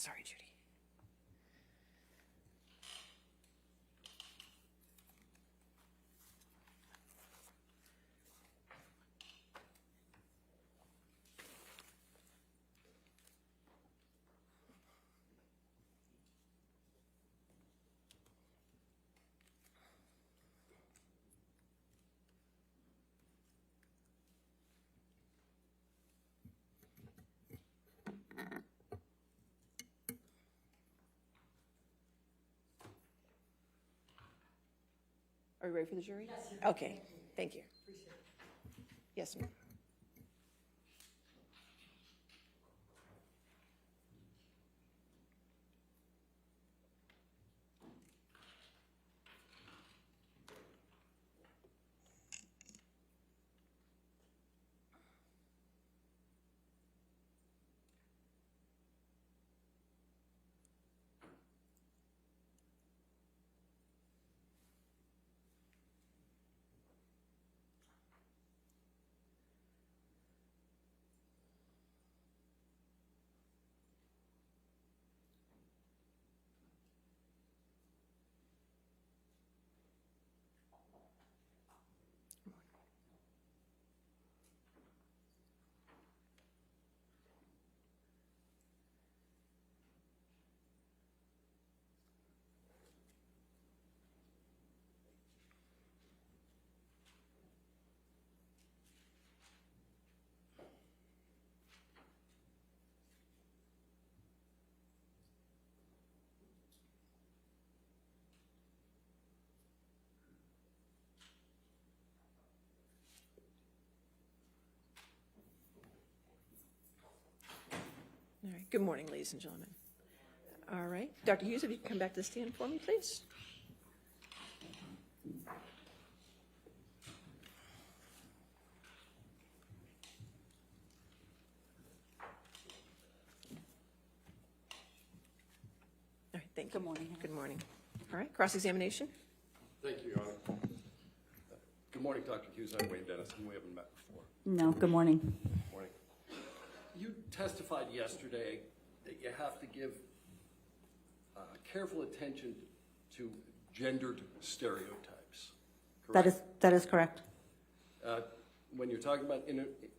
Sorry, Judy. Are you ready for the jury? Yes. Okay, thank you. Appreciate it. Yes, ma'am. All right. Good morning, ladies and gentlemen. All right. Dr. Hughes, if you can come back to the stand for me, please. All right. Thank you. Good morning. Good morning. All right. Cross-examination. Thank you, Your Honor. Good morning, Dr. Hughes. I'm Wayne Dennis, and we haven't met before. No, good morning. Good morning. You testified yesterday that you have to give careful attention to gendered stereotypes, correct? That is correct. When you're talking about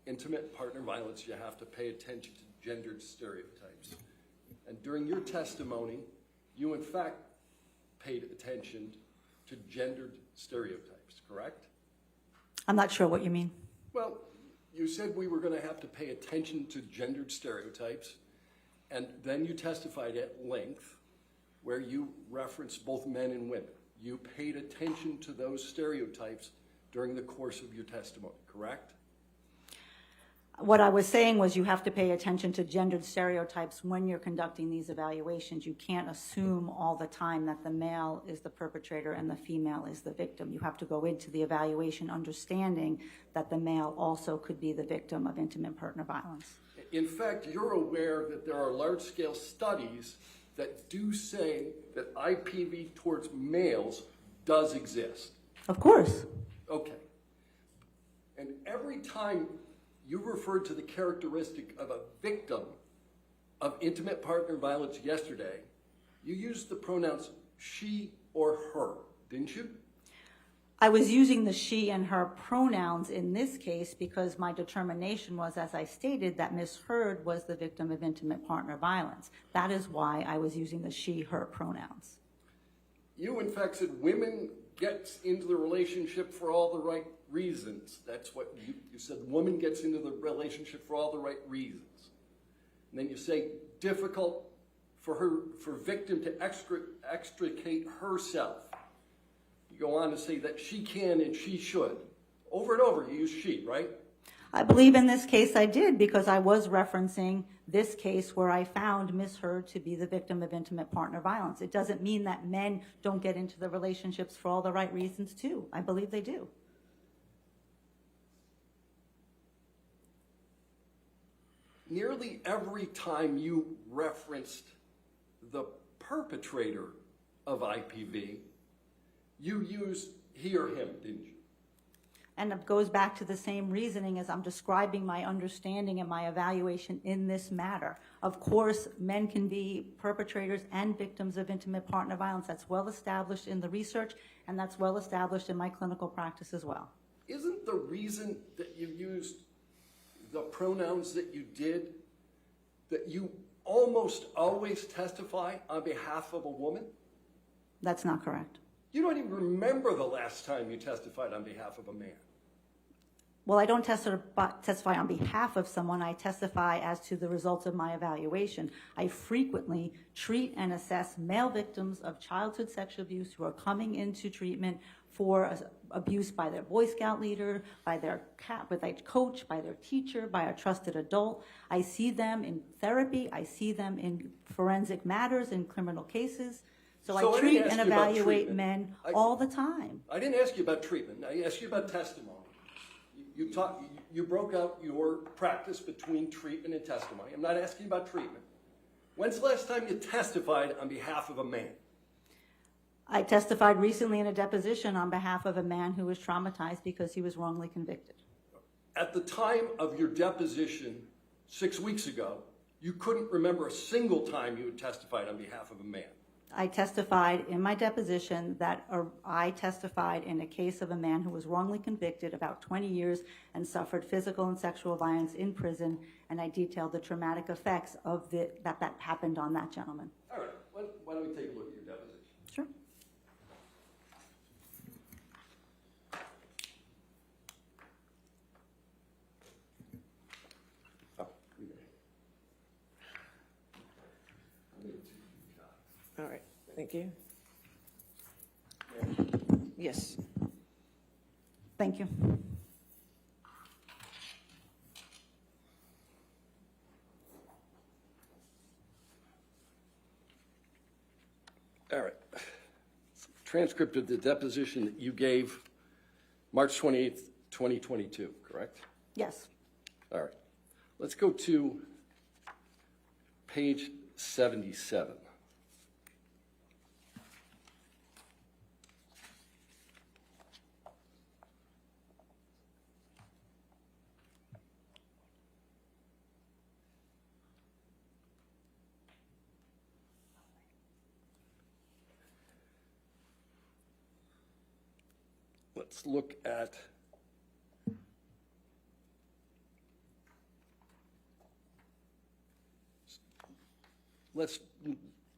intimate partner violence, you have to pay attention to gendered stereotypes. And during your testimony, you in fact paid attention to gendered stereotypes, correct? I'm not sure what you mean. Well, you said we were going to have to pay attention to gendered stereotypes, and then you testified at length where you referenced both men and women. You paid attention to those stereotypes during the course of your testimony, correct? What I was saying was you have to pay attention to gendered stereotypes when you're conducting these evaluations. You can't assume all the time that the male is the perpetrator and the female is the victim. You have to go into the evaluation understanding that the male also could be the victim of intimate partner violence. In fact, you're aware that there are large-scale studies that do say that IPV towards males does exist. Of course. Okay. And every time you referred to the characteristic of a victim of intimate partner violence yesterday, you used the pronouns she or her, didn't you? I was using the she and her pronouns in this case because my determination was, as I stated, that Ms. Heard was the victim of intimate partner violence. That is why I was using the she, her pronouns. You, in fact, said women gets into the relationship for all the right reasons. That's what you said. The woman gets into the relationship for all the right reasons. And then you say difficult for victim to extricate herself. You go on to say that she can and she should. Over and over, you use she, right? I believe in this case I did because I was referencing this case where I found Ms. Heard to be the victim of intimate partner violence. It doesn't mean that men don't get into the relationships for all the right reasons too. I believe they do. Nearly every time you referenced the perpetrator of IPV, you used he or him, didn't you? And it goes back to the same reasoning as I'm describing my understanding and my evaluation in this matter. Of course, men can be perpetrators and victims of intimate partner violence. That's well established in the research, and that's well established in my clinical practice as well. Isn't the reason that you used the pronouns that you did that you almost always testify on behalf of a woman? That's not correct. You don't even remember the last time you testified on behalf of a man. Well, I don't testify on behalf of someone. I testify as to the results of my evaluation. I frequently treat and assess male victims of childhood sexual abuse who are coming into treatment for abuse by their Boy Scout leader, by their coach, by their teacher, by a trusted adult. I see them in therapy. I see them in forensic matters, in criminal cases. So I treat and evaluate men all the time. I didn't ask you about treatment. I asked you about testimony. You broke out your practice between treatment and testimony. I'm not asking about treatment. When's the last time you testified on behalf of a man? I testified recently in a deposition on behalf of a man who was traumatized because he was wrongly convicted. At the time of your deposition 6 weeks ago, you couldn't remember a single time you had testified on behalf of a man. I testified in my deposition that I testified in a case of a man who was wrongly convicted about 20 years and suffered physical and sexual violence in prison, and I detailed the traumatic effects of that happened on that gentleman. All right, why don't we take a look at your deposition? Sure. All right, thank you. Yes. Thank you. All right. Transcript of the deposition that you gave March 28th, 2022, correct? Yes. All right. Let's go to page 77. Let's look at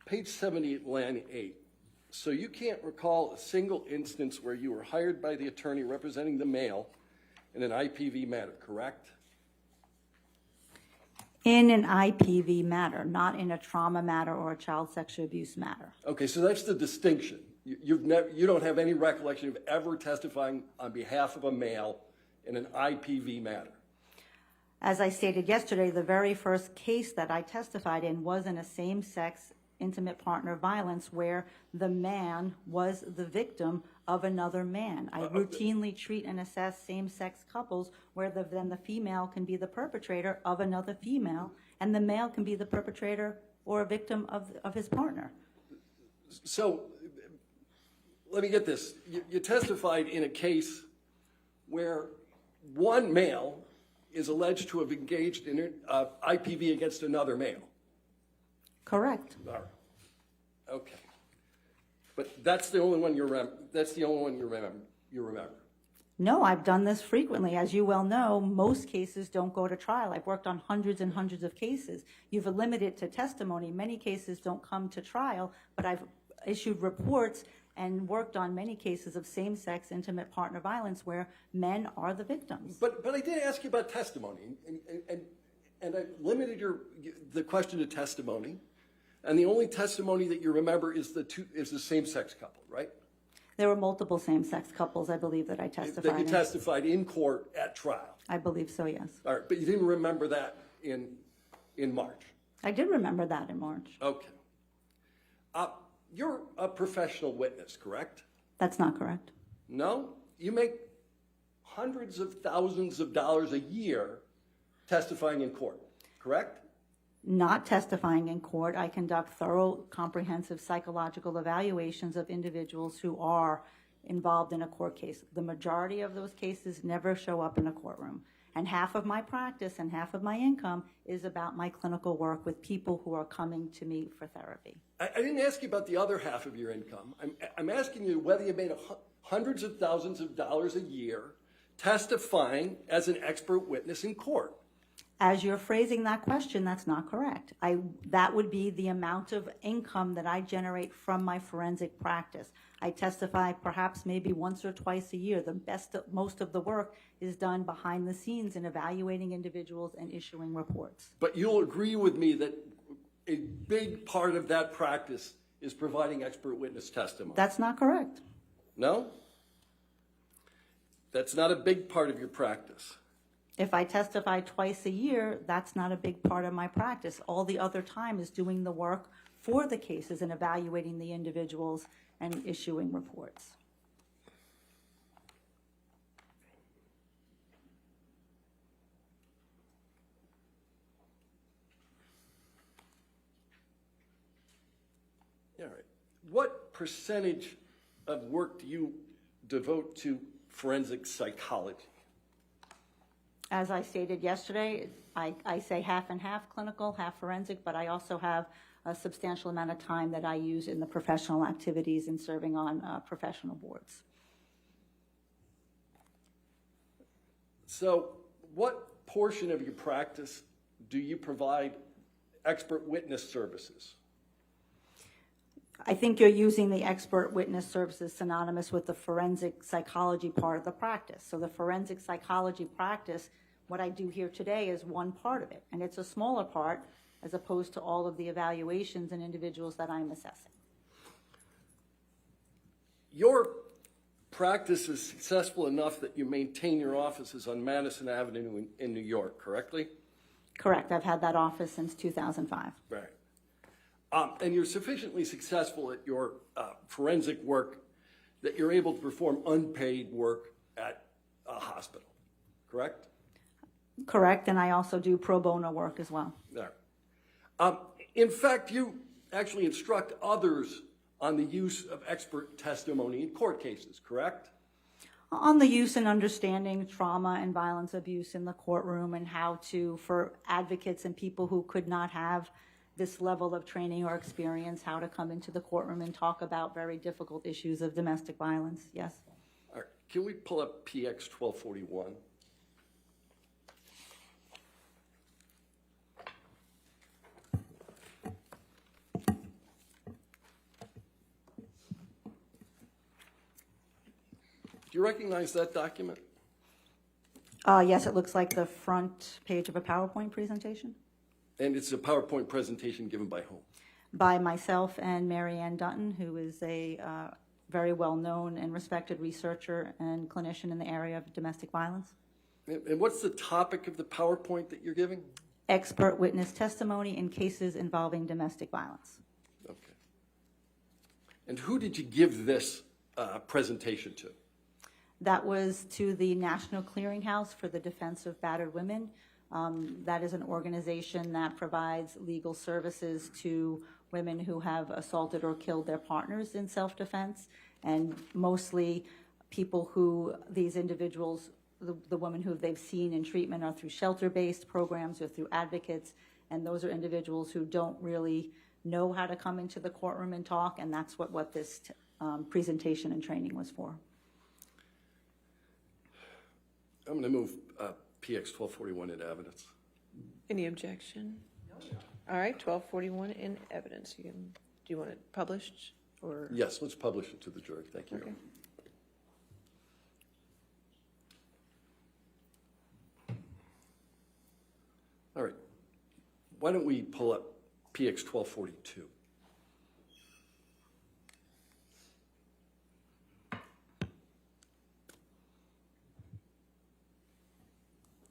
page 78, line 8. So you can't recall a single instance where you were hired by the attorney representing the male in an IPV matter, correct? In an IPV matter, not in a trauma matter or a child sexual abuse matter. Okay, so that's the distinction. You don't have any recollection of ever testifying on behalf of a male in an IPV matter. As I stated yesterday, the very first case that I testified in was in a same-sex intimate partner violence where the man was the victim of another man. I routinely treat and assess same-sex couples where then the female can be the perpetrator of another female, and the male can be the perpetrator or a victim of his partner. So let me get this. You testified in a case where one male is alleged to have engaged in IPV against another male. Correct. All right. Okay. But that's the only one you remember. That's the only one you remember. No, I've done this frequently. As you well know, most cases don't go to trial. I've worked on hundreds and hundreds of cases. You've limited it to testimony. Many cases don't come to trial, but I've issued reports and worked on many cases of same-sex intimate partner violence where men are the victims. But I did ask you about testimony, and I limited the question to testimony, and the only testimony that you remember is the same-sex couple, right? There were multiple same-sex couples, I believe, that I testified That you in. testified in court at trial. I believe so, yes. All right, but you didn't remember that in March. I did remember that in March. Okay. You're a professional witness, correct? That's not correct. No? You make hundreds of thousands of dollars a year testifying in court, correct? Not testifying in court. I conduct thorough, comprehensive psychological evaluations of individuals who are involved in a court case. The majority of those cases never show up in a courtroom. And half of my practice and half of my income is about my clinical work with people who are coming to me for therapy. I didn't ask you about the other half of your income. I'm asking you whether you made hundreds of thousands of dollars a year testifying as an expert witness in court. As you're phrasing that question, that's not correct. That would be the amount of income that I generate from my forensic practice. I testify perhaps maybe once or twice a year. Most of the work is done behind the scenes in evaluating individuals and issuing reports. But you'll agree with me that a big part of that practice is providing expert witness testimony. That's not correct. No? That's not a big part of your practice. If I testify twice a year, that's not a big part of my practice. All the other time is doing the work for the cases and evaluating the individuals and issuing reports. All right. What percentage of work do you devote to forensic psychology? As I stated yesterday, I say half and half clinical, half forensic, but I also have a substantial amount of time that I use in the professional activities and serving on professional boards. So what portion of your practice do you provide expert witness services? I think you're using the expert witness services synonymous with the forensic psychology part of the practice. So the forensic psychology practice, what I do here today is one part of it, and it's a smaller part as opposed to all of the evaluations and individuals that I'm assessing. Your practice is successful enough that you maintain your offices on Madison Avenue in New York, correctly? Correct. I've had that office since 2005. Right. And you're sufficiently successful at your forensic work that you're able to perform unpaid work at a hospital, correct? Correct, and I also do pro bono work as well. There. In fact, you actually instruct others on the use of expert testimony in court cases, correct? On the use and understanding trauma and violence abuse in the courtroom and how to, for advocates and people who could not have this level of training or experience, how to come into the courtroom and talk about very difficult issues of domestic violence, yes. All right. Can we pull up PX 1241? Do you recognize that document? Yes, it looks like the front page of a PowerPoint presentation And it's a PowerPoint presentation given by whom? by myself and Mary Ann Dutton, who is a very well-known and respected researcher and clinician in the area of domestic violence. And what's the topic of the PowerPoint that you're giving? Expert witness testimony in cases involving domestic violence. Okay. And who did you give this presentation to? That was to the National Clearinghouse for the Defense of Battered Women. That is an organization that provides legal services to women who have assaulted or killed their partners in self-defense, and mostly people who these individuals, the women who they've seen in treatment, are through shelter-based programs or through advocates, and those are individuals who don't really know how to come into the courtroom and talk, and that's what this presentation and training was for. I'm going to move PX 1241 into evidence. Any objection? All right, 1241 in evidence. Do you want it published or? Yes, let's publish it to the jury. Thank you. Okay. All right. Why don't we pull up PX 1242?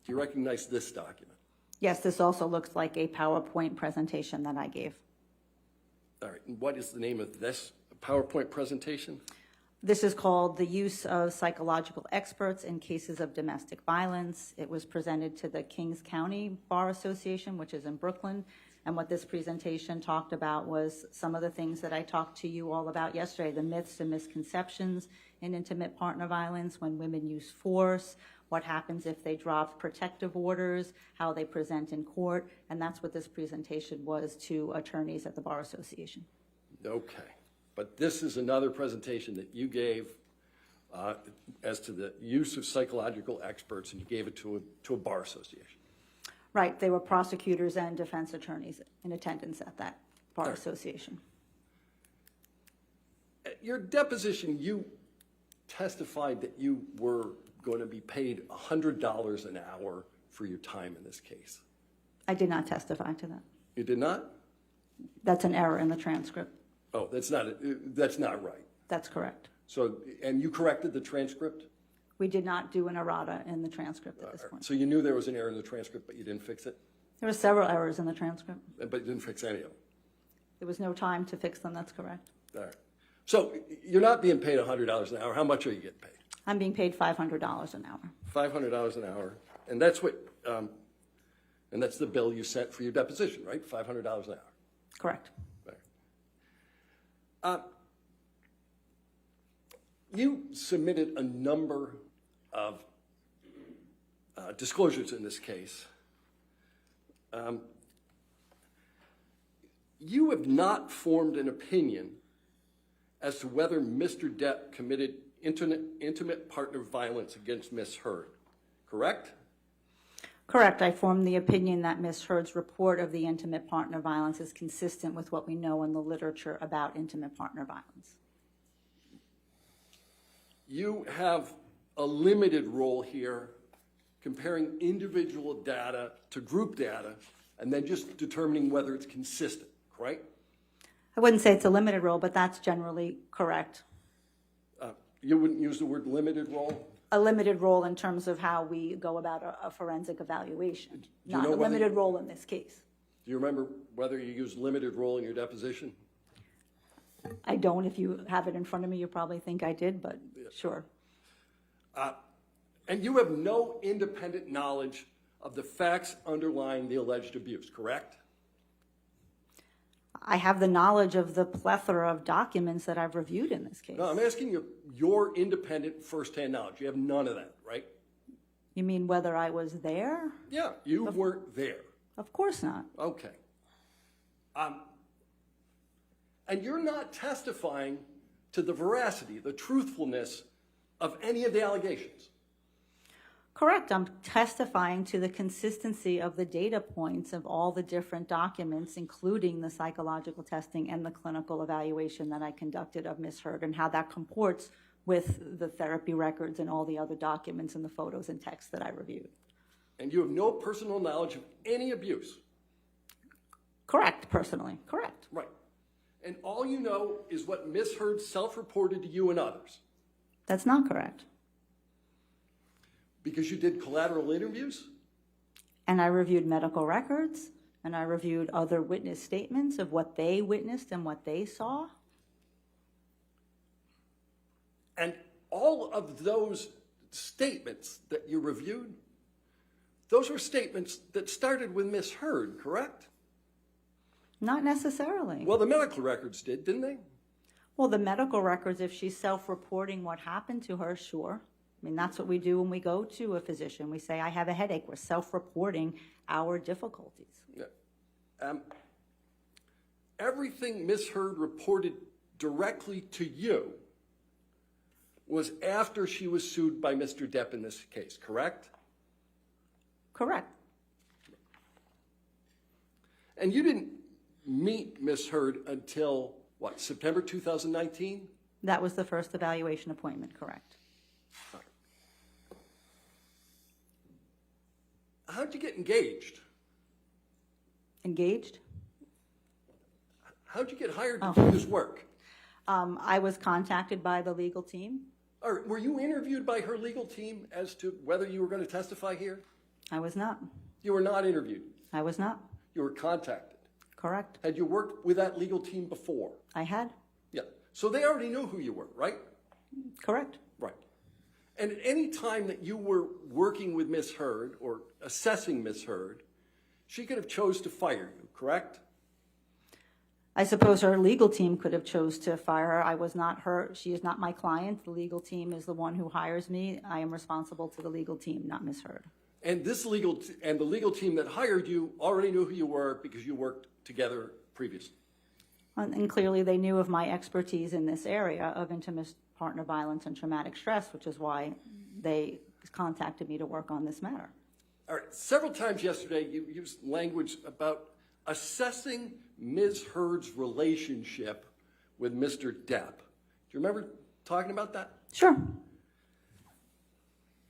Do you recognize this document? Yes, this also looks like a PowerPoint presentation that I gave. All right. And what is the name of this PowerPoint presentation? This is called The Use of Psychological Experts in Cases of Domestic Violence. It was presented to the Kings County Bar Association, which is in Brooklyn. And what this presentation talked about was some of the things that I talked to you all about yesterday, the myths and misconceptions in intimate partner violence, when women use force, what happens if they drop protective orders, how they present in court, and that's what this presentation was to attorneys at the Bar Association. Okay, but this is another presentation that you gave as to the use of psychological experts, and you gave it to a bar association. Right, they were prosecutors and defense attorneys in attendance at that Bar Association. At your deposition, you testified that you were going to be paid $100 an hour for your time in this case. I did not testify to that. You did not? That's an error in the transcript. Oh, that's not right. That's correct. So, and you corrected the transcript? We did not do an errata in the transcript at this point. So you knew there was an error in the transcript, but you didn't fix it? There were several errors in the transcript. But you didn't fix any of them? There was no time to fix them, that's correct. All right. So you're not being paid $100 an hour. How much are you getting paid? I'm being paid $500 an hour. $500 an hour. And that's what, and that's the bill you sent for your deposition, right? $500 an hour. Correct. Right. You submitted a number of disclosures in this case. You have not formed an opinion as to whether Mr. Depp committed intimate partner violence against Ms. Heard, correct? Correct. I formed the opinion that Ms. Heard's report of the intimate partner violence is consistent with what we know in the literature about intimate partner violence. You have a limited role here comparing individual data to group data and then just determining whether it's consistent, correct? I wouldn't say it's a limited role, but that's generally correct. You wouldn't use the word limited role? A limited role in terms of how we go about a forensic evaluation, you not know a limited role in this case. Do you remember whether you used limited role in your deposition? I don't. If you have it in front of me, you probably think I did, but sure. And you have no independent knowledge of the facts underlying the alleged abuse, correct? I have the knowledge of the plethora of documents that I've reviewed in this case. No, I'm asking you your independent firsthand knowledge. You have none of that, right? You mean whether I was there? Yeah, you weren't there. Of course not. Okay. And you're not testifying to the veracity, the truthfulness of any of the allegations. Correct. I'm testifying to the consistency of the data points of all the different documents, including the psychological testing and the clinical evaluation that I conducted of Ms. Heard, and how that comports with the therapy records and all the other documents and the photos and texts that I reviewed. And you have no personal knowledge of any abuse. Correct, personally. Correct. Right. And all you know is what Ms. Heard self-reported to you and others. That's not correct. Because you did collateral interviews? And I reviewed medical records, and I reviewed other witness statements of what they witnessed and what they saw. And all of those statements that you reviewed, those were statements that started with Ms. Heard, correct? Not necessarily. Well, the medical records did, didn't they? Well, the medical records, if she's self-reporting what happened to her, sure. I mean, that's what we do when we go to a physician. We say, I have a headache. We're self-reporting our difficulties. Yeah. Everything Ms. Heard reported directly to you was after she was sued by Mr. Depp in this case, correct? Correct. And you didn't meet Ms. Heard until, what, September 2019? That was the first evaluation appointment, correct. How'd you get engaged? Engaged? How'd you get hired to do this work? I was contacted by the legal team. Or were you interviewed by her legal team as to whether you were going to testify here? I was not. You were not interviewed. I was not. You were contacted. Correct. Had you worked with that legal team before? I had. Yeah. So they already knew who you were, right? Correct. Right. And at any time that you were working with Ms. Heard or assessing Ms. Heard, she could have chose to fire you, correct? I suppose her legal team could have chose to fire her. I was not her. She is not my client. The legal team is the one who hires me. I am responsible to the legal team, not Ms. Heard. And the legal team that hired you already knew who you were because you worked together previously. And clearly they knew of my expertise in this area of intimate partner violence and traumatic stress, which is why they contacted me to work on this matter. All right, several times yesterday you used language about assessing Ms. Heard's relationship with Mr. Depp. Do you remember talking about that? Sure.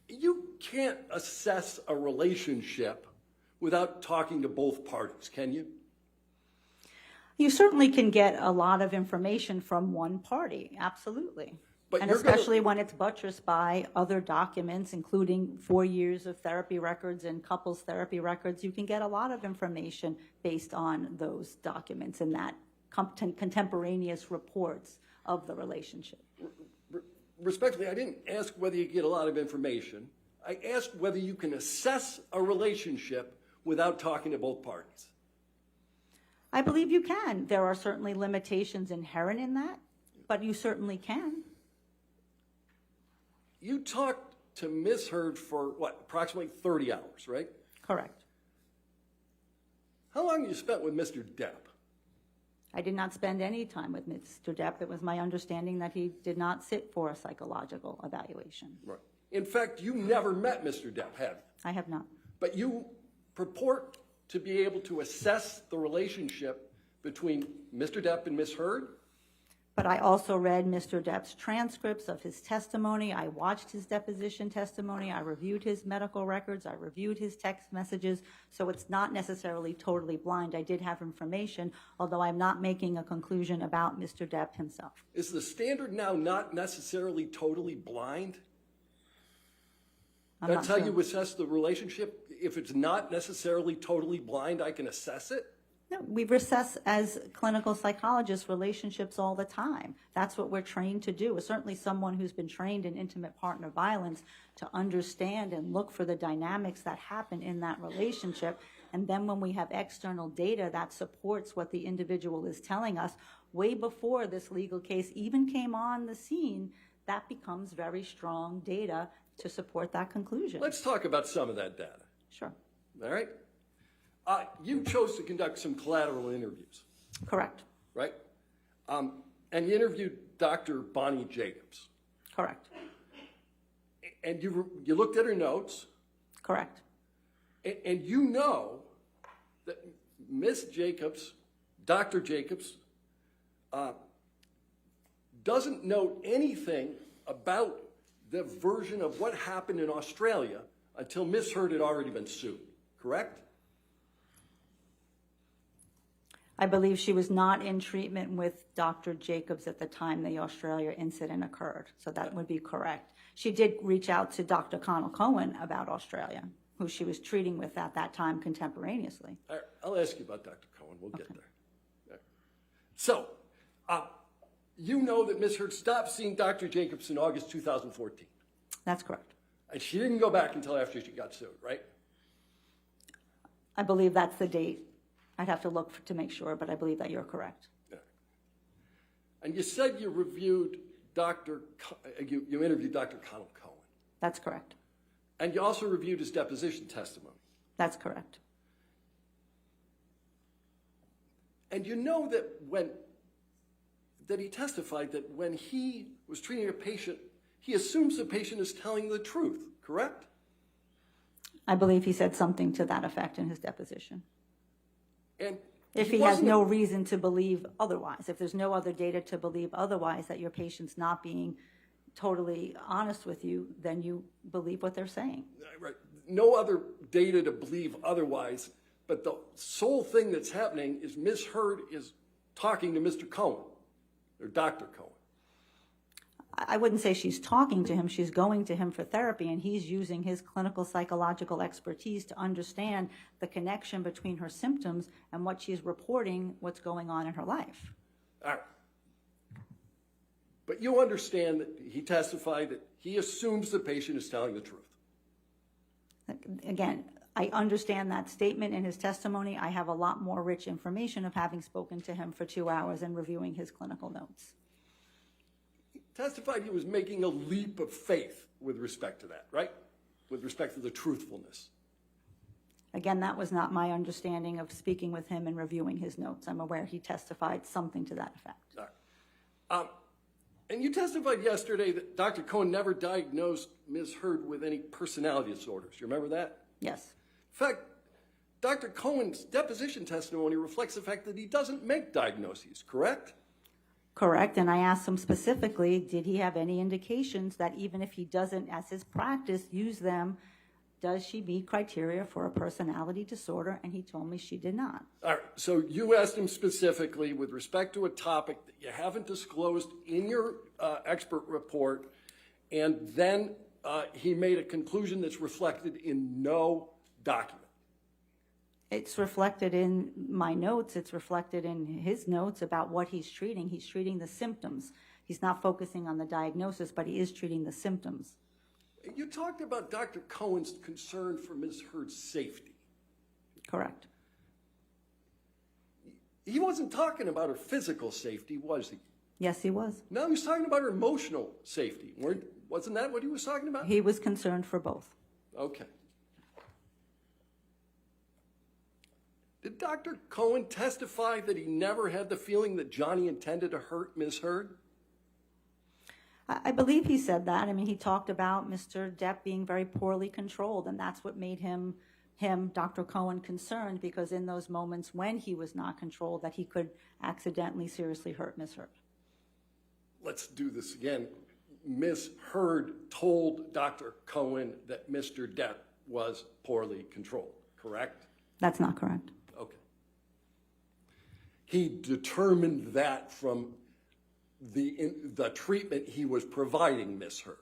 You can't assess a relationship without talking to both parties, can you? You certainly can get a lot of information from one party, absolutely. But And you're especially when it's buttressed by other documents, including 4 years of therapy records and couples therapy records, you can get a lot of information based on those documents and that contemporaneous reports of the relationship. Respectfully, I didn't ask whether you get a lot of information. I asked whether you can assess a relationship without talking to both parties. I believe you can. There are certainly limitations inherent in that, but you certainly can. You talked to Ms. Heard for, what, approximately 30 hours, right? Correct. How long you spent with Mr. Depp? I did not spend any time with Mr. Depp. It was my understanding that he did not sit for a psychological evaluation. Right. In fact, you never met Mr. Depp, have you? I have not. But you purport to be able to assess the relationship between Mr. Depp and Ms. Heard? But I also read Mr. Depp's transcripts of his testimony. I watched his deposition testimony. I reviewed his medical records. I reviewed his text messages. So it's not necessarily totally blind. I did have information, although I'm not making a conclusion about Mr. Depp himself. Is the standard now not necessarily totally blind? I'm not That's how sure. you assess the relationship? If it's not necessarily totally blind, I can assess it? No, we assess as clinical psychologists relationships all the time. That's what we're trained to do. Certainly someone who's been trained in intimate partner violence to understand and look for the dynamics that happen in that relationship. And then when we have external data that supports what the individual is telling us, way before this legal case even came on the scene, that becomes very strong data to support that conclusion. Let's talk about some of that data. Sure. All right? You chose to conduct some collateral interviews, Correct. right? And you interviewed Dr. Bonnie Jacobs. Correct. And you looked at her notes, Correct. and you know that Miss Jacobs, Dr. Jacobs, doesn't know anything about the version of what happened in Australia until Miss Heard had already been sued, correct? I believe she was not in treatment with Dr. Jacobs at the time the Australia incident occurred, so that would be correct. She did reach out to Dr. Connell Cohen about Australia, who she was treating with at that time contemporaneously. All right, I'll ask you about Dr. Cohen. We'll get there. All right. So, you know that Miss Heard stopped seeing Dr. Jacobs in August 2014. That's correct. And she didn't go back until after she got sued, right? I believe that's the date. I'd have to look to make sure, but I believe that you're correct. Yeah. And you said you reviewed you interviewed Dr. Connell Cohen. That's correct. And you also reviewed his deposition testimony. That's correct. And you know that he testified that when he was treating a patient, he assumes the patient is telling the truth, correct? I believe he said something to that effect in his deposition. And If he has no reason to believe otherwise, if there's no other data to believe otherwise, that your patient's not being totally honest with you, then you believe what they're saying. Right. No other data to believe otherwise, but the sole thing that's happening is Ms. Heard is talking to Mr. Cohen, or Dr. Cohen. I wouldn't say she's talking to him, she's going to him for therapy, and he's using his clinical psychological expertise to understand the connection between her symptoms and what she's reporting, what's going on in her life. All right. But you understand that he testified that he assumes the patient is telling the truth. Again, I understand that statement in his testimony. I have a lot more rich information of having spoken to him for 2 hours and reviewing his clinical notes. He testified he was making a leap of faith with respect to that, right? With respect to the truthfulness. Again, that was not my understanding of speaking with him and reviewing his notes. I'm aware he testified something to that effect. All right. And you testified yesterday that Dr. Cohen never diagnosed Ms. Heard with any personality disorders. You remember that? Yes. In fact, Dr. Cohen's deposition testimony reflects the fact that he doesn't make diagnoses, correct? Correct, and I asked him specifically, did he have any indications that even if he doesn't, as his practice, use them, does she meet criteria for a personality disorder? And he told me she did not. All right, so you asked him specifically with respect to a topic that you haven't disclosed in your expert report, and then he made a conclusion that's reflected in no document. It's reflected in my notes. It's reflected in his notes about what he's treating. He's treating the symptoms. He's not focusing on the diagnosis, but he is treating the symptoms. You talked about Dr. Cohen's concern for Ms. Heard's safety. Correct. He wasn't talking about her physical safety, was he? Yes, he was. No, he was talking about her emotional safety. Wasn't that what he was talking about? He was concerned for both. Okay. Did Dr. Cohen testify that he never had the feeling that Johnny intended to hurt Ms. Heard? I believe he said that. I mean, he talked about Mr. Depp being very poorly controlled, and that's what made him, Dr. Cohen, concerned, because in those moments when he was not controlled, that he could accidentally seriously hurt Ms. Heard. Let's do this again. Ms. Heard told Dr. Cohen that Mr. Depp was poorly controlled, correct? That's not correct. Okay. He determined that from the treatment he was providing Ms. Heard.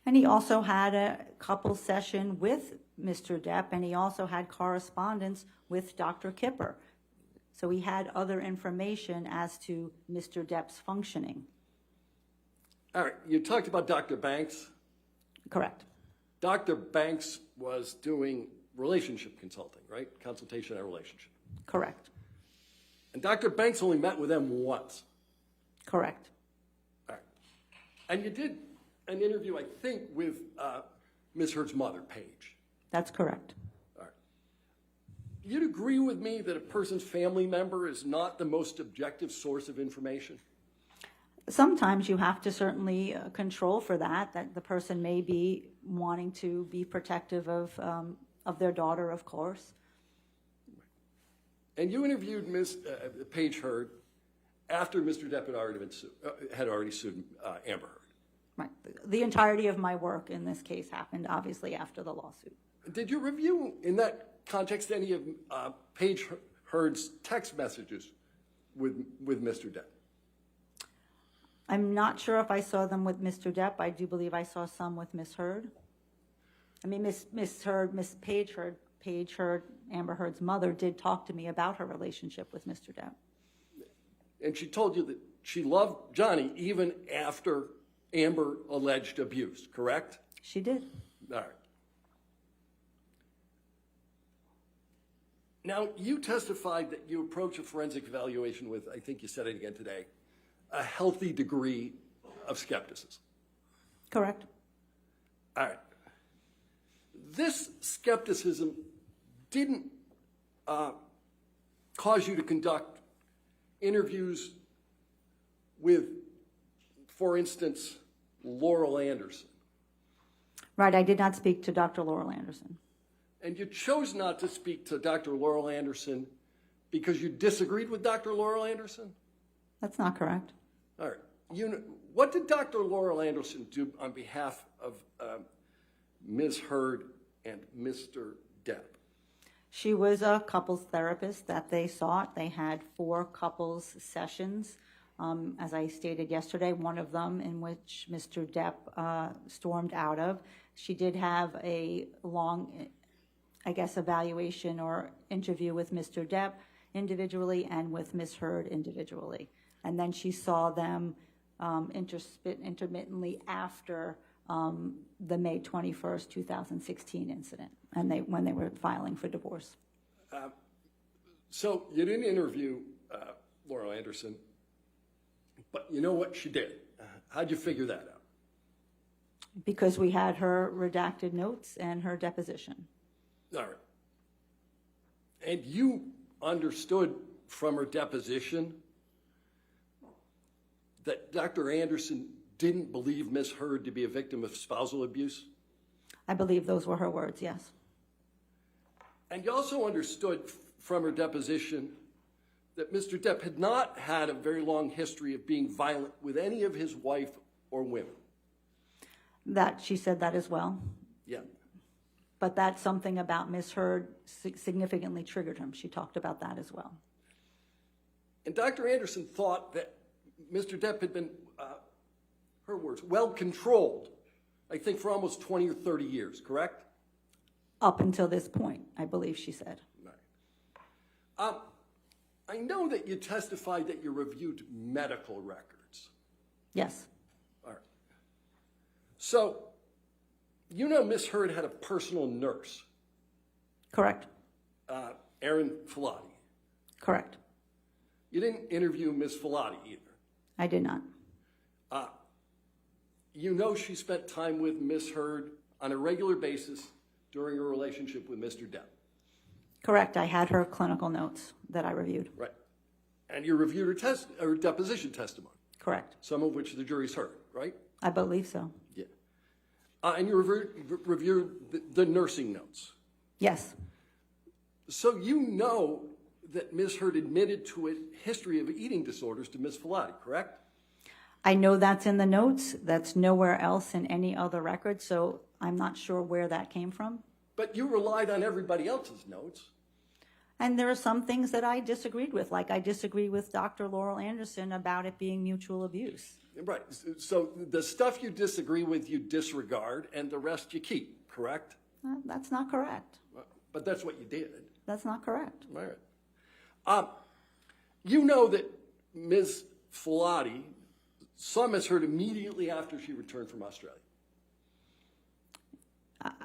And he also had a couple session with Mr. Depp, and he also had correspondence with Dr. Kipper. So he had other information as to Mr. Depp's functioning. All right, you talked about Dr. Banks. Correct. Dr. Banks was doing relationship consulting, right? Consultation and relationship. Correct. And Dr. Banks only met with them once. Correct. All right. And you did an interview, I think, with Ms. Heard's mother, Paige. That's correct. All right. You'd agree with me that a person's family member is not the most objective source of information? Sometimes you have to certainly control for that the person may be wanting to be protective of their daughter, of course. And you interviewed Ms. Paige Heard after Mr. Depp had already sued Amber Heard. Right. The entirety of my work in this case happened, obviously, after the lawsuit. Did you review, in that context, any of Paige Heard's text messages with Mr. Depp? I'm not sure if I saw them with Mr. Depp. I do believe I saw some with Ms. Heard. I mean, Miss Paige Heard, Amber Heard's mother, did talk to me about her relationship with Mr. Depp. And she told you that she loved Johnny even after Amber alleged abuse, correct? She did. All right. Now, you testified that you approach a forensic evaluation with, I think you said it again today, a healthy degree of skepticism. Correct. All right. This skepticism didn't cause you to conduct interviews with, for instance, Laurel Anderson. Right, I did not speak to Dr. Laurel Anderson. And you chose not to speak to Dr. Laurel Anderson because you disagreed with Dr. Laurel Anderson? That's not correct. All right. What did Dr. Laurel Anderson do on behalf of Ms. Heard and Mr. Depp? She was a couples therapist that they sought. They had 4 couples sessions. As I stated yesterday, one of them in which Mr. Depp stormed out of. She did have a long, I guess, evaluation or interview with Mr. Depp individually and with Ms. Heard individually. And then she saw them intermittently after the May 21st, 2016 incident, and when they were filing for divorce. So you didn't interview Laurel Anderson, but you know what she did. How'd you figure that out? Because we had her redacted notes and her deposition. All right. And you understood from her deposition that Dr. Anderson didn't believe Ms. Heard to be a victim of spousal abuse? I believe those were her words, yes. And you also understood from her deposition that Mr. Depp had not had a very long history of being violent with any of his wife or women. That she said that as well. Yeah. But that's something about Ms. Heard significantly triggered him. She talked about that as well. And Dr. Anderson thought that Mr. Depp had been, her words, well controlled, I think for almost 20 or 30 years, correct? Up until this point, I believe she said. Right. I know that you testified that you reviewed medical records. Yes. All right. So, you know Ms. Heard had a personal nurse. Correct. Erin Filati. Correct. You didn't interview Ms. Filati either. I did not. You know she spent time with Ms. Heard on a regular basis during her relationship with Mr. Depp. Correct. I had her clinical notes that I reviewed. Right. And you reviewed her deposition testimony. Correct. Some of which the jury's heard, right? I believe so. Yeah. And you reviewed the nursing notes. Yes. So you know that Ms. Heard admitted to a history of eating disorders to Ms. Filati, correct? I know that's in the notes. That's nowhere else in any other record, so I'm not sure where that came from. But you relied on everybody else's notes. And there are some things that I disagreed with, like I disagree with Dr. Laurel Anderson about it being mutual abuse. Right. So the stuff you disagree with, you disregard, and the rest you keep, correct? That's not correct. But that's what you did. That's not correct. All right. You know that Ms. Filati saw Ms. Heard immediately after she returned from Australia.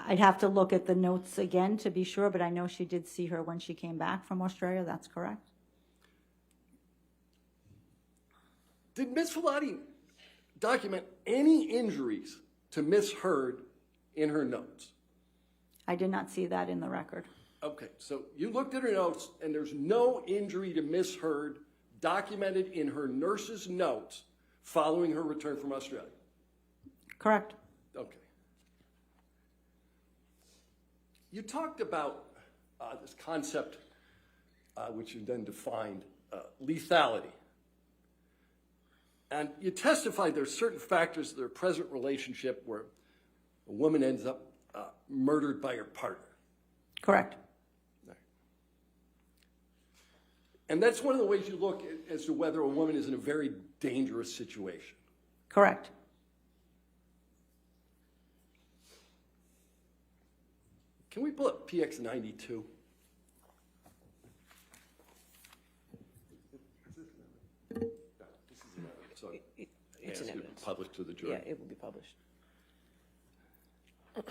I'd have to look at the notes again to be sure, but I know she did see her when she came back from Australia. That's correct. Did Ms. Filati document any injuries to Ms. Heard in her notes? I did not see that in the record. Okay, so you looked at her notes, and there's no injury to Ms. Heard documented in her nurse's notes following her return from Australia? Correct. Okay. You talked about this concept, which you then defined, lethality. And you testified there are certain factors of their present relationship where a woman ends up murdered by her partner. Correct. And that's one of the ways you look as to whether a woman is in a very dangerous situation. Correct. Can we pull up PX92? So It's an evidence. published to the jury. Yeah, it will be published. Do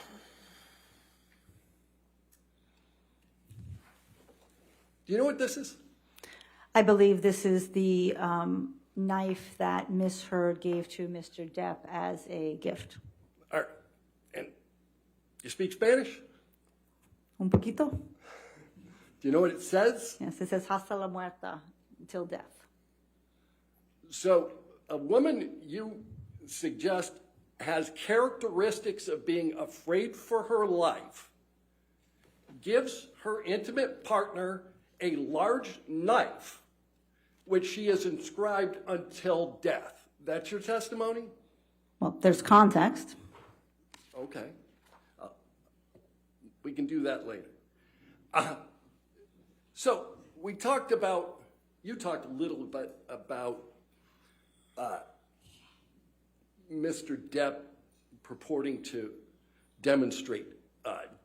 you know what this is? I believe this is the knife that Miss Heard gave to Mr. Depp as a gift. All right. And you speak Spanish? Un poquito? Do you know what it says? Yes, it says hasta la muerta, until death. So a woman you suggest has characteristics of being afraid for her life, gives her intimate partner a large knife, which she has inscribed until death. That's your testimony? Well, there's context. Okay. We can do that later. So we talked about, you talked a little bit about Mr. Depp purporting to demonstrate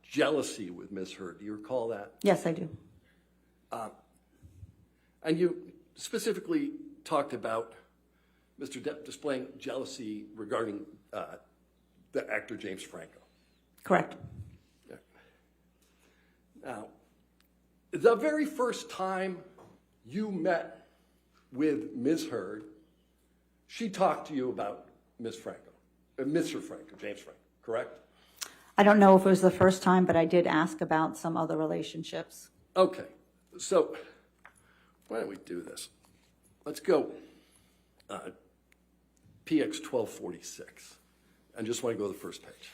jealousy with Ms. Heard. Do you recall that? Yes, I do. And you specifically talked about Mr. Depp displaying jealousy regarding the actor James Franco. Correct. Yeah. Now, the very first time you met with Ms. Heard, she talked to you about Mr. Franco, James Franco, correct? I don't know if it was the first time, but I did ask about some other relationships. Okay, so why don't we do this? Let's go PX 1246. I just want to go to the first page.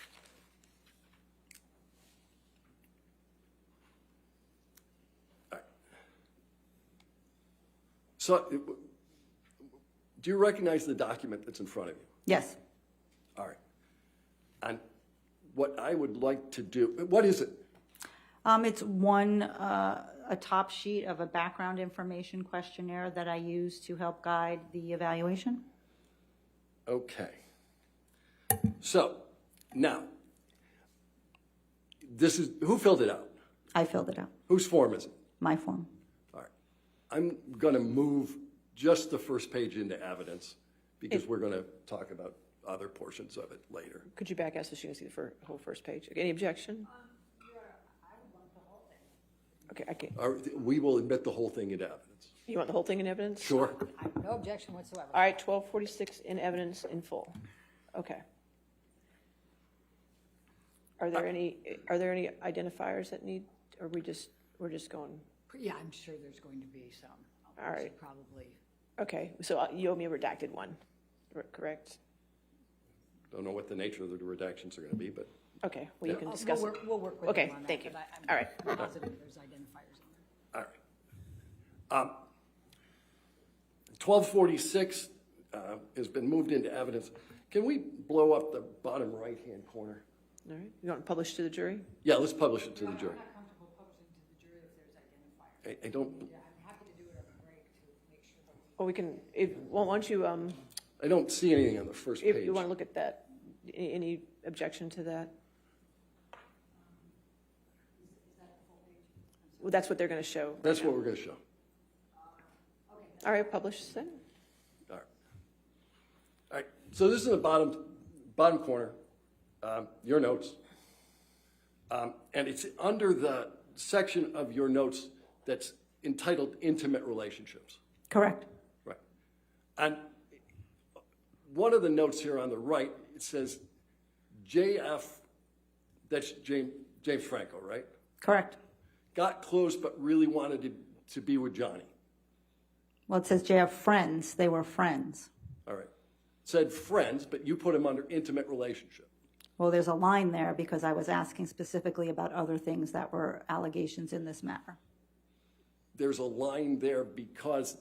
All right. So, do you recognize the document that's in front of you? Yes. All right. And what I would like to do, what is it? It's a top sheet of a background information questionnaire that I use to help guide the evaluation. Okay. So, now, this is, who filled it out? I filled it out, Whose form is it? my form. All right. I'm going to move just the first page into evidence because we're going to talk about other portions of it later. Could you back us so she can see the whole first page? Any objection? Okay, I can't. We will admit the whole thing into evidence. You want the whole thing in evidence? Sure. I have no objection whatsoever. All right, 1246 in evidence in full. Okay. Are there any identifiers that need, or we're just going? Yeah, I'm sure there's going to be some. All right. Probably. Okay, so you owe me a redacted one, correct? Don't know what the nature of the redactions are going to be, but Okay, well, you Yeah. can discuss it. We'll work with Okay, you on that. thank you. But All right. I'm positive there's identifiers on there. all right. 1246 has been moved into evidence. Can we blow up the bottom right-hand corner? All right, you want to publish to the jury? Yeah, let's publish it to the jury. I'm not comfortable publishing to the jury if there's identifiers. I don't. Yeah, I'm happy to do it at a break to make sure that we. Well, we can, why don't you, I don't see anything on the first if page. you want to look at that, any objection to that? Well, that's what they're going to show. That's what we're going to show. All right, publish then. All right. All right. So this is the bottom corner, your notes. And it's under the section of your notes that's entitled Intimate Relationships. Correct. Right. And one of the notes here on the right, it says JF, that's James Franco, right? Correct. Got close but really wanted to be with Johnny. Well, it says JF friends. They were friends. All right. Said friends, but you put him under intimate relationship. Well, there's a line there because I was asking specifically about other things that were allegations in this matter. There's a line there because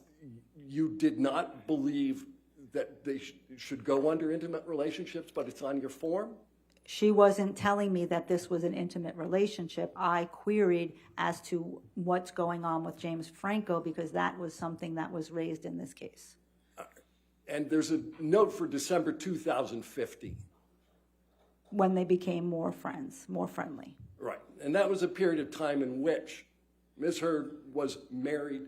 you did not believe that they should go under intimate relationships, but it's on your form? She wasn't telling me that this was an intimate relationship. I queried as to what's going on with James Franco because that was something that was raised in this case. And there's a note for December 2015. When they became more friends, more friendly. Right. And that was a period of time in which Ms. Heard was married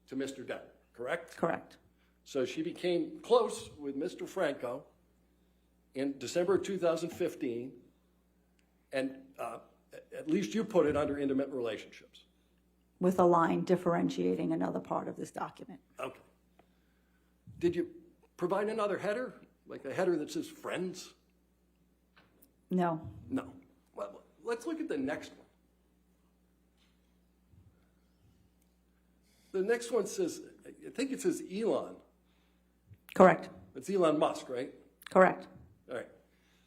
to Mr. Depp, correct? Correct. So she became close with Mr. Franco in December 2015, and at least you put it under intimate relationships. With a line differentiating another part of this document. Okay. Did you provide another header, like a header that says friends? No. No. Well, let's look at the next one. The next one says, I think it says Elon. Correct. It's Elon Musk, right? Correct. All right.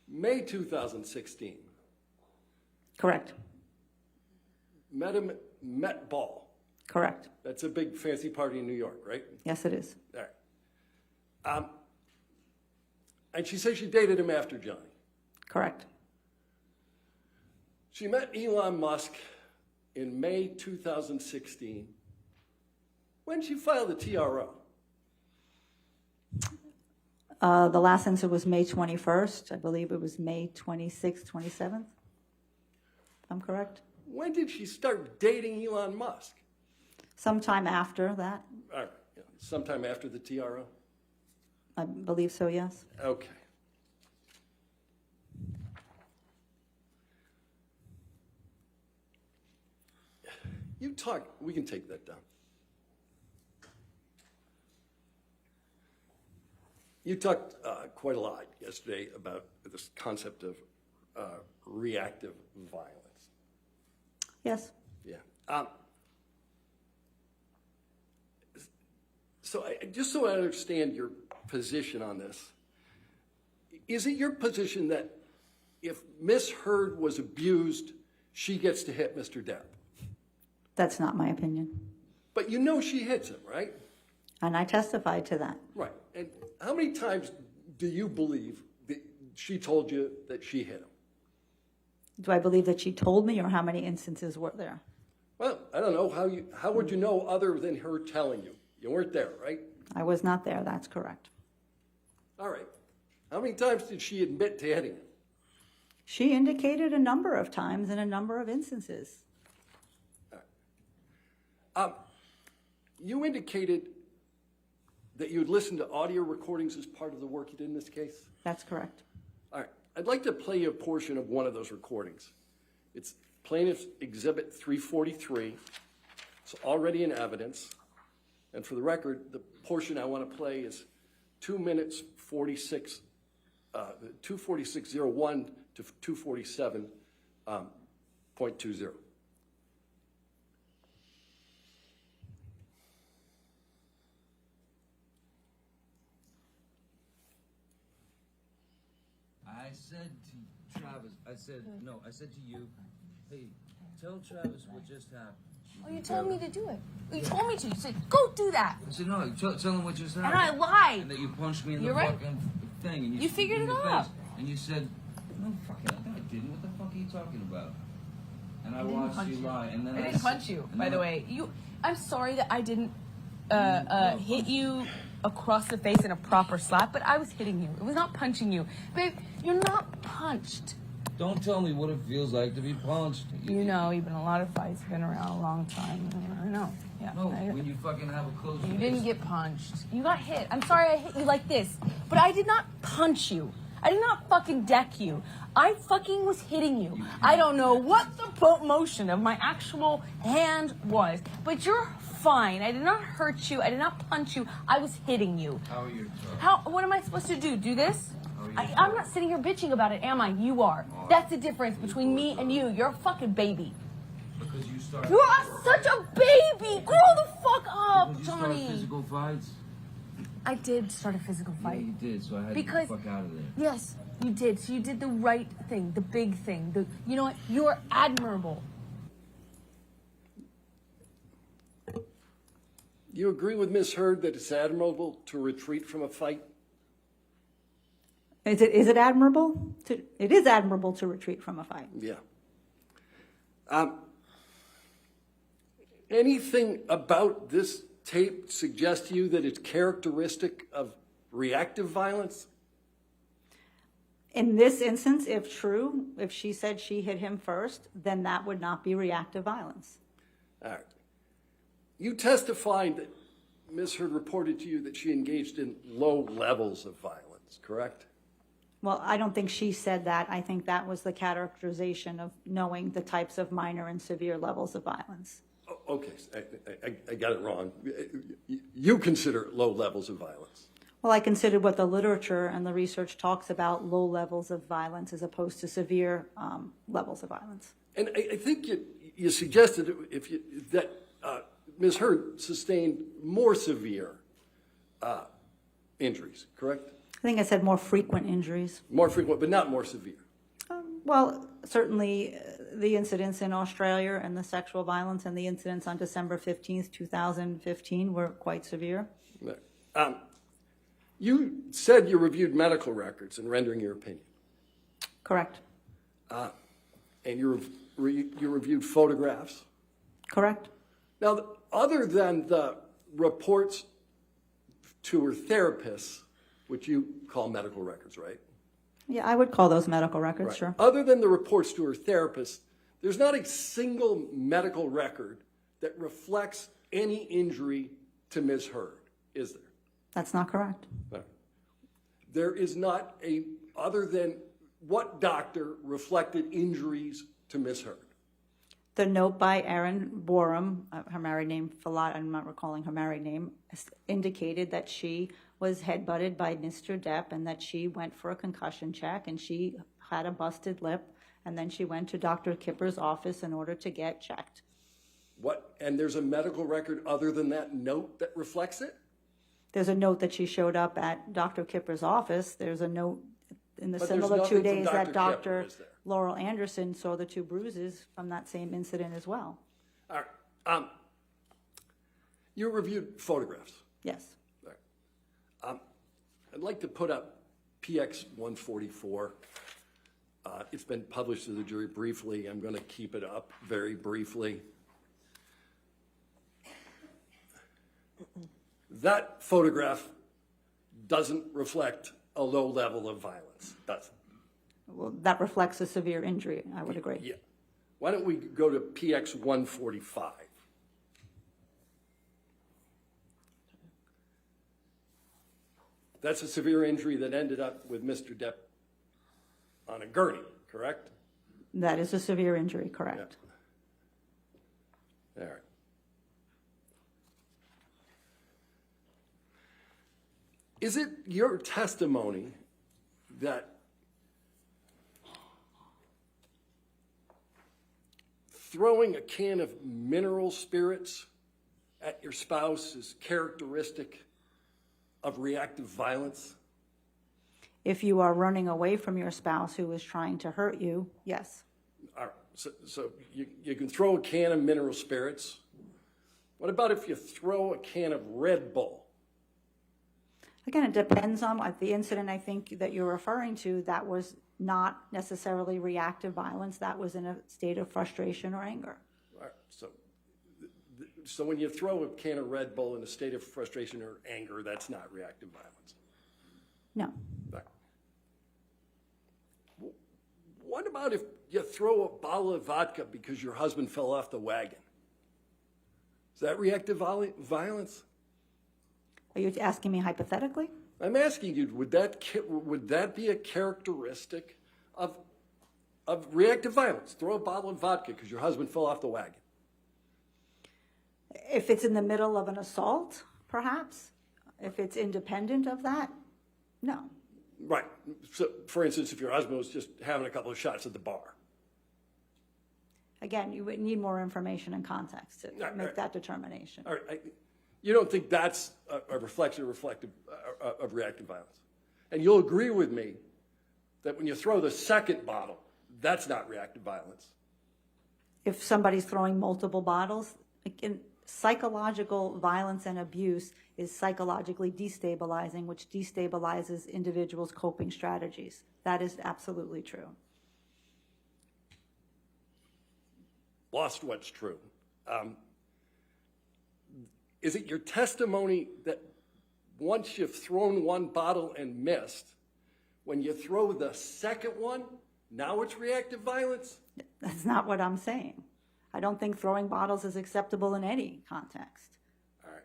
May 2016. Correct. Met Ball. Correct. That's a big fancy party in New York, right? Yes, it is. All right. And she says she dated him after Johnny. Correct. She met Elon Musk in May 2016 when she filed a TRO. The last answer was May 21st. I believe it was May 26th, 27th. I'm correct? When did she start dating Elon Musk? Sometime after that. All right. Yeah, sometime after the TRO? I believe so, yes. Okay. we can take that down. You talked quite a lot yesterday about this concept of reactive violence. Yes. Yeah. Just so I understand your position on this, is it your position that if Miss Heard was abused, she gets to hit Mr. Depp? That's not my opinion. But you know she hits him, right? And I testified to that. Right. And how many times do you believe that she told you that she hit him? Do I believe that she told me, or how many instances were there? Well, I don't know. How would you know other than her telling you? You weren't there, right? I was not there, that's correct. All right. How many times did she admit to hitting him? She indicated a number of times in a number of instances. You indicated that you had listened to audio recordings as part of the work you did in this case? That's correct. All right. I'd like to play you a portion of one of those recordings. It's Plaintiff's Exhibit 343. It's already in evidence. And for the record, the portion I want to play is 2 minutes 46, 246.01 to 247.20. I said to Travis, I said to you, hey, tell Travis what just happened. Oh, you told me to do it. You told me to. You said, go do that. I said, no, tell him what just happened. And I lied. And that you punched me in You're the right. fucking thing. And You figured in it the out. face. And you said, no, fucking, I didn't. What the fuck are you talking about? And I didn't watched punch you you. lie. And then I didn't punch you, and by then the way. I'm sorry that I didn't hit you across the face in a proper slap, but I was hitting you. It was not punching you. Babe, you're not punched. Don't tell me what it feels like to be punched. You know, you've been in a lot of fights, been around a long time. I know. Yeah. No, when you fucking have a close You face. didn't get punched. You got hit. I'm sorry I hit you like this, but I did not punch you. I did not fucking deck you. I fucking was hitting you. I don't know what the motion of my actual hand was, but you're fine. I did not hurt you. I did not punch you. I was hitting you. How are you talking? What am I supposed to do? Do this? I'm not sitting here bitching about it, am I? You are. That's the difference between me and you. You're a fucking baby. Because you started. You are such a baby. Grow the fuck up, Because you started Johnny. physical fights. I did start a physical fight. Yeah, you did. So I had Because- to get the fuck out of there. Yes, you did. So you did the right thing, the big thing. You know what? You're admirable. You agree with Ms. Heard that it's admirable to retreat from a fight? Is it admirable? It is admirable to retreat from a fight. Yeah. Anything about this tape suggest to you that it's characteristic of reactive violence? In this instance, if true, if she said she hit him first, then that would not be reactive violence. All right. You testified that Ms. Heard reported to you that she engaged in low levels of violence, correct? Well, I don't think she said that. I think that was the characterization of knowing the types of minor and severe levels of violence. Okay, I got it wrong. You consider low levels of violence. Well, I considered what the literature and the research talks about low levels of violence as opposed to severe levels of violence. And I think you suggested that Ms. Heard sustained more severe injuries, correct? I think I said more frequent injuries. More frequent, but not more severe. Well, certainly the incidents in Australia and the sexual violence and the incidents on December 15th, 2015 were quite severe. You said you reviewed medical records in rendering your opinion. Correct. And you reviewed photographs. Correct. Now, other than the reports to her therapists, which you call medical records, right? Yeah, I would call those medical records, Right. sure. Other than the reports to her therapist, there's not a single medical record that reflects any injury to Ms. Heard, is there? That's not correct. No. There is not other than what doctor reflected injuries to Ms. Heard? The note by Erin Borum, her married name, I'm not recalling her married name, indicated that she was headbutted by Mr. Depp and that she went for a concussion check and she had a busted lip, and then she went to Dr. Kipper's office in order to get checked. What? And there's a medical record other than that note that reflects it? There's a note that she showed up at Dr. Kipper's office. There's a note in the But there's similar 2 nothing from days Dr. that Kipper, Dr. is there? Laurel Anderson saw the 2 bruises from that same incident as well. All right. You reviewed photographs. Yes. All right. I'd like to put up PX 144. It's been published to the jury briefly. I'm going to keep it up very briefly. That photograph doesn't reflect a low level of violence, does it? Well, that reflects a severe injury, I would agree. Yeah. Why don't we go to PX 145? That's a severe injury that ended up with Mr. Depp on a gurney, correct? That is a severe injury, correct. All right. Is it your testimony that throwing a can of mineral spirits at your spouse is characteristic of reactive violence? If you are running away from your spouse who is trying to hurt you, yes. All right. So you can throw a can of mineral spirits. What about if you throw a can of Red Bull? Again, it depends on the incident I think that you're referring to. That was not necessarily reactive violence. That was in a state of frustration or anger. All right. So when you throw a can of Red Bull in a state of frustration or anger, that's not reactive violence. No. Right. What about if you throw a bottle of vodka because your husband fell off the wagon? Is that reactive violence? Are you asking me hypothetically? I'm asking you, would that be a characteristic of reactive violence? Throw a bottle of vodka because your husband fell off the wagon. If it's in the middle of an assault, perhaps. If it's independent of that, no. Right. So, for instance, if your husband was just having a couple of shots at the bar. Again, you would need more information and context to make that determination. All right. You don't think that's a reflective of reactive violence? And you'll agree with me that when you throw the second bottle, that's not reactive violence. If somebody's throwing multiple bottles, again, psychological violence and abuse is psychologically destabilizing, which destabilizes individuals' coping strategies. That is absolutely true. Lost what's true. Is it your testimony that once you've thrown one bottle and missed, when you throw the second one, now it's reactive violence? That's not what I'm saying. I don't think throwing bottles is acceptable in any context. All right.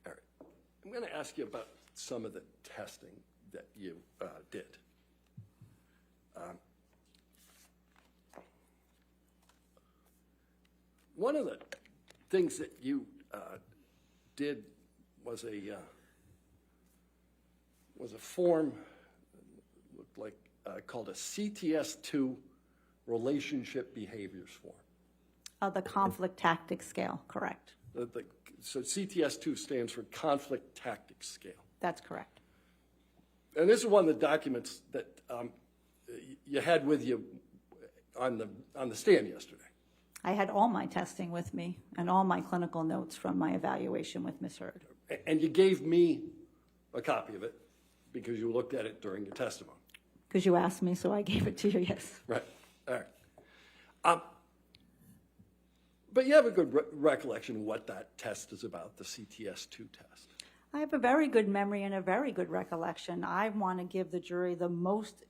All right. I'm going to ask you about some of the testing that you did. One of the things that you did was a form looked like called a CTS2 relationship behaviors form. The conflict tactics scale, correct. So CTS2 stands for conflict tactics scale. That's correct. And this is one of the documents that you had with you on the stand yesterday. I had all my testing with me and all my clinical notes from my evaluation with Ms. Heard. And you gave me a copy of it because you looked at it during your testimony. Because you asked me, so I gave it to you, yes. Right. All right. But you have a good recollection of what that test is about, the CTS2 test. I have a very good memory and a very good recollection. I want to give the jury the most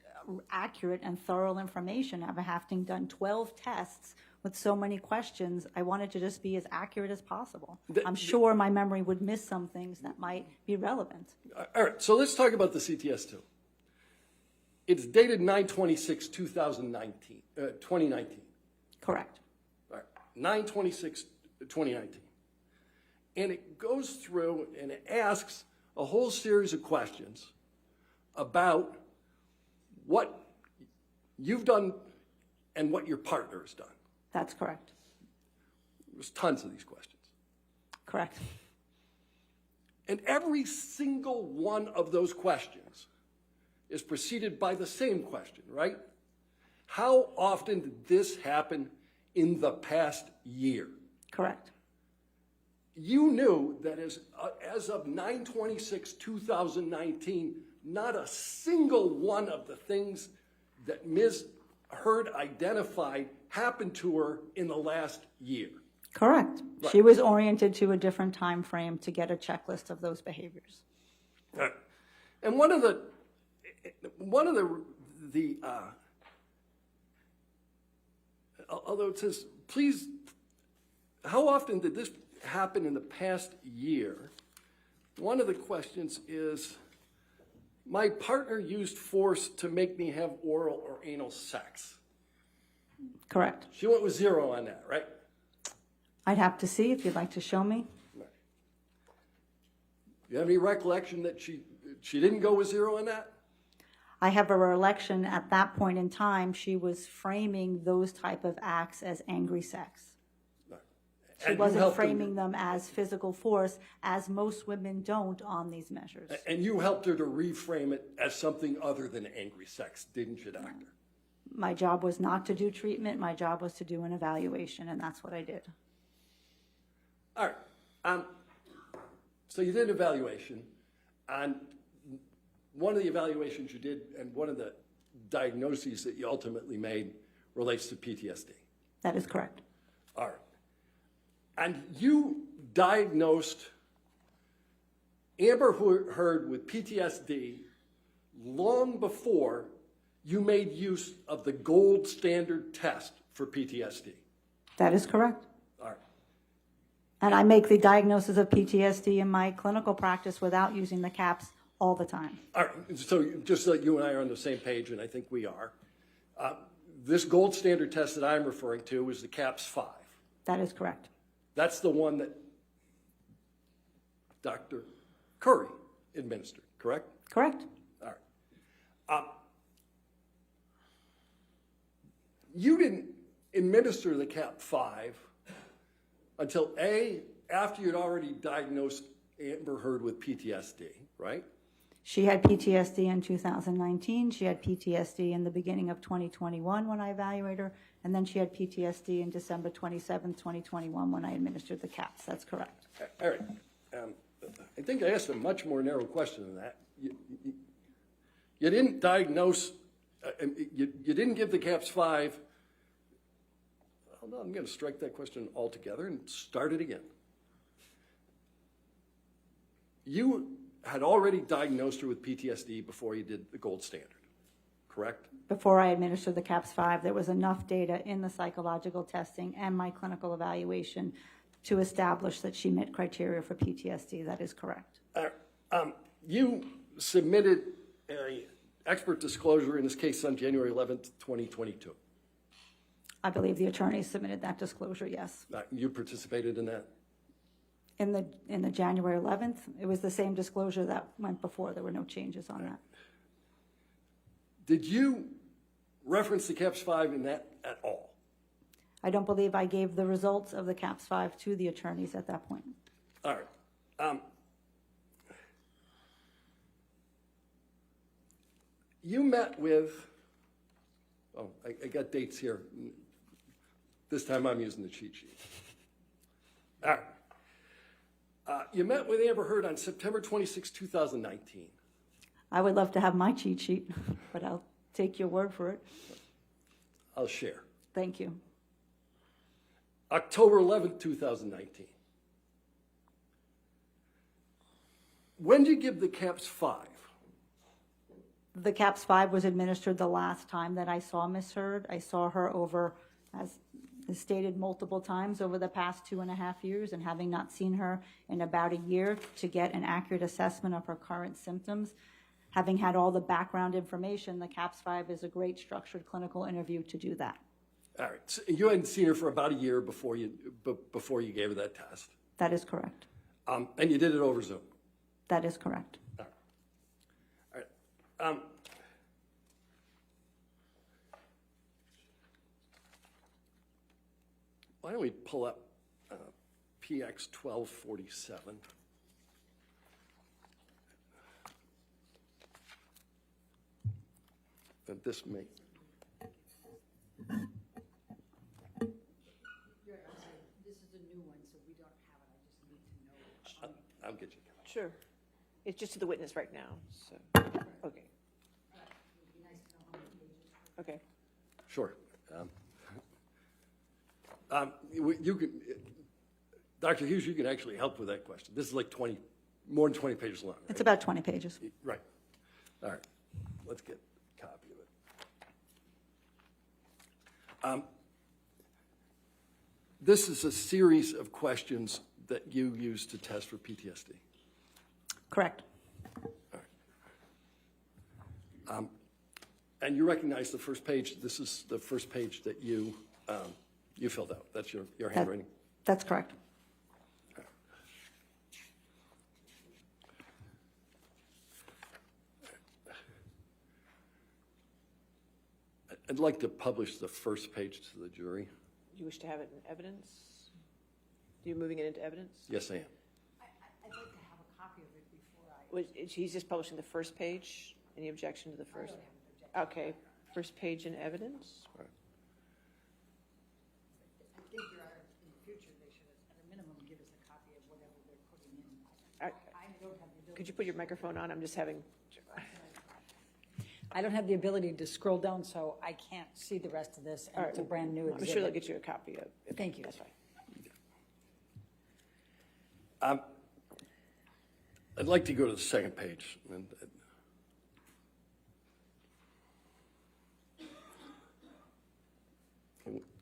accurate and thorough information. After having done 12 tests with so many questions, I wanted to just be as accurate as possible. I'm sure my memory would miss some things that might be relevant. All right, so let's talk about the CTS-2. It's dated 9/26/2019. Correct. All right, 9/26/2019. And it goes through and it asks a whole series of questions about what you've done and what your partner has done. That's correct. There's tons of these questions. Correct. And every single one of those questions is preceded by the same question, right? How often did this happen in the past year? Correct. You knew that as of 9/26/2019, not a single one of the things that Ms. Heard identified happened to her in the last year. Correct. Right. She was oriented to a different time frame to get a checklist of those behaviors. Right. And one of the although it says, please, how often did this happen in the past year? One of the questions is, my partner used force to make me have oral or anal sex. Correct. She went with 0 on that, right? I'd have to see if you'd like to show me. Right. You have any recollection that she didn't go with 0 on that? I have a recollection at that point in time, she was framing those type of acts as angry sex. Right. She And you wasn't helped her- framing them as physical force, as most women don't on these measures. And you helped her to reframe it as something other than angry sex, didn't you, doctor? My job was not to do treatment. My job was to do an evaluation, and that's what I did. All right. So you did an evaluation, and one of the evaluations you did and one of the diagnoses that you ultimately made relates to PTSD. That is correct. All right. And you diagnosed Amber Heard with PTSD long before you made use of the gold standard test for PTSD. That is correct. All right. And I make the diagnosis of PTSD in my clinical practice without using the CAPS all the time. All right. So just so you and I are on the same page, and I think we are, this gold standard test that I'm referring to is the CAPS-5. That is correct. That's the one that Dr. Curry administered, correct? Correct. All right. You didn't administer the CAP-5 until after you'd already diagnosed Amber Heard with PTSD, right? She had PTSD in 2019. She had PTSD in the beginning of 2021 when I evaluated her. And then she had PTSD in December 27th, 2021 when I administered the CAPS. That's correct. All right. I think I asked a much more narrow question than that. You didn't diagnose, you didn't give the CAPS-5. Hold on, I'm going to strike that question altogether and start it again. You had already diagnosed her with PTSD before you did the gold standard, correct? Before I administered the CAPS-5, there was enough data in the psychological testing and my clinical evaluation to establish that she met criteria for PTSD. That is correct. You submitted an expert disclosure in this case on January 11th, 2022. I believe the attorney submitted that disclosure, yes. You participated in that? In the January 11th, it was the same disclosure that went before. There were no changes on that. Did you reference the CAPS-5 in that at all? I don't believe I gave the results of the CAPS-5 to the attorneys at that point. All right. You met with, I got dates here. This time I'm using the cheat sheet. All right. You met with Amber Heard on September 26, 2019. I would love to have my cheat sheet, but I'll take your word for it. I'll share. Thank you. October 11th, 2019. When did you give the CAPS-5? The CAPS 5 was administered the last time that I saw Ms. Heard. I saw her over, as stated multiple times, over the past 2.5 years, and having not seen her in about a year to get an accurate assessment of her current symptoms, having had all the background information, the CAPS 5 is a great structured clinical interview to do that. All right, so you hadn't seen her for about a year before you gave her that test, That is correct. and you did it over Zoom. That is correct. All right. Why don't we pull up PX 1247? And this may. This is a new one, so we don't have it. I just need to know. I'll get you. Sure. It's just to the witness right now, so, okay. Okay. Sure. You can, Dr. Hughes, you can actually help with that question. This is like more than 20 pages long. Right? It's about 20 pages. Right. All right. Let's get a copy of it. This is a series of questions that you use to test for PTSD. Correct. All right. And you recognize the first page. This is the first page that you filled out. That's your handwriting. That's correct. I'd like to publish the first page to the jury. Do you wish to have it in evidence? You're moving it into evidence? Yes, I am. I'd like to have a copy of it before I. He's just publishing the first page? Any objection to the first? Okay, first page in evidence? All right. I think in the future, they should, at a minimum, give us a copy of whatever they're putting in. All right. I don't have the ability. Could you put your microphone on? I'm just having, I don't have the ability to scroll down, so I can't see the rest of this, and it's a brand-new I'm exhibit. sure they'll get you a copy of it. Thank you. That's fine. I'd like to go to the second page.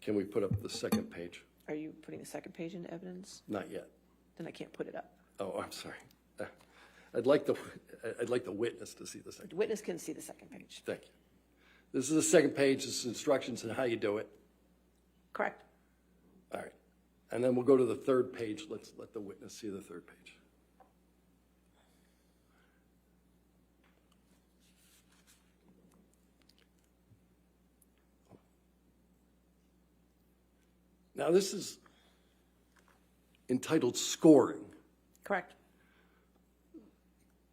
Can we put up the second page? Are you putting the second page into evidence? Not yet. Then I can't put it up. Oh, I'm sorry. I'd like the witness to see the second. The witness can see the second page. Thank you. This is the second page. This is instructions on how you do it. Correct. All right. And then we'll go to the third page. Let's let the witness see the third page. Now, this is entitled scoring. Correct.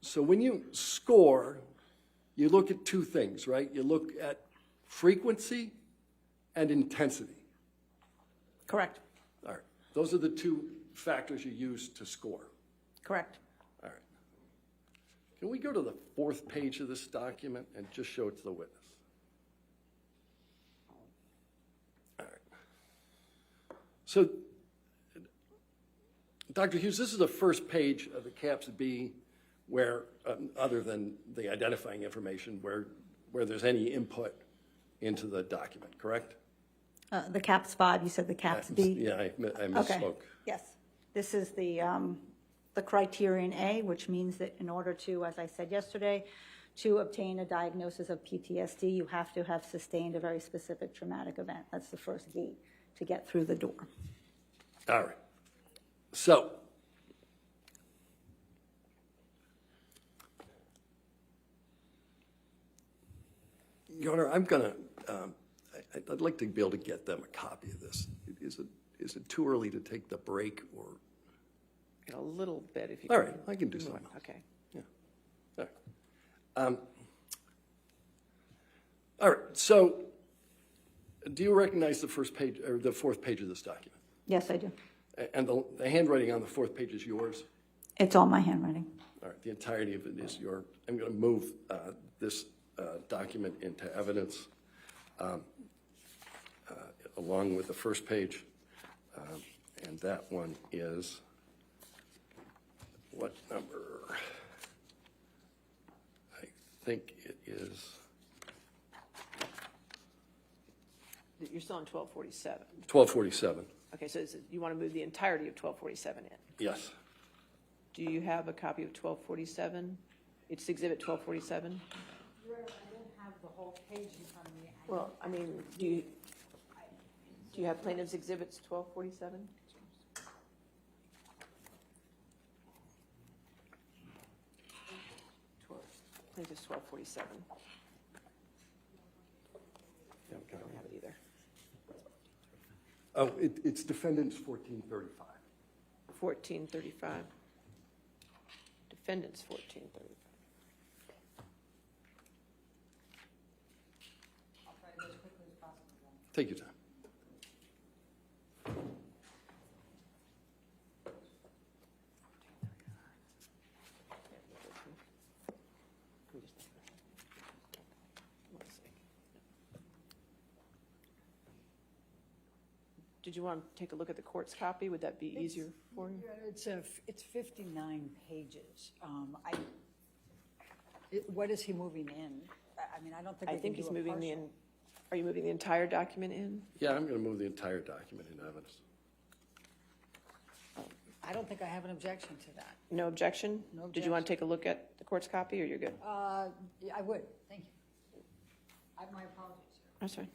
So when you score, you look at two things, right? You look at frequency and intensity. Correct. All right. Those are the two factors you use to score. Correct. All right. Can we go to the fourth page of this document and just show it to the witness? All right. So, Dr. Hughes, this is the first page of the CAPS B where, other than the identifying information, where there's any input into the document, correct? The CAPS 5, you said the CAPS B? Yeah, I misspoke. Okay, yes. This is the criterion A, which means that in order to, as I said yesterday, to obtain a diagnosis of PTSD, you have to have sustained a very specific traumatic event. That's the first gate to get through the door. All right. So, Your Honor, I'm going to, I'd like to be able to get them a copy of this. Is it too early to take the break or? A little bit if you All can. right, I can do something else. Okay. Yeah. All right. All right, so do you recognize the first page or the fourth page of this document? Yes, I do. And the handwriting on the fourth page is yours? It's all my handwriting. All right, the entirety of it is yours. I'm going to move this document into evidence along with the first page. And that one is, what number? I think it is You're still on 1247. 1247. Okay, so you want to move the entirety of 1247 in. Yes. Do you have a copy of 1247? It's Exhibit 1247? I don't have the whole page in front of me. Well, I mean, do you have plaintiff's exhibits 1247? Plaintiff's 1247. Yeah, I don't have it either. Oh, it's defendants 1435. 1435. Defendants 1435. I'll try to go as quickly as possible then. Take your time. Did you want to take a look at the court's copy? Would that be easier for you? Yeah, it's 59 pages. What is he moving in? I mean, I don't think I we can think do he's a moving partial. are you moving the entire document in? Yeah, I'm going to move the entire document into evidence. I don't think I have an objection to that. No objection? No Did you want to take a look at the court's copy, or you're good? Yeah, I would, thank you. My apologies, sir. That's fine.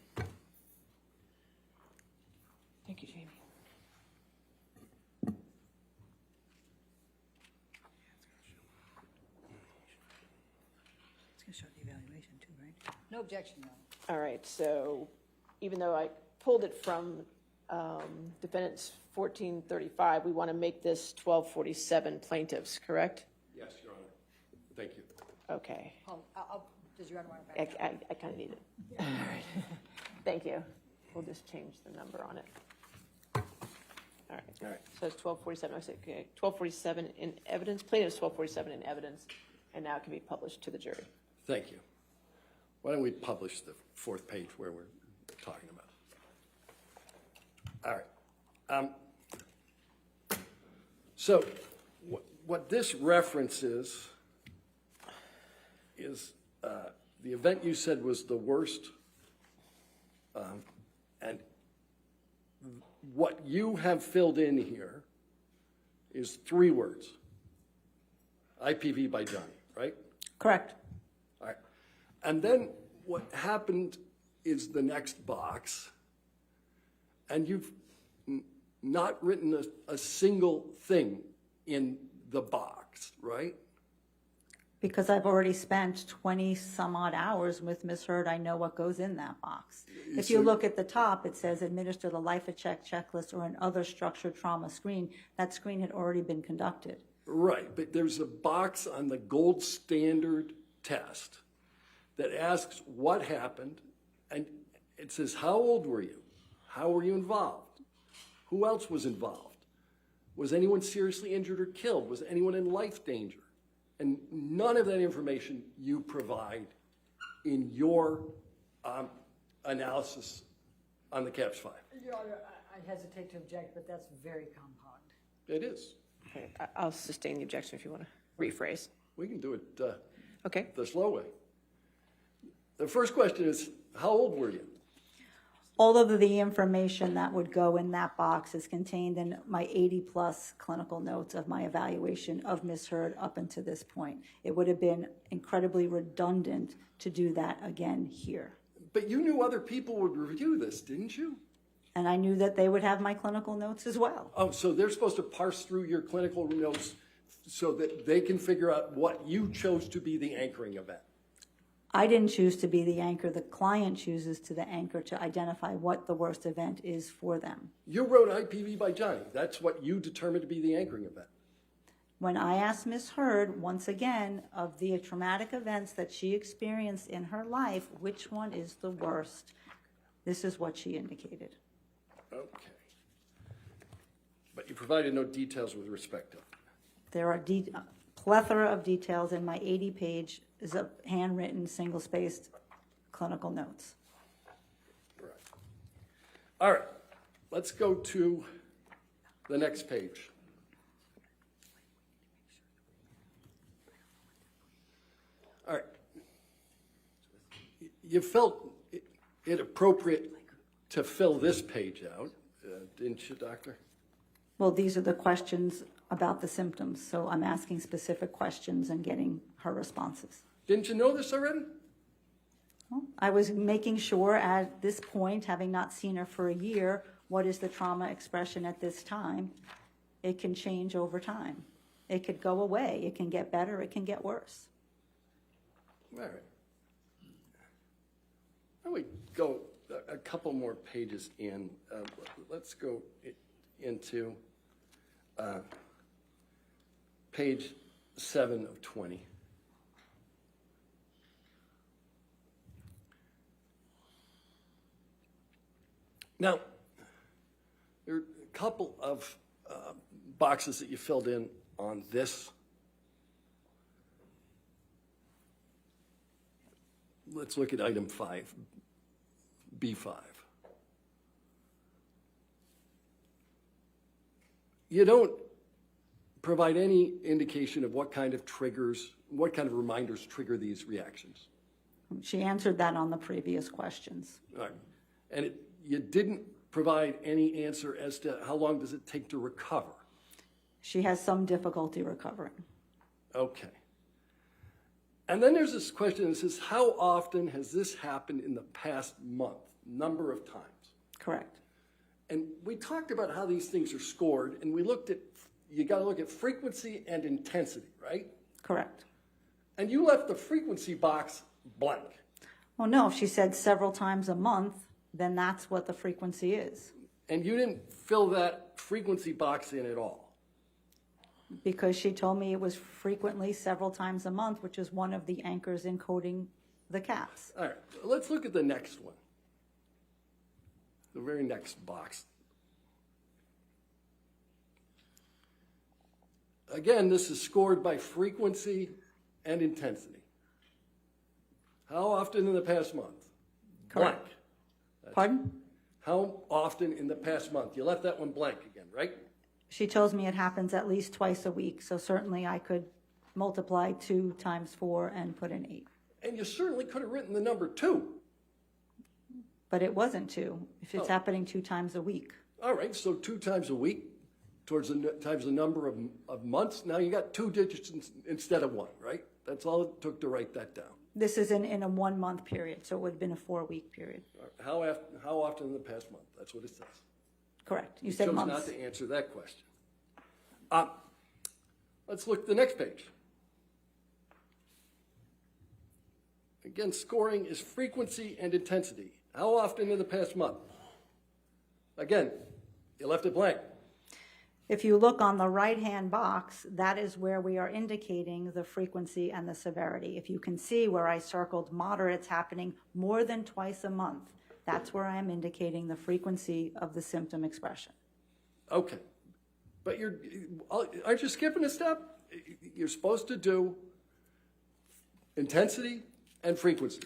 Thank you, Jamie. It's going to show the evaluation too, right? No objection, no. All right, so even though I pulled it from defendants 1435, we want to make this 1247 plaintiffs, correct? Yes, Your Honor. Thank you. Okay. Does Your Honor want to back up? I kind of need it. All right. Thank you. We'll just change the number on it. All right. So it's 1247. Okay, 1247 in evidence. Plaintiff's 1247 in evidence, and now it can be published to the jury. Thank you. Why don't we publish the fourth page where we're talking about? All right. So what this references is the event you said was the worst, and what you have filled in here is 3 words. IPV by Johnny, right? Correct. All right. And then what happened is the next box, and you've not written a single thing in the box, right? Because I've already spent 20 some odd hours with Ms. Heard, I know what goes in that box. If you look at the top, it says administer the life of check checklist or an other structured trauma screen. That screen had already been conducted. Right, but there's a box on the gold standard test that asks what happened, and it says, how old were you? How were you involved? Who else was involved? Was anyone seriously injured or killed? Was anyone in life danger? And none of that information you provide in your analysis on the CAPS 5. Your Honor, I hesitate to object, but that's very compound. It is. Okay, I'll sustain the objection if you want to rephrase. We can do it Okay. the slow way. The first question is, how old were you? All of the information that would go in that box is contained in my 80-plus clinical notes of my evaluation of Ms. Heard up until this point. It would have been incredibly redundant to do that again here. But you knew other people would review this, didn't you? And I knew that they would have my clinical notes as well. Oh, so they're supposed to parse through your clinical notes so that they can figure out what you chose to be the anchoring event. I didn't choose to be the anchor. The client chooses to the anchor to identify what the worst event is for them. You wrote IPV by Johnny. That's what you determined to be the anchoring event. When I asked Ms. Heard, once again, of the traumatic events that she experienced in her life, which one is the worst, this is what she indicated. Okay. But you provided no details with respect to it. There are a plethora of details in my 80-page handwritten, single-spaced clinical notes. Right. All right. Let's go to the next page. All right. you felt it appropriate to fill this page out, didn't you, Doctor? Well, these are the questions about the symptoms, so I'm asking specific questions and getting her responses. Didn't you know this already? Well, I was making sure at this point, having not seen her for a year, what is the trauma expression at this time? It can change over time. It could go away. It can get better. It can get worse. All right. Why don't we go a couple more pages in? Let's go into page 7 of 20. Now, there are a couple of boxes that you filled in on this. Let's look at item 5, B5. You don't provide any indication of what kind of triggers, what kind of reminders trigger these reactions. She answered that on the previous questions. All right. And you didn't provide any answer as to how long does it take to recover. She has some difficulty recovering. Okay. And then there's this question that says, how often has this happened in the past month? Number of times. Correct. And we talked about how these things are scored, and we looked at, you got to look at frequency and intensity, right? Correct. And you left the frequency box blank. Well, no, if she said several times a month, then that's what the frequency is. And you didn't fill that frequency box in at all. Because she told me it was frequently several times a month, which is one of the anchors in coding the CAPS. All right, let's look at the next one. The very next box. Again, this is scored by frequency and intensity. How often in the past month? Correct. Blank. Pardon? How often in the past month? You left that one blank again, right? She tells me it happens at least twice a week, so certainly I could multiply 2 times 4 and put in 8. And you certainly could have written the number 2. But it wasn't 2, if it's happening 2 times a week. All right, so 2 times a week times the number of months. Now you got 2 digits instead of 1, right? That's all it took to write that down. This is in a 1-month period, so it would have been a 4-week period. How often in the past month? That's what it says. Correct. You You said chose months. not to answer that question. Let's look at the next page. Again, scoring is frequency and intensity. How often in the past month? Again, you left it blank. If you look on the right-hand box, that is where we are indicating the frequency and the severity. If you can see where I circled moderates happening more than twice a month, that's where I am indicating the frequency of the symptom expression. Okay. But aren't you skipping a step? You're supposed to do intensity and frequency.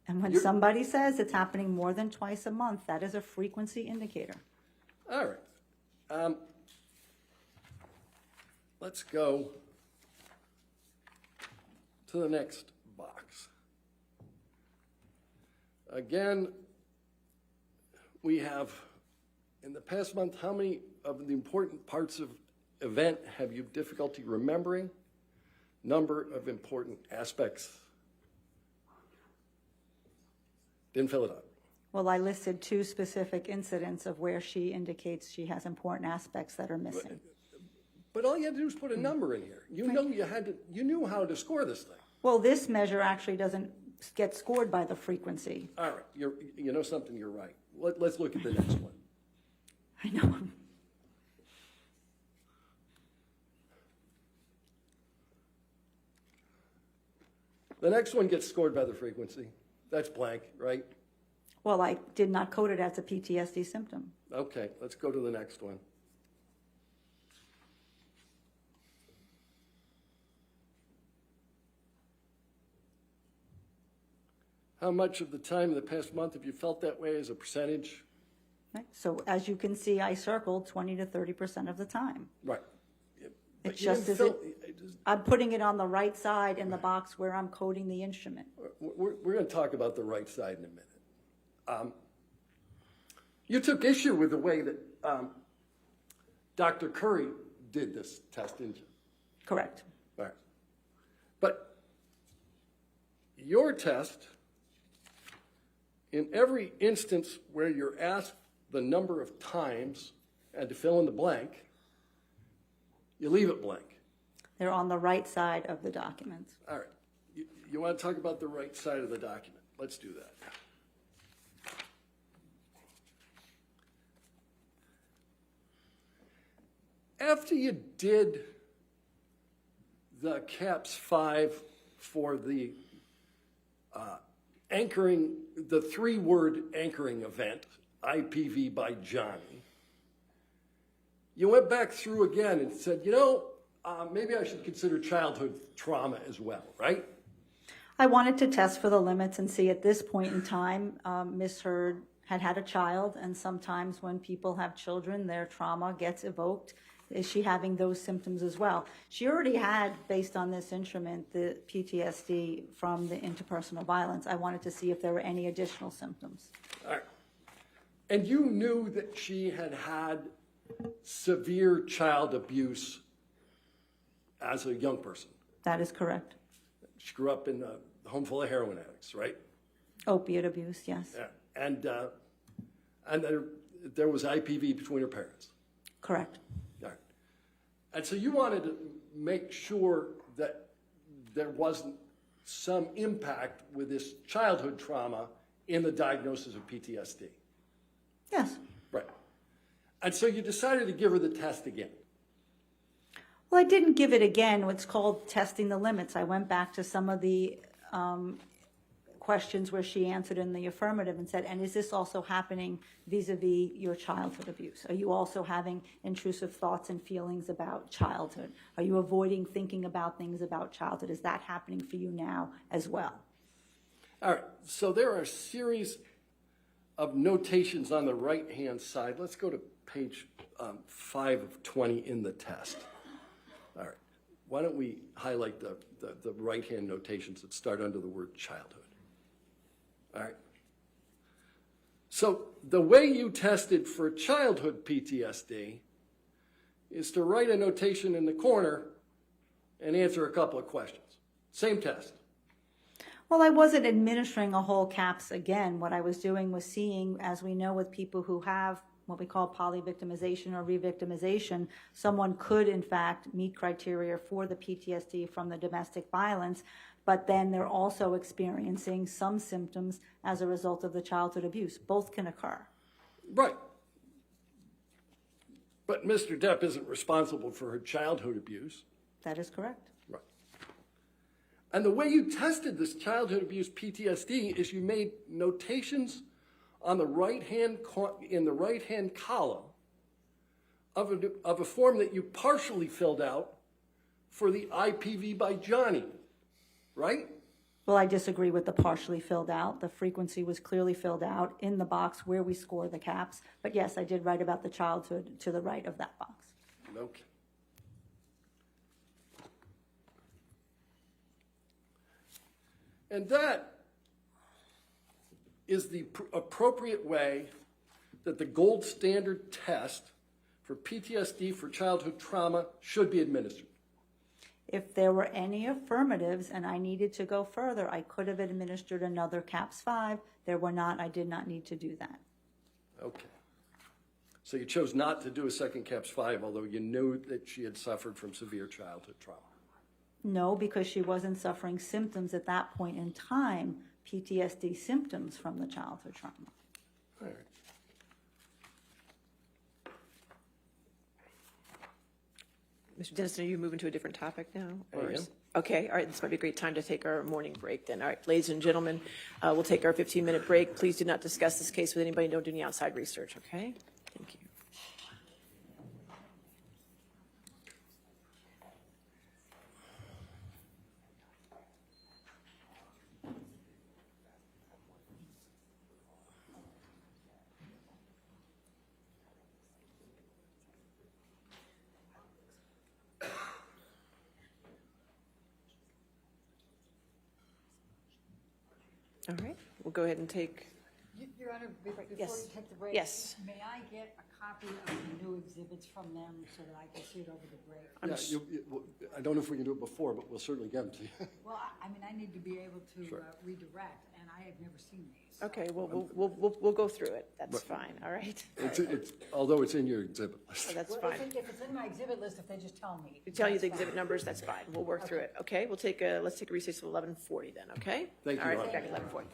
And when somebody says it's happening more than twice a month, that is a frequency indicator. All right. Let's go to the next box. Again, we have, in the past month, how many of the important parts of event have you difficulty remembering? Number of important aspects. Didn't fill it up. Well, I listed 2 specific incidents of where she indicates she has important aspects that are missing. But all you had to do was put a number in here. You know you knew how to score this thing. Well, this measure actually doesn't get scored by the frequency. All right, you know something, you're right. Let's look at the next one. I know. The next one gets scored by the frequency. That's blank, right? Well, I did not code it as a PTSD symptom. Okay, let's go to the next one. How much of the time in the past month have you felt that way as a percentage? Right? So as you can see, I circled 20 to 30% of the time. Right. But It's you just didn't as fill- I'm putting it on the right side in the box where I'm coding the instrument. we're going to talk about the right side in a minute. You took issue with the way that Dr. Curry did this test, didn't you? Correct. All right. But your test, in every instance where you're asked the number of times and to fill in the blank, you leave it blank. They're on the right side of the document. All right. You want to talk about the right side of the document? Let's do that. After you did the CAPS 5 for the anchoring, the 3-word anchoring event, IPV by Johnny, you went back through again and said, you know, maybe I should consider childhood trauma as well, right? I wanted to test for the limits and see at this point in time, Ms. Heard had a child, and sometimes when people have children, their trauma gets evoked. Is she having those symptoms as well? She already had, based on this instrument, the PTSD from the interpersonal violence. I wanted to see if there were any additional symptoms. All right. And you knew that she had had severe child abuse as a young person. That is correct. She grew up in a home full of heroin addicts, right? Opiate abuse, yes. Yeah. And there was IPV between her parents. Correct. All right. And so you wanted to make sure that there wasn't some impact with this childhood trauma in the diagnosis of PTSD. Yes. Right. And so you decided to give her the test again. Well, I didn't give it again. What's called testing the limits. I went back to some of the questions where she answered in the affirmative and said, and is this also happening vis-a-vis your childhood abuse? Are you also having intrusive thoughts and feelings about childhood? Are you avoiding thinking about things about childhood? Is that happening for you now as well? All right. So there are a series of notations on the right-hand side. Let's go to page 5 of 20 in the test. All right. Why don't we highlight the right-hand notations that start under the word childhood? All right. So the way you tested for childhood PTSD is to write a notation in the corner and answer a couple of questions. Same test. Well, I wasn't administering a whole CAPS again. What I was doing was seeing, as we know with people who have what we call polyvictimization or revictimization, someone could in fact meet criteria for the PTSD from the domestic violence, but then they're also experiencing some symptoms as a result of the childhood abuse. Both can occur. Right. But Mr. Depp isn't responsible for her childhood abuse. That is correct. Right. And the way you tested this childhood abuse PTSD is you made notations on the in the right-hand column of a form that you partially filled out for the IPV by Johnny, right? Well, I disagree with the partially filled out. The frequency was clearly filled out in the box where we score the CAPS. But yes, I did write about the childhood to the right of that box. Okay. And that is the appropriate way that the gold standard test for PTSD for childhood trauma should be administered. If there were any affirmatives and I needed to go further, I could have administered another CAPS 5. There were not. I did not need to do that. Okay. So you chose not to do a second CAPS 5, although you knew that she had suffered from severe childhood trauma. No, because she wasn't suffering symptoms at that point in time, PTSD symptoms from the childhood trauma. All right. Mr. Dennison, are you moving to a different topic now? I am. Okay, all right, this might be a great time to take our morning break then. All right, ladies and gentlemen, we'll take our 15-minute break. Please do not discuss this case with anybody. Don't do any outside research, okay? Thank you. All right, we'll go ahead and take, Your Honor, before you Yes. take the break. Yes. May I get a copy of the new exhibits from them so that I can see it over the break? I don't know if we can do it before, but we'll certainly get them to you. Well, I mean, I need to be able to Sure. redirect, and I have never seen these. so- okay, we'll go through it. That's fine, all right? Although it's in your exhibit list. So that's Well, fine. if it's in my exhibit list, if they just tell me. We tell you the that's fine. exhibit numbers, that's fine. We'll work through it, okay? Let's take a recess of 11:40 then, okay? Thank you, All right, Your Honor. back at 11:40.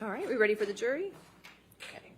All right, we ready for the jury? Okay.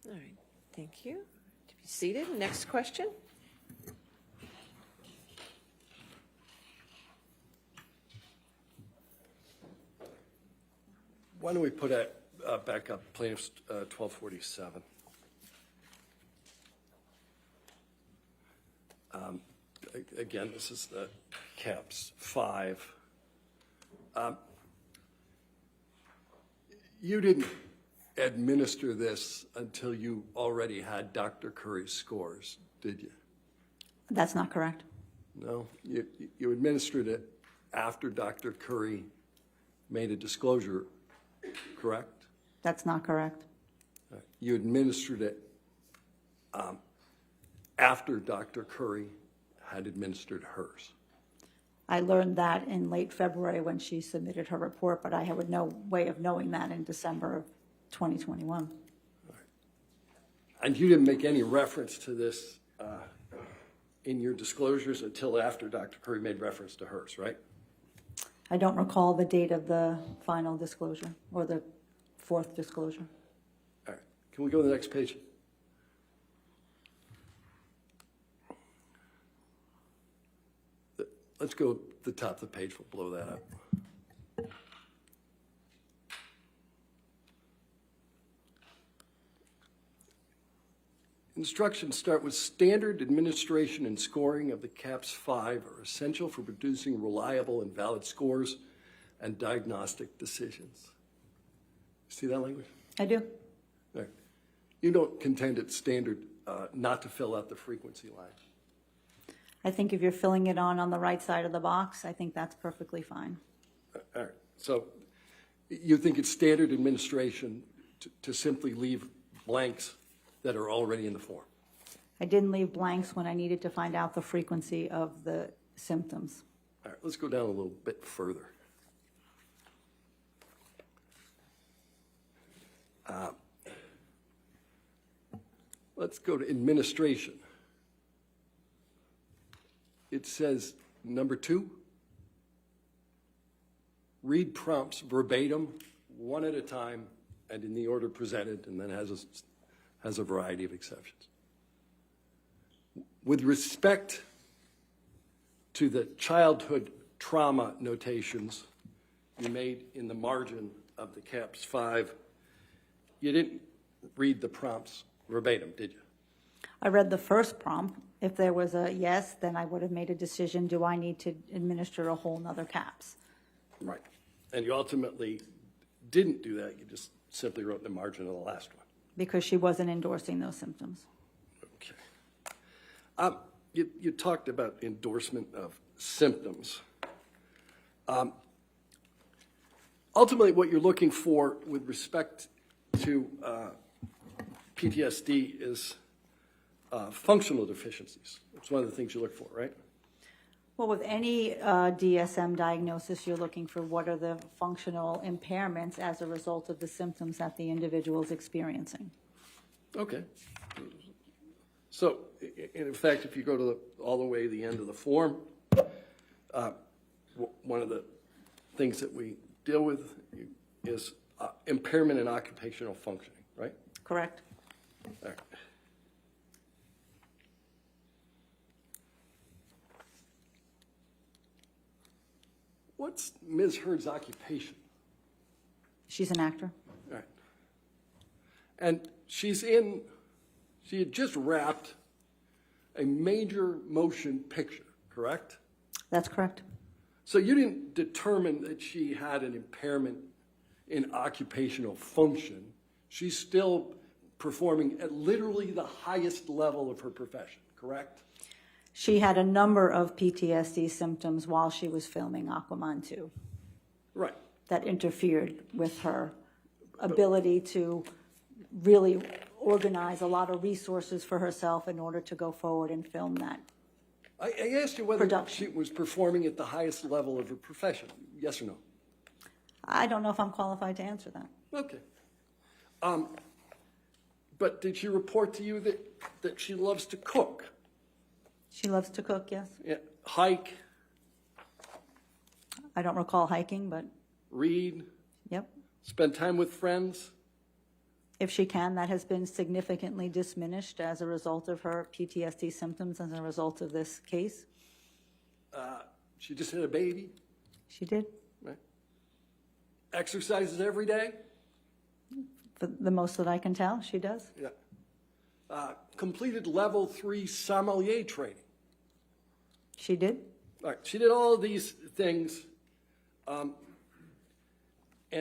All right, thank you. To be seated. Next question. Why don't we put back up plaintiff's 1247? Again, this is the CAPS 5. You didn't administer this until you already had Dr. Curry's scores, did you? That's not correct. No? You administered it after Dr. Curry made a disclosure, correct? That's not correct. You administered it after Dr. Curry had administered hers. I learned that in late February when she submitted her report, but I had no way of knowing that in December of 2021. And you didn't make any reference to this in your disclosures until after Dr. Curry made reference to hers, right? I don't recall the date of the final disclosure or the fourth disclosure. All right. Can we go to the next page? Let's go to the top of the page. We'll blow that up. Instructions start with standard administration and scoring of the CAPS 5 are essential for producing reliable and valid scores and diagnostic decisions. See that language? I do. All right. You don't contend it's standard not to fill out the frequency line. I think if you're filling it on the right side of the box, I think that's perfectly fine. All right. So you think it's standard administration to simply leave blanks that are already in the form? I didn't leave blanks when I needed to find out the frequency of the symptoms. All right, let's go down a little bit further. Let's go to administration. It says, number 2, read prompts verbatim, one at a time, and in the order presented, and then has a variety of exceptions. With respect to the childhood trauma notations you made in the margin of the CAPS 5, you didn't read the prompts verbatim, did you? I read the first prompt. If there was a yes, then I would have made a decision, do I need to administer a whole nother CAPS? Right. And you ultimately didn't do that. You just simply wrote the margin of the last one. Because she wasn't endorsing those symptoms. Okay. You talked about endorsement of symptoms. Ultimately, what you're looking for with respect to PTSD is functional deficiencies. It's one of the things you look for, right? Well, with any DSM diagnosis, you're looking for what are the functional impairments as a result of the symptoms that the individual is experiencing. Okay. So, in fact, if you go to all the way to the end of the form, one of the things that we deal with is impairment in occupational functioning, right? Correct. All right. What's Ms. Heard's occupation? She's an actor. All right. And she had just wrapped a major motion picture, correct? That's correct. So you didn't determine that she had an impairment in occupational function. She's still performing at literally the highest level of her profession, correct? She had a number of PTSD symptoms while she was filming Aquaman 2 Right. that interfered with her ability to really organize a lot of resources for herself in order to go forward and film that. I asked you whether Production. she was performing at the highest level of her profession. Yes or no? I don't know if I'm qualified to answer that. Okay. But did she report to you that she loves to cook? She loves to cook, yes. Yeah, hike, I don't recall hiking, but read, yep. spend time with friends? If she can, that has been significantly diminished as a result of her PTSD symptoms as a result of this case. She just had a baby, She did, right? Exercises every day? for the most that I can tell, she does. Yeah. Completed level 3 sommelier training. She did. All right, she did all of these things, and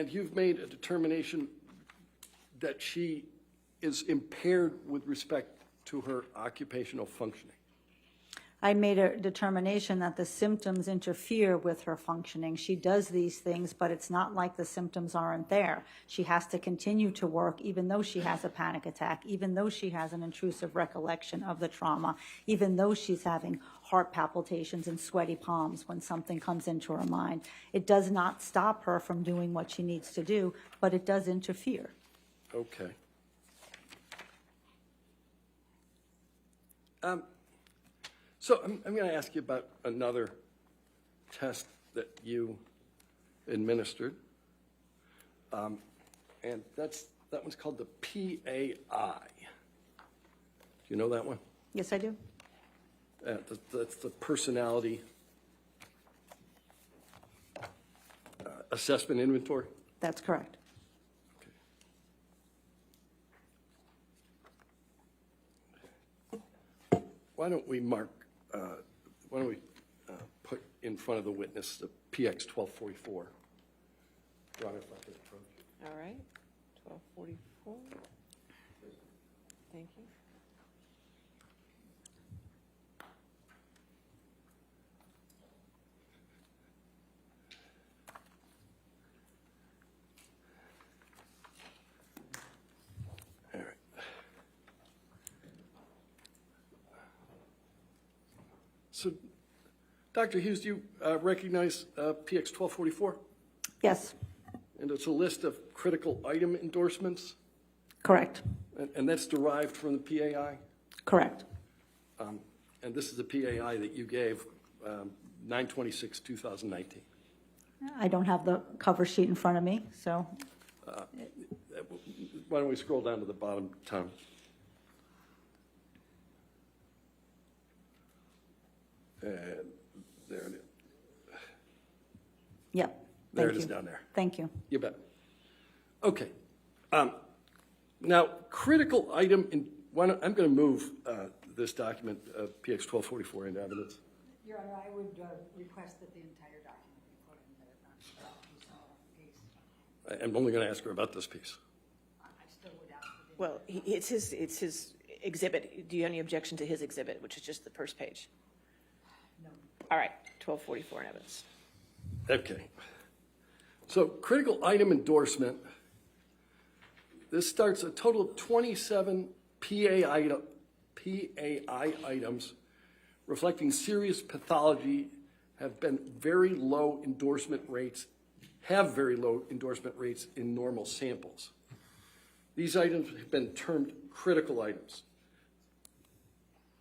you've made a determination that she is impaired with respect to her occupational functioning. I made a determination that the symptoms interfere with her functioning. She does these things, but it's not like the symptoms aren't there. She has to continue to work even though she has a panic attack, even though she has an intrusive recollection of the trauma, even though she's having heart palpitations and sweaty palms when something comes into her mind. It does not stop her from doing what she needs to do, but it does interfere. Okay. So I'm going to ask you about another test that you administered, and that one's called the PAI. Do you know that one? Yes, I do. That's the personality assessment inventory. That's correct. Why don't we put in front of the witness the PX 1244? Ron, if I could approach you. All right, 1244. Thank you. All right. So, Dr. Hughes, do you recognize PX 1244? Yes, And it's a list of critical item endorsements, correct. and that's derived from the PAI? Correct. And this is the PAI that you gave 9/26/2019. I don't have the cover sheet in front of me, so Why don't we scroll down to the bottom, Tom? And there it is. yep. There Thank it is you. down there. Thank you. You bet. Okay. Now, critical item, I'm going to move this document, PX 1244, into evidence. Your Honor, I would request that the entire document be put into the case. I'm only going to ask her about this piece. I still would ask for the. Well, it's his exhibit. Do you have any objection to his exhibit, which is just the first page? No. All right, 1244 in evidence. Okay. So critical item endorsement, this starts a total of 27 PAI items reflecting serious pathology have very low endorsement rates in normal samples. These items have been termed critical items.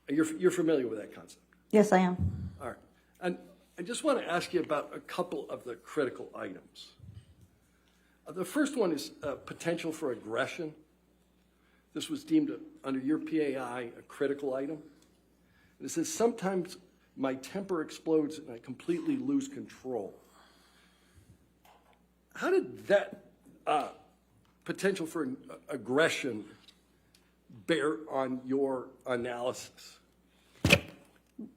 You're familiar with that concept? Yes, I am. All right. And I just want to ask you about a couple of the critical items. The first one is potential for aggression. This was deemed under your PAI a critical item. And it says, sometimes my temper explodes and I completely lose control. how did that potential for aggression bear on your analysis?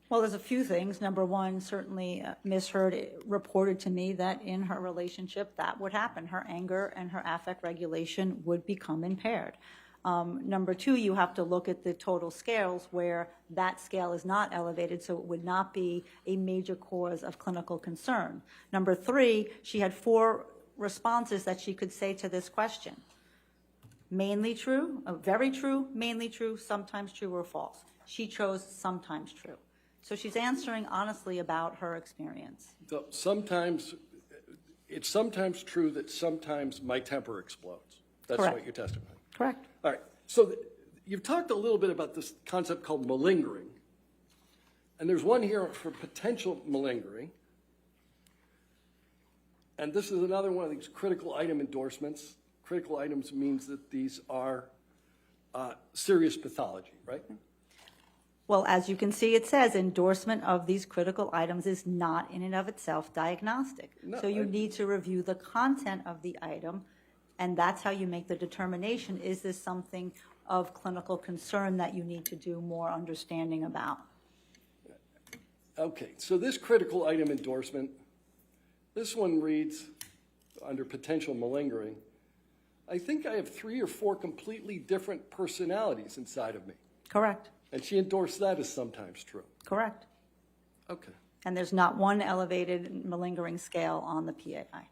Well, there's a few things. Number one, certainly Ms. Heard reported to me that in her relationship that would happen. Her anger and her affect regulation would become impaired. Number two, you have to look at the total scales where that scale is not elevated, so it would not be a major cause of clinical concern. Number three, she had 4 responses that she could say to this question. Mainly true, very true, mainly true, sometimes true or false. She chose sometimes true. So she's answering honestly about her experience. So sometimes, it's sometimes true that sometimes my temper explodes. That's Correct. what you're testifying. Correct. All right, so you've talked a little bit about this concept called malingering. And there's one here for potential malingering. And this is another one of these critical item endorsements. Critical items means that these are serious pathology, right? Well, as you can see, it says endorsement of these critical items is not in and of itself diagnostic. No, So you need to review the content of the item, and that's how you make the determination. Is this something of clinical concern that you need to do more understanding about? Okay, so this critical item endorsement, this one reads, under potential malingering, I think I have 3 or 4 completely different personalities inside of me. Correct. And she endorsed that as sometimes true. Correct. Okay. And there's not one elevated malingering scale on the PAI.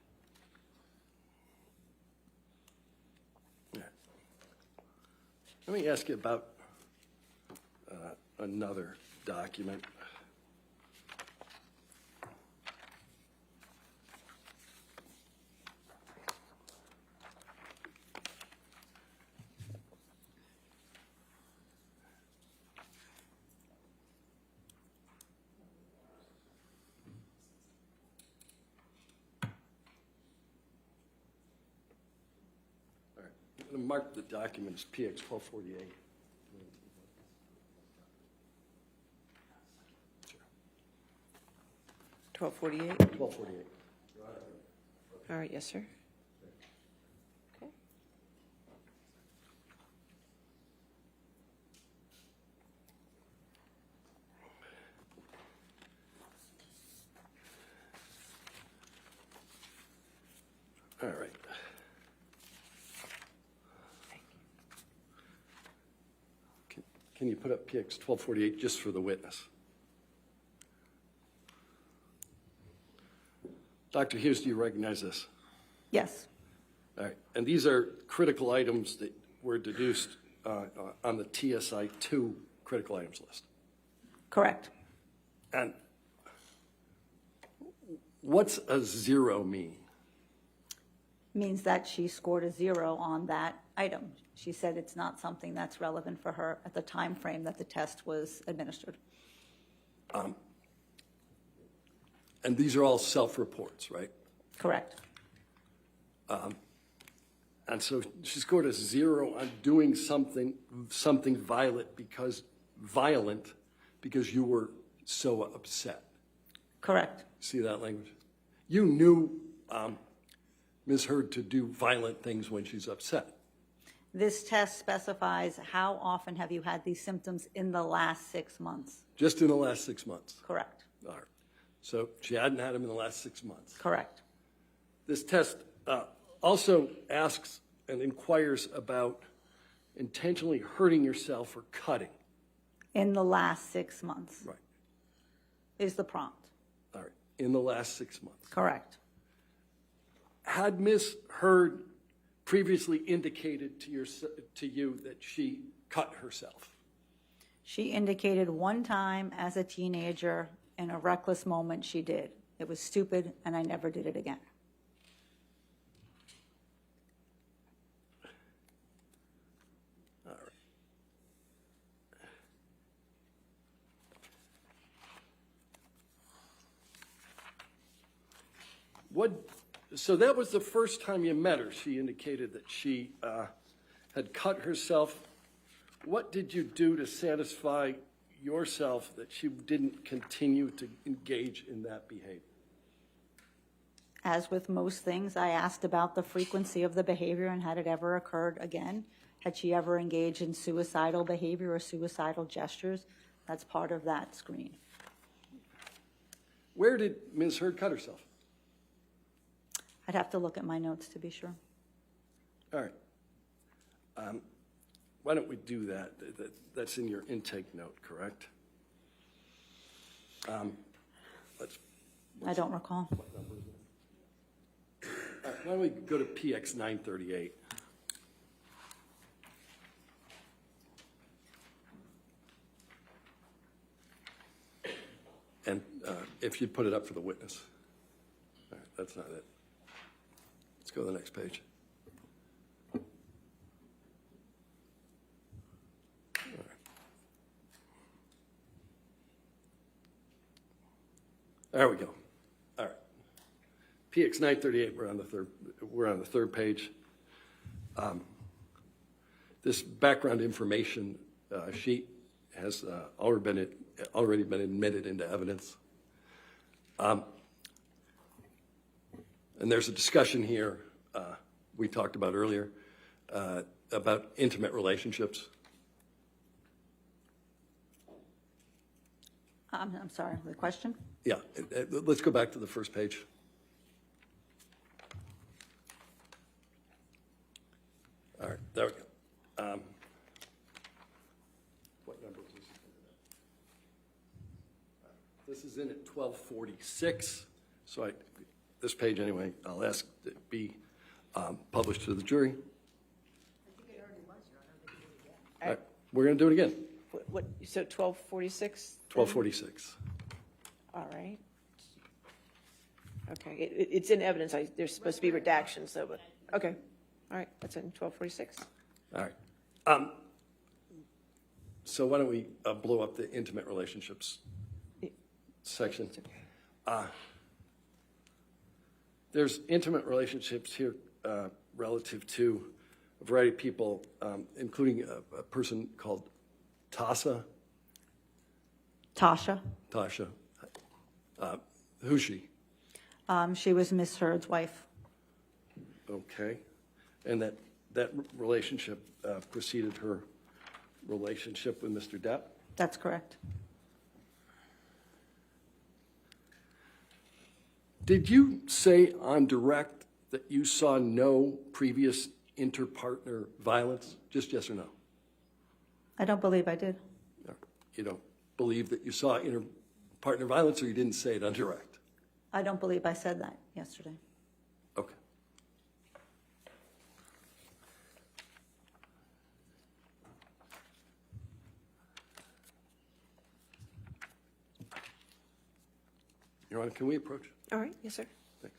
Yeah. Let me ask you about another document. I'm going to mark the document as PX 1248. 1248? 1248. All right, yes, sir. Okay. All right. Can you put up PX 1248 just for the witness? Dr. Hughes, do you recognize this? Yes. All right. And these are critical items that were deduced on the TSI 2 critical items list. Correct. And what's a 0 mean? Means that she scored a 0 on that item. She said it's not something that's relevant for her at the time frame that the test was administered. And these are all self-reports, right? Correct. And so she scored a 0 on doing something violent because you were so upset. Correct. See that language? You knew Ms. Heard to do violent things when she's upset. This test specifies how often have you had these symptoms in the last 6 months? Just in the last 6 months. Correct. All right. So she hadn't had them in the last 6 months. Correct. This test also asks and inquires about intentionally hurting yourself or cutting. In the last 6 months Right. is the prompt. All right. In the last 6 months. Correct. Had Ms. Heard previously indicated to you that she cut herself? She indicated one time as a teenager in a reckless moment she did. It was stupid and I never did it again. All right. So that was the first time you met her. She indicated that she had cut herself. What did you do to satisfy yourself that she didn't continue to engage in that behavior? As with most things, I asked about the frequency of the behavior and had it ever occurred again. Had she ever engaged in suicidal behavior or suicidal gestures? That's part of that screen. Where did Ms. Heard cut herself? I'd have to look at my notes to be sure. All right. Why don't we do that? That's in your intake note, correct? I don't recall. All right, why don't we go to PX 938? And if you'd put it up for the witness. All right, that's not it. Let's go to the next page. All right. There we go. All right. PX 938, we're on the third page. This background information sheet has already been admitted into evidence. And there's a discussion here we talked about earlier about intimate relationships. I'm sorry, the question? Yeah, let's go back to the first page. All right, there we go. What number is this? This is in at 1246. So this page anyway, I'll ask that it be published to the jury. I think it already was, Your Honor. They can do it again. All right, we're going to do it again. What, so 1246? 1246. All right. Okay, it's in evidence. There's supposed to be redactions, though, but, okay. All right, that's in 1246. All right. So why don't we blow up the intimate relationships section? There's intimate relationships here relative to a variety of people, including a person called Tasha. Tasha. Who's she? She was Miss Heard's wife. Okay. And that relationship preceded her relationship with Mr. Depp? That's correct. Did you say on direct that you saw no previous inter-partner violence? Just yes or no? I don't believe I did. No. You don't believe that you saw inter-partner violence, or you didn't say it on direct? I don't believe I said that yesterday. Okay. Your Honor, can we approach? All right, yes, sir. Thanks.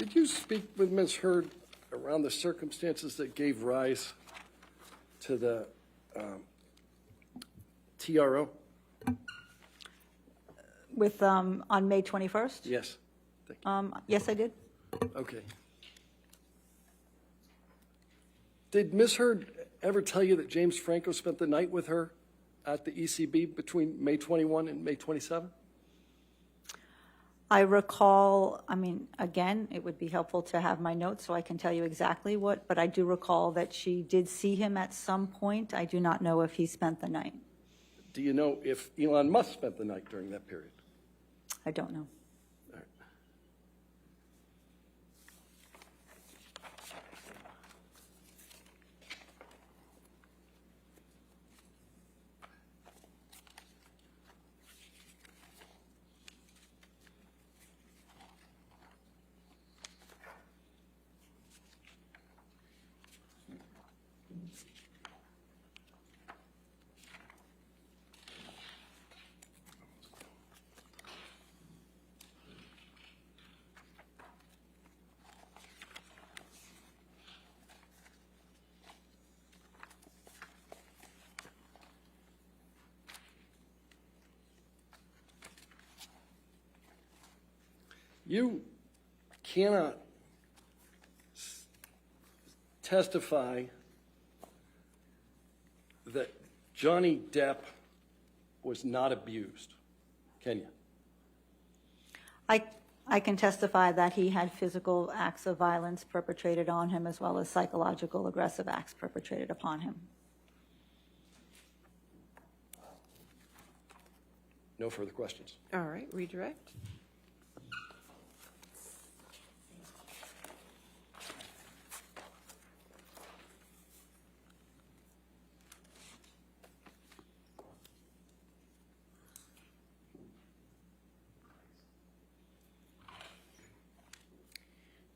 Could you speak with Ms. Heard around the circumstances that gave rise to the TRO? With, on May 21st? Yes. Thank you. Yes, I did. Okay. Did Ms. Heard ever tell you that James Franco spent the night with her at the ECB between May 21 and May 27? I recall, I mean, again, it would be helpful to have my notes so I can tell you exactly what, but I do recall that she did see him at some point. I do not know if he spent the night. Do you know if Elon Musk spent the night during that period? I don't know. All right. You cannot testify that Johnny Depp was not abused, can you? I can testify that he had physical acts of violence perpetrated on him as well as psychological aggressive acts perpetrated upon him. No further questions. All right, redirect.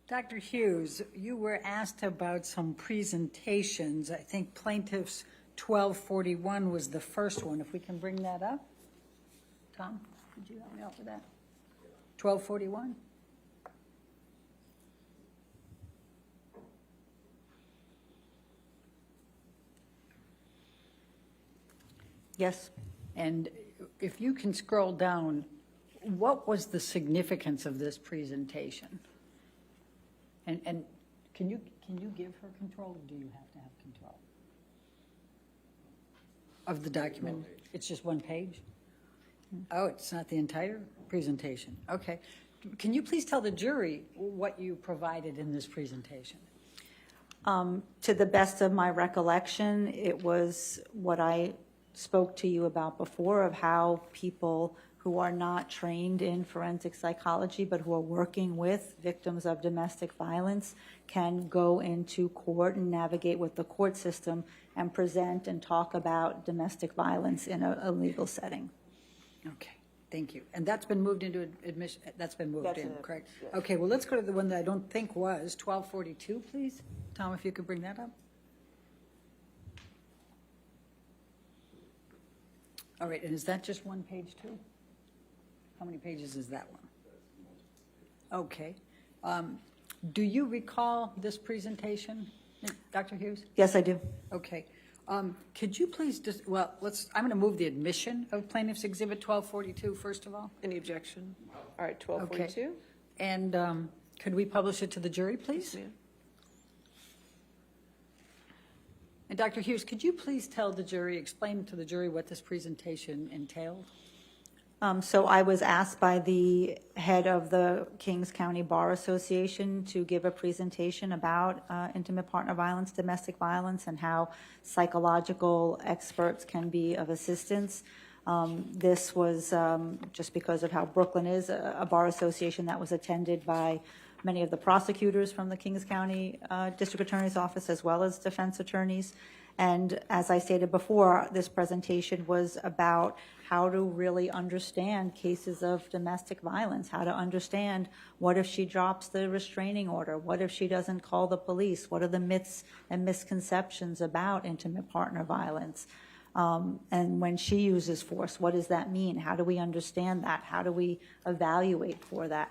Dr. Hughes, you were asked about some presentations. I think plaintiff's 1241 was the first one. If we can bring that up. Tom, could you help me out with that? 1241? Yes. And if you can scroll down, what was the significance of this presentation? And can you give her control, or do you have to have control of the document? It's just one page? Oh, it's not the entire presentation. Okay. Can you please tell the jury what you provided in this presentation? To the best of my recollection, it was what I spoke to you about before of how people who are not trained in forensic psychology but who are working with victims of domestic violence can go into court and navigate with the court system and present and talk about domestic violence in a legal setting. Okay, thank you. And that's been moved into admission, that's been moved That's in, it, correct? yes. Okay, well, let's go to the one that I don't think was 1242, please. Tom, if you could bring that up. All right, and is that just one page too? How many pages is that one? Okay. Do you recall this presentation, Dr. Hughes? Yes, I do. Okay. Could you please just, well, I'm going to move the admission of Plaintiff's Exhibit 1242, first of all. Any objection? All right, 1242. Okay. And could we publish it to the jury, please? Yes, ma'am. And Dr. Hughes, could you please tell the jury, explain to the jury what this presentation entailed? So I was asked by the head of the Kings County Bar Association to give a presentation about intimate partner violence, domestic violence, and how psychological experts can be of assistance. This was just because of how Brooklyn is, a bar association that was attended by many of the prosecutors from the Kings County District Attorney's Office as well as defense attorneys. And as I stated before, this presentation was about how to really understand cases of domestic violence, how to understand what if she drops the restraining order, what if she doesn't call the police, what are the myths and misconceptions about intimate partner violence. And when she uses force, what does that mean? How do we understand that? How do we evaluate for that?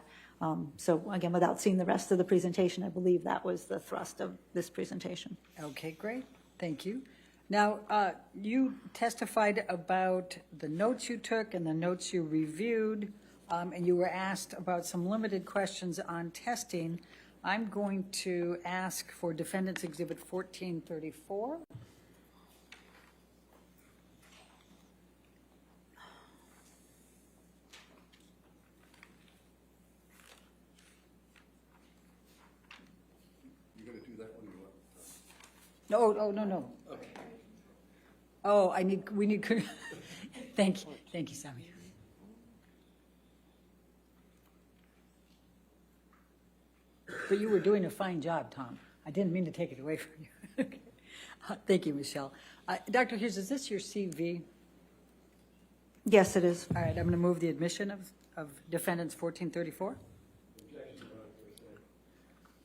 So again, without seeing the rest of the presentation, I believe that was the thrust of this presentation. Okay, great. Thank you. Now, you testified about the notes you took and the notes you reviewed, and you were asked about some limited questions on testing. I'm going to ask for Defendant's Exhibit 1434. You're gonna do that one, you want? No, oh, no. Okay. Oh, we need, thank you, Sammy. But you were doing a fine job, Tom. I didn't mean to take it away from you. Okay. Thank you, Michelle. Dr. Hughes, is this your CV? Yes, it is. All right, I'm going to move the admission of Defendants 1434.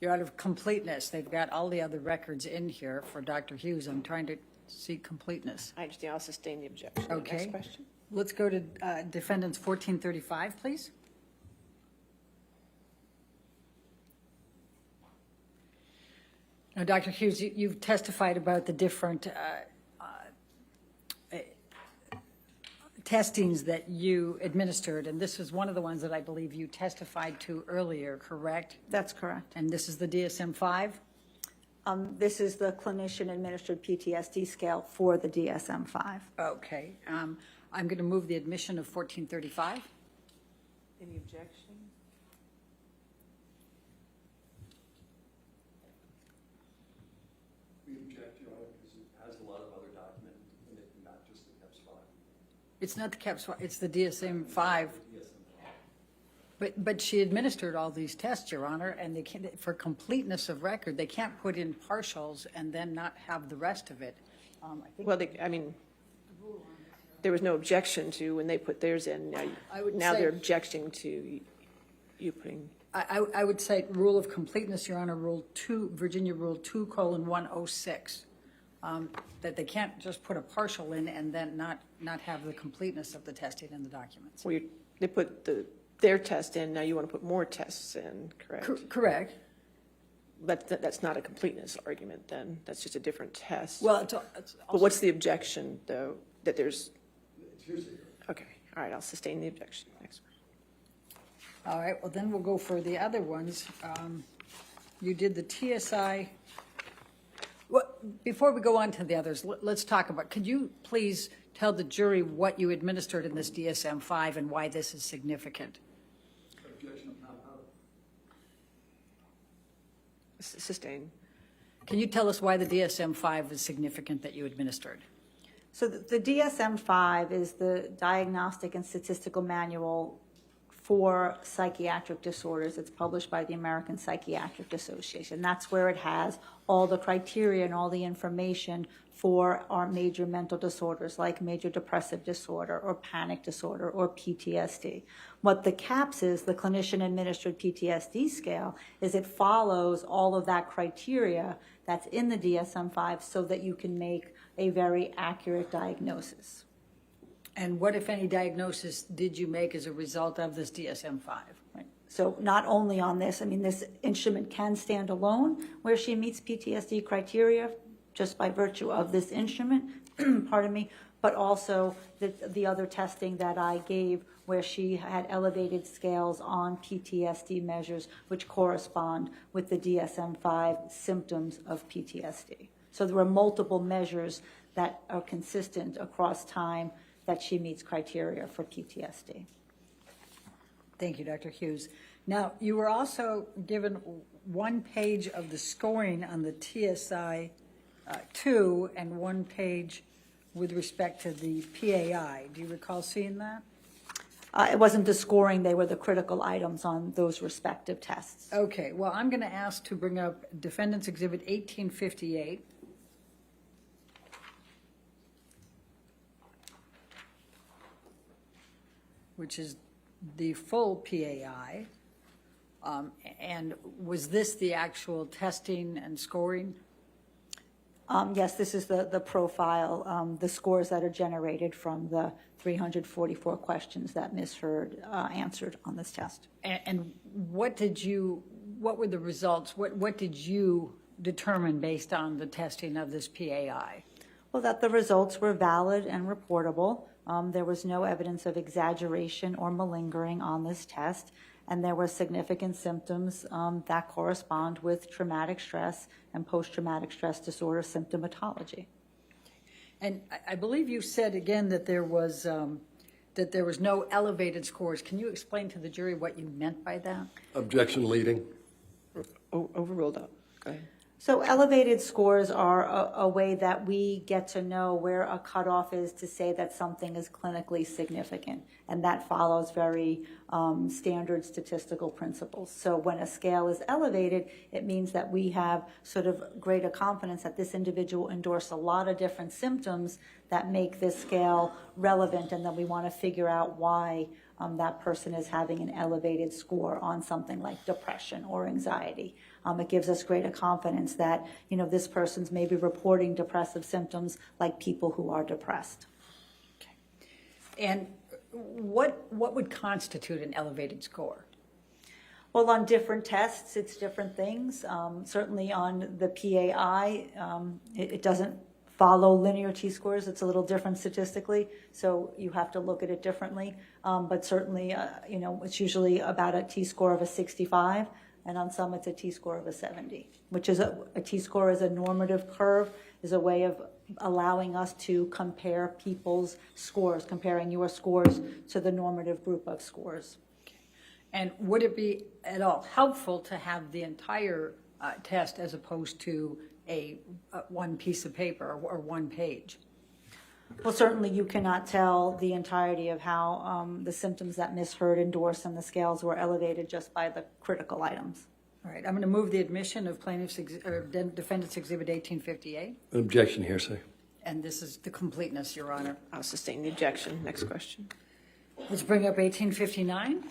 You're out of completeness. They've got all the other records in here for Dr. Hughes. I'm trying to see completeness. I understand. I'll sustain the objection. Okay. Next question. Let's go to Defendants 1435, please. Now, Dr. Hughes, you've testified about the different testings that you administered, and this is one of the ones that I believe you testified to earlier, correct? That's correct. And this is the DSM-5? This is the clinician-administered PTSD scale for the DSM-5. Okay. I'm going to move the admission of 1435. Any objection? We object, Your Honor, because it has a lot of other documents in it, not just the CAPS 5. It's not the CAPS, it's the DSM-5. But she administered all these tests, Your Honor, and they can't, for completeness of record, they can't put in partials and then not have the rest of it. I think Well, there was no objection to when they put theirs in. Now say- they're objecting to you putting. I would say rule of completeness, Your Honor, Rule 2, Virginia Rule 2:106, that they can't just put a partial in and then not have the completeness of the testing in the documents. Well, they put their test in. Now you want to put more tests in, correct? Correct. But that's not a completeness argument then. That's just a different test. Well, it's But what's the objection, though, that there's, okay, all right, I'll sustain the objection. Next one. all right, well, then we'll go for the other ones. You did the TSI. Well, before we go on to the others, let's talk about, could you please tell the jury what you administered in this DSM-5 and why this is significant? Objection, not out. Sustain. Can you tell us why the DSM-5 is significant that you administered? So the DSM-5 is the Diagnostic and Statistical Manual for Psychiatric Disorders. It's published by the American Psychiatric Association. That's where it has all the criteria and all the information for our major mental disorders like major depressive disorder or panic disorder or PTSD. What the CAPS is, the clinician-administered PTSD scale, is it follows all of that criteria that's in the DSM-5 so that you can make a very accurate diagnosis. And what, if any, diagnosis did you make as a result of this DSM-5? Right. So not only on this, I mean, this instrument can stand alone where she meets PTSD criteria just by virtue of this instrument, pardon me, but also the other testing that I gave where she had elevated scales on PTSD measures which correspond with the DSM-5 symptoms of PTSD. So there are multiple measures that are consistent across time that she meets criteria for PTSD. Thank you, Dr. Hughes. Now, you were also given one page of the scoring on the TSI 2 and one page with respect to the PAI. Do you recall seeing that? It wasn't the scoring, they were the critical items on those respective tests. Okay, well, I'm going to ask to bring up Defendant's Exhibit 1858. Which is the full PAI. And was this the actual testing and scoring? Yes, this is the profile, the scores that are generated from the 344 questions that Ms. Heard answered on this test. And what were the results? What did you determine based on the testing of this PAI? Well, that the results were valid and reportable. There was no evidence of exaggeration or malingering on this test, and there were significant symptoms that correspond with traumatic stress and post-traumatic stress disorder symptomatology. And I believe you said again that there was no elevated scores. Can you explain to the jury what you meant by that? Objection leading. Overruled. Go ahead. So elevated scores are a way that we get to know where a cutoff is to say that something is clinically significant, and that follows very standard statistical principles. So when a scale is elevated, it means that we have sort of greater confidence that this individual endorsed a lot of different symptoms that make this scale relevant, and then we want to figure out why that person is having an elevated score on something like depression or anxiety. It gives us greater confidence that, this person's maybe reporting depressive symptoms like people who are depressed. Okay. And what would constitute an elevated score? Well, on different tests, it's different things. Certainly on the PAI, it doesn't follow linear T-scores. It's a little different statistically, so you have to look at it differently. But certainly, it's usually about a T-score of a 65, and on some it's a T-score of a 70, which is a T-score is a normative curve, is a way of allowing us to compare people's scores, comparing your scores to the normative group of scores. Okay. And would it be at all helpful to have the entire test as opposed to a one piece of paper or one page? Well, certainly you cannot tell the entirety of how the symptoms that Ms. Heard endorsed and the scales were elevated just by the critical items. All right, I'm going to move the admission of Defendant's Exhibit 1858. Objection, hearsay. And this is the completeness, Your Honor. I'll sustain the objection. Next question. Let's bring up 1859.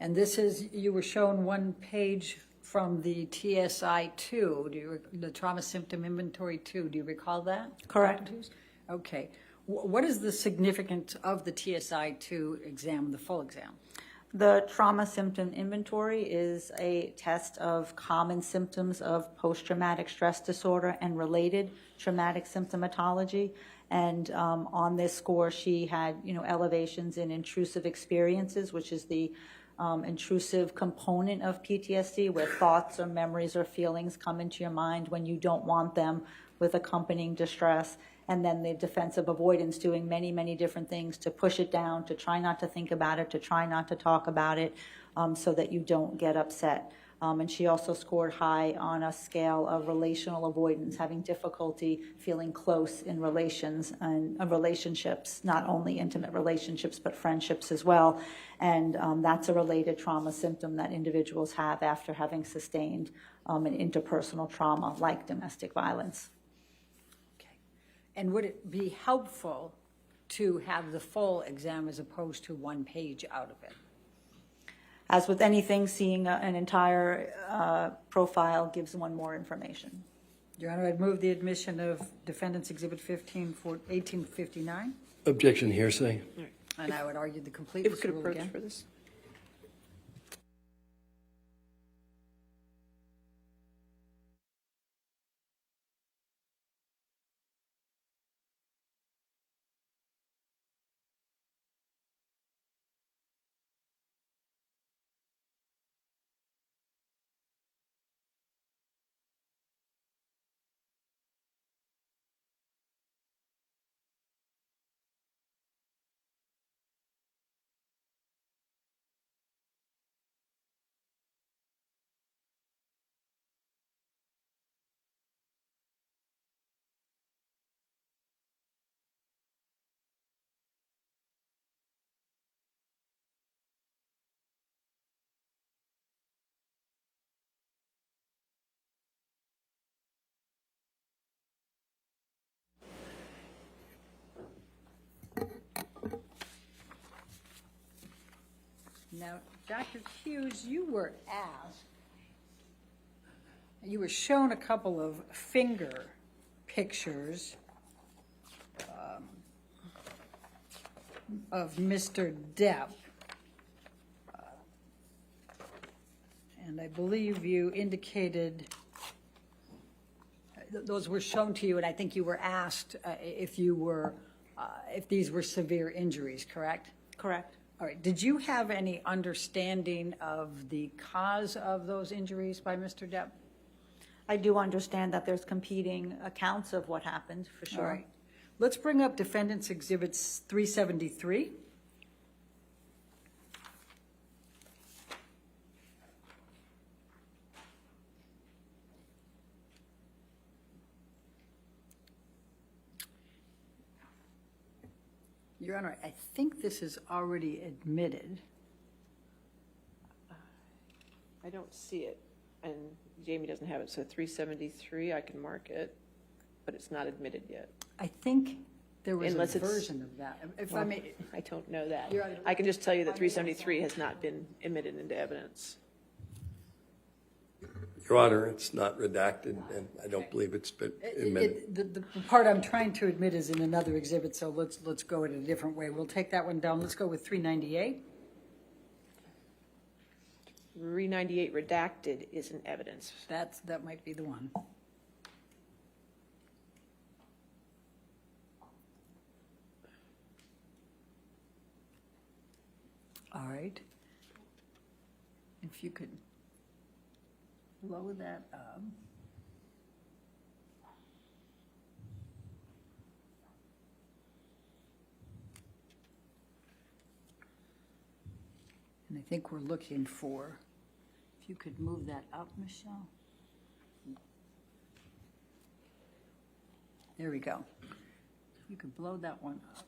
And this is, you were shown one page from the TSI-2, the Trauma Symptom Inventory 2. Do you recall that? Correct. Okay. What is the significance of the TSI-2 exam, the full exam? The Trauma Symptom Inventory is a test of common symptoms of post-traumatic stress disorder and related traumatic symptomatology. And on this score, she had, elevations in intrusive experiences, which is the intrusive component of PTSD, where thoughts or memories or feelings come into your mind when you don't want them, with accompanying distress. And then the defensive avoidance, doing many, many different things to push it down, to try not to think about it, to try not to talk about it, so that you don't get upset. And she also scored high on a scale of relational avoidance, having difficulty feeling close in relations and relationships, not only intimate relationships, but friendships as well. And that's a related trauma symptom that individuals have after having sustained an interpersonal trauma like domestic violence. Okay. And would it be helpful to have the full exam as opposed to one page out of it? As with anything, seeing an entire profile gives one more information. Your Honor, I'd move the admission of Defendant's Exhibit 15 for 1859. Objection, hearsay. And I would argue the If completeness we could rule approach again. for this. Now, Dr. Hughes, you were shown a couple of finger pictures of Mr. Depp. And I believe you indicated, those were shown to you, and I think you were asked if these were severe injuries, correct? Correct. All right. Did you have any understanding of the cause of those injuries by Mr. Depp? I do understand that there's competing accounts of what happened, for All sure. right. Let's bring up Defendant's Exhibits 373. Your Honor, I think this is already admitted. I don't see it, and Jamie doesn't have it, so 373, I can mark it, but it's not admitted yet. I think there was Unless a it's- version of that. If I Well, may, I don't know that. Your Honor, I can just tell you that 373 has not been admitted into evidence. Your Honor, it's not redacted, and I don't believe it's been admitted. the part I'm trying to admit is in another exhibit, so let's go in a different way. We'll take that one down. Let's go with 398. 398 redacted is in evidence. That might be the one. All right. If you could blow that up. And I think we're looking for, if you could move that up, Michelle. There we go. You could blow that one up.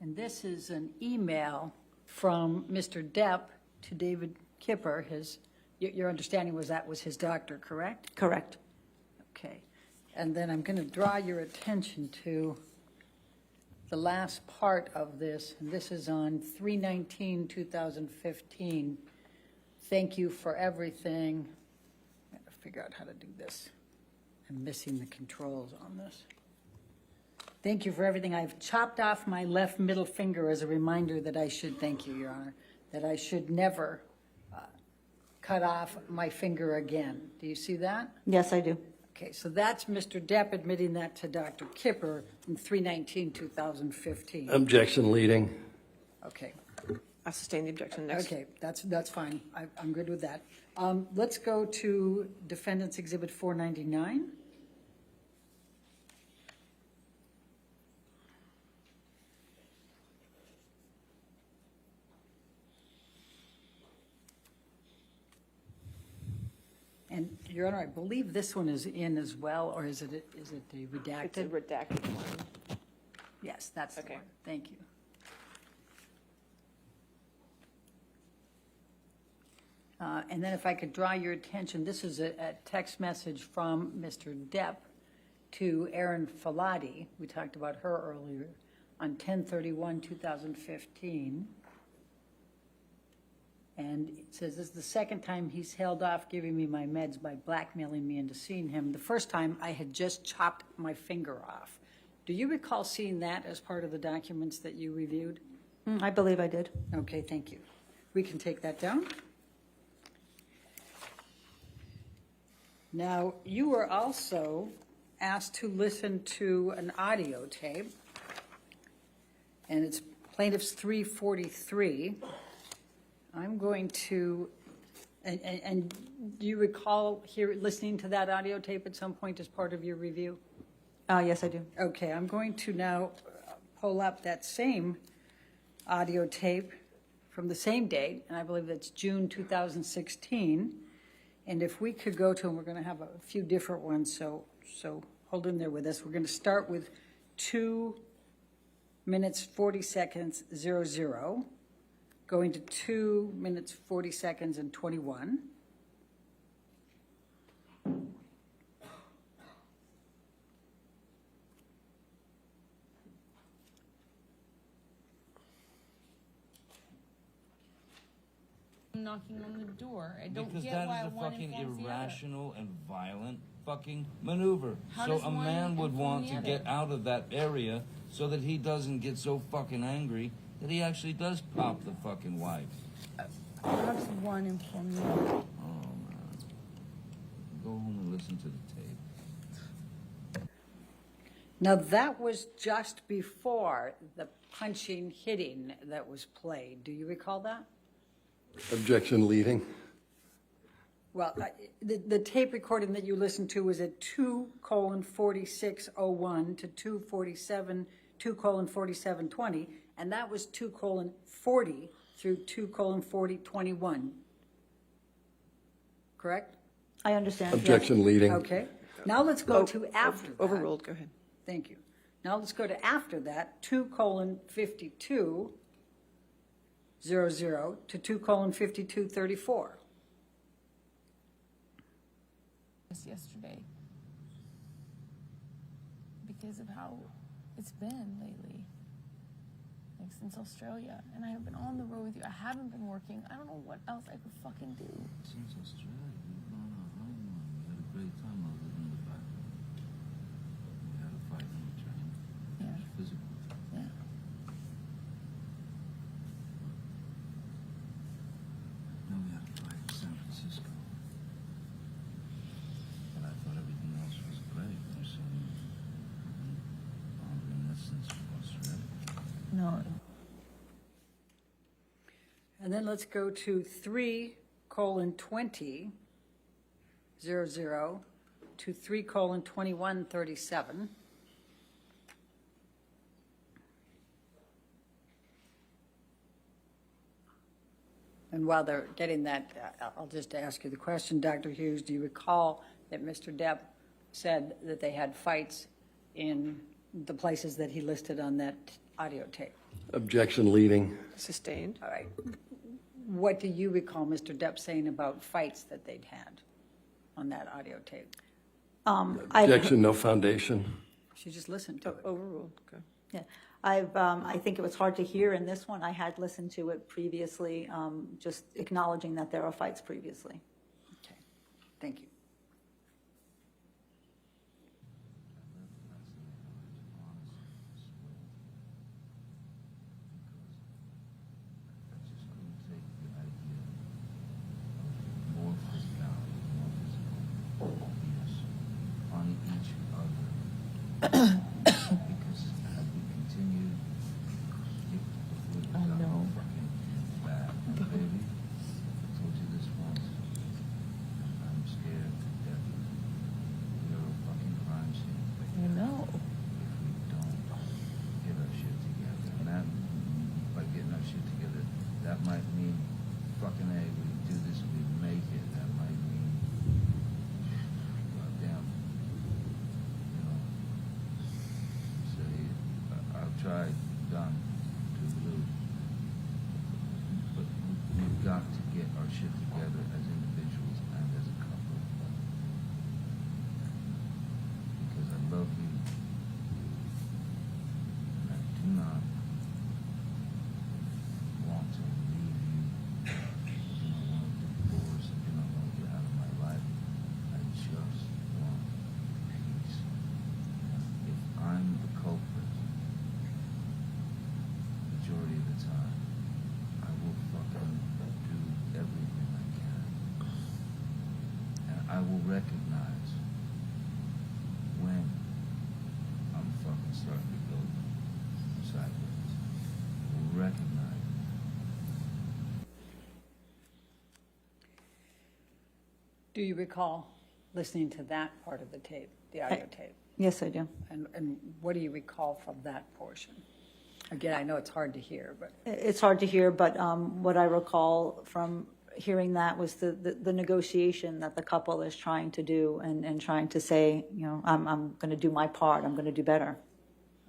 And this is an email from Mr. Depp to David Kipper. Your understanding was that was his doctor, correct? Correct. Okay. And then I'm going to draw your attention to the last part of this, and this is on 3/19/2015. Thank you for everything. I got to figure out how to do this. I'm missing the controls on this. Thank you for everything. I've chopped off my left middle finger as a reminder that I should, thank you, Your Honor, that I should never cut off my finger again. Do you see that? Yes, I do. Okay, so that's Mr. Depp admitting that to Dr. Kipper in 3/19/2015. Objection leading. Okay, I'll sustain the objection next. okay, that's fine. I'm good with that. Let's go to Defendant's Exhibit 499. And, Your Honor, I believe this one is in as well, or is it a redacted? It's a redacted one. Yes, that's the Okay. one. Thank you. And then if I could draw your attention, this is a text message from Mr. Depp to Erin Falati. We talked about her earlier on 10/31/2015. And it says, this is the second time he's held off giving me my meds by blackmailing me into seeing him. The first time I had just chopped my finger off. Do you recall seeing that as part of the documents that you reviewed? I believe I did. Okay, thank you. We can take that down. Now, you were also asked to listen to an audio tape, and it's Plaintiff's 343. I'm going to, and do you recall listening to that audio tape at some point as part of your review? Yes, I do. Okay, I'm going to now pull up that same audio tape from the same date, and I believe that's June 2016. And if we could go to, and we're going to have a few different ones, so hold in there with us. We're going to start with 2 minutes 40 seconds 00, going to 2 minutes 40 seconds and 21. knocking on the door. I don't Because get that why is a one fucking informs the other. irrational and violent fucking maneuver. How So does a one man would inform want the to get other? out of that area so that he doesn't get so fucking angry that he actually does pop the fucking wife. How does one inform the other? Oh man. Go home and listen to the tape. Now, that was just before the punching, hitting that was played. Do you recall that? Objection leading. Well, the tape recording that you listened to was at 2:46:01 to 2:47:20, and that was 2:40 through 2:40:21. Correct? I understand. yes. Objection leading. Okay. Now let's go to after that. Overruled, go ahead. Thank you. Now let's go to after that, 2:52:00 to 2:52:34. Yesterday because of how it's been lately, like since Australia, and I have been on the road with you. I haven't been working. I don't know what else I could fucking do. Since Australia, we had a great time over in the back. We had a fight on the train. Yeah. It was physical. Yeah. Then we had a fight in San Francisco. But I thought everything else was great. There's some reminiscence from Australia. No. And then let's go to 3:20:00 to 3:21:37. And while they're getting that, I'll just ask you the question, Dr. Hughes, do you recall that Mr. Depp said that they had fights in the places that he listed on that audio tape? Objection leading. Sustained. All right. What do you recall Mr. Depp saying about fights that they'd had on that audio tape? Objection, no foundation. She just listened to it. Overruled, okay. Yeah, I think it was hard to hear in this one. I had listened to it previously, just acknowledging that there are fights previously. Okay, thank you. That might mean fucking A, we do this, we make it. That might mean, goddamn, you know, say, I've tried, done, to blue. But we've got to get our shit together as individuals and as a couple. Because I love you. And I do not want to leave you. I do not want to divorce. I do not want to get out of my life. I just want peace. If I'm the culprit, majority of the time, I will fucking do everything I can. And I will recognize when I'm fucking starting to go sideways. I will recognize. Do you recall listening to that part of the tape, the audio tape? Yes, I do. And what do you recall from that portion? Again, I know it's hard to hear, but It's hard to hear, but what I recall from hearing that was the negotiation that the couple is trying to do and trying to say, you know, I'm going to do my part, I'm going to do better.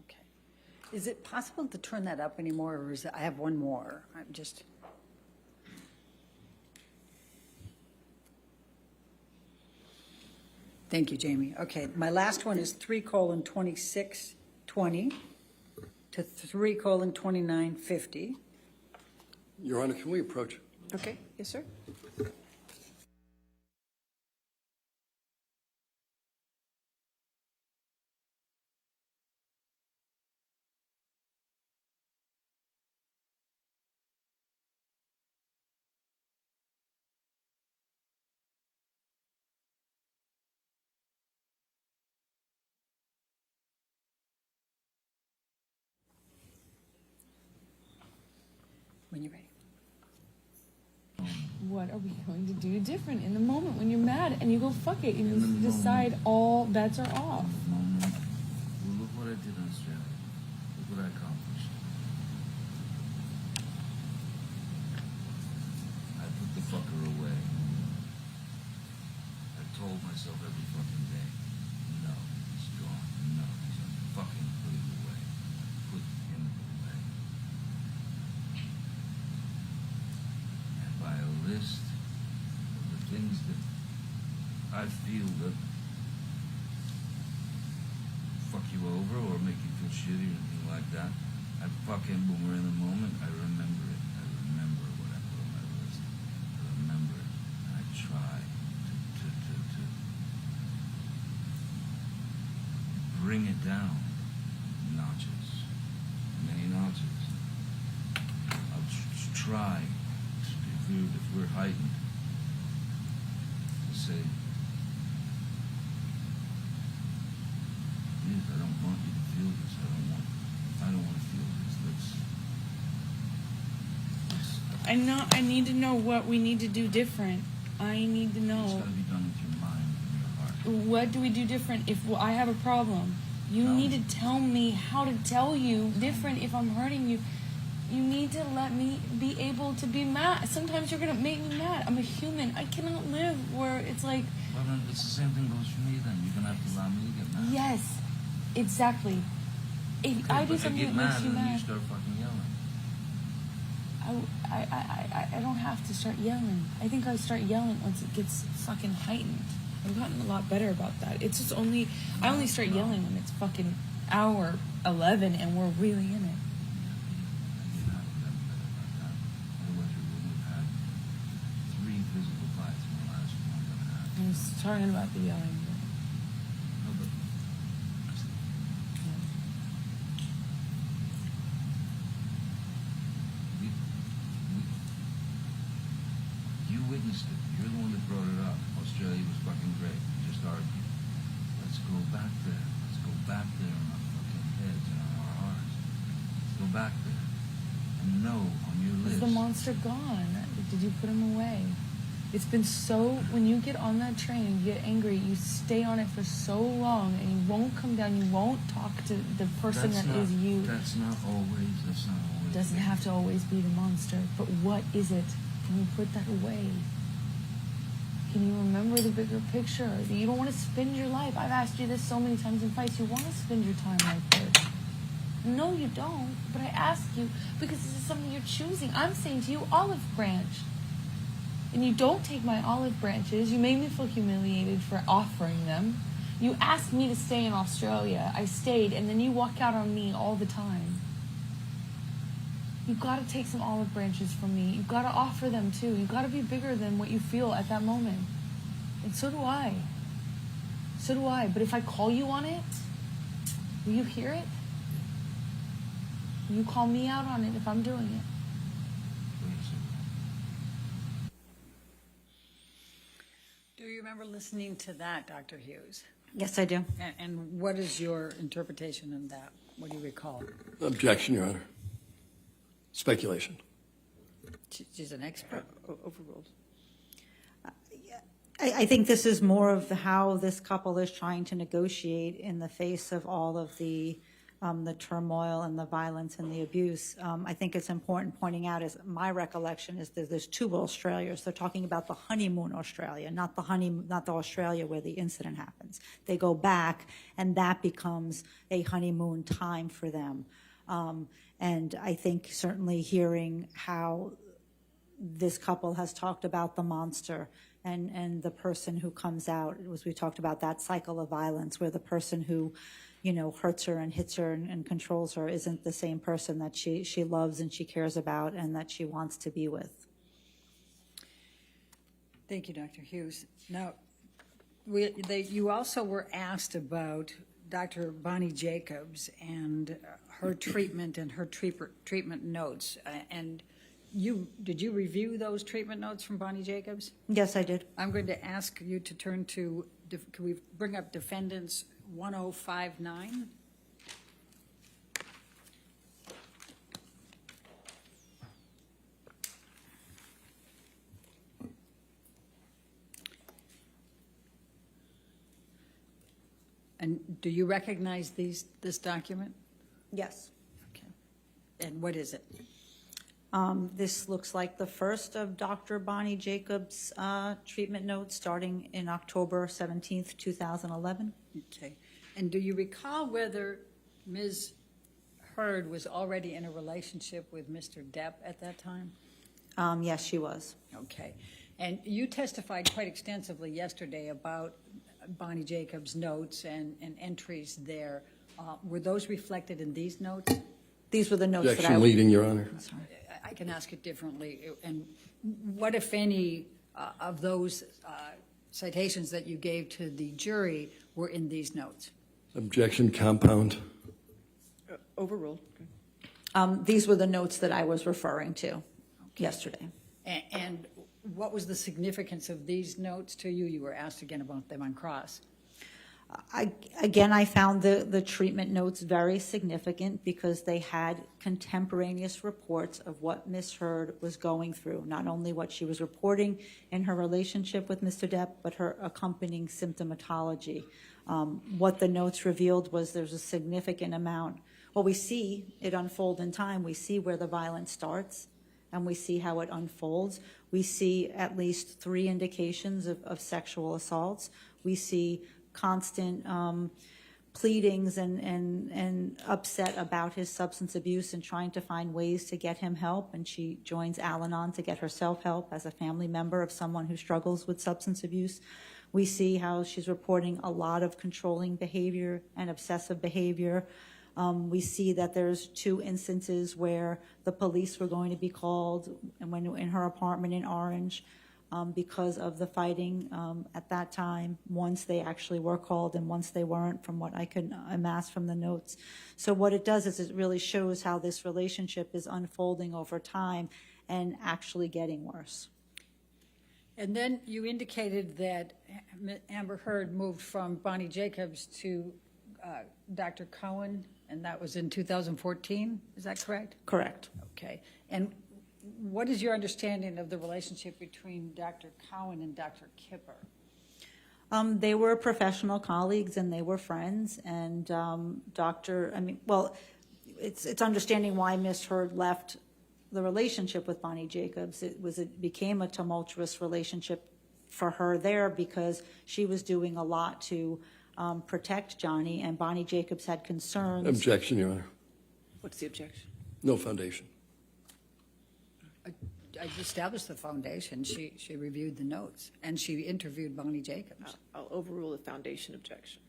okay. Is it possible to turn that up anymore, or is it, I have one more? I'm just. Thank you, Jamie. Okay, my last one is 3:26:20 to 3:29:50. Your Honor, can we approach a Okay, yes, sir? When you're ready. What are we going to do different in the moment when you're mad and you go fuck it and In the you decide moment. all bets are off? Moment. Well, look what I did in Australia. Look what I accomplished. I put the fucker away. I told myself every fucking day, no, he's gone. No, he's gonna fucking put him away. Put him away. And by a list of the things that I feel that fuck you over or make you feel shitty or anything like that, I fucking, when we're in the moment, I remember it. I remember what I put on my list. I remember it. And I try to bring it down notches, many notches. I'll try to, if we're heightened, to say, please, I don't want you to feel this. I don't want to feel this. I need to know what we need to do different. I need to It's know. got to be done with your mind and your heart. What do we do different if I have a problem? You Tell need me. to tell me how to tell you different if I'm hurting you. You need to let me be able to be mad. Sometimes you're going to make me mad. I'm a human. I cannot live where it's like, Well, then it's the same thing goes for me then. You're going to have to allow me to get mad. yes, exactly. If Okay, I do but something I get that makes mad you and then you mad, start fucking yelling. I don't have to start yelling. I think I start yelling once it gets fucking heightened. I've gotten a lot better about that. It's just I only start yelling when it's fucking hour 11 and we're really in it. You're not gotten better about that. Otherwise we wouldn't have had 3 physical fights in the last month and a half. I was talking about the yelling. No, but you witnessed it. You're the one that brought it up. Australia was fucking great. We just argued. Let's go back there. Let's go back there in our fucking heads and on our hearts. Let's go back there. And know on your Is list. the monster gone? Did you put him away? It's been so, when you get on that train and you get angry, you stay on it for so long and you won't come down, you won't talk to the person that is you. That's not always. It doesn't have to always be the monster, but what is it? Can you put that away? Can you remember the bigger picture? You don't want to spend your life. I've asked you this so many times in fights. You want to spend your time like this. No, you don't. But I ask you because this is something you're choosing. I'm saying to you, olive branch. And you don't take my olive branches. You made me feel humiliated for offering them. You asked me to stay in Australia. I stayed, and then you walk out on me all the time. You've got to take some olive branches from me. You've got to offer them too. You've got to be bigger than what you feel at that moment. And so do I. So do I. But if I call you on it, will you hear it? Will you call me out on it if I'm doing it? Do you remember listening to that, Dr. Hughes? Yes, I do. And what is your interpretation of that? What do you recall? Objection, Your Honor. Speculation. She's an expert. Overruled. I think this is more of how this couple is trying to negotiate in the face of all of the turmoil and the violence and the abuse. I think it's important pointing out, is my recollection is that there's 2 Australias. They're talking about the honeymoon Australia, not the Australia where the incident happens. They go back, and that becomes a honeymoon time for them. And I think certainly hearing how this couple has talked about the monster and the person who comes out, as we talked about that cycle of violence where the person who, hurts her and hits her and controls her isn't the same person that she loves and she cares about and that she wants to be with. Thank you, Dr. Hughes. Now, you also were asked about Dr. Bonnie Jacobs and her treatment and her treatment notes. And did you review those treatment notes from Bonnie Jacobs? Yes, I did. I'm going to ask you to turn to, can we bring up Defendants 1059? And do you recognize this document? Yes. Okay. And what is it? This looks like the first of Dr. Bonnie Jacobs' treatment notes starting in October 17th, 2011. Okay. And do you recall whether Ms. Heard was already in a relationship with Mr. Depp at that time? Yes, she was. Okay. And you testified quite extensively yesterday about Bonnie Jacobs' notes and entries there. Were those reflected in these notes? These were the notes that I... Objection leading, Your Honor. I'm sorry. I can ask it differently. And what, if any, of those citations that you gave to the jury were in these notes? Objection compound. Overruled. These were the notes that I was referring to yesterday. And what was the significance of these notes to you? You were asked again about them on cross. I found the treatment notes very significant because they had contemporaneous reports of what Ms. Heard was going through, not only what she was reporting in her relationship with Mr. Depp, but her accompanying symptomatology. What the notes revealed was there's a significant amount. Well, we see it unfold in time. We see where the violence starts, and we see how it unfolds. We see at least 3 indications of sexual assaults. We see constant pleadings and upset about his substance abuse and trying to find ways to get him help. And she joins Al-Anon to get herself help as a family member of someone who struggles with substance abuse. We see how she's reporting a lot of controlling behavior and obsessive behavior. We see that there's 2 instances where the police were going to be called and when in her apartment in Orange because of the fighting at that time. Once they actually were called and once they weren't, from what I could amass from the notes. So what it does is it really shows how this relationship is unfolding over time and actually getting worse. And then you indicated that Amber Heard moved from Bonnie Jacobs to Dr. Cohen, and that was in 2014. Is that correct? Correct. Okay. And what is your understanding of the relationship between Dr. Cohen and Dr. Kipper? They were professional colleagues and they were friends. And it's understanding why Ms. Heard left the relationship with Bonnie Jacobs. It became a tumultuous relationship for her there because she was doing a lot to protect Johnny, and Bonnie Jacobs had concerns. Objection, Your Honor. What's the objection? No foundation. I established the foundation. She reviewed the notes, and she interviewed Bonnie Jacobs. I'll overrule the foundation objection.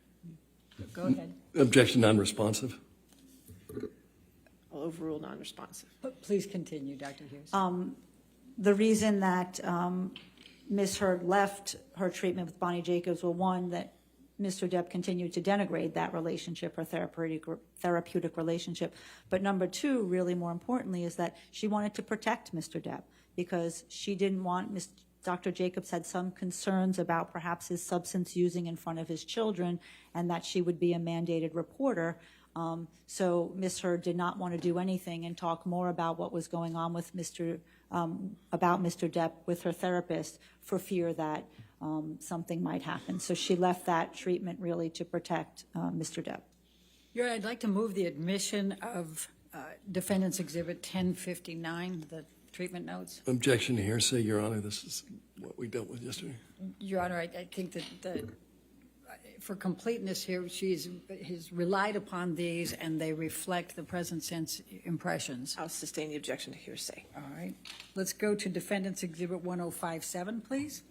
Go ahead. Objection non-responsive. I'll overrule non-responsive. Please continue, Dr. Hughes. The reason that Ms. Heard left her treatment with Bonnie Jacobs were, one, that Mr. Depp continued to denigrate that relationship, her therapeutic relationship. But number 2, really more importantly, is that she wanted to protect Mr. Depp because she didn't want Dr. Jacobs had some concerns about perhaps his substance using in front of his children and that she would be a mandated reporter. So Ms. Heard did not want to do anything and talk more about what was going on with Mr. Depp with her therapist for fear that something might happen. So she left that treatment really to protect Mr. Depp. I'd like to move the admission of Defendant's Exhibit 1059, the treatment notes. Objection to hearsay, Your Honor. This is what we dealt with yesterday. Your Honor, I think that for completeness here, he's relied upon these, and they reflect the present sense impressions. I'll sustain the objection to hearsay. All right. Let's go to Defendant's Exhibit 1057, please.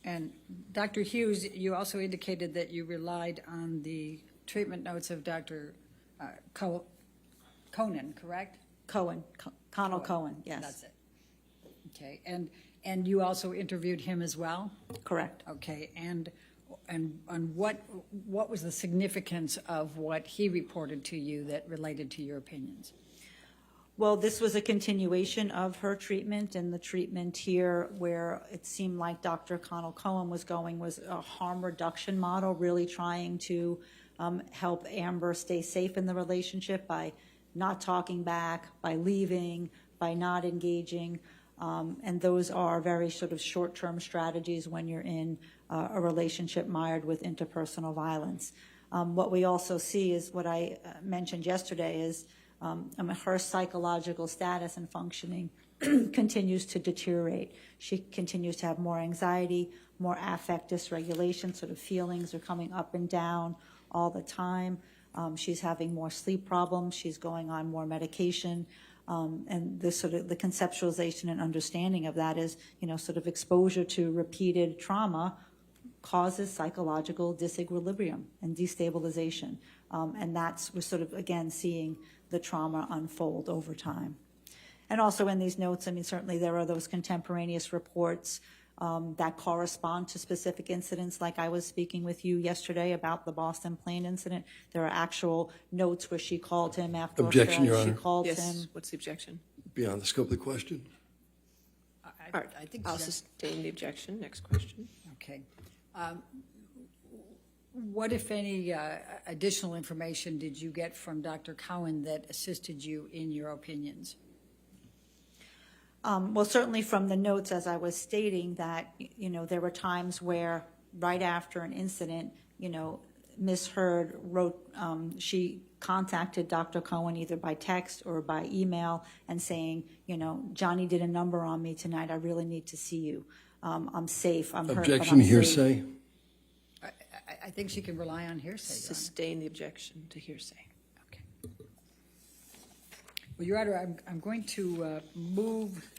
And Dr. Hughes, you also indicated that you relied on the treatment notes of Dr. Conan, correct? Cohen, Connell Cohen, yes. That's it. Okay, and you also interviewed him as well? Correct. Okay, and what was the significance of what he reported to you that related to your opinions? Well, this was a continuation of her treatment, and the treatment here where it seemed like Dr. Connell Cohen was going was a harm reduction model, really trying to help Amber stay safe in the relationship by not talking back, by leaving, by not engaging. And those are very sort of short-term strategies when you're in a relationship mired with interpersonal violence. What we also see is what I mentioned yesterday is her psychological status and functioning continues to deteriorate. She continues to have more anxiety, more affect dysregulation, sort of feelings are coming up and down all the time. She's having more sleep problems. She's going on more medication. And the sort of the conceptualization and understanding of that is, sort of exposure to repeated trauma causes psychological disequilibrium and destabilization. And we're sort of, again, seeing the trauma unfold over time. And also in these notes, certainly there are those contemporaneous reports that correspond to specific incidents, like I was speaking with you yesterday about the Boston plane incident. There are actual notes where she called him after Objection, Your she Honor. called Yes, him. what's the objection? Beyond the scope of the question? All right, I think I'll that's- sustain the objection. Next question. Okay. What, if any, additional information did you get from Dr. Cowan that assisted you in your opinions? Well, certainly from the notes, as I was stating, that, there were times where right after an incident, Ms. Heard wrote, she contacted Dr. Cohen either by text or by email and saying, Johnny did a number on me tonight. I really need to see you. I'm safe. I'm hurt, but Objection, I'm safe. hearsay? I think she can rely on hearsay, Your Honor. Sustain the objection to hearsay. Okay. Well, Your Honor, I'm going to move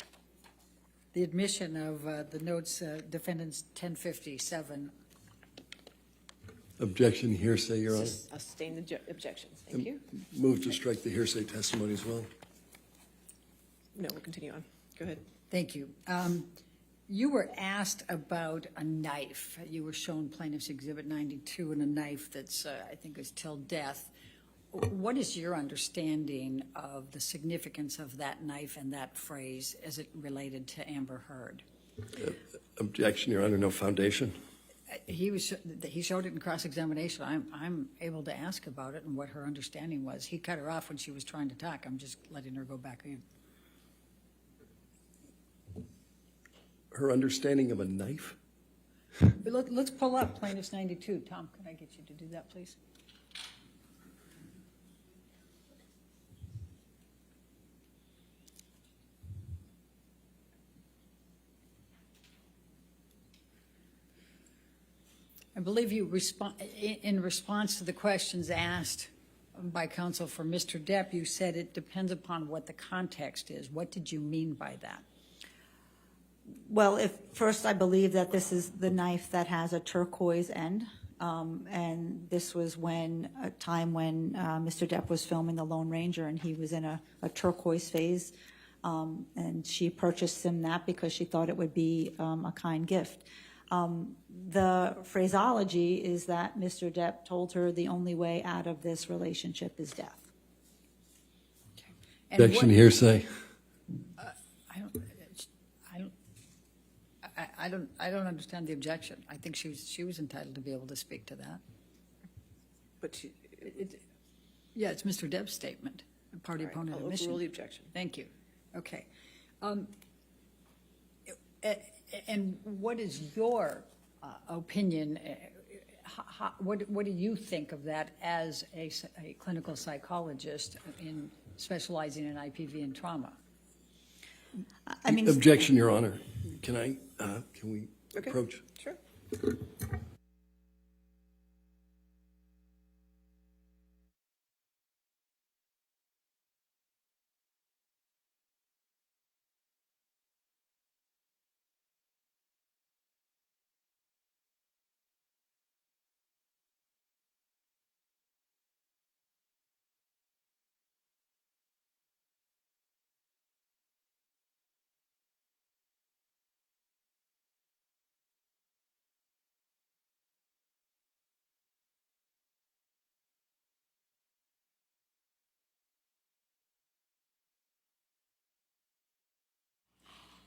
the admission of the notes, defendants 1057. Objection, hearsay, Your Honor. I'll sustain the objections. Thank you. Move to strike the hearsay testimony as well. No, we'll continue on. Go ahead. Thank you. You were asked about a knife. You were shown Plaintiff's Exhibit 92 and a knife that's, I think, is till death. What is your understanding of the significance of that knife and that phrase as it related to Amber Heard? Objection, Your Honor. No foundation. He showed it in cross-examination. I'm able to ask about it and what her understanding was. He cut her off when she was trying to talk. I'm just letting her go back in. Her understanding of a knife? Let's pull up Plaintiff's 92. Tom, can I get you to do that, please? I believe you in response to the questions asked by counsel for Mr. Depp, you said it depends upon what the context is. What did you mean by that? Well, first I believe that this is the knife that has a turquoise end, and this was a time when Mr. Depp was filming The Lone Ranger, and he was in a turquoise phase, and she purchased him that because she thought it would be a kind gift. The phraseology is that Mr. Depp told her the only way out of this relationship is death. And Objection, hearsay. I don't understand the objection. I think she was entitled to be able to speak to that. But she, Yeah, it's Mr. Depp's statement, party all right, opponent I'll admission. overrule the objection. Thank you. Okay. And what is your opinion? What do you think of that as a clinical psychologist in specializing in IPV and trauma? I mean, Objection, Your Honor. Can we Okay. approach? Sure.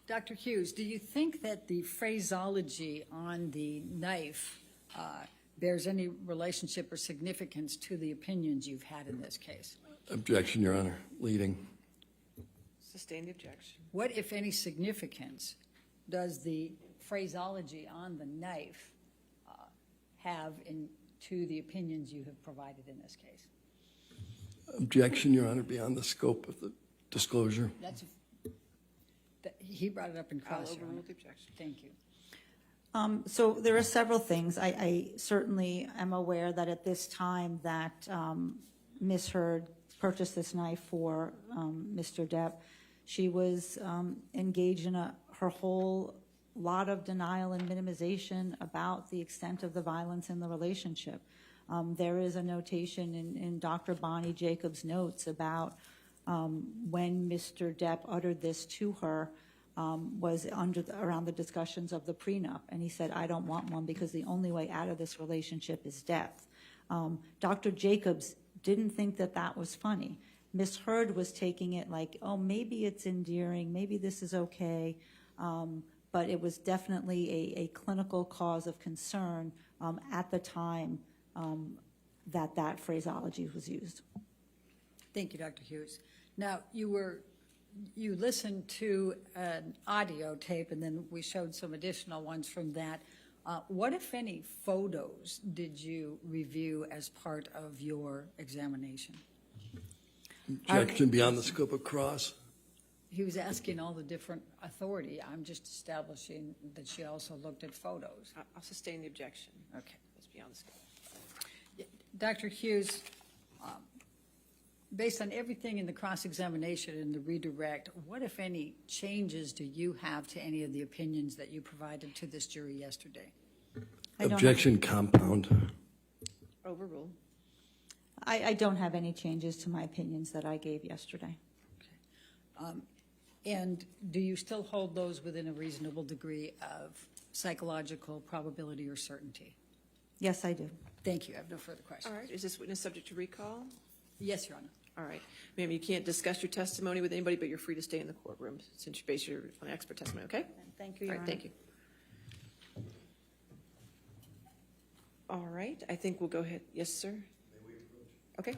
Dr. Hughes, do you think that the phraseology on the knife bears any relationship or significance to the opinions you've had in this case? Objection, Your Honor. Leading. Sustain the objection. What, if any, significance does the phraseology on the knife have to the opinions you have provided in this case? Objection, Your Honor, beyond the scope of the disclosure. He brought it up in I'll cross, Your overrule Honor. the objection. Thank you. So there are several things. I certainly am aware that at this time that Ms. Heard purchased this knife for Mr. Depp, she was engaged in her whole lot of denial and minimization about the extent of the violence in the relationship. There is a notation in Dr. Bonnie Jacobs' notes about when Mr. Depp uttered this to her was around the discussions of the prenup, and he said, I don't want one because the only way out of this relationship is death. Dr. Jacobs didn't think that that was funny. Ms. Heard was taking it like, oh, maybe it's endearing, maybe this is okay, but it was definitely a clinical cause of concern at the time that phraseology was used. Thank you, Dr. Hughes. Now, you listened to an audio tape, and then we showed some additional ones from that. What, if any, photos did you review as part of your examination? Objection beyond the scope of cross. He was asking all the different authority. I'm just establishing that she also looked at photos. I'll sustain the objection. Okay. That's beyond the scope. Dr. Hughes, based on everything in the cross-examination and the redirect, what, if any, changes do you have to any of the opinions that you provided to this jury yesterday? Objection compound. Overrule. I don't have any changes to my opinions that I gave yesterday. And do you still hold those within a reasonable degree of psychological probability or certainty? Yes, I do. Thank you. I have no further questions. All right, is this witness subject to recall? Yes, Your Honor. All right. Ma'am, you can't discuss your testimony with anybody, but you're free to stay in the courtroom since you base your on expert testimony, okay? Thank you, All Your right, Honor. thank you. All right, I think we'll go ahead. Yes, sir? Okay.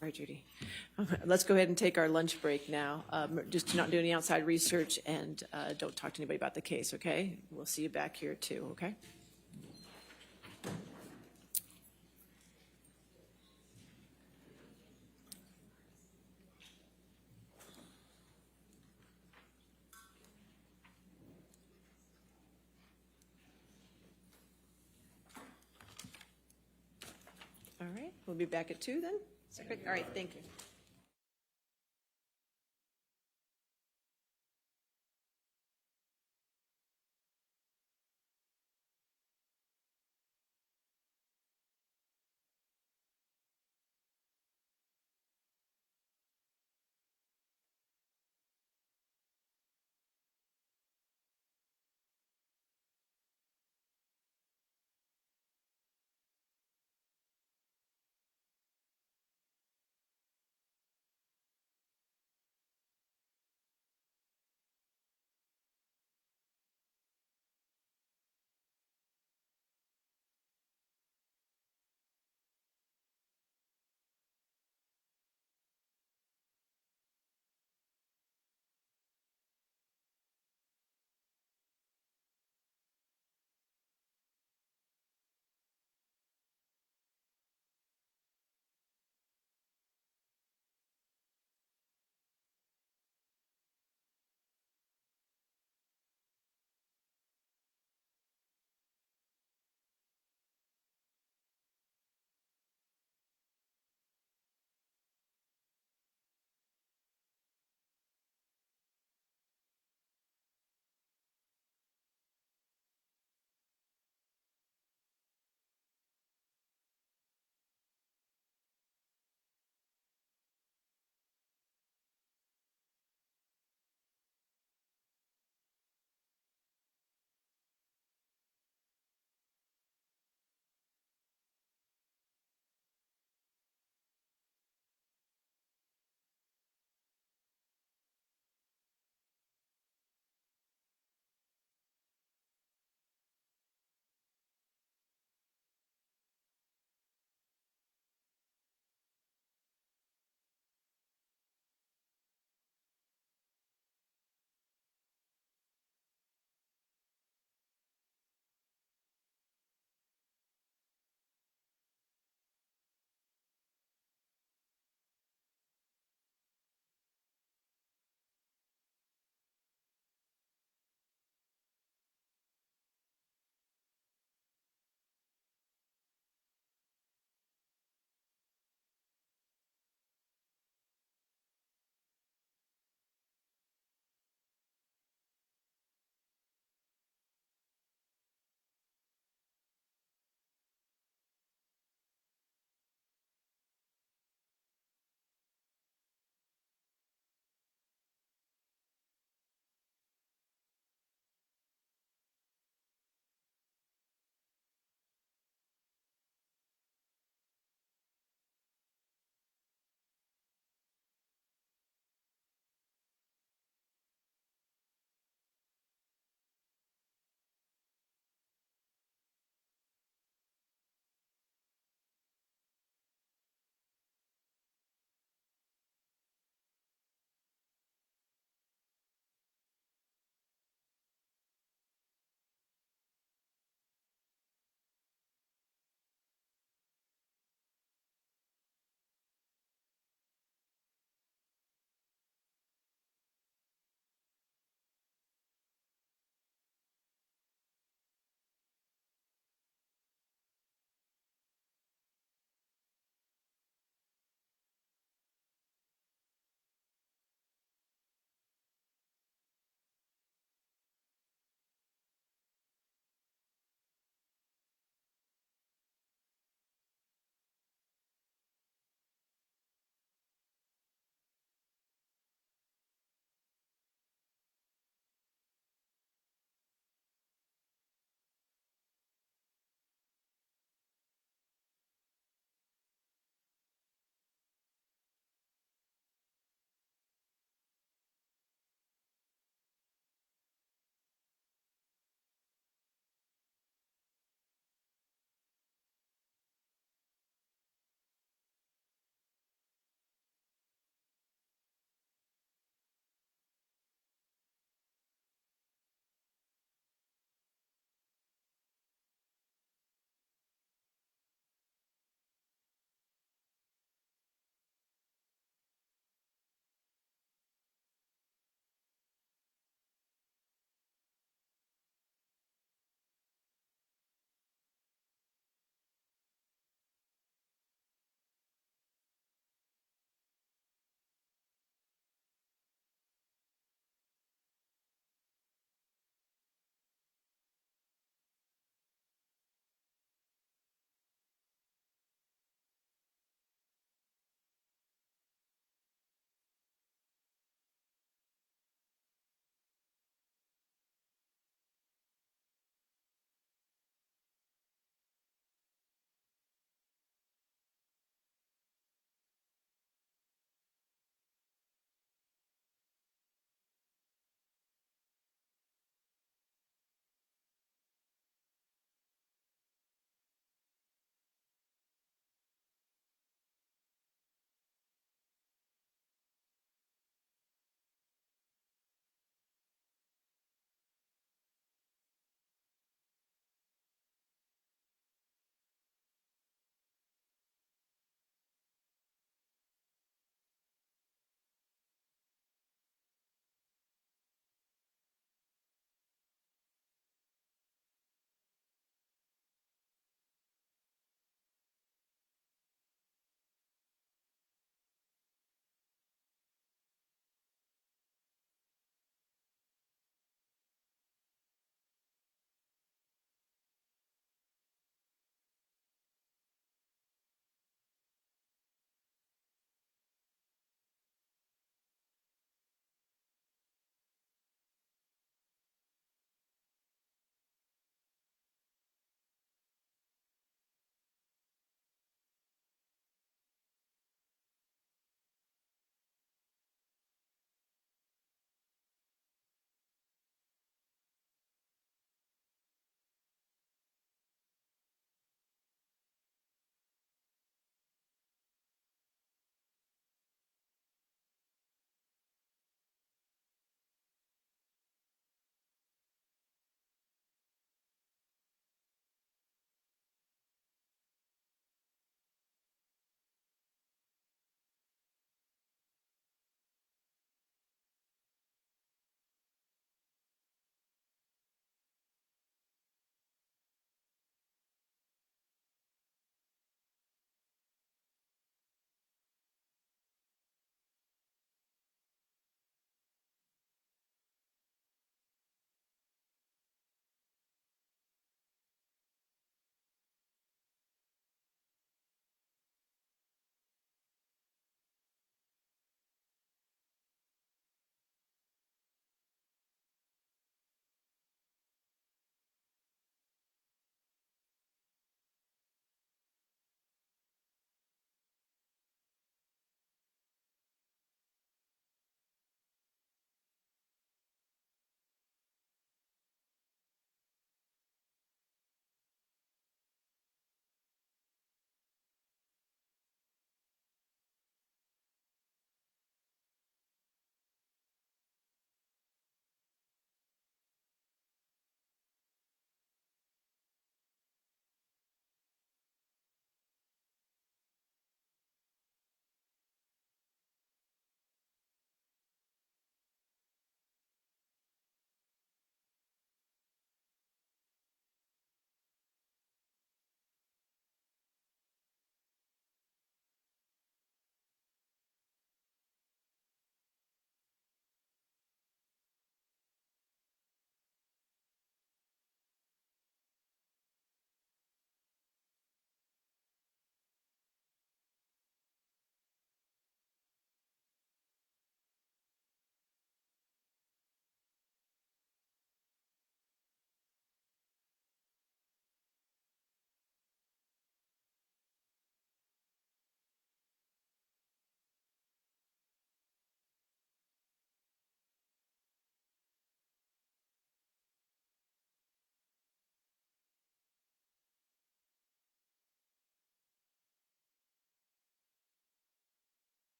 All right, Judy. Let's go ahead and take our lunch break now. Just to not do any outside research and don't talk to anybody about the case, okay? We'll see you back here too, okay? All right, we'll be back at 2 then? All right, thank you.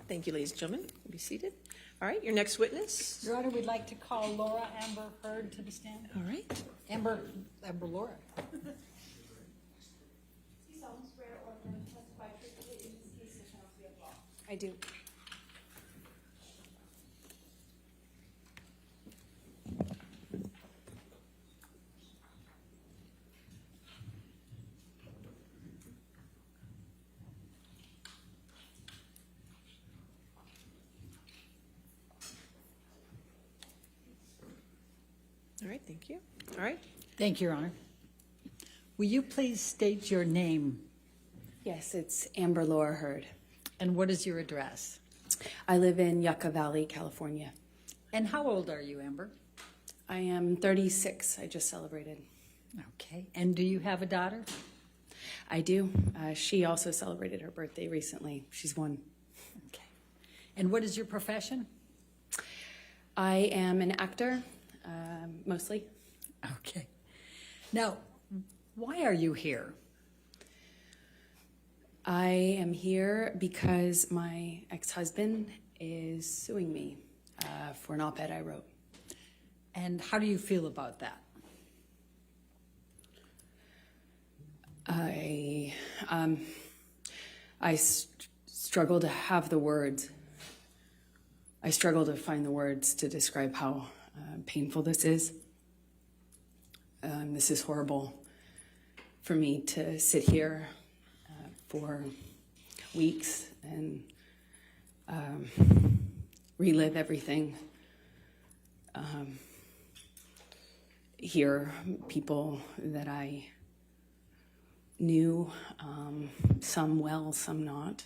Thank you, ladies and gentlemen. Be seated. All right, your next witness. Your Honor, we'd like to call Laura Amber Heard to the stand. All right. Amber Laura. I do. All right, thank you. All right. Thank you, Your Honor. Will you please state your name Yes, it's Amber Laura Heard. and what is your address? I live in Yucca Valley, California. And how old are you, Amber? I am 36. I just celebrated. Okay. And do you have a daughter? I do. She also celebrated her birthday recently. She's 1. Okay. And what is your profession? I am an actor, mostly. Okay. Now, why are you here? I am here because my ex-husband is suing me for an op-ed I wrote. And how do you feel about that? I struggle to have the words. I struggle to find the words to describe how painful this is. This is horrible for me to sit here for weeks and relive everything. Hear people that I knew, some well, some not.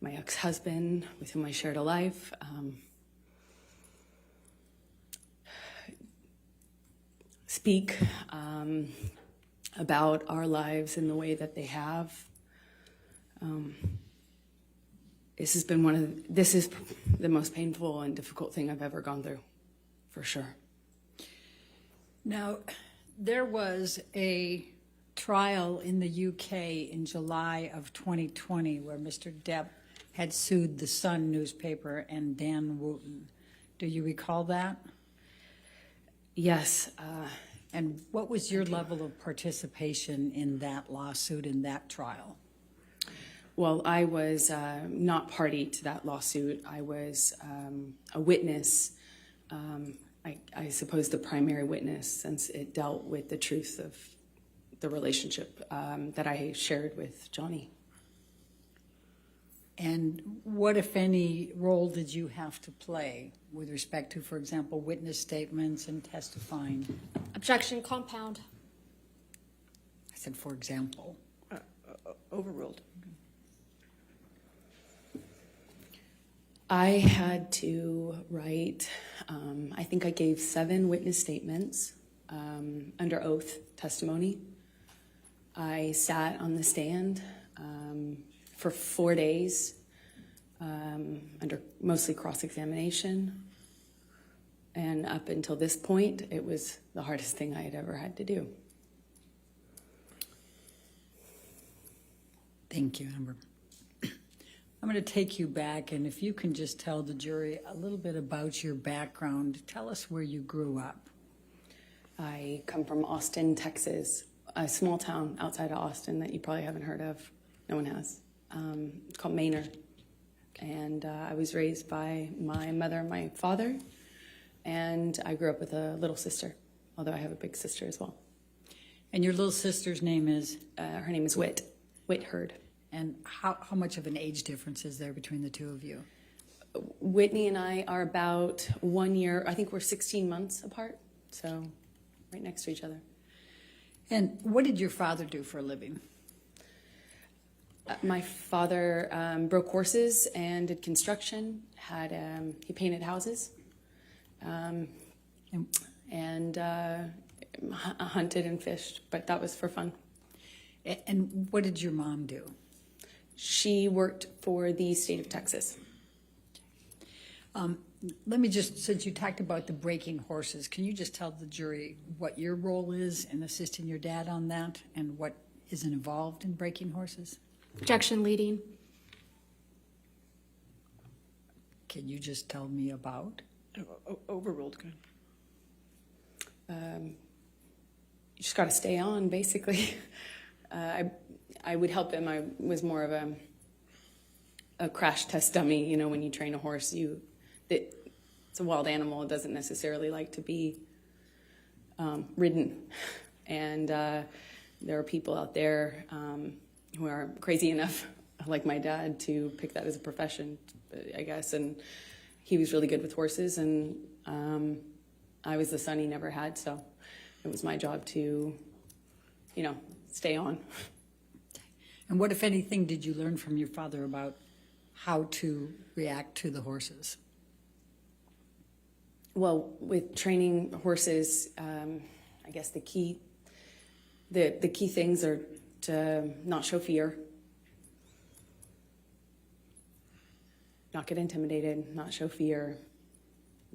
My ex-husband, with whom I shared a life, speak about our lives in the way that they have. This is the most painful and difficult thing I've ever gone through, for sure. Now, there was a trial in the UK in July of 2020 where Mr. Depp had sued the Sun newspaper and Dan Wooten. Do you recall that? Yes. And what was your level of participation in that lawsuit, in that trial? Well, I was not party to that lawsuit. I was a witness, I suppose the primary witness, since it dealt with the truth of the relationship that I shared with Johnny. And what, if any, role did you have to play with respect to, for example, witness statements and testifying? Objection, compound. I said, for example. Overruled. I had to write, I think I gave 7 witness statements under oath testimony. I sat on the stand for 4 days under mostly cross-examination. And up until this point, it was the hardest thing I had ever had to do. Thank you, Amber. I'm going to take you back, and if you can just tell the jury a little bit about your background. Tell us where you grew up. I come from Austin, Texas, a small town outside of Austin that you probably haven't heard of. No one has. It's called Manor. And I was raised by my mother and my father, and I grew up with a little sister, although I have a big sister as well. And your little sister's name is? Her name is Whit Heard. And how much of an age difference is there between the two of you? Whitney and I are about 1 year, I think we're 16 months apart, so right next to each other. And what did your father do for a living? My father broke horses and did construction, he painted houses, and hunted and fished, but that was for fun. And what did your mom do? She worked for the state of Texas. Let me just, since you talked about the breaking horses, can you just tell the jury what your role is in assisting your dad on that and what is involved in breaking horses? Objection, leading. Can you just tell me about? Overruled, good. You just got to stay on, basically. I would help him. I was more of a crash test dummy. You know, when you train a horse, it's a wild animal. It doesn't necessarily like to be ridden. And there are people out there who are crazy enough, like my dad, to pick that as a profession, I guess. And he was really good with horses, and I was the son he never had, so it was my job to, you know, stay on. And what, if anything, did you learn from your father about how to react to the horses? Well, with training horses, I guess the key things are to not show fear, not get intimidated, not show fear,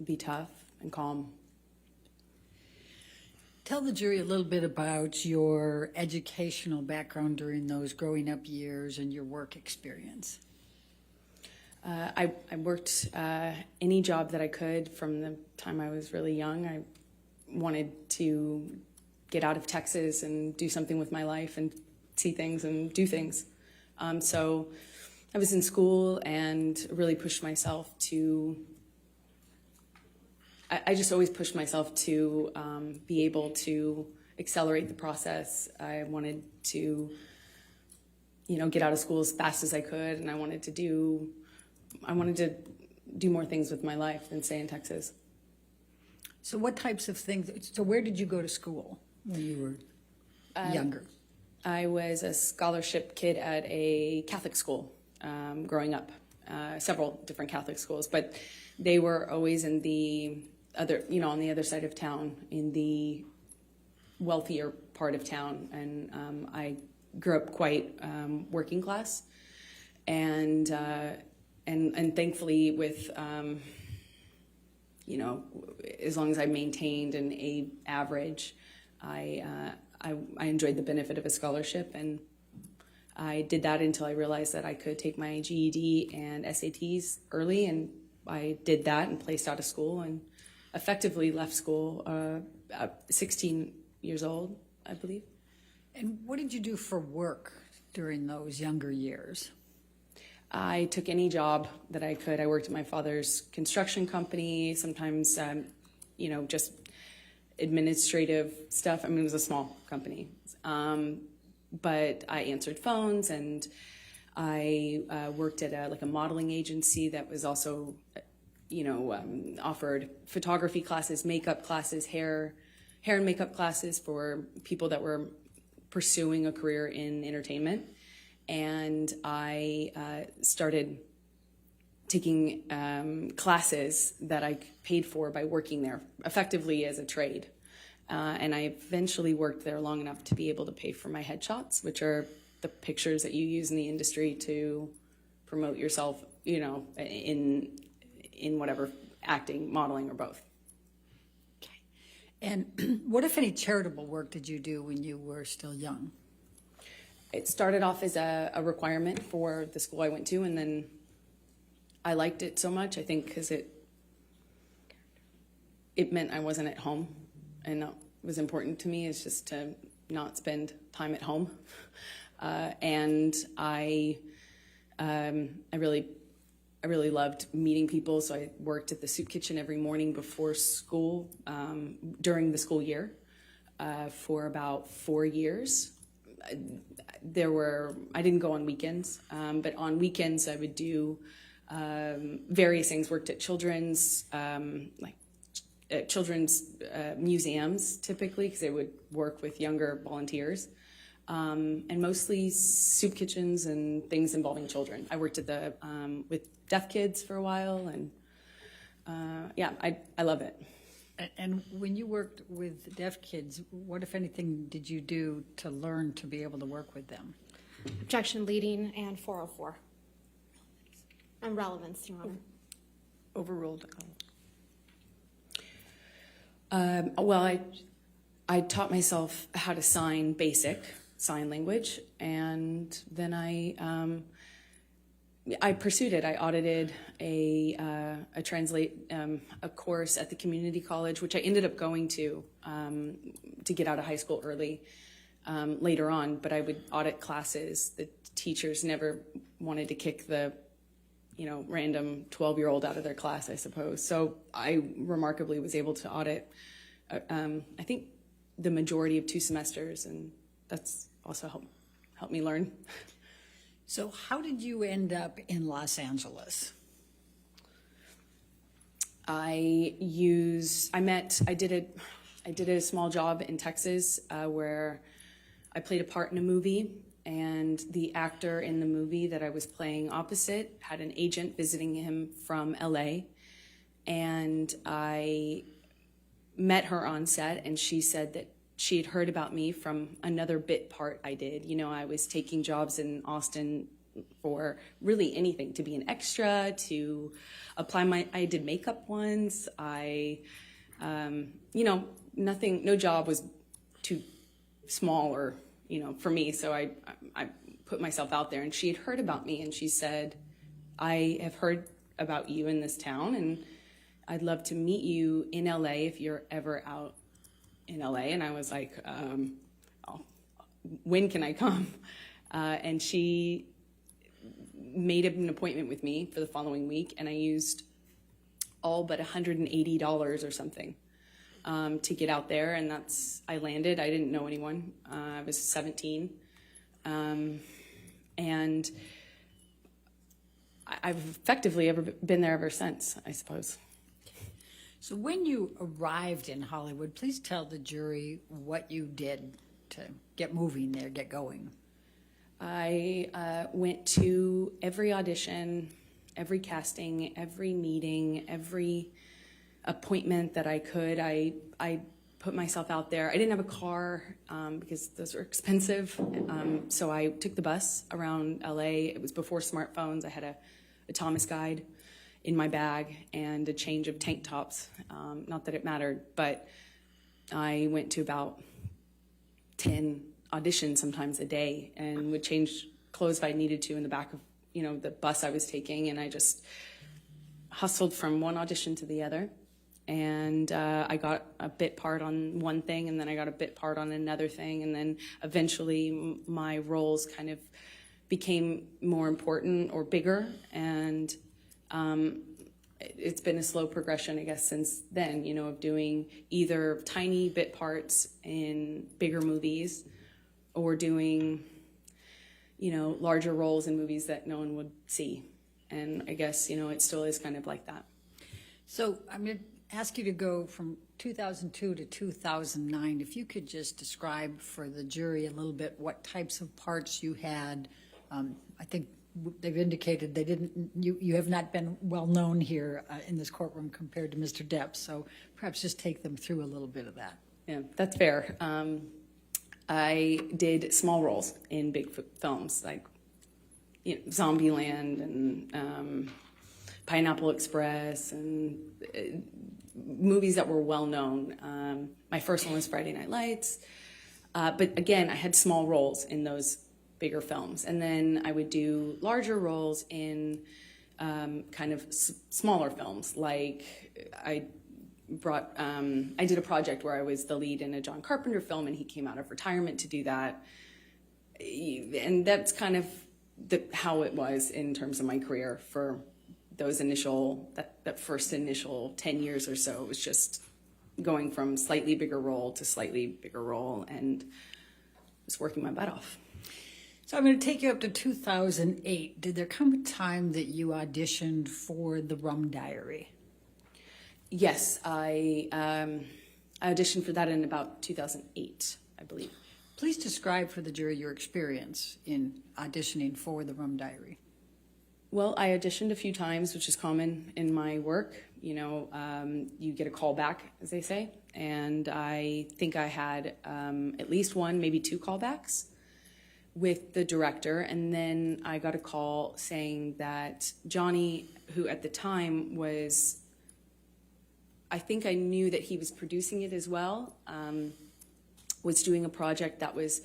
be tough and calm. Tell the jury a little bit about your educational background during those growing up years and your work experience. I worked any job that I could from the time I was really young. I wanted to get out of Texas and do something with my life and see things and do things. So I was in school and really pushed myself to, I just always pushed myself to be able to accelerate the process. I wanted to, you know, get out of school as fast as I could, and I wanted to do more things with my life than stay in Texas. So what types of things, so where did you go to school when you were younger? I was a scholarship kid at a Catholic school growing up, several different Catholic schools, but they were always in the other, you know, on the other side of town, in the wealthier part of town. And I grew up quite working class, and thankfully with, you know, as long as I maintained an A average, I enjoyed the benefit of a scholarship, and I did that until I realized that I could take my GED and SATs early, and I did that and placed out of school and effectively left school at 16 years old, I believe. And what did you do for work during those younger years? I took any job that I could. I worked at my father's construction company, sometimes, you know, just administrative stuff. I mean, it was a small company. But I answered phones, and I worked at a modeling agency that was also, you know, offered photography classes, makeup classes, hair and makeup classes for people that were pursuing a career in entertainment. And I started taking classes that I paid for by working there, effectively as a trade. And I eventually worked there long enough to be able to pay for my headshots, which are the pictures that you use in the industry to promote yourself, you know, in whatever, acting, modeling, or both. Okay. And what, if any, charitable work did you do when you were still young? It started off as a requirement for the school I went to, and then I liked it so much, I think, because it meant I wasn't at home, and that was important to me, is just to not spend time at home. And I really loved meeting people, so I worked at the soup kitchen every morning before school, during the school year, for about 4 years. I didn't go on weekends, but on weekends I would do various things. Worked at children's museums, typically, because they would work with younger volunteers, and mostly soup kitchens and things involving children. I worked at with deaf kids for a while, and yeah, I love it. And when you worked with deaf kids, what, if anything, did you do to learn to be able to work with them? Objection leading and 404. And relevance, Your Honor. Overruled. Well, I taught myself how to sign basic sign language, and then I I pursued it. I audited a course at the community college, which I ended up going to get out of high school early later on. But I would audit classes. The teachers never wanted to kick the, random 12-year-old out of their class, I suppose. So I remarkably was able to audit, I think, the majority of 2 semesters, and that's also helped me learn. So how did you end up in Los Angeles? I did a small job in Texas where I played a part in a movie, and the actor in the movie that I was playing opposite had an agent visiting him from LA, and I met her on set, and she said that she had heard about me from another bit part I did. I was taking jobs in Austin for really anything, to be an extra, to apply I did makeup once. Nothing, no job was too small or, for me. So I put myself out there, and she had heard about me, and she said, I have heard about you in this town, and I'd love to meet you in LA if you're ever out in LA. And I was like, when can I come? And she made an appointment with me for the following week, and I used all but $180 or something to get out there, and I landed. I didn't know anyone. I was 17, and I've effectively been there ever since, I suppose. So when you arrived in Hollywood, please tell the jury what you did to get moving there, get going. I went to every audition, every casting, every meeting, every appointment that I could. I put myself out there. I didn't have a car because those were expensive, so I took the bus around LA. It was before smartphones. I had a Thomas guide in my bag and a change of tank tops. Not that it mattered, but I went to about 10 auditions sometimes a day, and would change clothes if I needed to in the back of the bus I was taking, and I just hustled from one audition to the other. And I got a bit part on one thing, and then I got a bit part on another thing, and then eventually my roles kind of became more important or bigger, and it's been a slow progression, I guess, since then, of doing either tiny bit parts in bigger movies or doing, larger roles in movies that no one would see. And I guess, it still is kind of like that. So I'm going to ask you to go from 2002 to 2009. If you could just describe for the jury a little bit what types of parts you had. I think they've indicated you have not been well known here in this courtroom compared to Mr. Depp. So perhaps just take them through a little bit of that. Yeah, that's fair. I did small roles in big films like Zombieland and Pineapple Express, and movies that were well known. My first one was Friday Night Lights, but again, I had small roles in those bigger films, and then I would do larger roles in kind of smaller films. Like I did a project where I was the lead in a John Carpenter film, and he came out of retirement to do that. And that's kind of how it was in terms of my career for those that first initial 10 years or so. It was just going from slightly bigger role to slightly bigger role, and just working my butt off. So I'm going to take you up to 2008. Did there come a time that you auditioned for The Rum Diary? Yes, I auditioned for that in about 2008, I believe. Please describe for the jury your experience in auditioning for The Rum Diary. Well, I auditioned a few times, which is common in my work. You get a call back, as they say, and I think I had at least one, maybe two callbacks with the director, and then I got a call saying that Johnny, who at the time was, I think I knew that he was producing it as well, was doing a project that was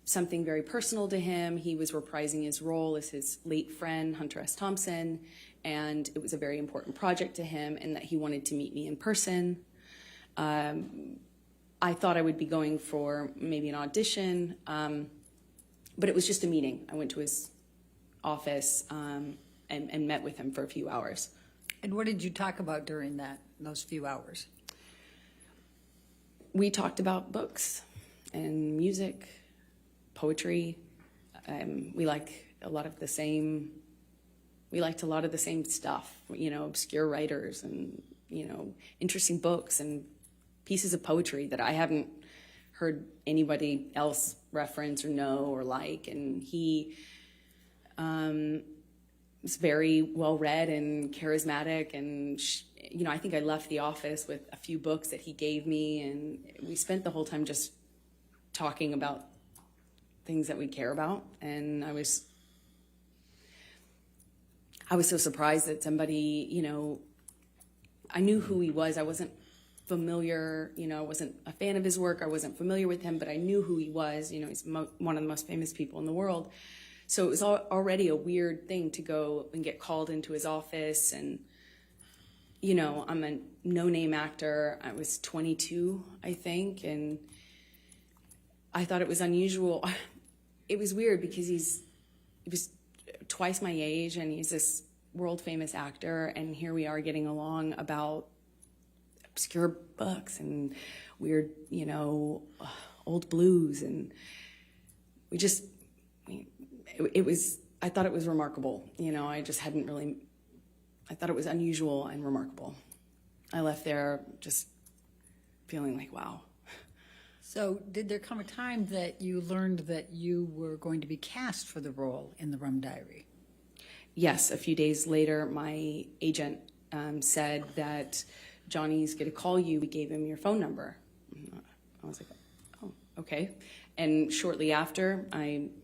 something very personal to him. He was reprising his role as his late friend, Hunter S. Thompson, and it was a very important project to him, and that he wanted to meet me in person. I thought I would be going for maybe an audition, but it was just a meeting. I went to his office and met with him for a few hours. And what did you talk about during those few hours? We talked about books and music, poetry. We liked a lot of the same stuff, obscure writers and, interesting books and pieces of poetry that I hadn't heard anybody else reference or know or like. And he was very well read and charismatic. And, I think I left the office with a few books that he gave me. And we spent the whole time just talking about things that we care about. And I was so surprised that somebody, I knew who he was. I wasn't familiar, I wasn't a fan of his work. I wasn't familiar with him, but I knew who he was. He's one of the most famous people in the world. So it was already a weird thing to go and get called into his office. And, I'm a no-name actor. I was 22, I think. And I thought it was unusual. It was weird because he was twice my age and he's this world-famous actor. And here we are getting along about obscure books and weird, old blues. And I thought it was remarkable. I thought it was unusual and remarkable. I left there just feeling like, wow. So did there come a time that you learned that you were going to be cast for the role in The Rum Diary? Yes, a few days later, my agent said that Johnny's going to call you. We gave him your phone number. I was like, oh, okay. And shortly after,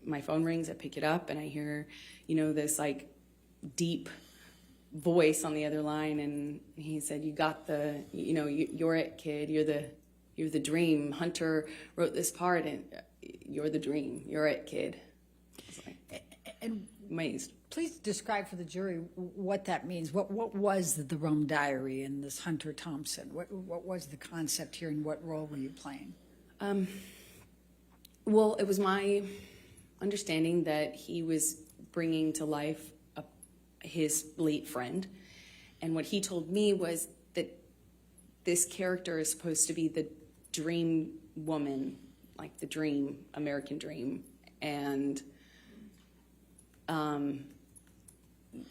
my phone rings, I pick it up, and I hear, this like deep voice on the other line, and he said, "You got you're it, kid. You're the dream. Hunter wrote this part, and you're the dream. You're it, kid." I was like, and amazed. Please describe for the jury what that means. What was the Rum Diary and this Hunter Thompson? What was the concept here, and what role were you playing? Well, it was my understanding that he was bringing to life his late friend. And what he told me was that this character is supposed to be the dream woman, like the dream, American dream. And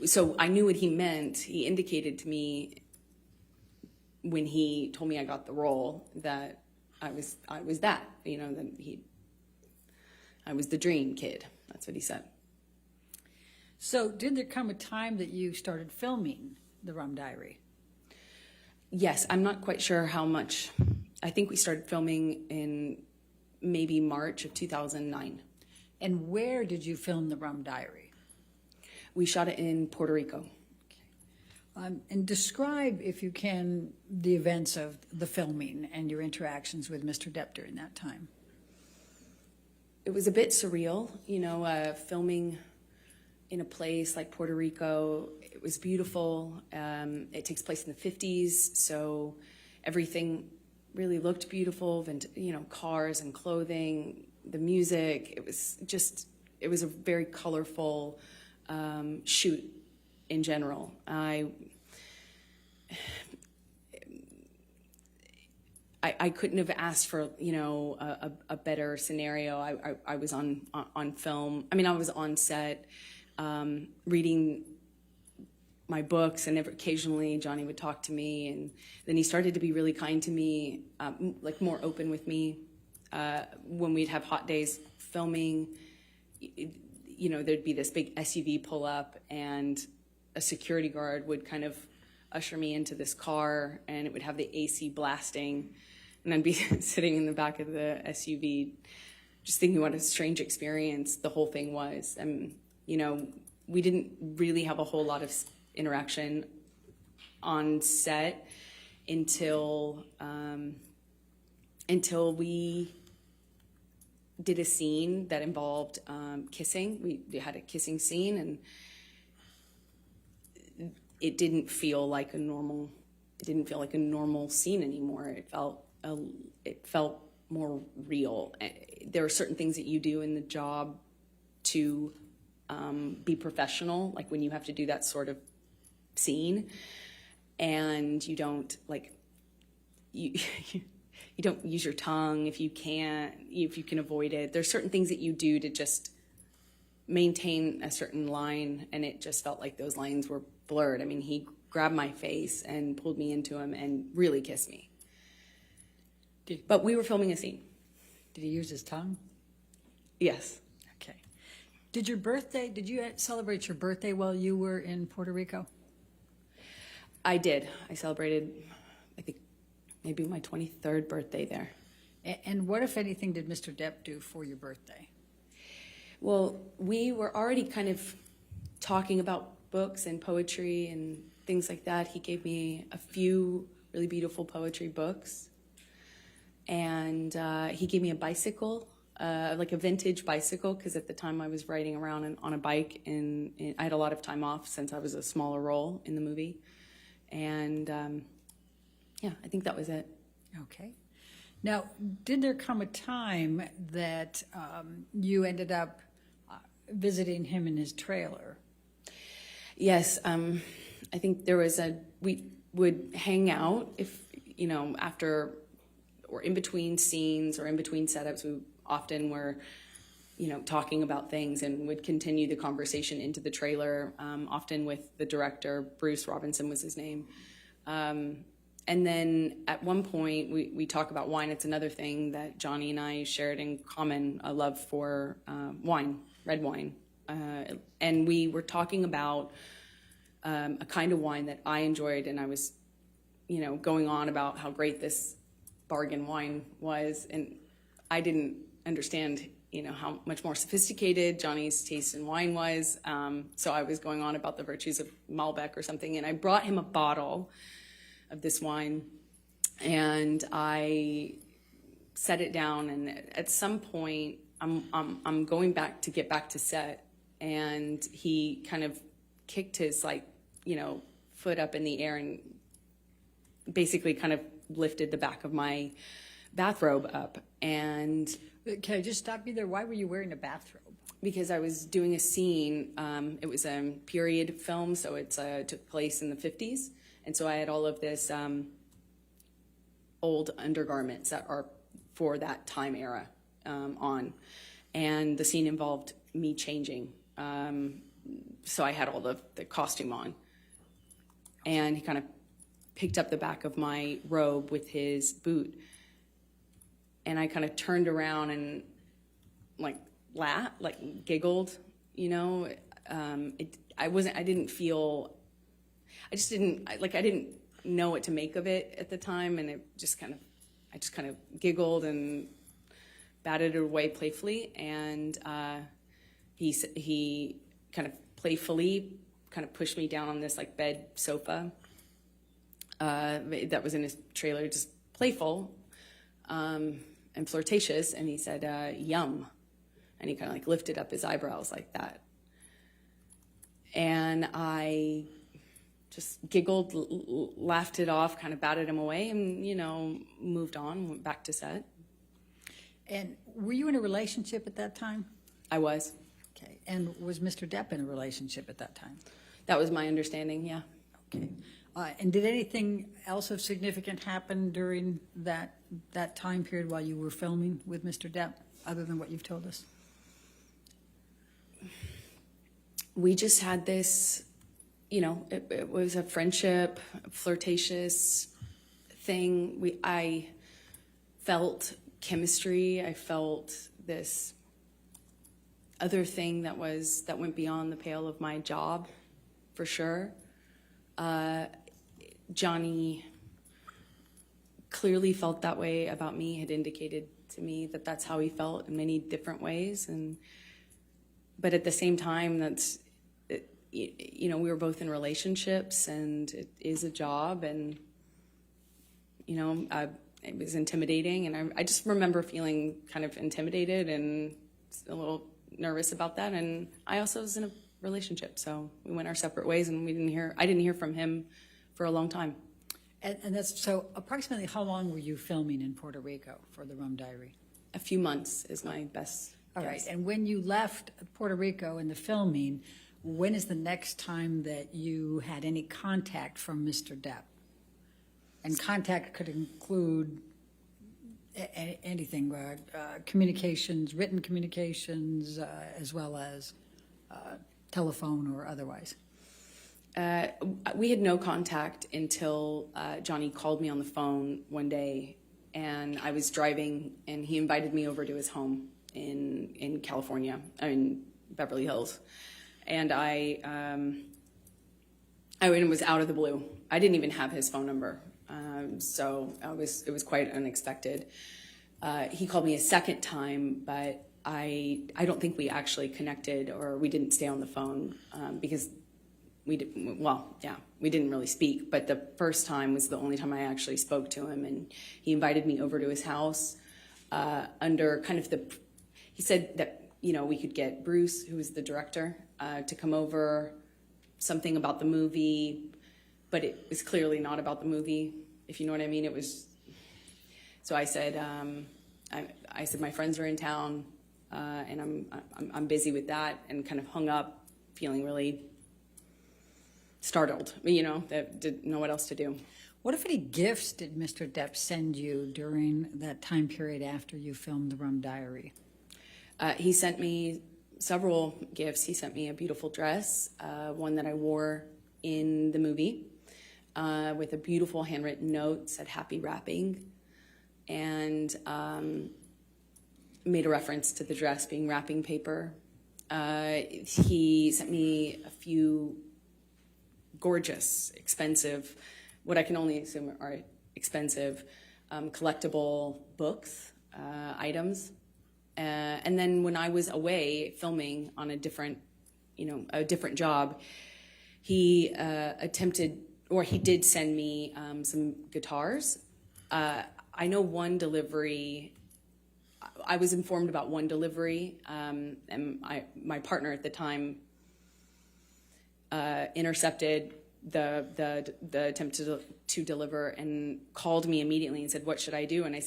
so I knew what he meant. He indicated to me when he told me I got the role that I was that, that I was the dream kid. That's what he said. So did there come a time that you started filming The Rum Diary? Yes, I'm not quite sure how much. I think we started filming in maybe March of 2009. And where did you film The Rum Diary? We shot it in Puerto Rico. And describe, if you can, the events of the filming and your interactions with Mr. Depp during that time. It was a bit surreal, filming in a place like Puerto Rico. It was beautiful. It takes place in the 50s, so everything really looked beautiful, cars and clothing, the music. It was a very colorful shoot in general. I couldn't have asked for, a better scenario. I was on film. I was on set, reading my books, and occasionally Johnny would talk to me, and then he started to be really kind to me, like more open with me. When we'd have hot days filming, there'd be this big SUV pull up, and a security guard would kind of usher me into this car, and it would have the AC blasting, and I'd be sitting in the back of the SUV just thinking what a strange experience the whole thing was. And we didn't really have a whole lot of interaction on set until we did a scene that involved kissing. We had a kissing scene, and it didn't feel like a normal. It didn't feel like a normal scene anymore. It felt more real. There are certain things that you do in the job to be professional, like when you have to do that sort of scene, and you don't you don't use your tongue if you can avoid it. There's certain things that you do to just maintain a certain line, and it just felt like those lines were blurred. I mean, he grabbed my face and pulled me into him and really kissed me. But we were filming a scene. Did he use his tongue? Yes. Okay. Did you celebrate your birthday while you were in Puerto Rico? I did. I celebrated, I think, maybe my 23rd birthday there. And what, if anything, did Mr. Depp do for your birthday? Well, we were already kind of talking about books and poetry and things like that. He gave me a few really beautiful poetry books. And he gave me a bicycle, like a vintage bicycle, because at the time I was riding around on a bike, and I had a lot of time off since I was a smaller role in the movie. And yeah, I think that was it. Okay. Now, did there come a time that you ended up visiting him in his trailer? Yes, I think there was we would hang out if, after or in between scenes or in between setups. We often were, talking about things and would continue the conversation into the trailer, often with the director. Bruce Robinson was his name. And then at one point we talk about wine. It's another thing that Johnny and I shared in common, a love for wine, red wine. And we were talking about a kind of wine that I enjoyed, and I was, going on about how great this bargain wine was, and I didn't understand, how much more sophisticated Johnny's taste in wine was. So I was going on about the virtues of Malbec or something, and I brought him a bottle of this wine, and I set it down. And at some point, I'm going back to get back to set, and he kind of kicked his foot up in the air and basically kind of lifted the back of my bathrobe up. And Can I just stop you there? Why were you wearing a bathrobe? because I was doing a scene, it was a period film, so it took place in the 50s. And so I had all of this old undergarments that are for that time era on. And the scene involved me changing. So I had all the costume on. And he kind of picked up the back of my robe with his boot. And I kind of turned around and laughed, giggled, I didn't know what to make of it at the time. And I just kind of giggled and batted it away playfully. And he kind of playfully kind of pushed me down on this bed sofa that was in his trailer, just playful and flirtatious. And he said, yum. And he kind of lifted up his eyebrows like that. And I just giggled, laughed it off, kind of batted him away, and, moved on, went back to set. And were you in a relationship at that time? I was. Okay. And was Mr. Depp in a relationship at that time? That was my understanding, yeah. Okay. And did anything else of significant happen during that time period while you were filming with Mr. Depp, other than what you've told us? We just had this, it was a friendship, a flirtatious thing. I felt chemistry. I felt this other thing that went beyond the pale of my job, for sure. Johnny clearly felt that way about me, had indicated to me that that's how he felt in many different ways. But at the same time, we were both in relationships, and it is a job, and, it was intimidating, and I just remember feeling kind of intimidated and a little nervous about that. And I also was in a relationship, so we went our separate ways, and I didn't hear from him for a long time. And that's, so approximately how long were you filming in Puerto Rico for the Rum Diary? A few months is my best All right, guess. and when you left Puerto Rico in the filming, when is the next time that you had any contact from Mr. Depp? And contact could include anything, communications, written communications, as well as telephone or otherwise. We had no contact until Johnny called me on the phone one day, and I was driving, and he invited me over to his home in California, Beverly Hills, and it was out of the blue. I didn't even have his phone number, so it was quite unexpected. He called me a second time, but I don't think we actually connected, or we didn't stay on the phone because we didn't really speak. But the first time was the only time I actually spoke to him, and he invited me over to his house under kind of he said that, we could get Bruce, who was the director, to come over, something about the movie, but it was clearly not about the movie, if you know what I mean. It was, so I said, I said, my friends are in town, and I'm busy with that, and kind of hung up, feeling really startled, that didn't know what else to do. What, if any, gifts did Mr. Depp send you during that time period after you filmed the Rum Diary? He sent me several gifts. He sent me a beautiful dress, one that I wore in the movie, with a beautiful handwritten note, said happy wrapping, and made a reference to the dress being wrapping paper. He sent me a few gorgeous, expensive, what I can only assume are expensive, collectible books, items. And then when I was away filming on a different job, he he did send me some guitars. I know one delivery, I was informed about one delivery, and my partner at the time intercepted the attempt to deliver and called me immediately and said, "What should I do?" And I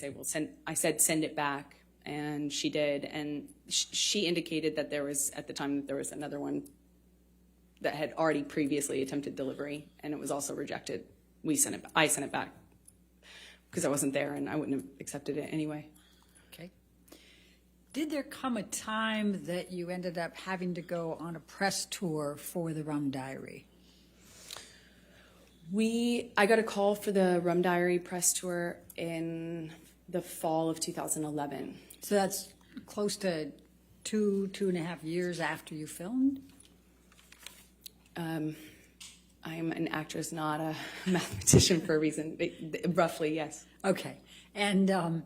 said, "Send it back." And she did, and she indicated that there was another one that had already previously attempted delivery, and it was also rejected. I sent it back because I wasn't there, and I wouldn't have accepted it anyway. Okay. Did there come a time that you ended up having to go on a press tour for the Rum Diary? I got a call for the Rum Diary press tour in the fall of 2011. So that's close to two and a half years after you filmed? I'm an actress, not a mathematician for a reason. Roughly, yes. Okay. And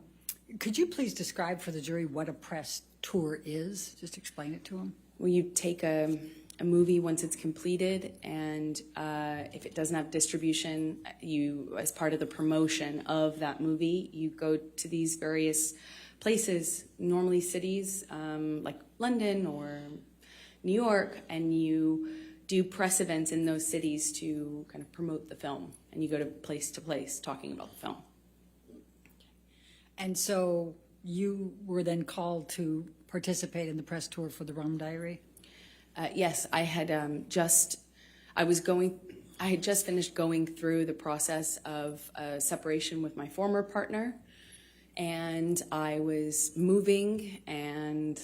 could you please describe for the jury what a press tour is? Just explain it to them. Well, you take a movie once it's completed, and if it doesn't have distribution, as part of the promotion of that movie, you go to these various places, normally cities like London or New York, and you do press events in those cities to kind of promote the film, and you go to place talking about the film. And so you were then called to participate in the press tour for the Rum Diary? Yes, I had just finished going through the process of separation with my former partner, and I was moving and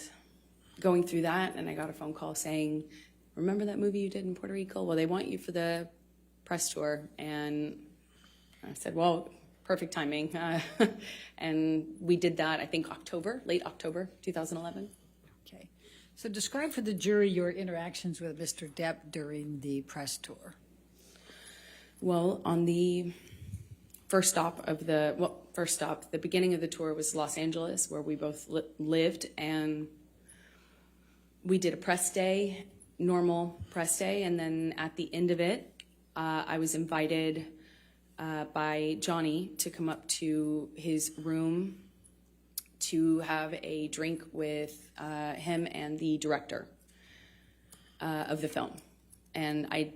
going through that, and I got a phone call saying, "Remember that movie you did in Puerto Rico? Well, they want you for the press tour." And I said, "Well, perfect timing." And we did that, I think late October 2011. Okay. So describe for the jury your interactions with Mr. Depp during the press tour. Well, on the the beginning of the tour was Los Angeles, where we both lived, and we did a press day, normal press day, and then at the end of it, I was invited by Johnny to come up to his room to have a drink with him and the director of the film. And I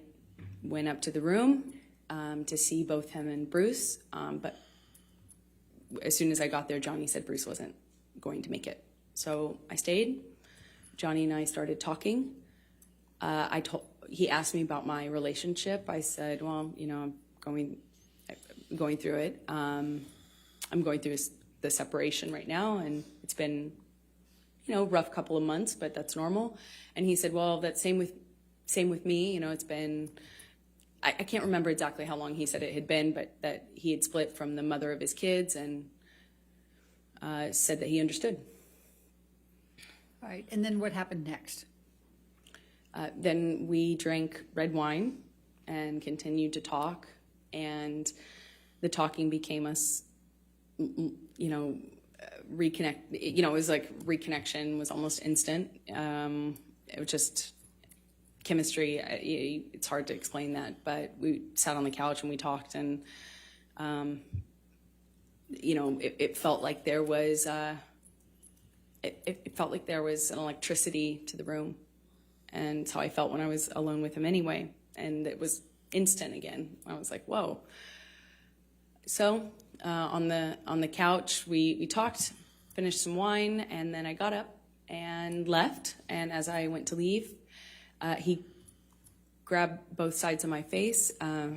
went up to the room to see both him and Bruce, but as soon as I got there, Johnny said Bruce wasn't going to make it. So I stayed. Johnny and I started talking. He asked me about my relationship. I said, well, you know, I'm going through it. I'm going through the separation right now, and it's been, you know, rough couple of months, but that's normal. And he said, well, that's same with me. You know, it's been, I can't remember exactly how long he said it had been, but that he had split from the mother of his kids, and said that he understood. Right, and then what happened next? Then we drank red wine and continued to talk, and the talking became us, you know, reconnect. You know, it was like reconnection was almost instant. It was just chemistry. It's hard to explain that, but we sat on the couch and we talked, and you know, it felt like there was it felt like there was an electricity to the room, and it's how I felt when I was alone with him anyway. And it was instant again. I was like, whoa. So on the couch, we talked, finished some wine, and then I got up and left. And as I went to leave, he grabbed both sides of my face,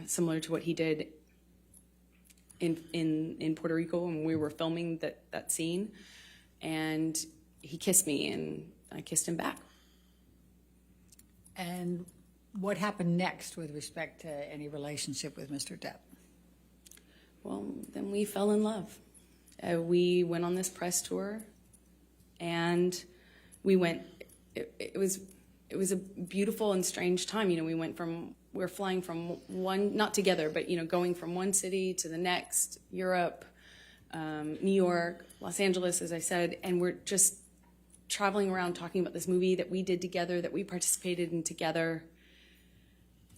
similar to what he did in Puerto Rico when we were filming that scene. And he kissed me, and I kissed him back. And what happened next with respect to any relationship with Mr. Depp? Well, then we fell in love. We went on this press tour, and we went. It was a beautiful and strange time. You know, we were flying from one, not together, but you know, going from one city to the next, Europe, New York, Los Angeles, as I said, and we're just traveling around talking about this movie that we did together, that we participated in together,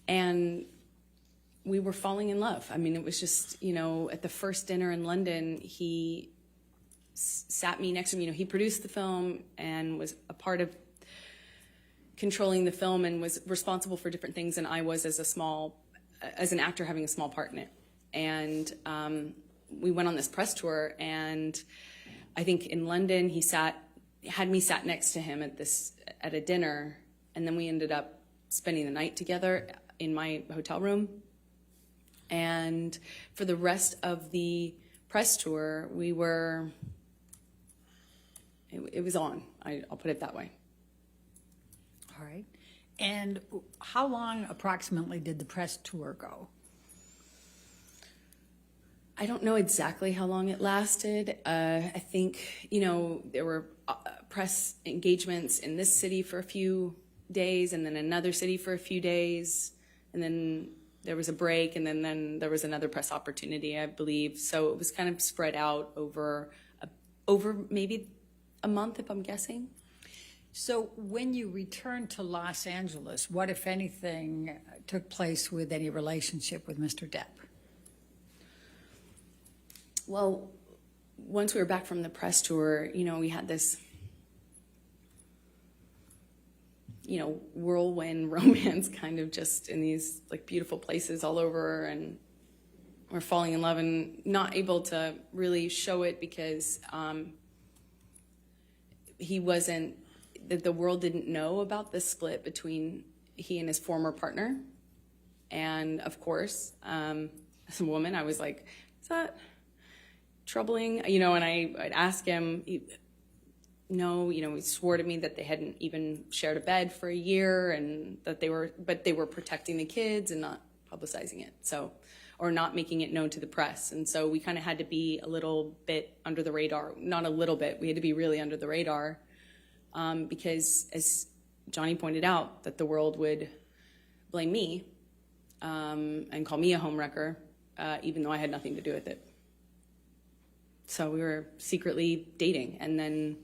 and we were falling in love. I mean, it was just, you know, at the first dinner in London, he sat me next to me. You know, he produced the film and was a part of controlling the film and was responsible for different things than I was as an actor having a small part in it. And we went on this press tour, and I think in London he had me sat next to him at a dinner, and then we ended up spending the night together in my hotel room. And for the rest of the press tour, it was on. I'll put it that way. All right. And how long approximately did the press tour go? I don't know exactly how long it lasted. I think, you know, there were press engagements in this city for a few days, and then another city for a few days, and then there was a break, and then there was another press opportunity, I believe. So it was kind of spread out over maybe a month, if I'm guessing. So when you returned to Los Angeles, what, if anything, took place with any relationship with Mr. Depp? Well, once we were back from the press tour, you know, we had this, you know, whirlwind romance kind of just in these like beautiful places all over, and we're falling in love and not able to really show it because the world didn't know about the split between he and his former partner. And of course, as a woman, I was like, is that troubling? You know, and I'd ask him, no, you know, he swore to me that they hadn't even shared a bed for a year, and that they were protecting the kids and not publicizing it. So, or not making it known to the press. And so we kind of had to be a little bit under the radar. Not a little bit, we had to be really under the radar. Because as Johnny pointed out, that the world would blame me and call me a homewrecker, even though I had nothing to do with it. So we were secretly dating, and then,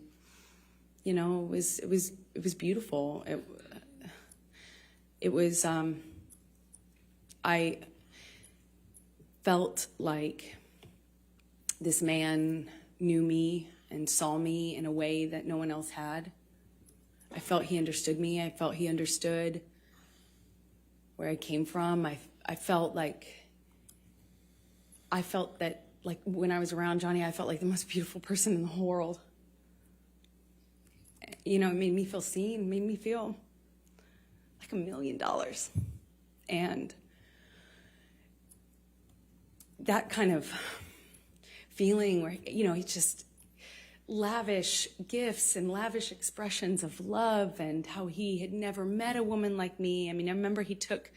you know, it was beautiful. I felt like this man knew me and saw me in a way that no one else had. I felt he understood me. I felt he understood where I came from. I felt that, like, when I was around Johnny, I felt like the most beautiful person in the whole world. You know, it made me feel seen, made me feel like $1 million. And that kind of feeling where, you know, he just lavish gifts and lavish expressions of love, and how he had never met a woman like me. I mean, I remember he took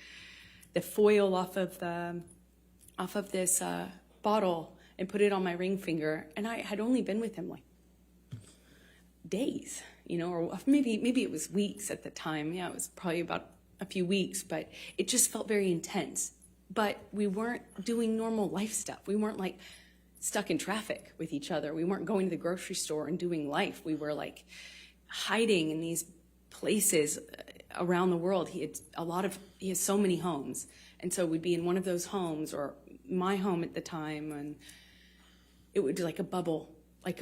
the foil off of this bottle and put it on my ring finger, and I had only been with him like days, you know, or maybe it was weeks at the time. Yeah, it was probably about a few weeks, but it just felt very intense. But we weren't doing normal life stuff. We weren't like stuck in traffic with each other. We weren't going to the grocery store and doing life. We were like hiding in these places around the world. He has so many homes. And so we'd be in one of those homes, or my home at the time, and it would be like a bubble, like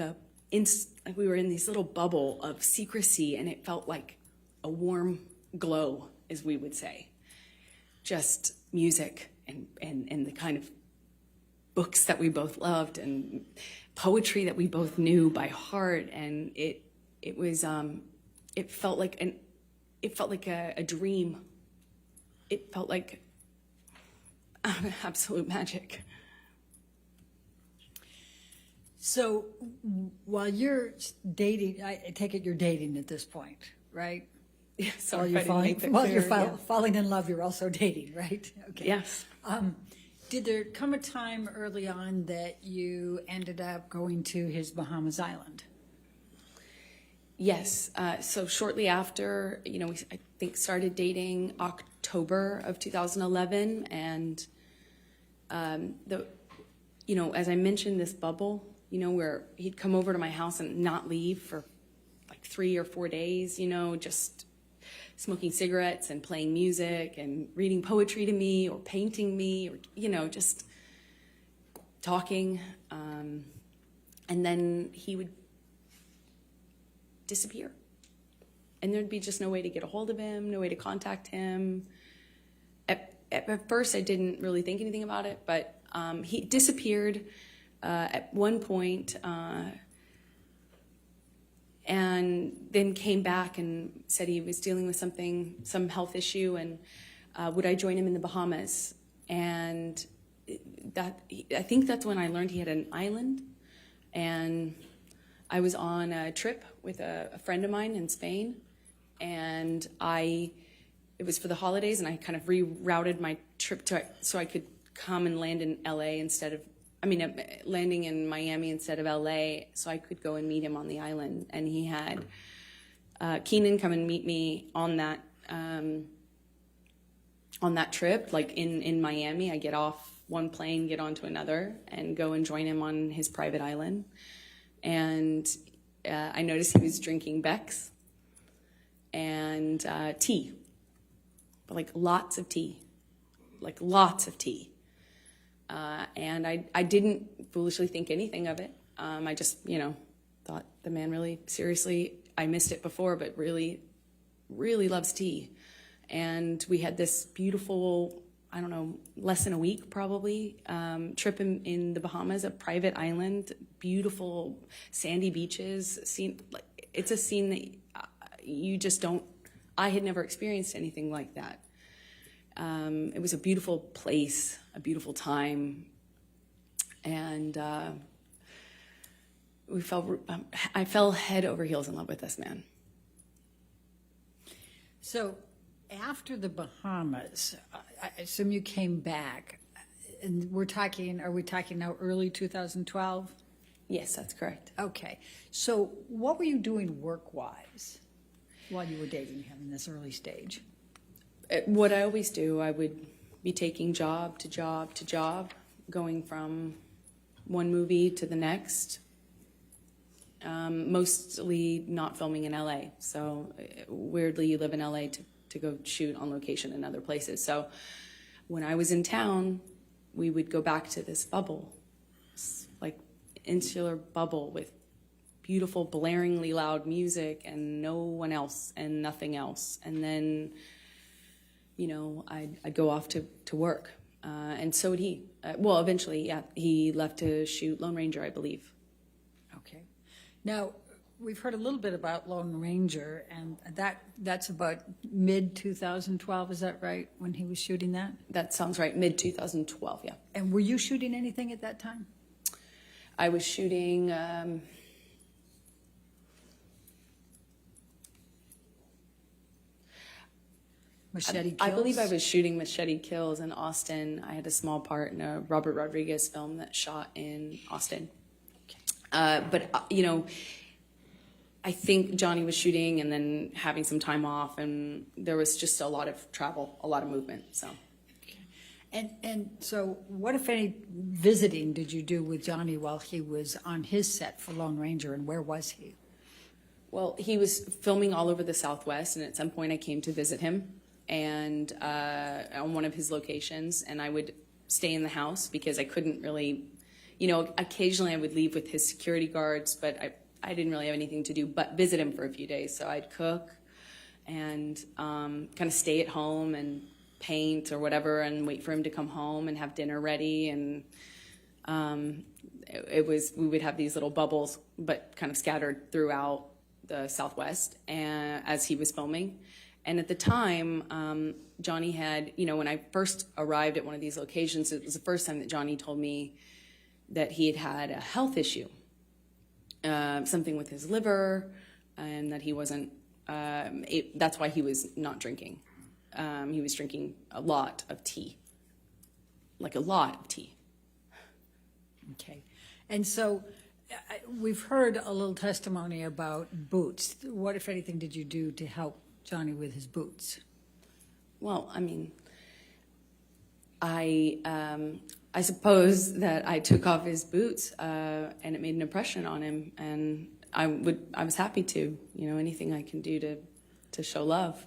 we were in this little bubble of secrecy, and it felt like a warm glow, as we would say. Just music and the kind of books that we both loved, and poetry that we both knew by heart, and it felt like a dream. It felt like absolute magic. So while you're dating, I take it you're dating at this point, right? Yeah, While you're falling in love, you're also dating, right? Okay. Yes. Did there come a time early on that you ended up going to his Bahamas island? Yes. So shortly after, you know, I think started dating October of 2011, and you know, as I mentioned, this bubble, you know, where he'd come over to my house and not leave for like 3 or 4 days, you know, just smoking cigarettes and playing music and reading poetry to me or painting me, or, you know, just talking. And then he would disappear. And there'd be just no way to get a hold of him, no way to contact him. At first, I didn't really think anything about it, but he disappeared at one point, and then came back and said he was dealing with some health issue, and would I join him in the Bahamas? And I think that's when I learned he had an island, and I was on a trip with a friend of mine in Spain, and it was for the holidays, and I kind of rerouted my trip so I could come and land in LA landing in Miami instead of LA, so I could go and meet him on the island. And he had Keenan come and meet me on that trip, like in Miami. I get off one plane, get onto another, and go and join him on his private island. And I noticed he was drinking Beck's and tea, but like lots of tea. And I didn't foolishly think anything of it. I just, you know, thought the man really, seriously, I missed it before, but really, really loves tea. And we had this beautiful, I don't know, less than a week probably, trip in the Bahamas, a private island, beautiful sandy beaches. It's a scene that you just don't, I had never experienced anything like that. It was a beautiful place, a beautiful time, and I fell head over heels in love with this man. So after the Bahamas, I assume you came back, and are we talking now early 2012? Yes, that's correct. Okay. So what were you doing work-wise while you were dating him in this early stage? What I always do, I would be taking job to job to job, going from one movie to the next, mostly not filming in LA. So weirdly, you live in LA to go shoot on location in other places. So when I was in town, we would go back to this bubble, like insular bubble with beautiful, blaringly loud music and no one else and nothing else. And then, I'd go off to work. And so would he. Well, eventually, yeah, he left to shoot Lone Ranger, I believe. Okay. Now, we've heard a little bit about Lone Ranger, and that's about mid-2012, is that right, when he was shooting that? That sounds right, mid-2012, yeah. And were you shooting anything at that time? I was shooting... Machete Kills? I believe I was shooting Machete Kills in Austin. I had a small part in a Robert Rodriguez film that shot in Austin. But I think Johnny was shooting and then having some time off, and there was just a lot of travel, a lot of movement, so. And so what, if any, visiting did you do with Johnny while he was on his set for Lone Ranger, and where was he? Well, he was filming all over the Southwest, and at some point I came to visit him and on one of his locations, and I would stay in the house because I couldn't really, occasionally I would leave with his security guards, but I didn't really have anything to do but visit him for a few days. So I'd cook and kind of stay at home and paint or whatever and wait for him to come home and have dinner ready. And we would have these little bubbles, but kind of scattered throughout the Southwest as he was filming. And at the time, Johnny had, when I first arrived at one of these locations, it was the first time that Johnny told me that he had had a health issue, something with his liver, and that he wasn't, that's why he was not drinking. He was drinking a lot of tea, like a lot of tea. Okay. And so we've heard a little testimony about boots. What, if anything, did you do to help Johnny with his boots? Well, I mean, I suppose that I took off his boots and it made an impression on him, and I was happy to, anything I can do to show love.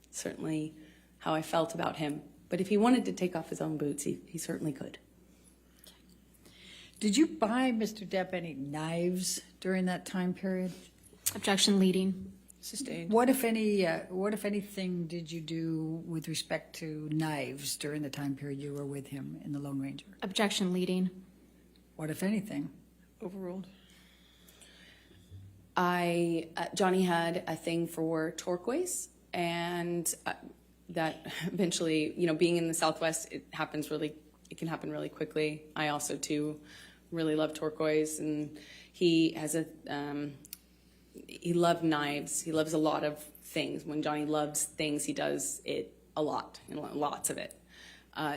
Certainly how I felt about him. But if he wanted to take off his own boots, he certainly could. Did you buy Mr. Depp any knives during that time period? Objection leading. Sustained. What, if anything, did you do with respect to knives during the time period you were with him in the Lone Ranger? Objection leading. What, if anything? Overruled. Johnny had a thing for turquoise, and that eventually, being in the Southwest, it can happen really quickly. I also too really love turquoise, and he has he loved knives. He loves a lot of things. When Johnny loves things, he does it a lot, and lots of it.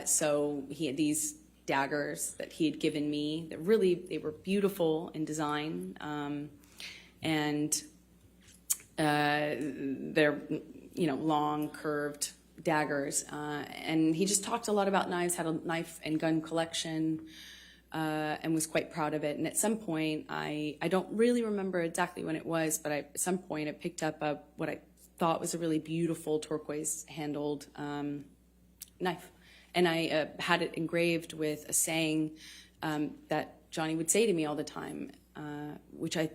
So he had these daggers that he had given me that they were beautiful in design. And they're, long, curved daggers. And he just talked a lot about knives, had a knife and gun collection, and was quite proud of it. And at some point, I don't really remember exactly when it was, but at some point I picked up what I thought was a really beautiful turquoise-handled knife. And I had it engraved with a saying that Johnny would say to me all the time, which I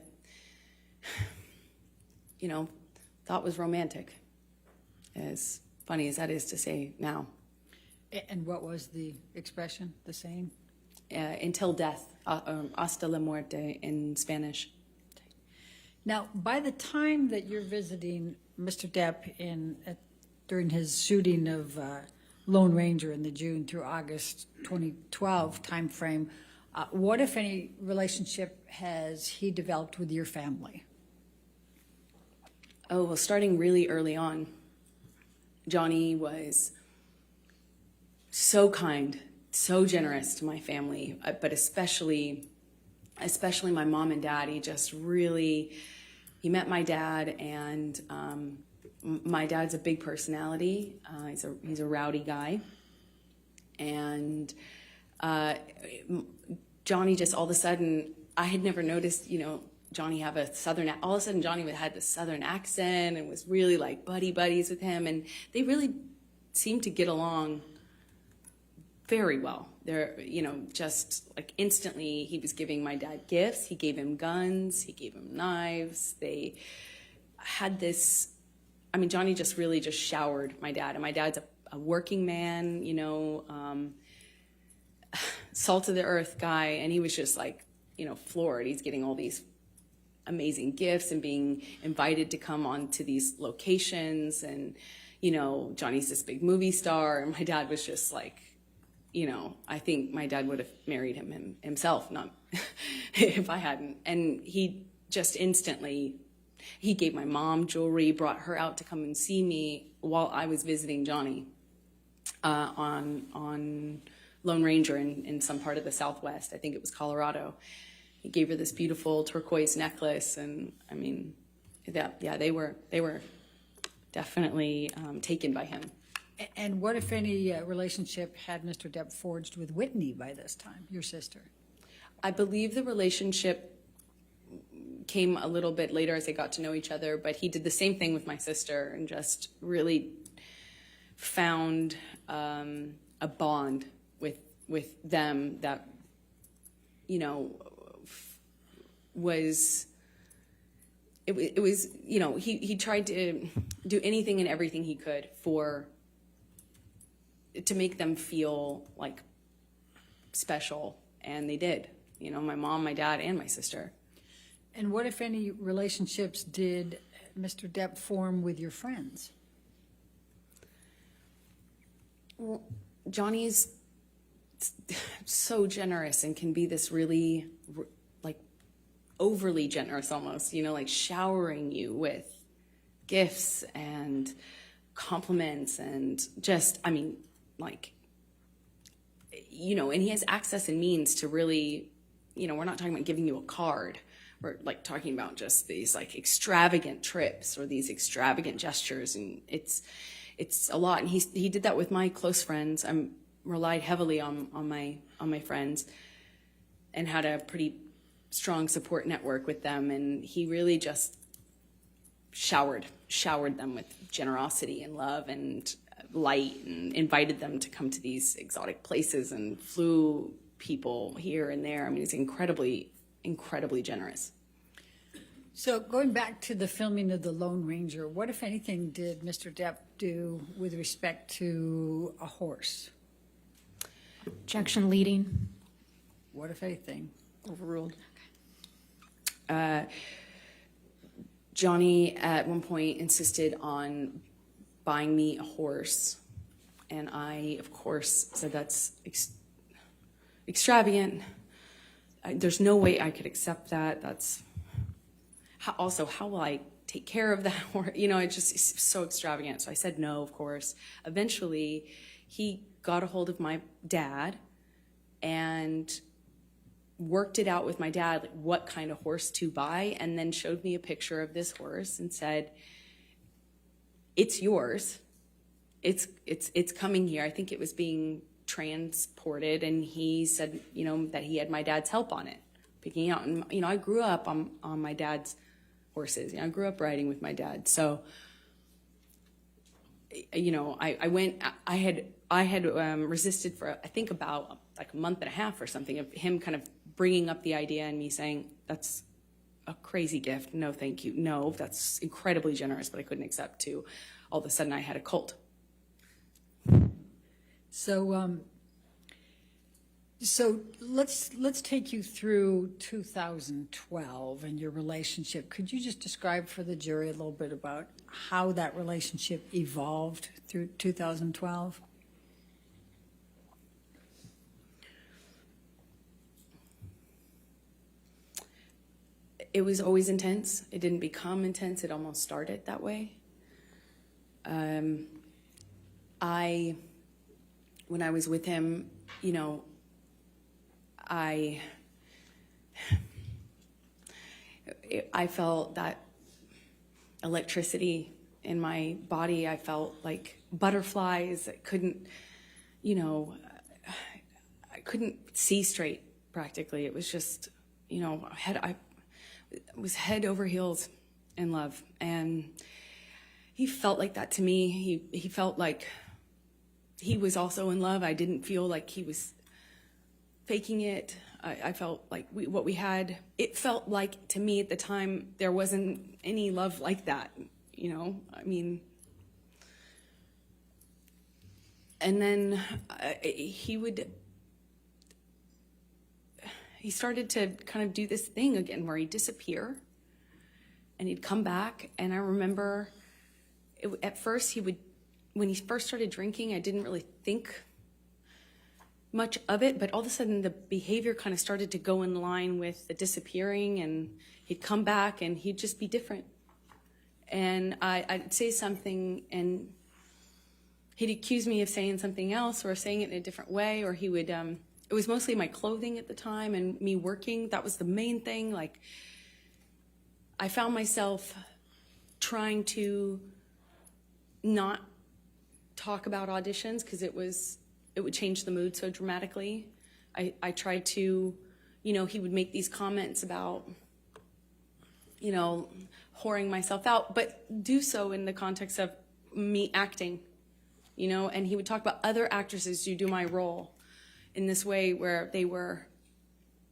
thought was romantic, as funny as that is to say now. And what was the expression, the saying? Until death, hasta la muerte in Spanish. Now, by the time that you're visiting Mr. Depp during his shooting of Lone Ranger in the June through August 2012 timeframe, what, if any, relationship has he developed with your family? Oh, well, starting really early on, Johnny was so kind, so generous to my family, but especially my mom and dad. He met my dad, and my dad's a big personality. He's a rowdy guy, and Johnny just all of a sudden, I had never noticed, Johnny have a southern, all of a sudden Johnny had this southern accent and was really like buddies with him, and they really seemed to get along very well. There, you know, just like instantly he was giving my dad gifts. He gave him guns. He gave him knives. They had this, I mean, Johnny just really just showered my dad. And my dad's a working man, you know, salt of the earth guy. And he was just like, you know, floored. He's getting all these amazing gifts and being invited to come onto these locations. And, you know, Johnny's this big movie star. And my dad was just like, you know, I think my dad would have married him himself, not if I hadn't. And he just instantly, he gave my mom jewelry, brought her out to come and see me while I was visiting Johnny on Lone Ranger in some part of the Southwest. I think it was Colorado. He gave her this beautiful turquoise necklace, and I mean, they were definitely taken by him. And what, if any, relationship had Mr. Depp forged with Whitney by this time, your sister? I believe the relationship came a little bit later as they got to know each other, but he did the same thing with my sister and just really found a bond with them that, you know, was, it was, you know, he tried to do anything and everything he could to make them feel like special, and they did. You know, my mom, my dad, and my sister. And what, if any, relationships did Mr. Depp form with your friends? Well, Johnny's so generous and can be this really, like, overly generous almost, you know, like showering you with gifts and compliments and just, I mean, like, you know, and he has access and means to really, you know, we're not talking about giving you a card. We're like talking about just these like extravagant trips or these extravagant gestures, and it's a lot. And he did that with my close friends. I relied heavily on my friends and had a pretty strong support network with them, and he really just showered them with generosity and love and light, and invited them to come to these exotic places and flew people here and there. I mean, he's incredibly generous. So going back to the filming of The Lone Ranger, what, if anything, did Mr. Depp do with respect to a horse? Objection leading. What, if anything? Overruled. Johnny at one point insisted on buying me a horse, and I, of course, said that's extravagant. There's no way I could accept that. That's how will I take care of that horse? You know, it's so extravagant. So I said no, of course. Eventually, he got a hold of my dad and worked it out with my dad, like what kind of horse to buy, and then showed me a picture of this horse and said, "It's yours. It's coming here." I think it was being transported, and he said, you know, that he had my dad's help on it, picking out. And you know, I grew up on my dad's horses. You know, I grew up riding with my dad, so you know, I had resisted for I think about like a month and a half or something of him kind of bringing up the idea and me saying, that's a crazy gift. No, thank you. No, that's incredibly generous, but I couldn't accept to all of a sudden I had a cult. So, so let's take you through 2012 and your relationship. Could you just describe for the jury a little bit about how that relationship evolved through 2012? It was always intense. It didn't become intense. It almost started that way. When I was with him, you know, I felt that electricity in my body. I felt like butterflies. I couldn't, you know, I couldn't see straight practically. It was just, you know, I was head over heels in love, and he felt like that to me. He felt like he was also in love. I didn't feel like he was faking it. I felt like what we had, it felt like to me at the time, there wasn't any love like that, you know? I mean, and then he started to kind of do this thing again where he'd disappear and he'd come back. And I remember at first when he first started drinking, I didn't really think much of it, but all of a sudden the behavior kind of started to go in line with the disappearing, and he'd come back and he'd just be different. And I'd say something and he'd accuse me of saying something else or saying it in a different way, or he would, it was mostly my clothing at the time and me working. That was the main thing. Like, I found myself trying to not talk about auditions because it would change the mood so dramatically. I tried to, you know, he would make these comments about, you know, whoring myself out, but do so in the context of me acting, you know, and he would talk about other actresses who do my role in this way where they were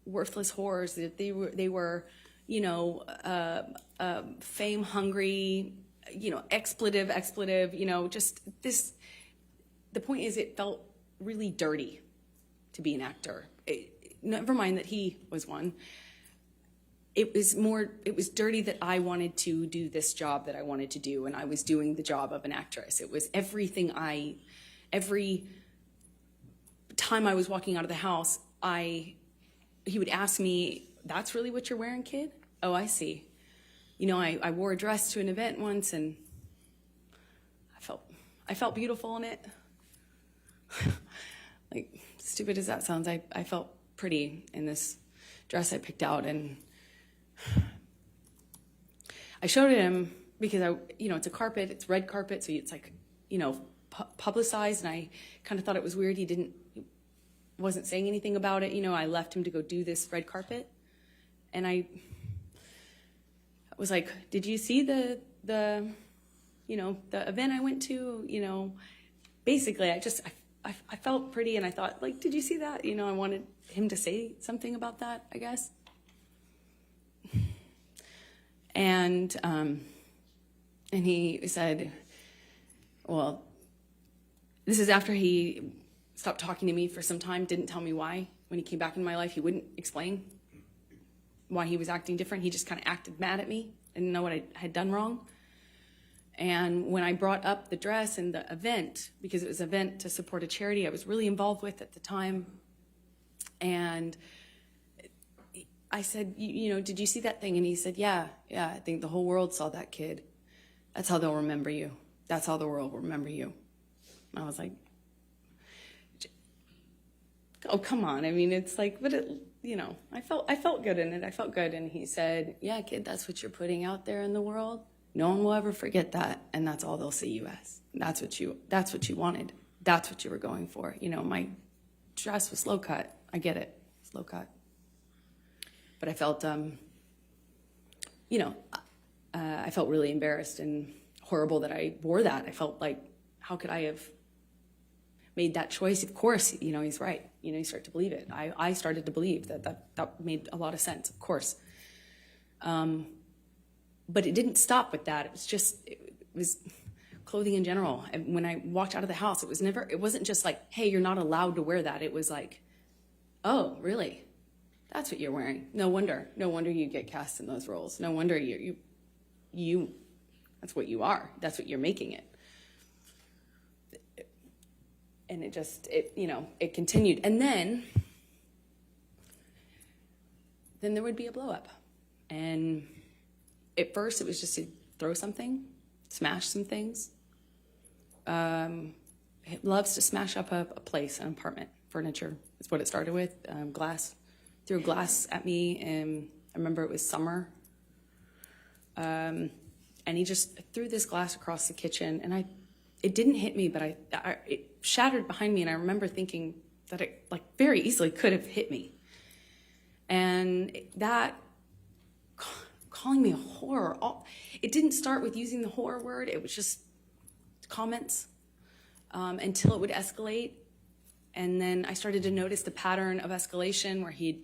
worthless whores, that they were, you know, fame hungry, you know, expletive, you know, just this. The point is, it felt really dirty to be an actor. Never mind that he was one. It was dirty that I wanted to do this job that I wanted to do, and I was doing the job of an actress. It was everything every time I was walking out of the house, he would ask me, "That's really what you're wearing, kid? Oh, I see." You know, I wore a dress to an event once, and I felt beautiful in it. Like, stupid as that sounds, I felt pretty in this dress I picked out, and I showed it him because you know, it's a carpet, it's red carpet, so it's like, you know, publicized, and I kind of thought it was weird. He wasn't saying anything about it. You know, I left him to go do this red carpet, and I was like, "Did you see the you know, the event I went to?" You know, basically, I felt pretty, and I thought, like, "Did you see that?" You know, I wanted him to say something about that, I guess. And he said, well, this is after he stopped talking to me for some time, didn't tell me why. When he came back in my life, he wouldn't explain why he was acting different. He just kind of acted mad at me and didn't know what I had done wrong. And when I brought up the dress and the event, because it was an event to support a charity I was really involved with at the time, and I said, you know, "Did you see that thing?" And he said, yeah, I think the whole world saw that, kid. That's how they'll remember you. That's how the world will remember you. And I was like, oh, come on. I mean, it's like, but it, you know, I felt good in it. I felt good. And he said, "Yeah, kid, that's what you're putting out there in the world. No one will ever forget that, and that's all they'll see you as. That's what you wanted. That's what you were going for. You know, my dress was low cut. I get it, it's low cut. But I felt, you know, I felt really embarrassed and horrible that I wore that. I felt like, how could I have made that choice? Of course, you know, he's right. You know, you start to believe it. I started to believe that made a lot of sense, of course. But it didn't stop with that. It was clothing in general. And when I walked out of the house, it wasn't just like, "Hey, you're not allowed to wear that." It was like, "Oh, really? That's what you're wearing. No wonder you get cast in those roles. No wonder you that's what you are. That's what you're making it." And it continued. And then there would be a blow up. And at first it was just to throw something, smash some things. It loves to smash up a place, an apartment, furniture. That's what it started with. Glass. Threw glass at me, and I remember it was summer. And he just threw this glass across the kitchen, and it didn't hit me, but it shattered behind me, and I remember thinking that it like very easily could have hit me. And that, calling me a whore, it didn't start with using the whore word, it was just comments. until it would escalate. And then I started to notice the pattern of escalation where he'd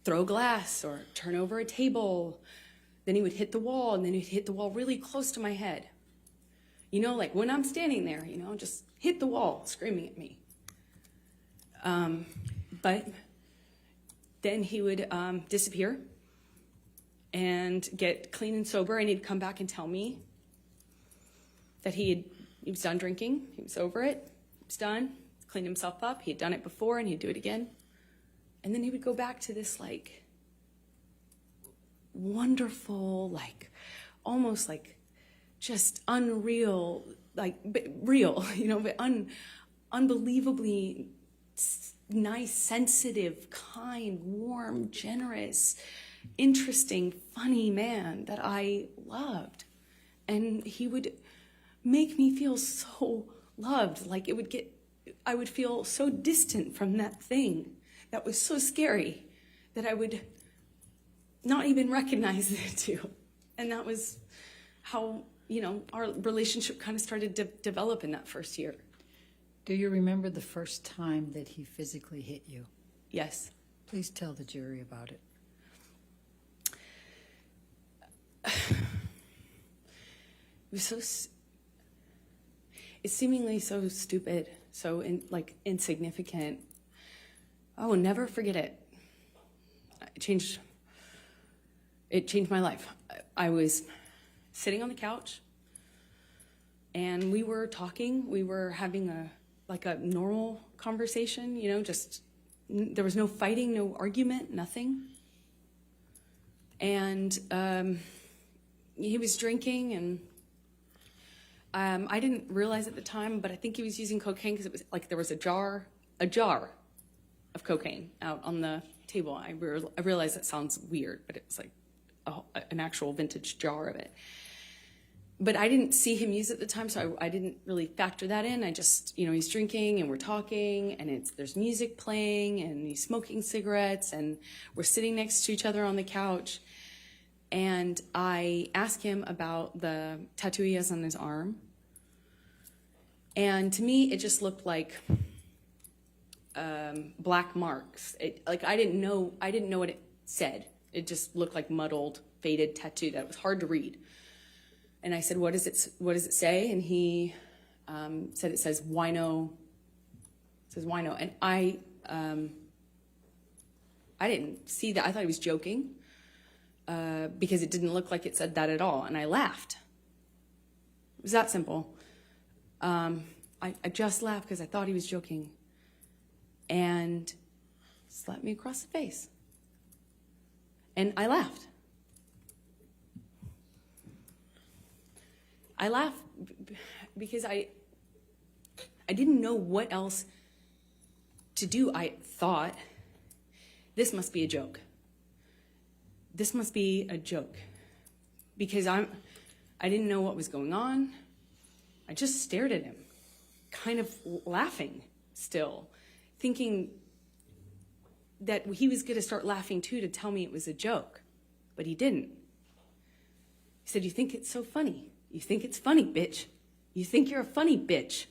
throw glass or turn over a table. Then he would hit the wall, and then he'd hit the wall really close to my head. You know, like when I'm standing there, you know, just hit the wall, screaming at me. But then he would disappear and get clean and sober, and he'd come back and tell me that he was done drinking, he was over it, he was done, cleaned himself up, he had done it before, and he'd do it again. And then he would go back to this, like, wonderful, like, almost like just unreal, like, but real, you know, but unbelievably nice, sensitive, kind, warm, generous, interesting, funny man that I loved. And he would make me feel so loved, like I would feel so distant from that thing that was so scary that I would not even recognize it too. And that was how, you know, our relationship kind of started to develop in that first year. Do you remember the first time that he physically hit you? Yes. Please tell the jury about it. It was so, it's seemingly so stupid, so insignificant. I will never forget it. It changed my life. I was sitting on the couch, and we were talking. We were having a normal conversation, you know, just, there was no fighting, no argument, nothing. And he was drinking, and I didn't realize at the time, but I think he was using cocaine because it was like there was a jar of cocaine out on the table. I realize that sounds weird, but it was like an actual vintage jar of it. But I didn't see him use it at the time, so I didn't really factor that in. I just, you know, he's drinking and we're talking, and there's music playing, and he's smoking cigarettes, and we're sitting next to each other on the couch. And I asked him about the tattoo he has on his arm. And to me, it just looked like black marks. I didn't know what it said. It just looked like muddled, faded tattoo that was hard to read. And I said, what does it say? And he said it says wino. It says wino. And I didn't see that. I thought he was joking because it didn't look like it said that at all. And I laughed. It was that simple. I just laughed because I thought he was joking. And slapped me across the face. And I laughed. I laughed because I didn't know what else to do. I thought, this must be a joke. This must be a joke. Because I didn't know what was going on. I just stared at him, kind of laughing still, thinking that he was going to start laughing too to tell me it was a joke. But he didn't. He said, "You think it's so funny? You think it's funny, bitch. You think you're a funny bitch."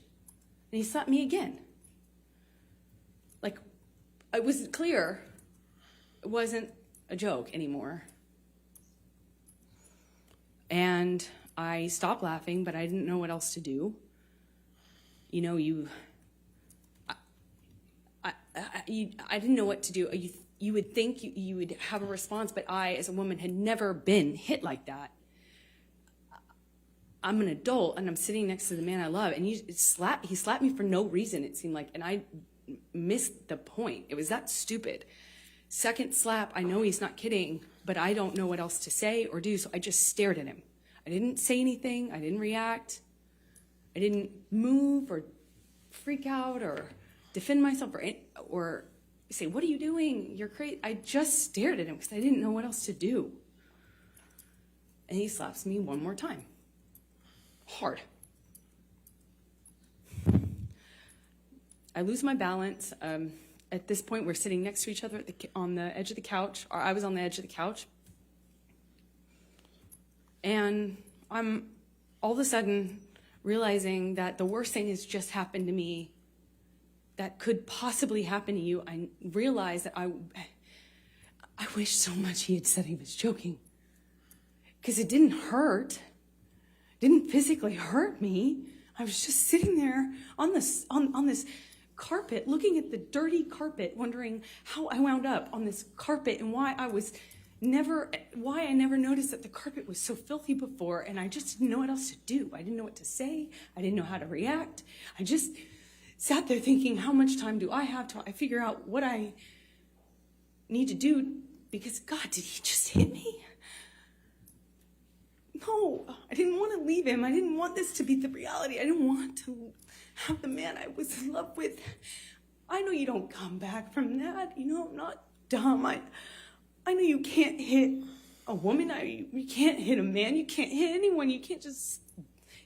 And he slapped me again. Like, it was clear it wasn't a joke anymore. And I stopped laughing, but I didn't know what else to do. You know, I didn't know what to do. You would think you would have a response, but I, as a woman, had never been hit like that. I'm an adult, and I'm sitting next to the man I love, and he slapped me for no reason, it seemed like, and I missed the point. It was that stupid. Second slap, I know he's not kidding, but I don't know what else to say or do, so I just stared at him. I didn't say anything. I didn't react. I didn't move or freak out or defend myself or say, "What are you doing? You're crazy." I just stared at him because I didn't know what else to do. And he slaps me one more time. Hard. I lose my balance. At this point, we're sitting next to each other on the edge of the couch, or I was on the edge of the couch. And I'm all of a sudden realizing that the worst thing has just happened to me that could possibly happen to you, I realized that I wish so much he had said he was joking. Because it didn't hurt. It didn't physically hurt me. I was just sitting there on this carpet, looking at the dirty carpet, wondering how I wound up on this carpet and why I never noticed that the carpet was so filthy before, and I just didn't know what else to do. I didn't know what to say. I didn't know how to react. I just sat there thinking, how much time do I have till I figure out what I need to do? Because, God, did he just hit me? No, I didn't want to leave him. I didn't want this to be the reality. I didn't want to have the man I was in love with. I know you don't come back from that. You know, I'm not dumb. I know you can't hit a woman. You can't hit a man. You can't hit anyone. You can't just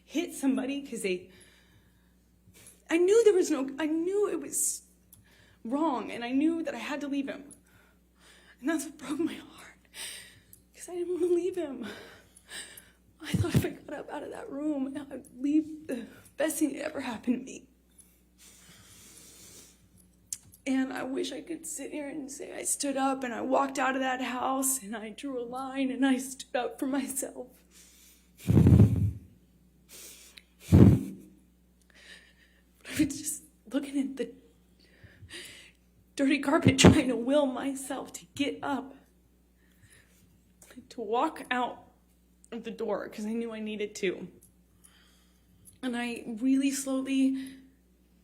hit somebody because I knew it was wrong, and I knew that I had to leave him. And that's what broke my heart, because I didn't want to leave him. I thought if I got up out of that room, I'd leave the best thing that ever happened to me. And I wish I could sit here and say I stood up and I walked out of that house and I drew a line and I stood up for myself. But I was just looking at the dirty carpet, trying to will myself to get up, to walk out of the door, because I knew I needed to. And I really slowly,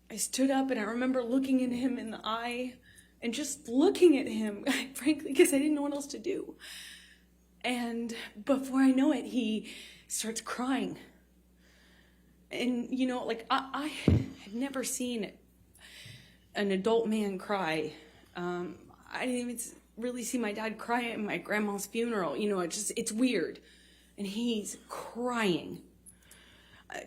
I stood up, and I remember looking at him in the eye and just looking at him, frankly, because I didn't know what else to do. And before I know it, he starts crying. And, you know, like, I had never seen an adult man cry. I didn't even really see my dad cry at my grandma's funeral. You know, it's weird. And he's crying.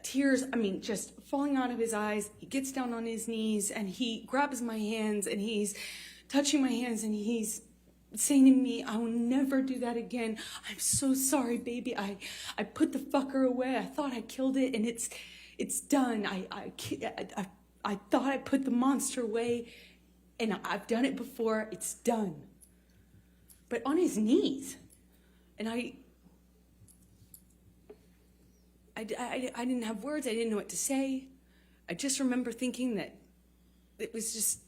Tears, just falling out of his eyes. He gets down on his knees and he grabs my hands and he's touching my hands and he's saying to me, I will never do that again. I'm so sorry, baby. I put the fucker away. I thought I killed it and it's done. I thought I put the monster away and I've done it before. It's done. But on his knees. And I didn't have words. I didn't know what to say. I just remember thinking that it was just,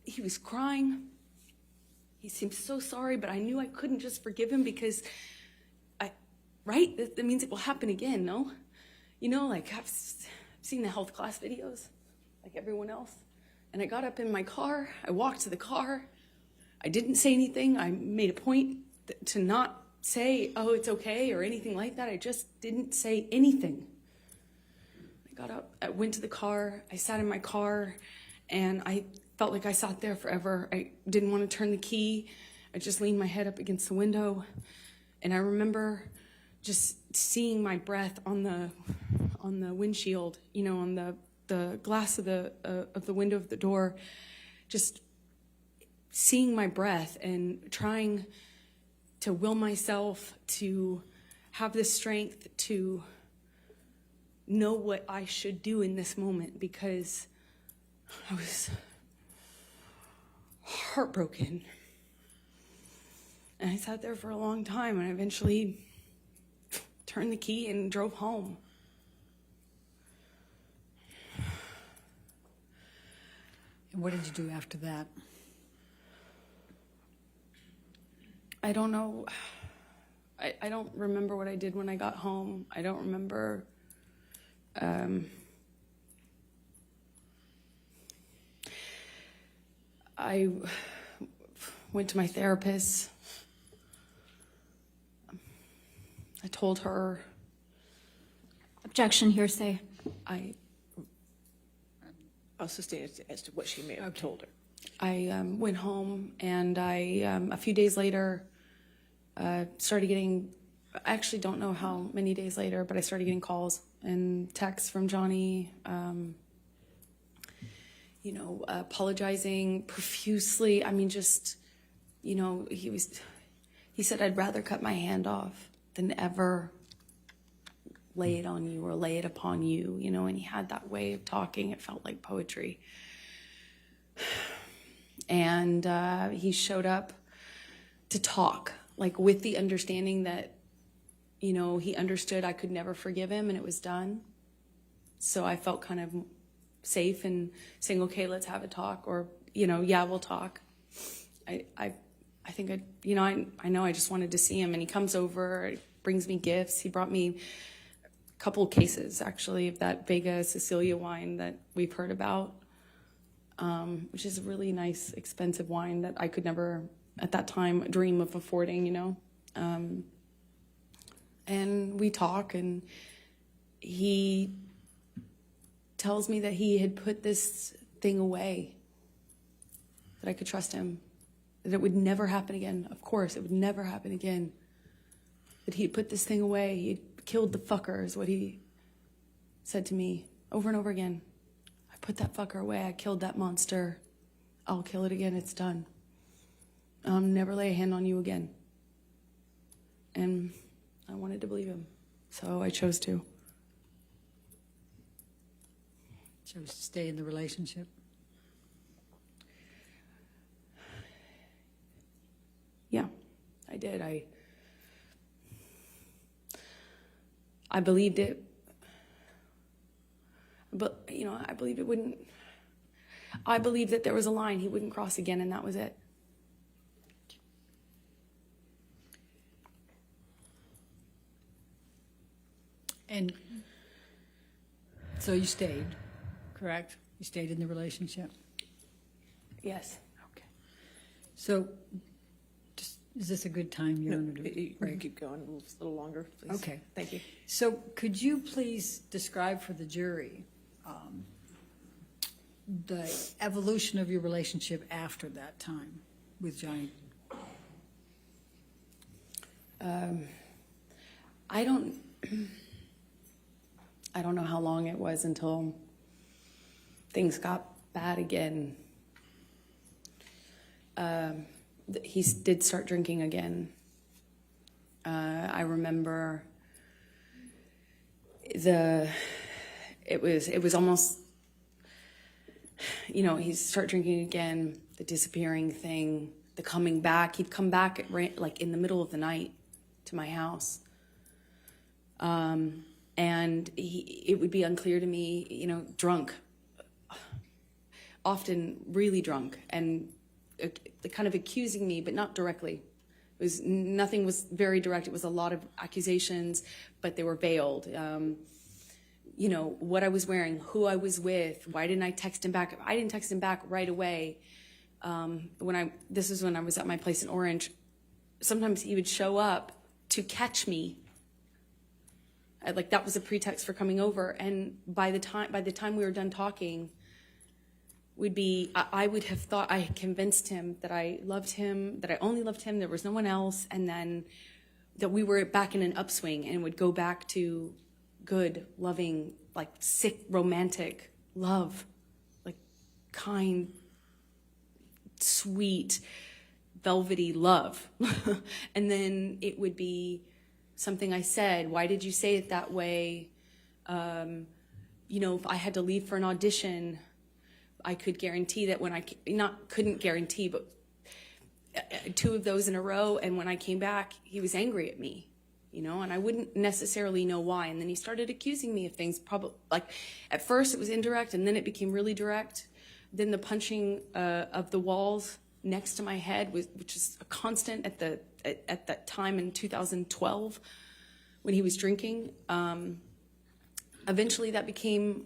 he was crying. He seemed so sorry, but I knew I couldn't just forgive him because right? That means it will happen again, no? You know, like I've seen the health class videos, like everyone else. And I got up in my car. I walked to the car. I didn't say anything. I made a point to not say, oh, it's okay, or anything like that. I just didn't say anything. I got up, I went to the car, I sat in my car, and I felt like I sat there forever. I didn't want to turn the key. I just leaned my head up against the window, and I remember just seeing my breath on the windshield, you know, on the glass of the window of the door, just seeing my breath and trying to will myself to have the strength to know what I should do in this moment, because I was heartbroken. And I sat there for a long time, and I eventually turned the key and drove home. And what did you do after that? I don't know. I don't remember what I did when I got home. I don't remember. I went to my therapist. I told her. Objection, hearsay. I'll sustain it as to what she may have told her. I went home, and a few days later, started getting, I actually don't know how many days later, but I started getting calls and texts from Johnny, you know, apologizing profusely. I mean, just, you know, he said, I'd rather cut my hand off than ever lay it on you or lay it upon you, you know, and he had that way of talking. It felt like poetry. And he showed up to talk, like with the understanding that, you know, he understood I could never forgive him and it was done. So I felt kind of safe in saying, okay, let's have a talk, or, you know, yeah, we'll talk. I think I know I just wanted to see him, and he comes over, brings me gifts. He brought me a couple cases, actually, of that Vega Sicilia wine that we've heard about, which is a really nice, expensive wine that I could never, at that time, dream of affording, you know. And we talk, and he tells me that he had put this thing away, that I could trust him, that it would never happen again. Of course, it would never happen again. That he had put this thing away. He had killed the fucker, is what he said to me over and over again. I put that fucker away. I killed that monster. I'll kill it again. It's done. I'll never lay a hand on you again. And I wanted to believe him, so I chose to. Chose to stay in the relationship? Yeah, I did. I believed it, but, you know, I believed it wouldn't. I believed that there was a line he wouldn't cross again, and that was it. And so you stayed, correct? You stayed in the relationship? Yes. Okay. So, is this a good time? No, To you can keep going a little longer, please. Okay. Thank you. So could you please describe for the jury the evolution of your relationship after that time with Johnny? I don't know how long it was until things got bad again. He did start drinking again. I remember it was almost, you know, he'd start drinking again, the disappearing thing, the coming back. He'd come back like in the middle of the night to my house. And it would be unclear to me, you know, drunk, often really drunk, and kind of accusing me, but not directly. Nothing was very direct. It was a lot of accusations, but they were veiled. You know, what I was wearing, who I was with, why didn't I text him back? I didn't text him back right away. This was when I was at my place in Orange. Sometimes he would show up to catch me. Like that was a pretext for coming over. And by the time we were done talking, I would have thought I had convinced him that I loved him, that I only loved him, there was no one else, and then that we were back in an upswing and would go back to good, loving, like sick, romantic love, like kind, sweet, velvety love. And then it would be something I said, why did you say it that way? You know, if I had to leave for an audition, I could guarantee that when couldn't guarantee, but 2 of those in a row, and when I came back, he was angry at me, you know, and I wouldn't necessarily know why. And then he started accusing me of things, probably, like, at first it was indirect, and then it became really direct. Then the punching of the walls next to my head, which is a constant at that time in 2012 when he was drinking. Eventually that became...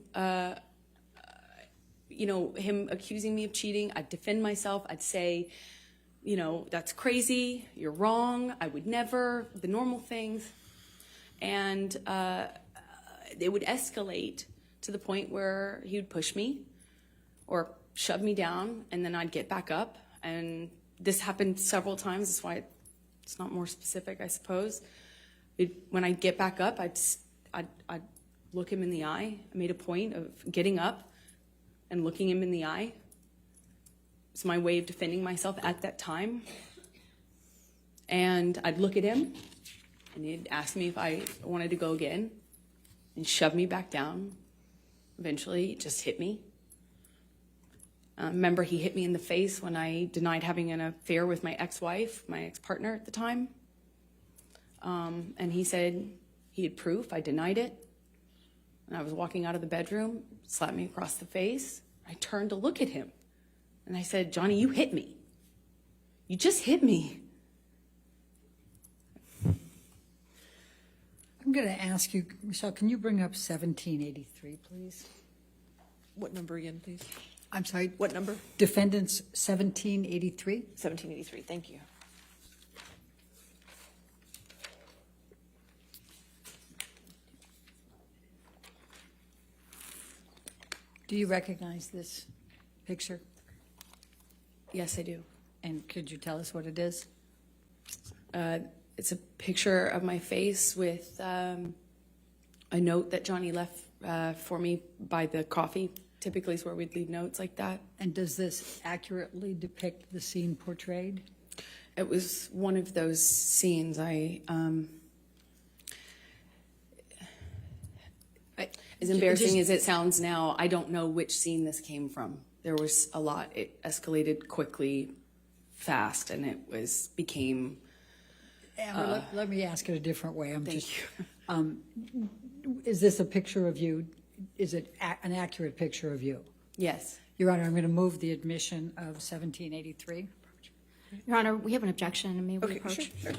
you know, him accusing me of cheating. I'd defend myself. I'd say, you know, that's crazy. You're wrong. I would never. The normal things. And it would escalate to the point where he would push me or shove me down, and then I'd get back up. And this happened several times. That's why it's not more specific, I suppose. When I'd get back up, I'd look him in the eye. I made a point of getting up and looking him in the eye. It's my way of defending myself at that time. And I'd look at him, and he'd ask me if I wanted to go again. and shoved me back down. Eventually, it just hit me. Remember, he hit me in the face when I denied having an affair with my ex-wife, my ex-partner at the time. And he said he had proof. I denied it. And I was walking out of the bedroom, slapped me across the face. I turned to look at him. And I said, Johnny, you hit me. You just hit me. I'm going to ask you, Michelle, can you bring up 1783, please? What number again, please? I'm sorry, What number? defendants 1783? 1783, thank you. Do you recognize this picture? Yes, I do. And could you tell us what it is? It's a picture of my face with a note that Johnny left for me by the coffee. Typically is where we'd leave notes like that. And does this accurately depict the scene portrayed? It was one of those scenes. As embarrassing as it sounds now, I don't know which scene this came from. There was a lot. It escalated quickly, fast, and it became. Amber, let me ask it a different way. Thank you. Is this a picture of you? Is it an accurate picture of you? Yes. Your Honor, I'm going to move the admission of 1783. Your Honor, we have an objection. May we Okay, approach? sure.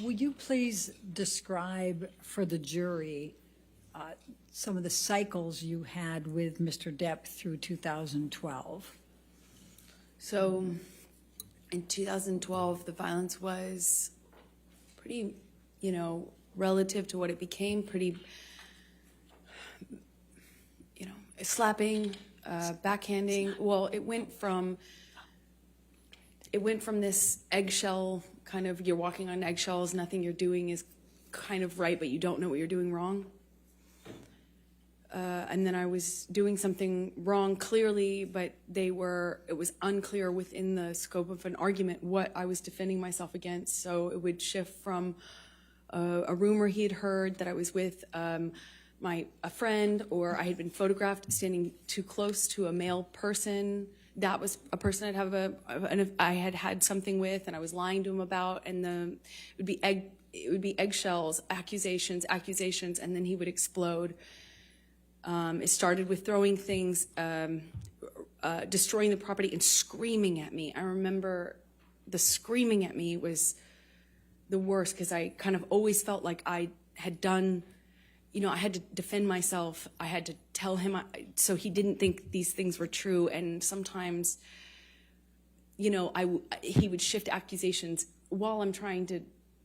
Would you please describe for the jury some of the cycles you had with Mr. Depp through 2012? So, in 2012, the violence was pretty, relative to what it became, pretty, slapping, backhanding. Well, it went from this eggshell kind of, you're walking on eggshells, nothing you're doing is kind of right, but you don't know what you're doing wrong. And then I was doing something wrong clearly, but it was unclear within the scope of an argument what I was defending myself against. So it would shift from a rumor he had heard that I was with a friend, or I had been photographed standing too close to a male person. That was a person I had had something with, and I was lying to him about, and it would be eggshells, accusations, and then he would explode. It started with throwing things, destroying the property, and screaming at me. I remember the screaming at me was the worst, because I kind of always felt like I had done, I had to defend myself. I had to tell him so he didn't think these things were true. And sometimes, he would shift accusations while I'm trying to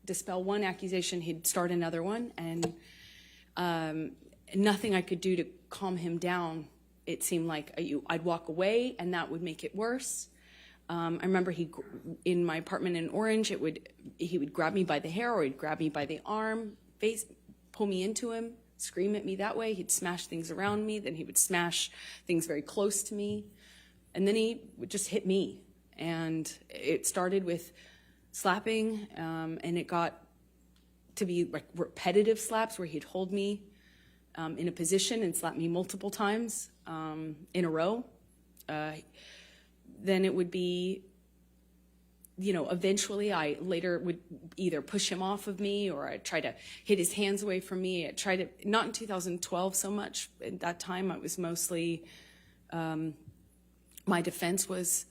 dispel one accusation. He'd start another one, and nothing I could do to calm him down. It seemed like I'd walk away, and that would make it worse. I remember in my apartment in Orange, he would grab me by the hair, or he'd grab me by the arm, pull me into him, scream at me that way. He'd smash things around me. Then he would smash things very close to me. And then he would just hit me. And it started with slapping, and it got to be like repetitive slaps where he'd hold me in a position and slapped me multiple times in a row, then it would be, you know, eventually I later would either push him off of me or I'd try to hit his hands away from me. I'd try to, not in 2012 so much. At that time, I was mostly, my defense was,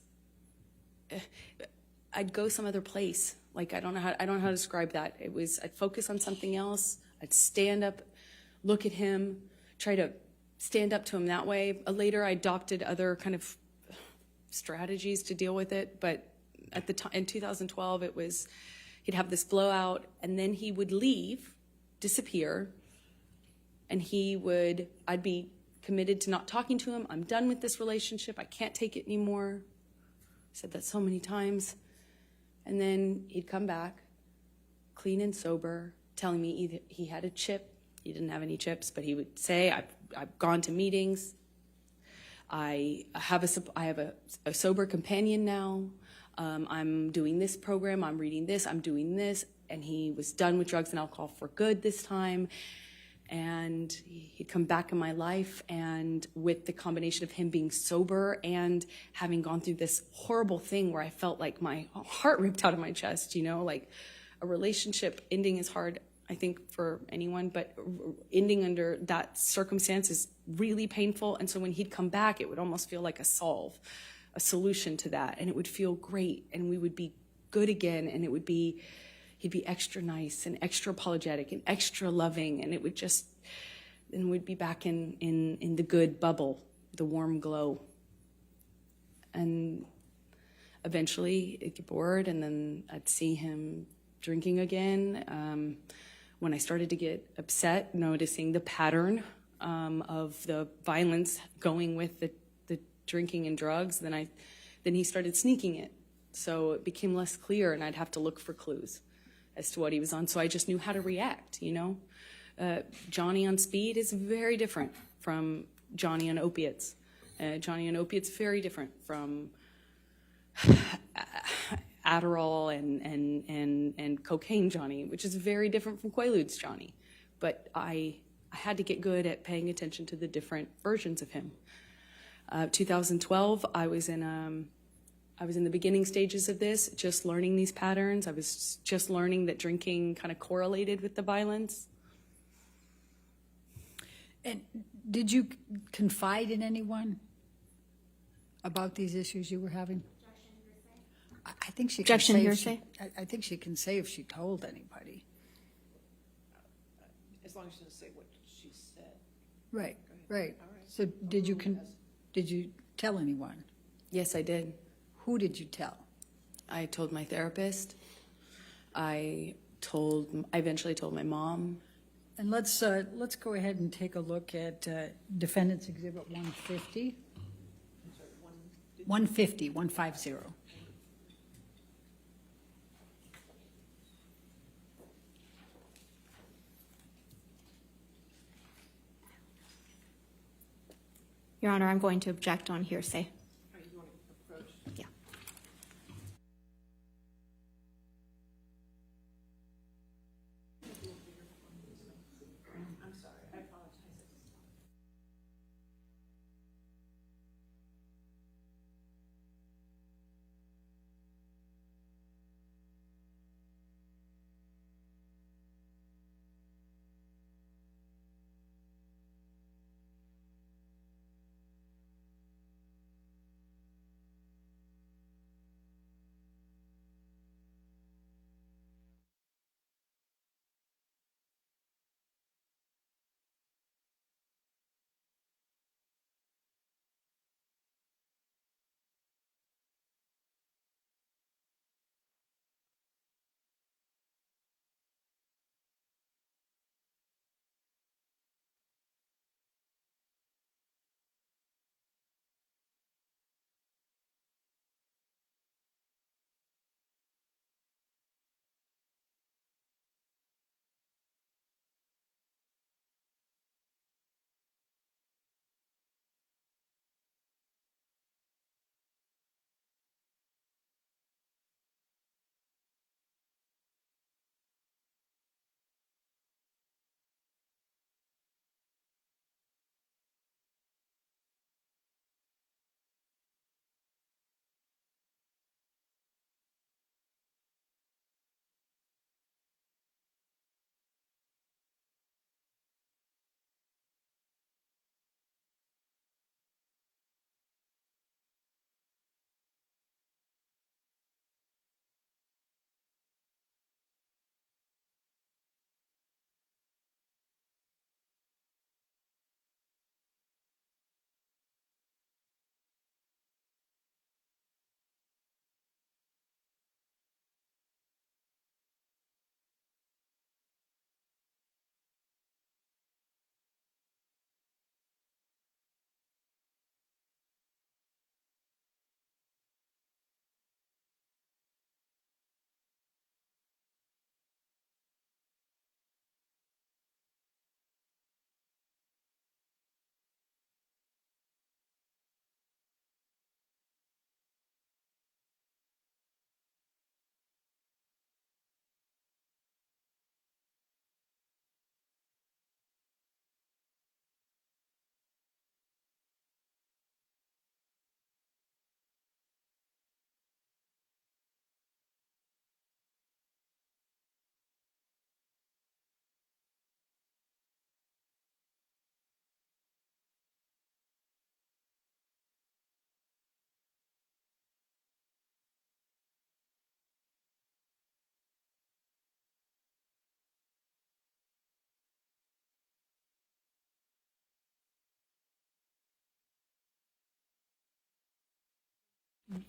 I'd go some other place. Like, I don't know how to describe that. It was, I'd focus on something else. I'd stand up, look at him, try to stand up to him that way. Later, I adopted other kind of strategies to deal with it, but at the time in 2012, it was, he'd have this blowout and then he would leave, disappear, and I'd be committed to not talking to him. I'm done with this relationship. I can't take it anymore. I said that so many times. And then he'd come back, clean and sober, telling me either he had a chip. He didn't have any chips, but he would say, I've gone to meetings. I have a sober companion now. I'm doing this program. I'm reading this. I'm doing this. And he was done with drugs and alcohol for good this time. And he'd come back in my life, and with the combination of him being sober and having gone through this horrible thing where I felt like my heart ripped out of my chest, you know, like a relationship ending is hard, I think, for anyone, but ending under that circumstance is really painful. And so when he'd come back, it would almost feel like a solution to that, and it would feel great, and we would be good again, and he'd be extra nice and extra apologetic and extra loving, and then we'd be back in the good bubble, the warm glow. And eventually I'd get bored, and then I'd see him drinking again. When I started to get upset, noticing the pattern of the violence going with the drinking and drugs, then he started sneaking it. So it became less clear, and I'd have to look for clues as to what he was on. So I just knew how to react, you know. Johnny on speed is very different from Johnny on opiates. Johnny on opiates very different from Adderall and cocaine Johnny, which is very different from Quaaludes Johnny. But I had to get good at paying attention to the different versions of him. 2012, I was in the beginning stages of this, just learning these patterns. I was just learning that drinking kind of correlated with the violence. And did you confide in anyone about these issues you were having? I think she can Objection say hearsay? I think she can say if she told anybody. As long as she doesn't say what she said. Right, right. So did you tell anyone? Yes, I did. Who did you tell? I told my therapist. I eventually told my mom. And let's go ahead and take a look at Defendant's Exhibit 150. 150. Your Honor, I'm going to object on hearsay. Yeah.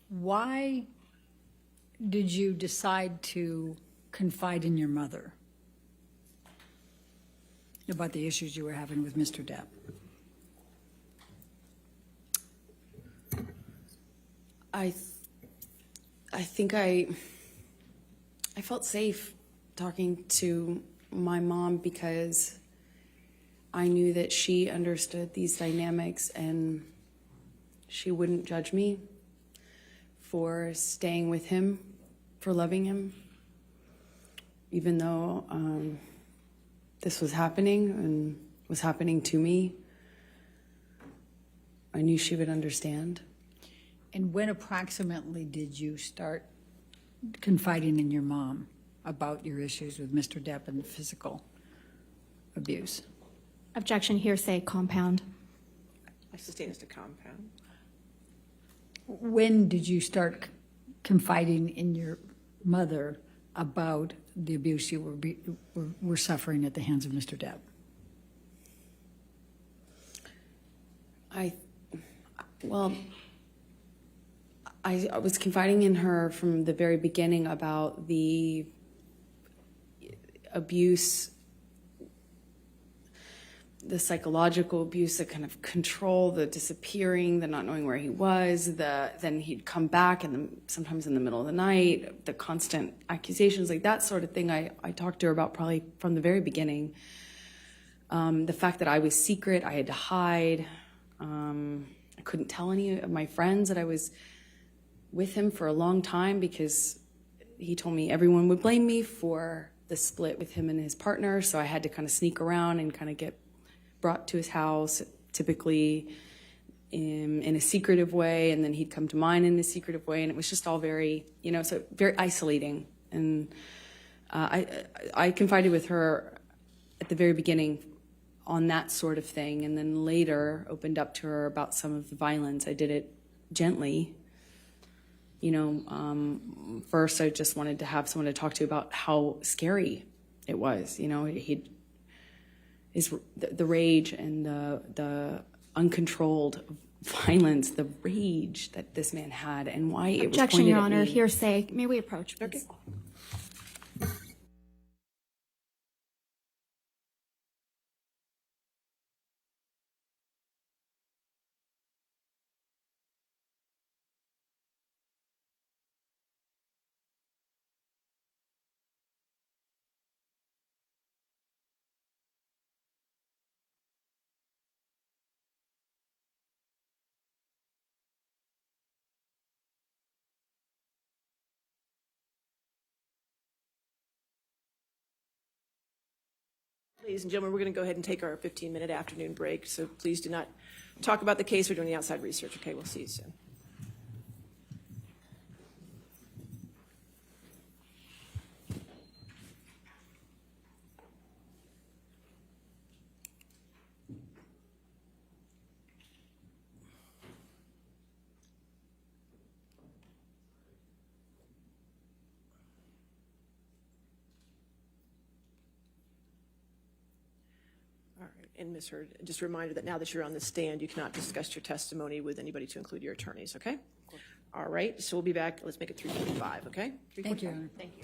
Why did you decide to confide in your mother about the issues you were having with Mr. Depp? I think I felt safe talking to my mom because I knew that she understood these dynamics and she wouldn't judge me for staying with him, for loving him, even though this was happening and was happening to me. I knew she would understand. And when approximately did you start confiding in your mom about your issues with Mr. Depp and the physical abuse? Objection, hearsay, compound. I sustain as to compound. When did you start confiding in your mother about the abuse you were suffering at the hands of Mr. Depp? I was confiding in her from the very beginning about the abuse, the psychological abuse, the kind of control, the disappearing, the not knowing where he was, then he'd come back and sometimes in the middle of the night, the constant accusations, like that sort of thing I talked to her about probably from the very beginning. The fact that I was secret, I had to hide. I couldn't tell any of my friends that I was with him for a long time because he told me everyone would blame me for the split with him and his partner, so I had to kind of sneak around and kind of get brought to his house, typically in a secretive way, and then he'd come to mine in a secretive way, and it was just all very, so very isolating. And I confided with her at the very beginning on that sort of thing, and then later opened up to her about some of the violence. I did it gently. First I just wanted to have someone to talk to about how scary it was. The rage and the uncontrolled violence, the rage that this man had, and why it was Objection, pointed Your at Honor, me. hearsay. May we approach, please? Okay. Ladies and gentlemen, we're going to go ahead and take our 15-minute afternoon break, so please do not talk about the case. We're doing the outside research. Okay, we'll see you soon. All right, and Ms. Heard, just a reminder that now that you're on the stand, you cannot discuss your testimony with anybody to include your attorneys, okay? All right, so we'll be back. Let's make it 3:45, okay? Thank you, Your Honor. Thank you.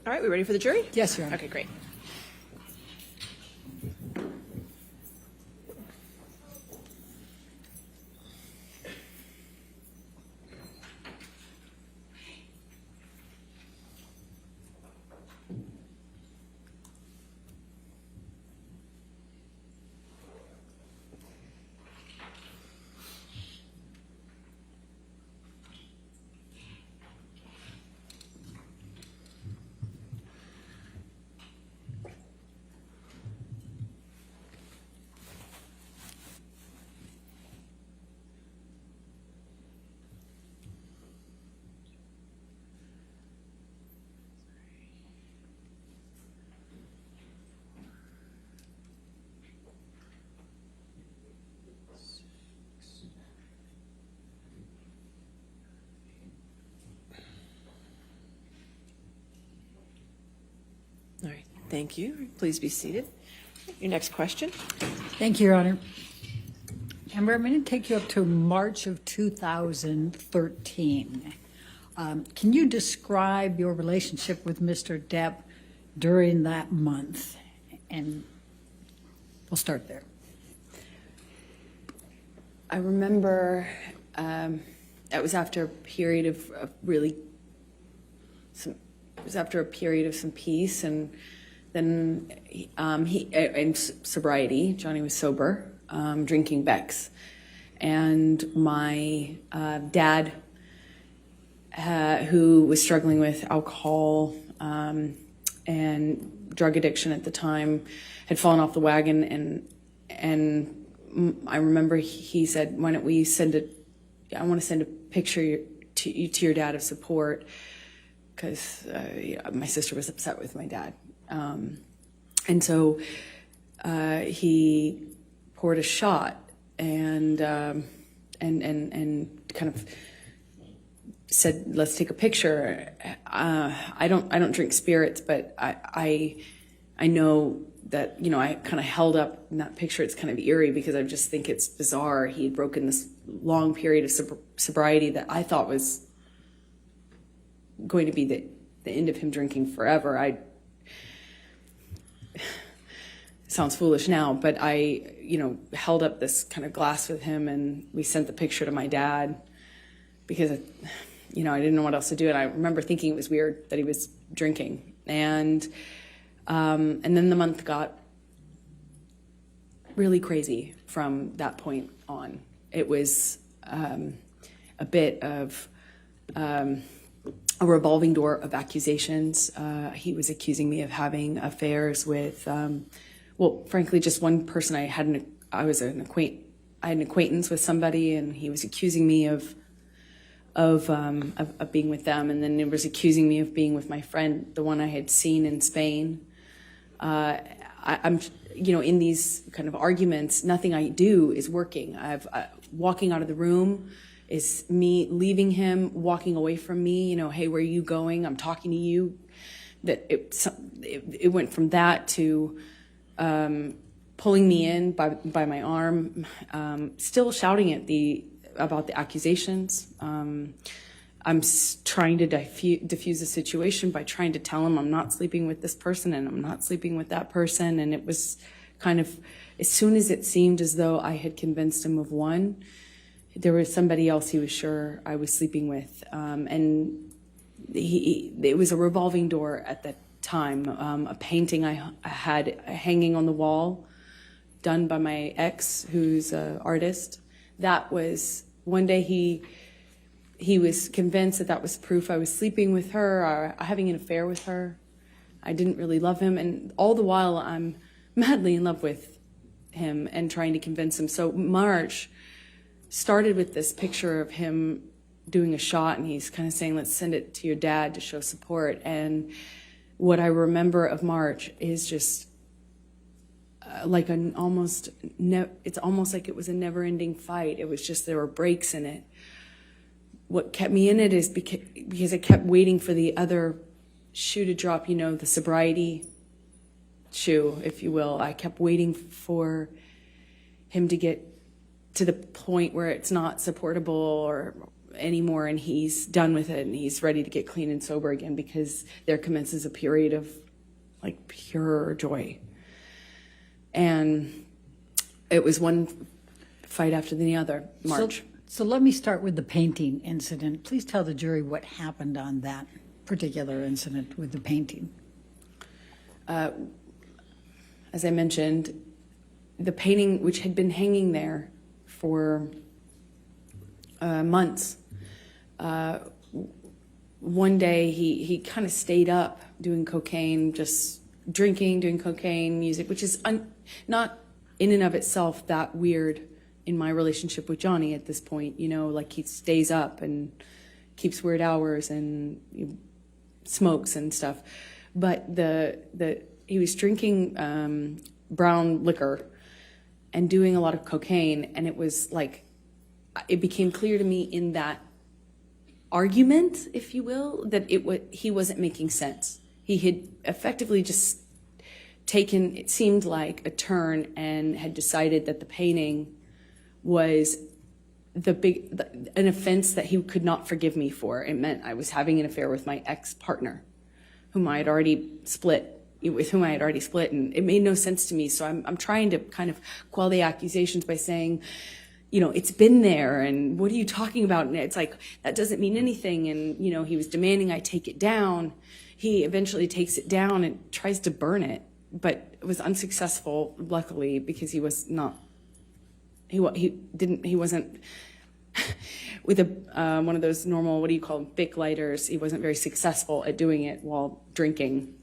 All right, we ready for the jury? Yes, Your Honor. Okay, great. All right, thank you. Please be seated. Your next question. Thank you, Your Honor. Amber, I'm going to take you up to March of 2013. Can you describe your relationship with Mr. Depp during that month? And we'll start there. I remember that was after a period of really some. It was after a period of some peace, and then and sobriety. Johnny was sober, drinking Beck's, and my dad, who was struggling with alcohol and drug addiction at the time, had fallen off the wagon, and I remember he said, "Why don't we send a? I want to send a picture to your dad of support." Because my sister was upset with my dad, and so he poured a shot and kind of said, "Let's take a picture." I don't drink spirits, but I know that I kind of held up in that picture. It's kind of eerie because I just think it's bizarre. He had broken this long period of sobriety that I thought was going to be the end of him drinking forever. Sounds foolish now, but I held up this kind of glass with him, and we sent the picture to my dad because I didn't know what else to do, and I remember thinking it was weird that he was drinking, and then the month got really crazy from that point on. It was a bit of a revolving door of accusations. He was accusing me of having affairs with, frankly, just one person. I had an acquaintance with somebody, and he was accusing me of being with them, and then he was accusing me of being with my friend, the one I had seen in Spain. I'm in these kind of arguments, nothing I do is working. Walking out of the room is me leaving him, walking away from me, hey, where are you going? I'm talking to you. That it went from that to pulling me in by my arm, still shouting about the accusations. I'm trying to diffuse the situation by trying to tell him I'm not sleeping with this person and I'm not sleeping with that person. And it was kind of, as soon as it seemed as though I had convinced him of one, there was somebody else he was sure I was sleeping with. And it was a revolving door at that time. A painting I had hanging on the wall, done by my ex, who's an artist. That was, one day he was convinced that was proof I was sleeping with her or having an affair with her. I didn't really love him. And all the while, I'm madly in love with him and trying to convince him. So March started with this picture of him doing a shot, and he's kind of saying, let's send it to your dad to show support. And what I remember of March is just like it's almost like it was a never-ending fight. It was just, there were breaks in it. What kept me in it is because I kept waiting for the other shoe to drop, the sobriety shoe, if you will. I kept waiting for him to get to the point where it's not supportable, or anymore, and he's done with it, and he's ready to get clean and sober again, because there commences a period of like pure joy. And it was one fight after the other, March. So let me start with the painting incident. Please tell the jury what happened on that particular incident with the painting. As I mentioned, the painting, which had been hanging there for months, one day he kind of stayed up doing cocaine, just drinking, doing cocaine, music, which is not in and of itself that weird in my relationship with Johnny at this point. You know, like he stays up and keeps weird hours and smokes and stuff. But he was drinking brown liquor and doing a lot of cocaine, and it was like, it became clear to me in that argument, if you will, that he wasn't making sense. He had effectively just taken, it seemed like, a turn and had decided that the painting was an offense that he could not forgive me for. It meant I was having an affair with my ex-partner, with whom I had already split, and it made no sense to me. So I'm trying to kind of quell the accusations by saying, you know, it's been there, and what are you talking about? And it's like, that doesn't mean anything. And, you know, he was demanding I take it down. He eventually takes it down and tries to burn it, but it was unsuccessful, luckily, because he was not, he wasn't, with one of those normal, what do you call them, Bic lighters, he wasn't very successful at doing it while drinking,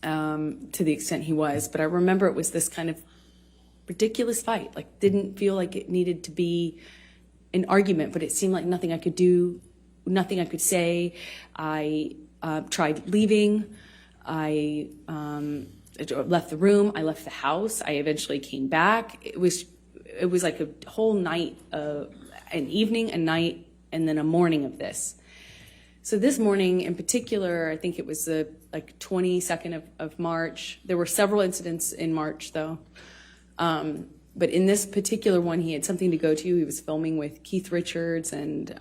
to the extent he was. But I remember it was this kind of ridiculous fight, like didn't feel like it needed to be an argument, but it seemed like nothing I could do, nothing I could say. I tried leaving. I left the room. I left the house. I eventually came back. It was like a whole night, an evening, a night, and then a morning of this. So this morning in particular, I think it was the 22nd of March. There were several incidents in March, though. But in this particular one, he had something to go to. He was filming with Keith Richards and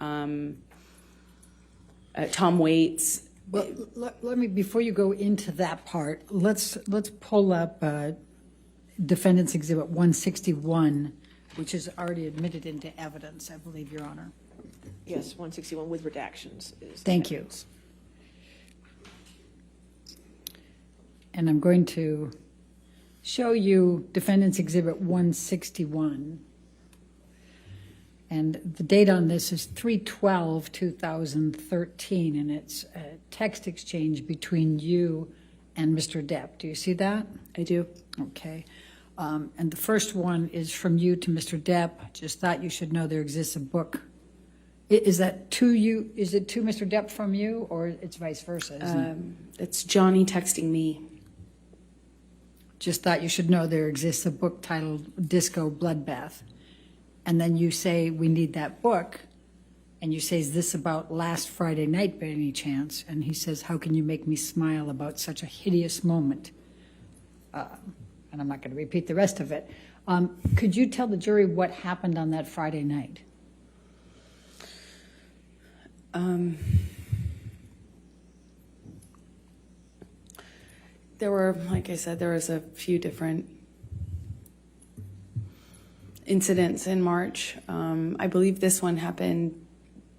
Tom Waits. Well, let me, before you go into that part, let's pull up Defendant's Exhibit 161, which is already admitted into evidence, I believe, Your Honor. Yes, 161 with redactions. Thank you. And I'm going to show you Defendant's Exhibit 161. And the date on this is 3/12/2013, and it's a text exchange between you and Mr. Depp. Do you see that? I do. Okay. And the first one is from you to Mr. Depp. Just thought you should know there exists a book. Is that to you? Is it to Mr. Depp from you, or it's vice versa, isn't it? It's Johnny texting me. Just thought you should know there exists a book titled Disco Bloodbath. And then you say, we need that book. And you say, is this about last Friday night by any chance? And he says, how can you make me smile about such a hideous moment? And I'm not going to repeat the rest of it. Could you tell the jury what happened on that Friday night? There were, like I said, there was a few different incidents in March. I believe this one happened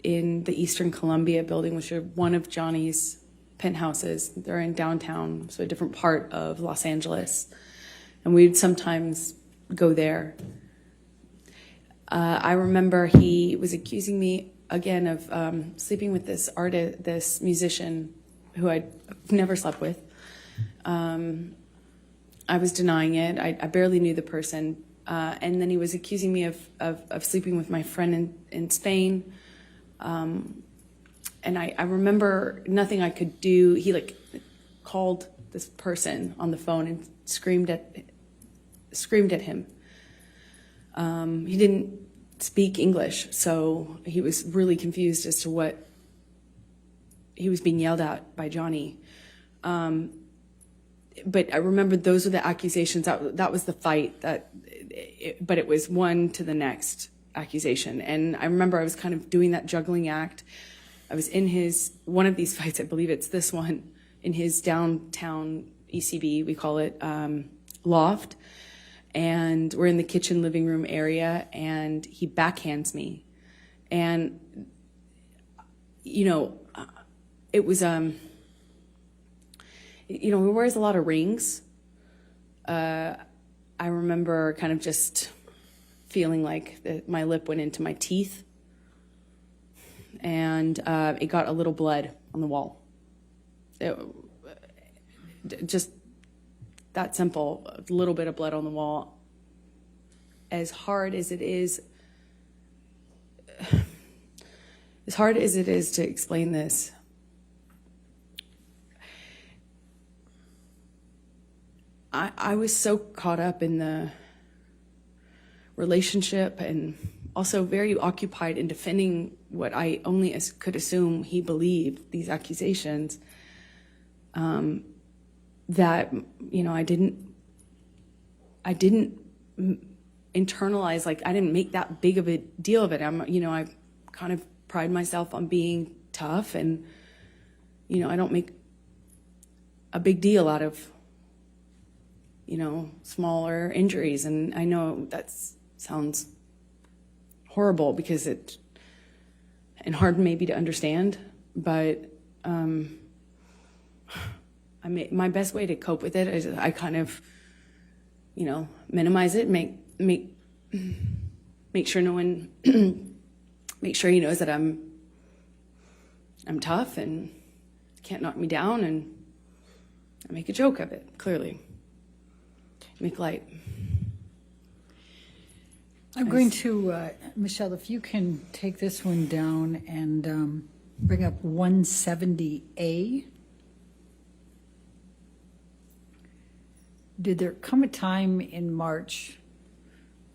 in the Eastern Columbia building, which are one of Johnny's penthouses. They're in downtown, so a different part of Los Angeles. And we'd sometimes go there. I remember he was accusing me again of sleeping with this artist, this musician who I'd never slept with. I was denying it. I barely knew the person. And then he was accusing me of sleeping with my friend in Spain. And I remember nothing I could do. He called this person on the phone and screamed at him. He didn't speak English, so he was really confused as to what he was being yelled at by Johnny. But I remember those were the accusations. That was the fight. But it was one to the next. accusation. And I remember I was kind of doing that juggling act. I was in one of these fights, I believe it's this one, in his downtown ECB, we call it, loft. And we're in the kitchen living room area, and he backhands me. And, it was, he wears a lot of rings. I remember kind of just feeling like my lip went into my teeth, and it got a little blood on the wall. Just that simple, a little bit of blood on the wall. As hard as it is to explain this, I was so caught up in the relationship and also very occupied in defending what I only could assume he believed, these accusations, that, I didn't internalize, like, I didn't make that big of a deal of it. I kind of pride myself on being tough, and, I don't make a big deal out of, smaller injuries. And I know that sounds horrible because and hard maybe to understand, but my best way to cope with it is I kind of, minimize it, make sure no one, make sure he knows that I'm tough and can't knock me down, and I make a joke of it, clearly. Make light. I'm going to, Michelle, if you can take this one down and bring up 170A. Did there come a time in March,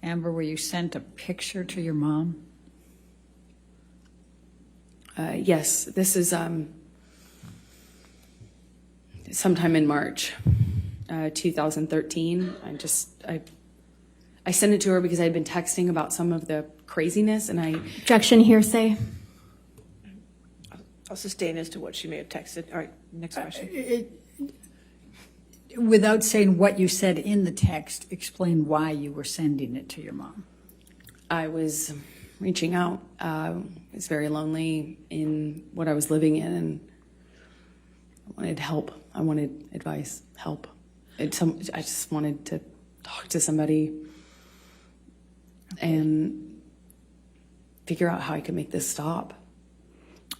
Amber, where you sent a picture to your mom? Yes, this is sometime in March 2013. I sent it to her because I had been texting about some of the craziness, and Objection, hearsay. I'll sustain as to what she may have texted. All right, next question. Without saying what you said in the text, explain why you were sending it to your mom. I was reaching out. I was very lonely in what I was living in, and I wanted help. I wanted advice, help. I just wanted to talk to somebody and figure out how I could make this stop.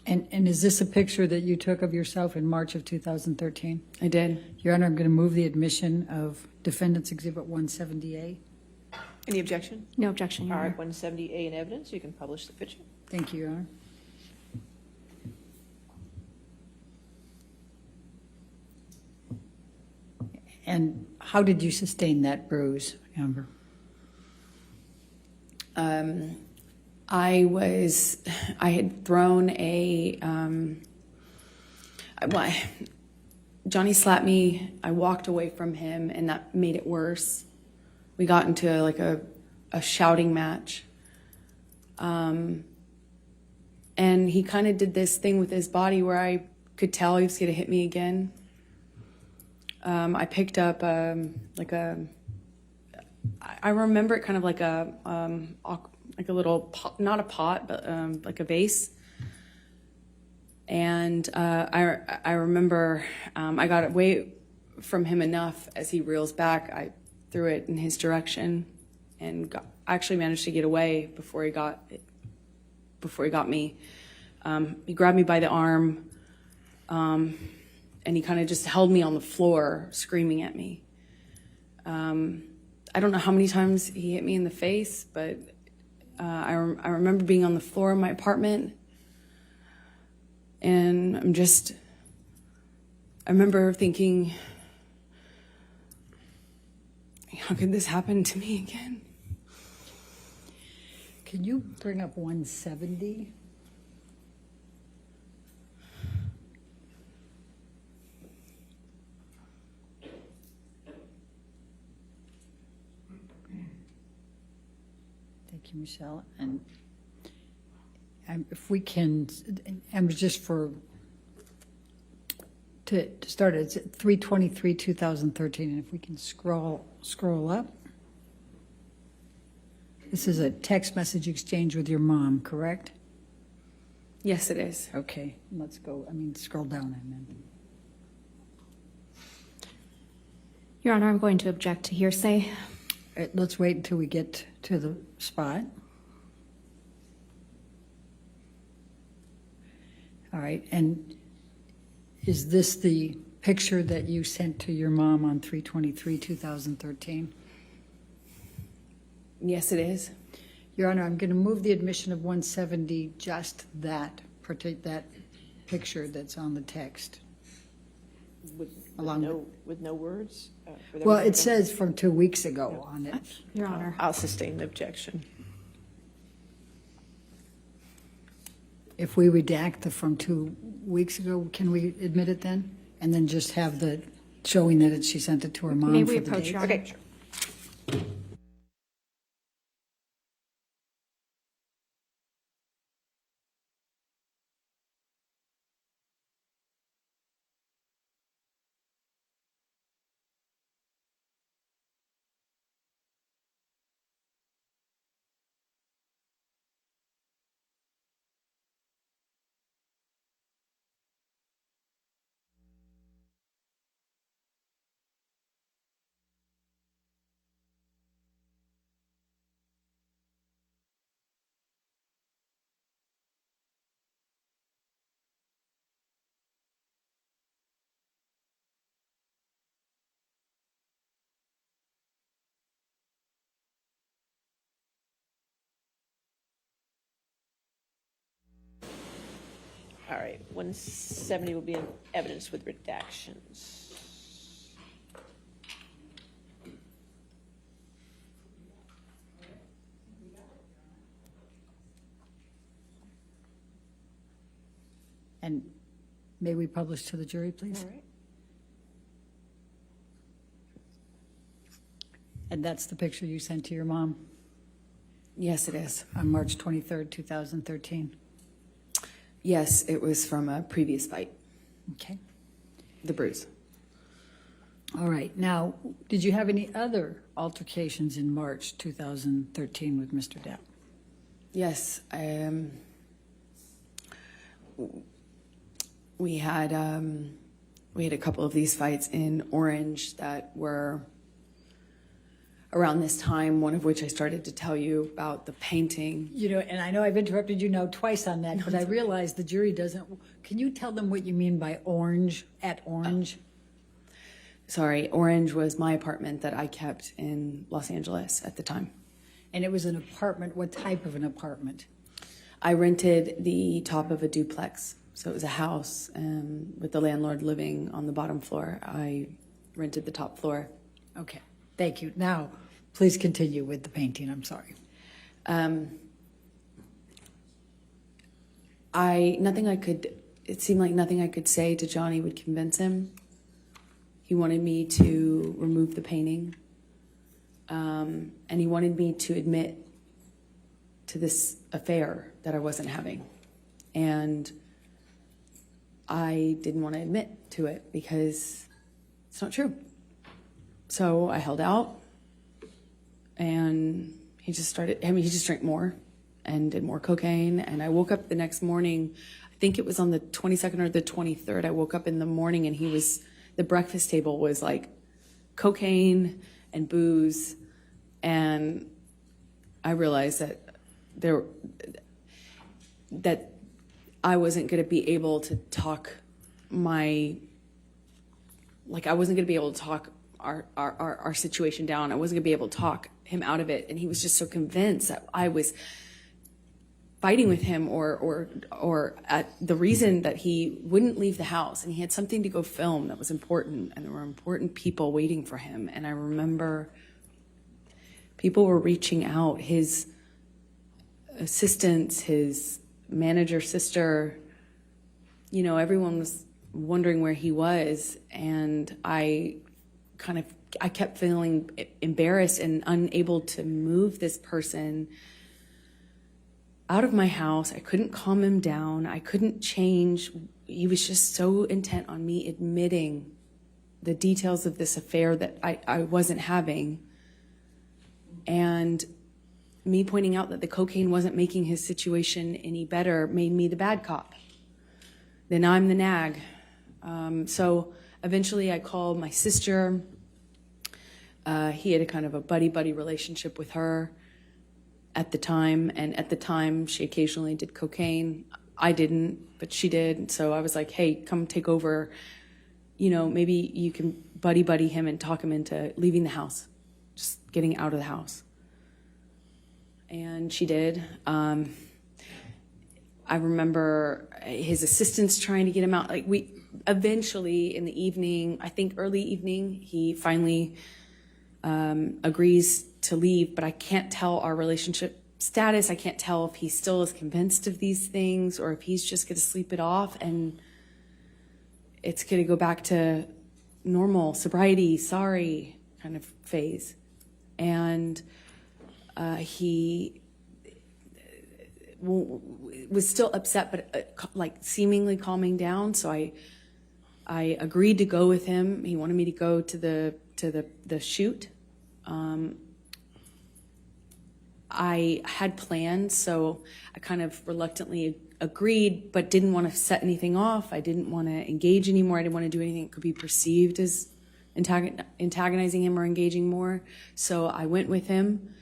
And is this a picture that you took of yourself in March of 2013? I did. Your Honor, I'm going to move the admission of Defendant's Exhibit 170A. Any objection? No objection, Your All Honor. right, 170A in evidence. You can publish the picture. Thank you, Your Honor. And how did you sustain that bruise, Amber? I had thrown Johnny slapped me. I walked away from him, and that made it worse. We got into like a shouting match. And he kind of did this thing with his body where I could tell he was going to hit me again. I picked up I remember it kind of like a little pot, not a pot, but like a vase. And I remember I got away from him enough as he reels back. I threw it in his direction and actually managed to get away before he got me. He grabbed me by the arm, and he kind of just held me on the floor, screaming at me. I don't know how many times he hit me in the face, but I remember being on the floor of my apartment, and I remember thinking, how could this happen to me again? Can you bring up 170? Thank Thank you, Michelle. And if we can, and just to start, it's 3/23/2013, and if we can scroll up. This is a text message exchange with your mom, correct? Yes, it is. Okay, let's go, scroll down, I meant. Your Honor, I'm going to object to hearsay. Let's wait until we get to the spot. All right, and is this the picture that you sent to your mom on 3/23/2013? Yes, it is. Your Honor, I'm going to move the admission of 170, just that picture that's on the text. With Along no words? Well, it says from 2 weeks ago on it. Your Honor. I'll sustain the objection. If we redact the from 2 weeks ago, can we admit it then? And then just have the showing that she sent it to her mom May for we the approach, date? Your Honor? Okay, sure. All right, 170 will be in evidence with redactions. And may we publish to the jury, please? All right. And that's the picture you sent to your mom Yes, it is. on March 23rd, 2013? Yes, it was from a previous fight, Okay. the bruise. All right. Now, did you have any other altercations in March 2013 with Mr. Depp? Yes, we had a couple of these fights in Orange that were around this time, one of which I started to tell you about the painting. You know, and I know I've interrupted you now twice on that, but I realize the jury doesn't. Can you tell them what you mean by orange, at Orange? Sorry, Orange was my apartment that I kept in Los Angeles at the time. And it was an apartment. What type of an apartment? I rented the top of a duplex. So it was a house with the landlord living on the bottom floor. I rented the top floor. Okay, thank you. Now, please continue with the painting. I'm sorry. It seemed like nothing I could say to Johnny would convince him. He wanted me to remove the painting. And he wanted me to admit to this affair that I wasn't having. And I didn't want to admit to it because it's not true. So I held out, and he just drank more and did more cocaine. And I woke up the next morning, I think it was on the 22nd or the 23rd. I woke up in the morning and the breakfast table was like cocaine and booze. And I realized that that I wasn't going to be able to talk I wasn't going to be able to talk our situation down. I wasn't going to be able to talk him out of it. And he was just so convinced that I was fighting with him or at the reason that he wouldn't leave the house. And he had something to go film that was important. And there were important people waiting for him. And I remember people were reaching out, his assistants, his manager sister, everyone was wondering where he was. And I kept feeling embarrassed and unable to move this person out of my house. I couldn't calm him down. I couldn't change. He was just so intent on me admitting the details of this affair that I wasn't having. And me pointing out that the cocaine wasn't making his situation any better made me the bad cop. Then I'm the nag. So eventually I called my sister. He had a kind of a buddy-buddy relationship with her at the time. And at the time, she occasionally did cocaine. I didn't, but she did. So I was like, hey, come take over. You know, maybe you can buddy him and talk him into leaving the house, just getting out of the house. And she did. I remember his assistants trying to get him out. Like, we eventually in the evening, I think early evening, he finally agrees to leave, but I can't tell our relationship status. I can't tell if he still is convinced of these things or if he's just going to sleep it off and it's going to go back to normal sobriety, sorry kind of phase. And he was still upset, but like seemingly calming down. So I agreed to go with him. He wanted me to go to the shoot. I had plans, so I kind of reluctantly agreed, but didn't want to set anything off. I didn't want to engage anymore. I didn't want to do anything that could be perceived as antagonizing him or engaging more. So I went with him.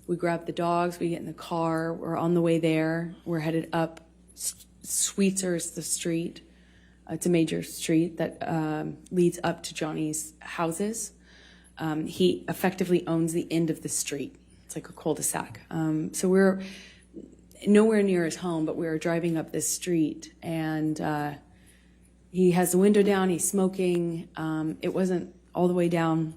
We grabbed the dogs. We get in the car. We're on the way there. We're headed up. Sweetser is the street. It's a major street that leads up to Johnny's houses. He effectively owns the end of the street. It's like a cul-de-sac. So we're nowhere near his home, but we were driving up this street, and he has the window down. He's smoking. It wasn't all the way down,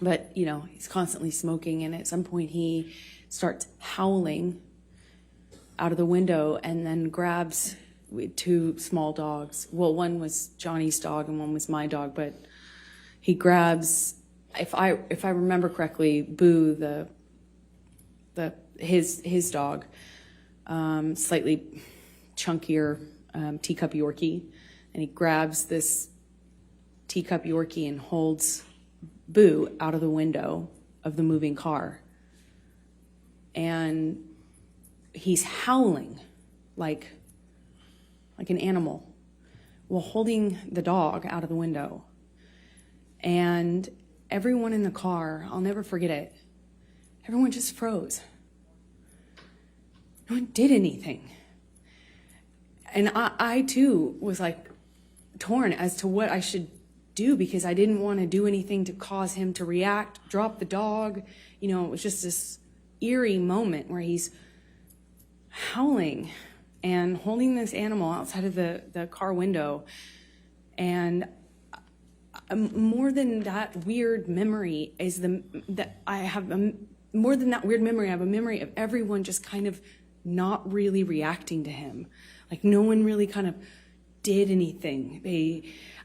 but, you know, he's constantly smoking, and at some point he starts howling out of the window and then grabs two small dogs. Well, one was Johnny's dog and one was my dog, but he grabs, if I remember correctly, Boo, his dog, slightly chunkier teacup Yorkie, and he grabs this teacup Yorkie and holds Boo out of the window of the moving car. And he's howling like an animal while holding the dog out of the window. And everyone in the car, I'll never forget it, everyone just froze. No one did anything. And I too was like torn as to what I should do, because I didn't want to do anything to cause him to react, drop the dog. You know, it was just this eerie moment where he's howling and holding this animal outside of the car window. And more than that weird memory is I have a memory of everyone just kind of not really reacting to him. Like, no one really kind of did anything.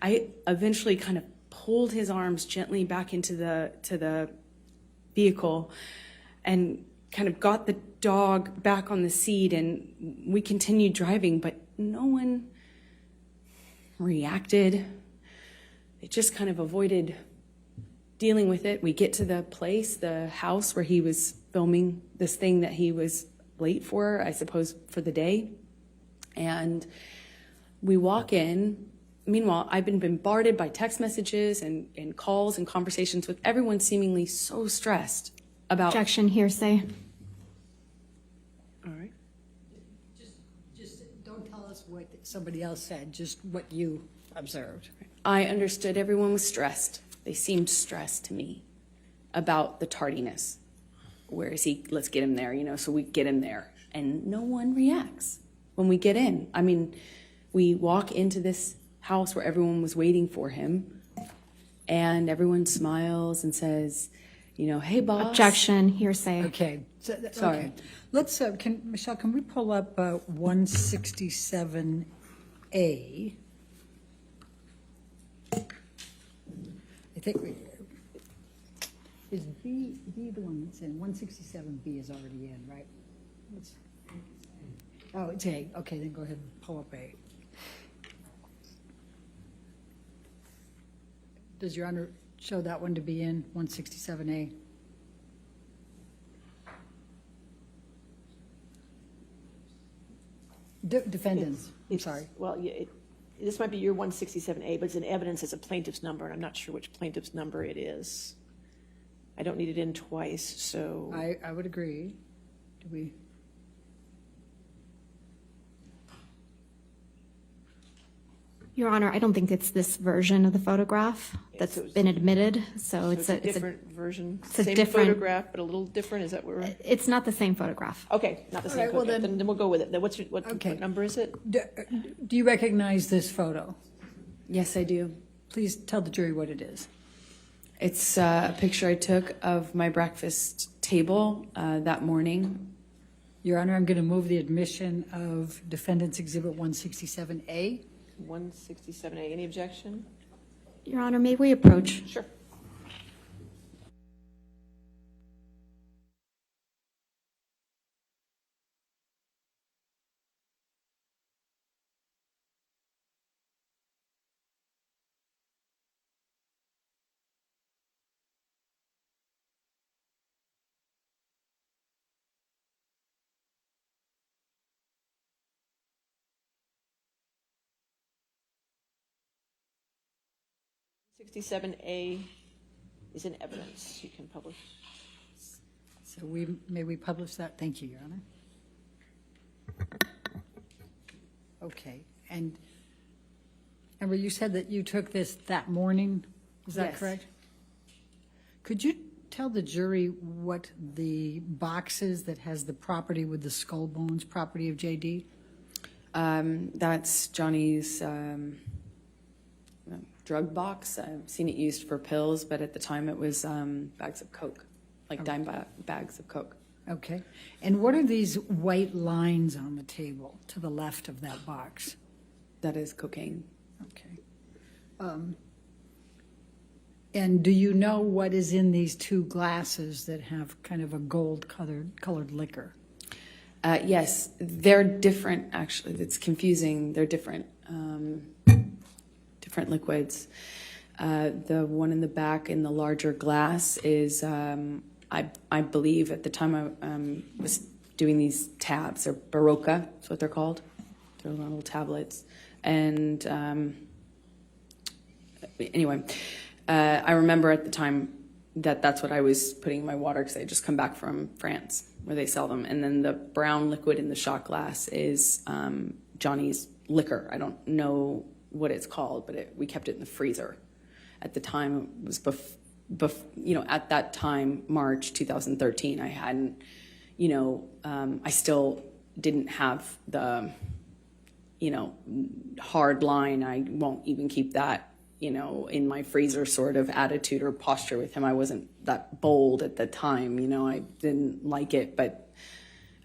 I eventually kind of pulled his arms gently back into the vehicle and kind of got the dog back on the seat, and we continued driving, but no one reacted. It just kind of avoided dealing with it. We get to the place, the house where he was filming this thing that he was late for, I suppose, for the day. And we walk in. Meanwhile, I've been bombarded by text messages and calls and conversations with everyone seemingly so stressed about... Objection, hearsay. All right. Just don't tell us what somebody else said, just what you observed. I understood everyone was stressed. They seemed stressed to me about the tardiness. Where is he? Let's get him there, you know, so we get him there. And no one reacts when we get in. I mean, we walk into this house where everyone was waiting for him, and everyone smiles and says, you know, hey, boss. Objection, hearsay. Okay. Sorry. Okay. Let's, Michelle, can we pull up 167A? I think is B the one that's in? 167B is already in, right? Oh, it's A. Okay, then go ahead and pull up A. Does Your Honor show that one to be in 167A? Defendants, I'm sorry. Well, yeah, this might be your 167A, but it's in evidence as a plaintiff's number, and I'm not sure which plaintiff's number it is. I don't need it in twice, so. I would agree. Do we? Your Honor, I don't think it's this version of the photograph that's been admitted, so It's a different version, it's a same different- photograph, but a little different, is that what we're? It's not the same photograph. Okay, not the same right, well, photograph, then- then we'll go with it. Then what Okay. number is it? Do you recognize this photo? Yes, I do. Please tell the jury what it is. It's a picture I took of my breakfast table that morning. Your Honor, I'm going to move the admission of Defendant's Exhibit 167A. 167A, any objection? Your Honor, may we approach? Sure. A is in evidence. You can publish. So may we publish that? Thank you, Your Honor. Okay, and Amber, you said that you took this that morning, is that Yes. correct? Could you tell the jury what the box is that has the property with the skull bones, property of JD? That's Johnny's drug box. I've seen it used for pills, but at the time it was bags of Coke, like dime bags of Coke. Okay, and what are these white lines on the table to the left of that box? That is cocaine. Okay. And do you know what is in these two glasses that have kind of a gold colored liquor? Yes, they're different, actually. It's confusing. They're different, different liquids. The one in the back in the larger glass is, I believe at the time I was doing these tabs, or Barocca, that's what they're called. They're little tablets. And anyway, I remember at the time that that's what I was putting in my water because I had just come back from France where they sell them. And then the brown liquid in the shot glass is Johnny's liquor. I don't know what it's called, but we kept it in the freezer. At the time, it was at that time, March 2013, I hadn't, I still didn't have the, hard line. I won't even keep that, in my freezer sort of attitude or posture with him. I wasn't that bold at the time, I didn't like it, but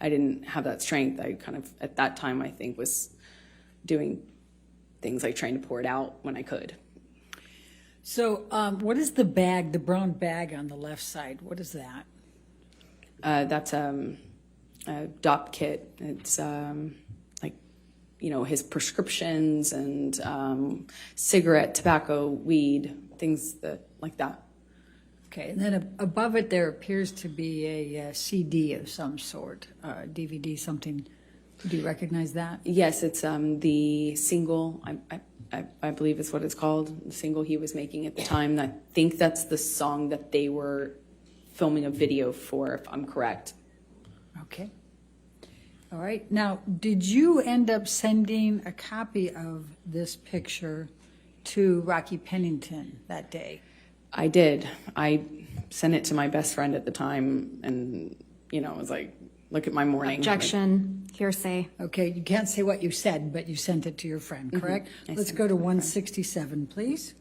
I didn't have that strength. I kind of, at that time, I think was doing things like trying to pour it out when I could. So what is the bag, the brown bag on the left side? What is that? That's a DOP kit. It's his prescriptions and cigarette, tobacco, weed, things like that. Okay, and then above it there appears to be a CD of some sort, DVD, something. Do you recognize that? Yes, it's the single. I believe is what it's called. The single he was making at the time. I think that's the song that they were filming a video for, if I'm correct. Okay. All right. Now, did you end up sending a copy of this picture to Rocky Pennington that day? I did. I sent it to my best friend at the time, and it was like, look at my morning. Objection, hearsay. Okay, you can't say what you said, but you sent it to your friend, correct? I Let's sent go it to to my friend. 167, please.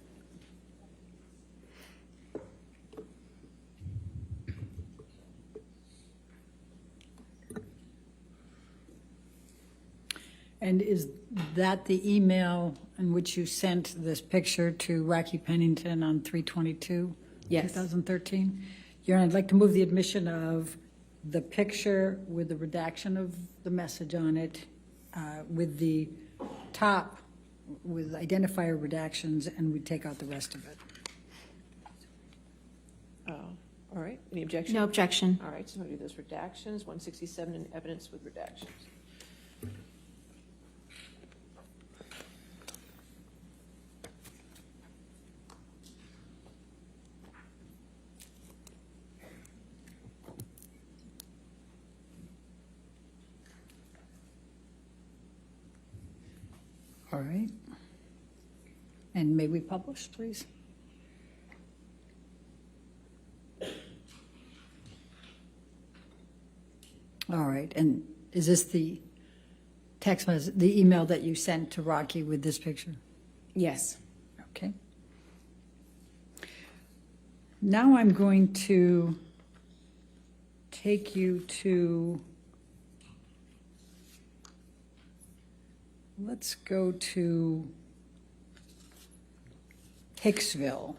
And is that the email in which you sent this picture to Rocky Pennington on 3/22? Yes. 2013? Your Honor, I'd like to move the admission of the picture with the redaction of the message on it with the top, with identifier redactions, and we'd take out the rest of it. All right, any objection? No objection. All right, so we'll do those redactions, 167 in evidence with redactions. All right. And may we publish, please? All right, and is this the text message, the email that you sent to Rocky with this picture? Yes. Okay. Now I'm going to take you to, let's go to Hicksville.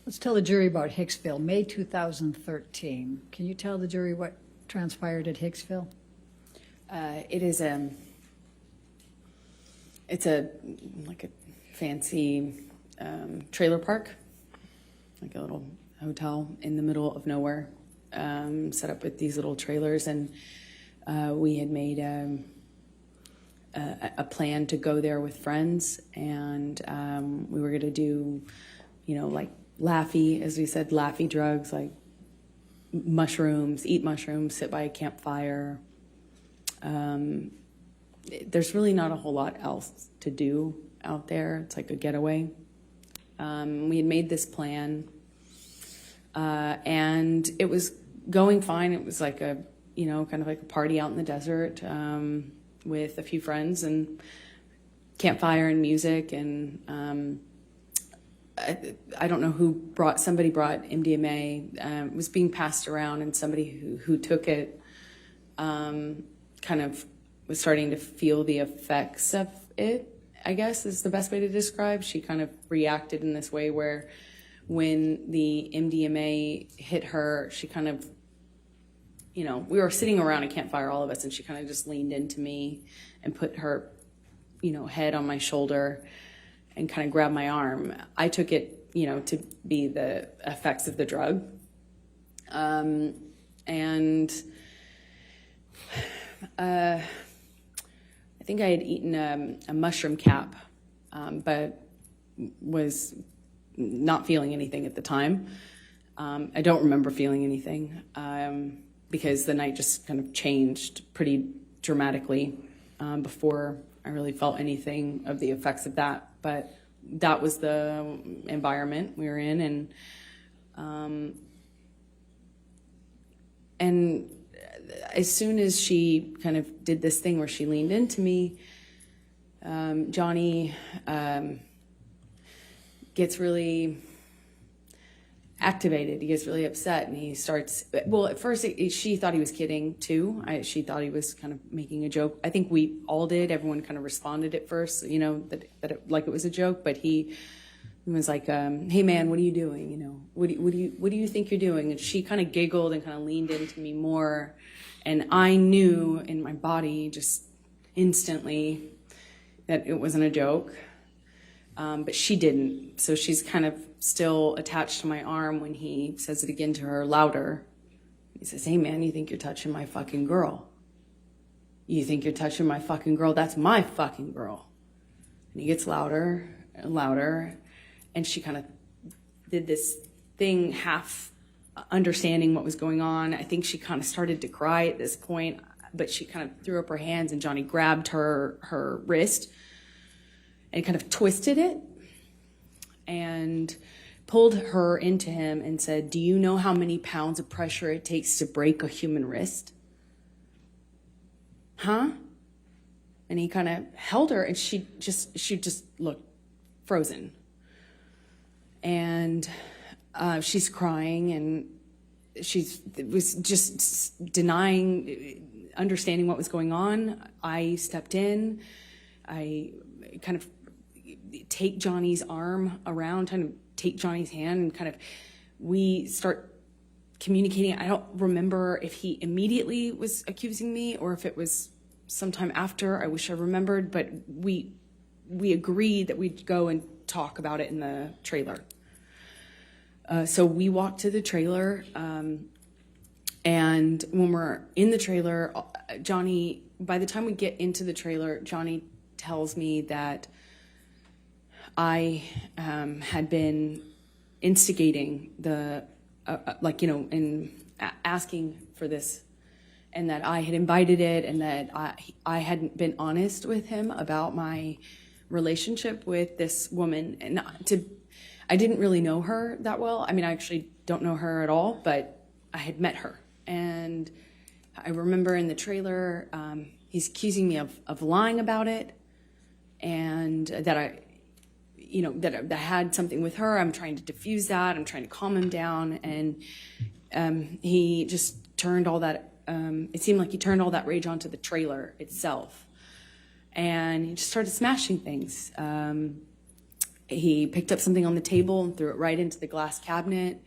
Let's tell the jury about Hicksville, May 2013. Can you tell the jury what transpired at Hicksville? It's a fancy trailer park, like a little hotel in the middle of nowhere, set up with these little trailers, and we had made a plan to go there with friends, and we were going to do, like laffy, as we said, laffy drugs, like mushrooms, eat mushrooms, sit by a campfire. There's really not a whole lot else to do out there. It's like a getaway. We had made this plan, and it was going fine. It was like a, kind of like a party out in the desert with a few friends and campfire and music. And I don't know somebody brought MDMA. It was being passed around, and somebody who took it kind of was starting to feel the effects of it, I guess is the best way to describe. She kind of reacted in this way where when the MDMA hit her, she kind of, we were sitting around a campfire, all of us, and she kind of just leaned into me and put her, head on my shoulder and kind of grabbed my arm. I took it, to be the effects of the drug. I think I had eaten a mushroom cap, but was not feeling anything at the time. I don't remember feeling anything because the night just kind of changed pretty dramatically before I really felt anything of the effects of that. But that was the environment we were in, and as soon as she kind of did this thing where she leaned into me, Johnny gets really activated. He gets really upset, and he starts, well, at first she thought he was kidding too. She thought he was kind of making a joke. I think we all did. Everyone kind of responded at first, like it was a joke, but he was like, hey man, what are you doing? What do you think you're doing? And she kind of giggled and kind of leaned into me more. And I knew in my body just instantly that it wasn't a joke, but she didn't. So she's kind of still attached to my arm when he says it again to her louder. He says, hey man, you think you're touching my fucking girl? You think you're touching my fucking girl? That's my fucking girl. And he gets louder and louder. And she kind of did this thing, half understanding what was going on. I think she kind of started to cry at this point, but she kind of threw up her hands, and Johnny grabbed her wrist and kind of twisted it and pulled her into him and said, do you know how many pounds of pressure it takes to break a human wrist? Huh? And he kind of held her, and she just looked frozen. And she's crying, and was just denying understanding what was going on. I stepped in. I kind of take Johnny's arm around, kind of take Johnny's hand, and kind of we start communicating. I don't remember if he immediately was accusing me or if it was sometime after. I wish I remembered, but we agreed that we'd go and talk about it in the trailer. So we walked to the trailer, and when we're in the trailer, Johnny, by the time we get into the trailer, Johnny tells me that I had been instigating the, and asking for this, and that I had invited it, and that I hadn't been honest with him about my relationship with this woman. And I didn't really know her that well. I mean, I actually don't know her at all, but I had met her. And I remember in the trailer, he's accusing me of lying about it, and that I had something with her. I'm trying to diffuse that. I'm trying to calm him down. And he just turned all that, it seemed like he turned all that rage onto the trailer itself. And he just started smashing things. He picked up something on the table and threw it right into the glass cabinet.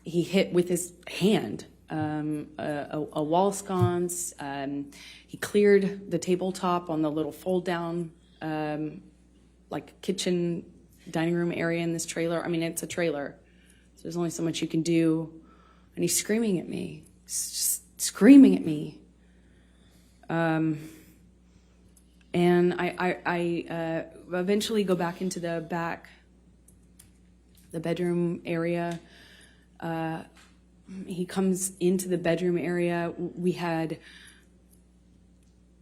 He hit with his hand a wall sconce. He cleared the tabletop on the little fold down, like kitchen dining room area in this trailer. I mean, it's a trailer, so there's only so much you can do. And he's screaming at me, just screaming at me. And I eventually go back into the bedroom area. He comes into the bedroom area. We had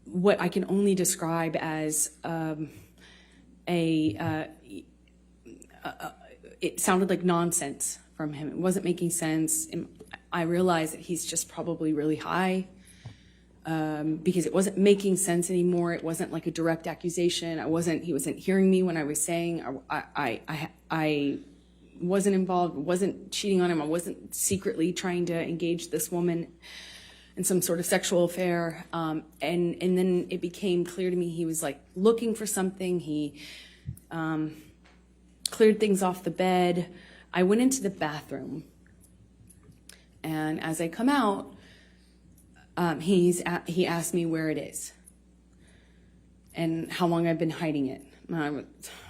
what I can only describe as it sounded like nonsense from him. It wasn't making sense. And I realized that he's just probably really high. Because it wasn't making sense anymore. It wasn't like a direct accusation. He wasn't hearing me when I was saying I wasn't involved, wasn't cheating on him. I wasn't secretly trying to engage this woman in some sort of sexual affair. And then it became clear to me he was like looking for something. He cleared things off the bed. I went into the bathroom, and as I come out, he asked me where it is and how long I've been hiding it. And I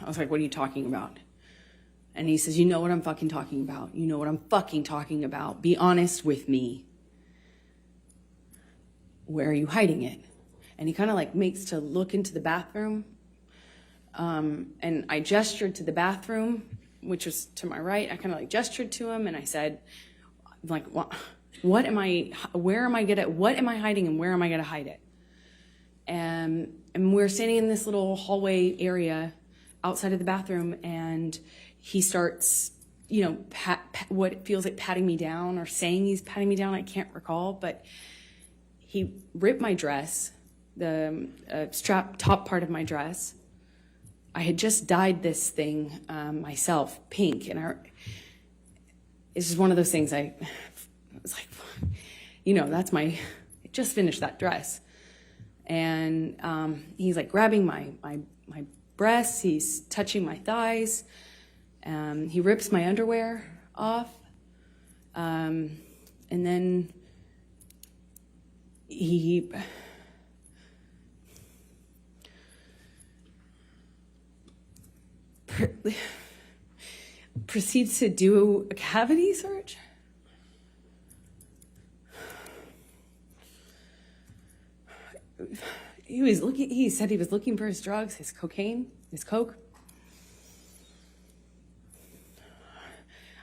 was like, what are you talking about? And he says, you know what I'm fucking talking about. You know what I'm fucking talking about. Be honest with me. Where are you hiding it? And he kind of like makes to look into the bathroom. And I gestured to the bathroom, which was to my right. I kind of like gestured to him, and I said, like, what am I hiding, and where am I gonna hide it? And we're standing in this little hallway area outside of the bathroom, and he starts, what feels like patting me down, or saying he's patting me down. I can't recall, but he ripped my dress, the strap top part of my dress. I had just dyed this thing myself pink, and it's just one of those things. I was like, I just finished that dress. And he's like grabbing my breasts, he's touching my thighs, he rips my underwear off, and then he proceeds to do a cavity search. He said he was looking for his drugs, his cocaine, his coke.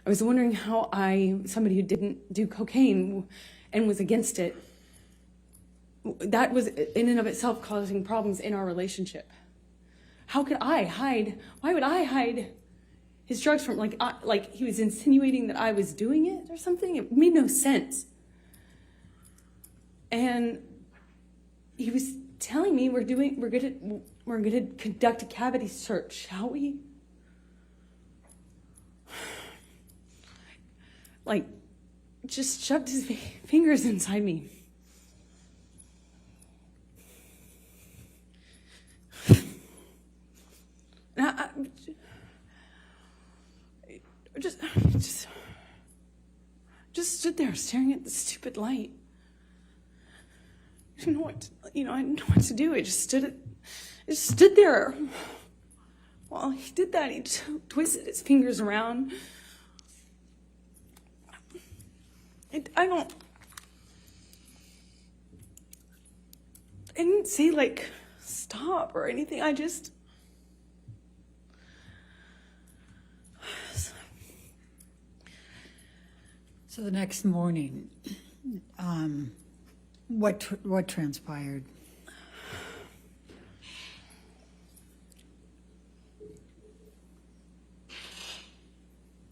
I was wondering how somebody who didn't do cocaine and was against it, that was in and of itself causing problems in our relationship. How could I hide? Why would I hide his drugs from, like he was insinuating that I was doing it or something? It made no sense. And he was telling me we're gonna conduct a cavity search, shall we? Like, just shoved his fingers inside me. And I just there staring at the stupid light. I didn't know what to, I didn't know what to do. I just stood there. While he did that, he twisted his fingers around. I didn't say, like, stop or anything. So the next morning, what transpired?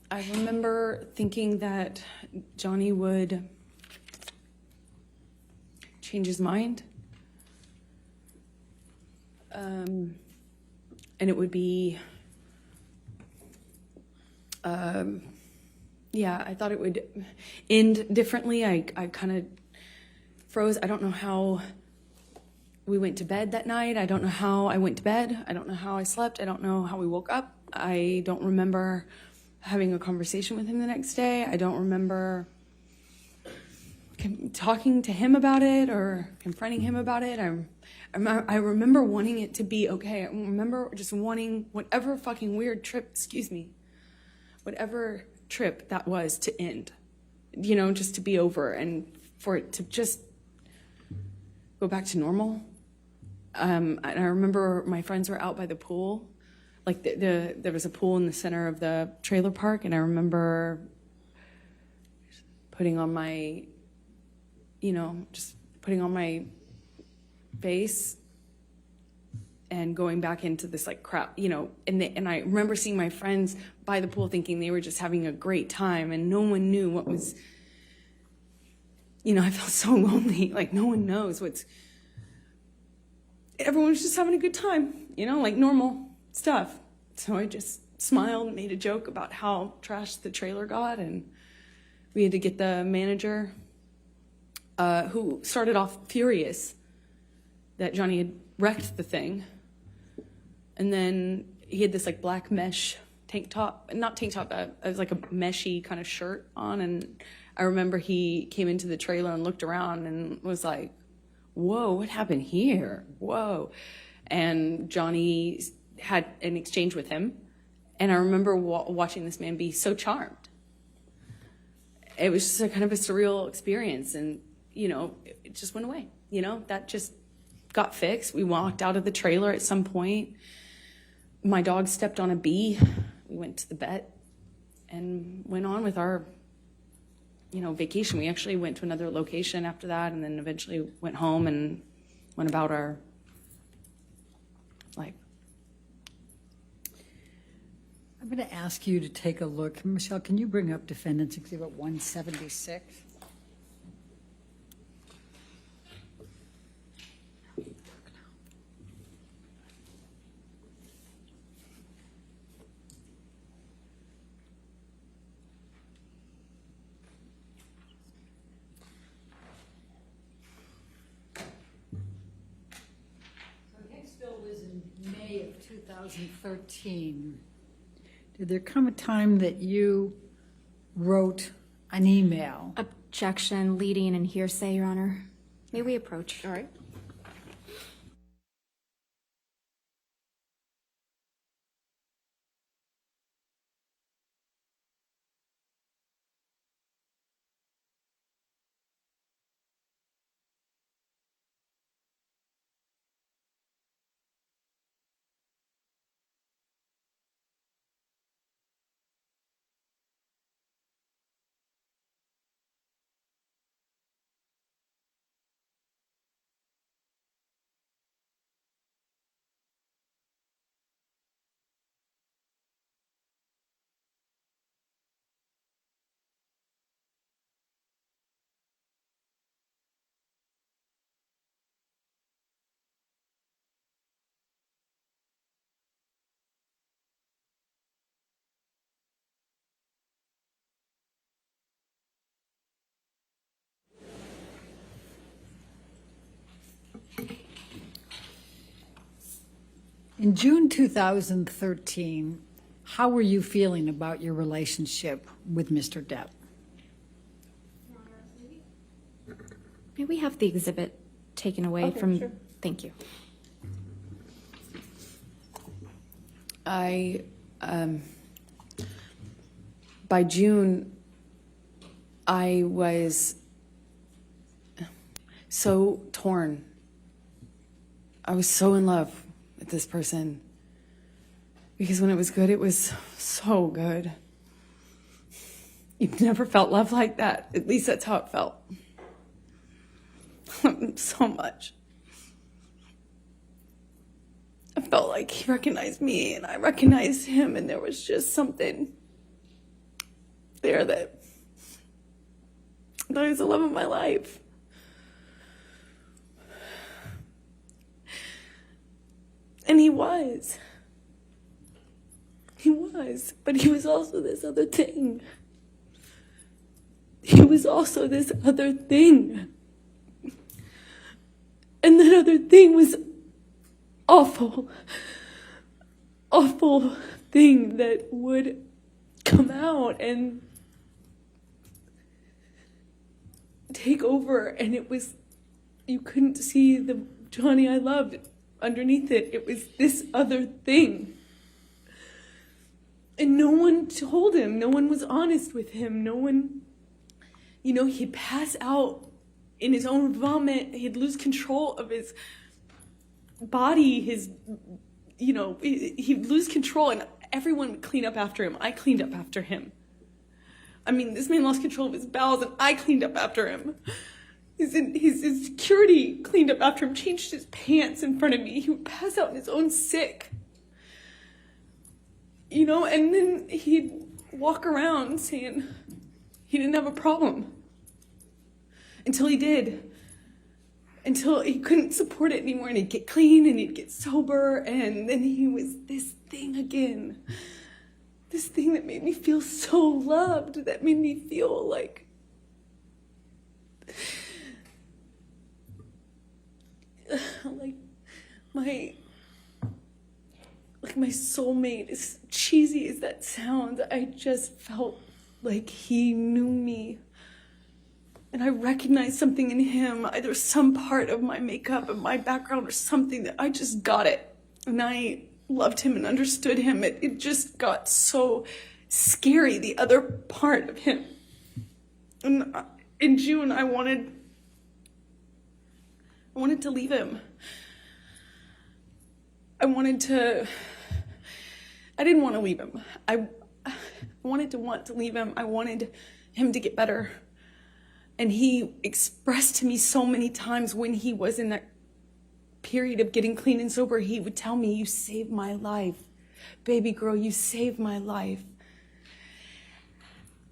I remember thinking that Johnny would change his mind. And it would be, I thought it would end differently. I kind of froze. I don't know how we went to bed that night. I don't know how I went to bed. I don't know how I slept. I don't know how we woke up. I don't remember having a conversation with him the next day. I don't remember talking to him about it or confronting him about it. I remember wanting it to be okay. I remember just wanting whatever fucking weird trip, whatever trip that was to end, just to be over and for it to just go back to normal. And I remember my friends were out by the pool. Like there was a pool in the center of the trailer park, and I remember putting on my, just putting on my face and going back into this like crap, and I remember seeing my friends by the pool thinking they were just having a great time, and no one knew what was, I felt so lonely, like no one knows everyone was just having a good time, like normal stuff. So I just smiled and made a joke about how trashed the trailer got, and we had to get the manager, who started off furious that Johnny had wrecked the thing. And then he had this like black mesh not tank top, it was like a meshy kind of shirt on. And I remember he came into the trailer and looked around and was like, whoa, what happened here? Whoa. And Johnny had an exchange with him. And I remember watching this man be so charmed. It was just a kind of a surreal experience. And, it just went away. That just got fixed. We walked out of the trailer at some point. My dog stepped on a bee. We went to the vet and went on with our, vacation. We actually went to another location after that, and then eventually went home and went about our life. I'm going to ask you to take a look. Michelle, can you bring up Defendant's Exhibit 176? May of 2013, did there come a time that you wrote an email? Objection, leading, and hearsay, Your Honor. May we approach? All right. In June 2013, how were you feeling about your relationship with Mr. Depp? Your Honor, May we have the exhibit taken away Okay, from, sure. thank you. By June, I was so torn. I was so in love with this person. Because when it was good, it was so good. You've never felt love like that. At least that's how it felt. So much. I felt like he recognized me and I recognized him, and there was just something there that was the love of my life. And he was. He was, but he was also this other thing. He was also this other thing. And that other thing was awful, awful thing that would come out and take over. And it was, you couldn't see the Johnny I loved underneath it. It was this other thing. And no one told him. No one was honest with him. No one, he'd pass out in his own vomit. He'd lose control of his body, he'd lose control, and everyone would clean up after him. I cleaned up after him. I mean, this man lost control of his bowels, and I cleaned up after him. His security cleaned up after him, changed his pants in front of me. He would pass out in his own sick. And then he'd walk around saying he didn't have a problem. Until he did. Until he couldn't support it anymore, and he'd get clean and he'd get sober, and then he was this thing again. This thing that made me feel so loved, that made me feel like my soulmate. As cheesy as that sounds, I just felt like he knew me. And I recognized something in him, either some part of my makeup and my background or something, that I just got it. And I loved him and understood him. It just got so scary, the other part of him. And in June, I wanted to leave him. I didn't want to leave him. I wanted to leave him. I wanted him to get better. And he expressed to me so many times when he was in that period of getting clean and sober, he would tell me, "You saved my life. Baby girl, you saved my life."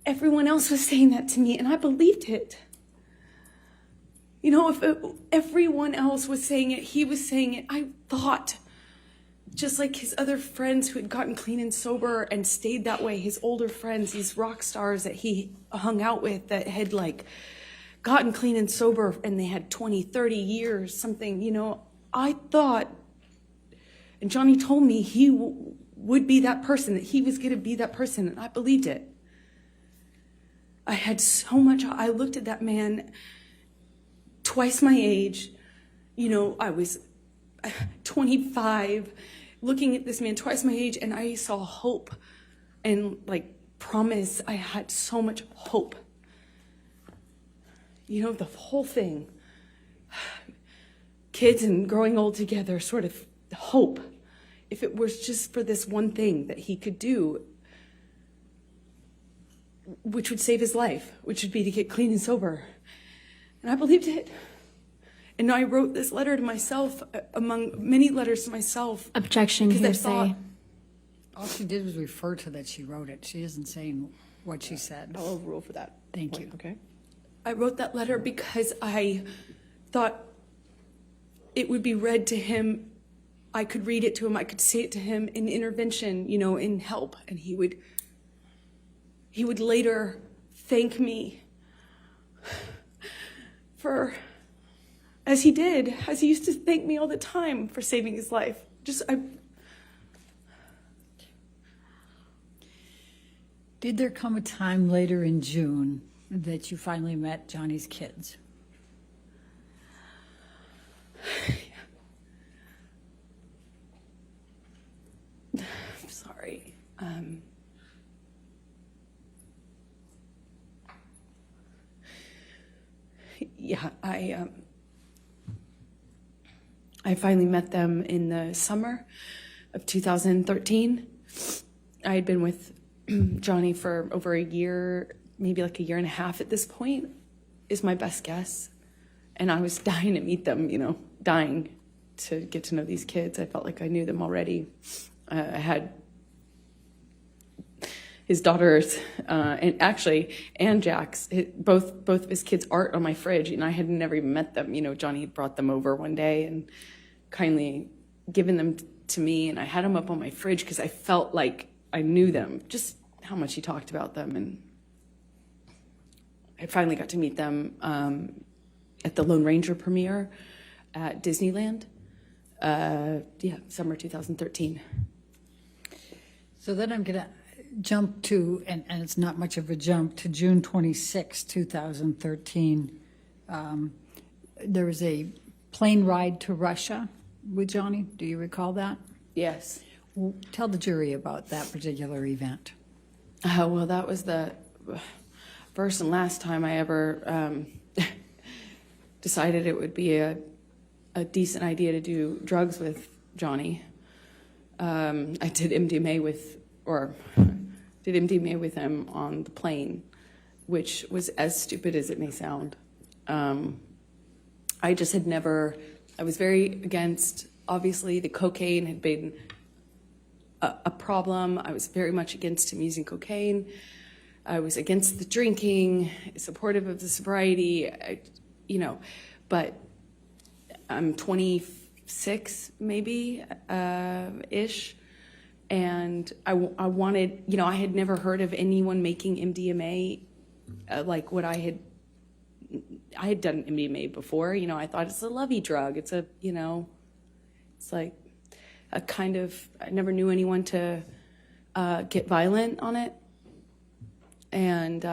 Everyone else was saying that to me, and I believed it. If everyone else was saying it, he was saying it. I thought, just like his other friends who had gotten clean and sober and stayed that way, his older friends, these rock stars that he hung out with that had gotten clean and sober and they had 20, 30 years, something, I thought, and Johnny told me he would be that person, that he was going to be that person, and I believed it. I had so much, I looked at that man twice my age, I was 25, looking at this man twice my age, and I saw hope and promise. I had so much hope. The whole thing, kids and growing old together, sort of hope. If it was just for this one thing that he could do, which would save his life, which would be to get clean and sober. And I believed it. And I wrote this letter to myself, among many letters to myself. Objection, hearsay. All she did was refer to that she wrote it. She isn't saying what she said. I'll overrule for that. Thank point, you. Okay. I wrote that letter because I thought it would be read to him. I could read it to him. I could say it to him in intervention, in help. And he would later thank me for, as he used to thank me all the time for saving his life. Did there come a time later in June that you finally met Johnny's kids? I'm sorry. Yeah, I finally met them in the summer of 2013. I had been with Johnny for over a year, maybe like a year and a half at this point, is my best guess. And I was dying to meet them, dying to get to know these kids. I felt like I knew them already. I had his daughters, and Jack's, both of his kids' art on my fridge, and I had never even met them. Johnny brought them over one day and kindly given them to me, and I had them up on my fridge because I felt like I knew them, just how much he talked about them. And I finally got to meet them at the Lone Ranger premiere at Disneyland. Summer 2013. So then I'm going to jump to, and it's not much of a jump, to June 26, 2013. There was a plane ride to Russia with Johnny. Do you recall that? Yes. Well, tell the jury about that particular event. Well, that was the first and last time I ever decided it would be a decent idea to do drugs with Johnny. I did MDMA with him on the plane, which was as stupid as it may sound. I just had never, I was very against, obviously the cocaine had been a problem. I was very much against him using cocaine. I was against the drinking, supportive of the sobriety, but I'm 26 maybe, ish. And I wanted, I had never heard of anyone making MDMA like what I had done MDMA before. I thought it's a lovey drug. It's it's like a kind of, I never knew anyone to get violent on it. And,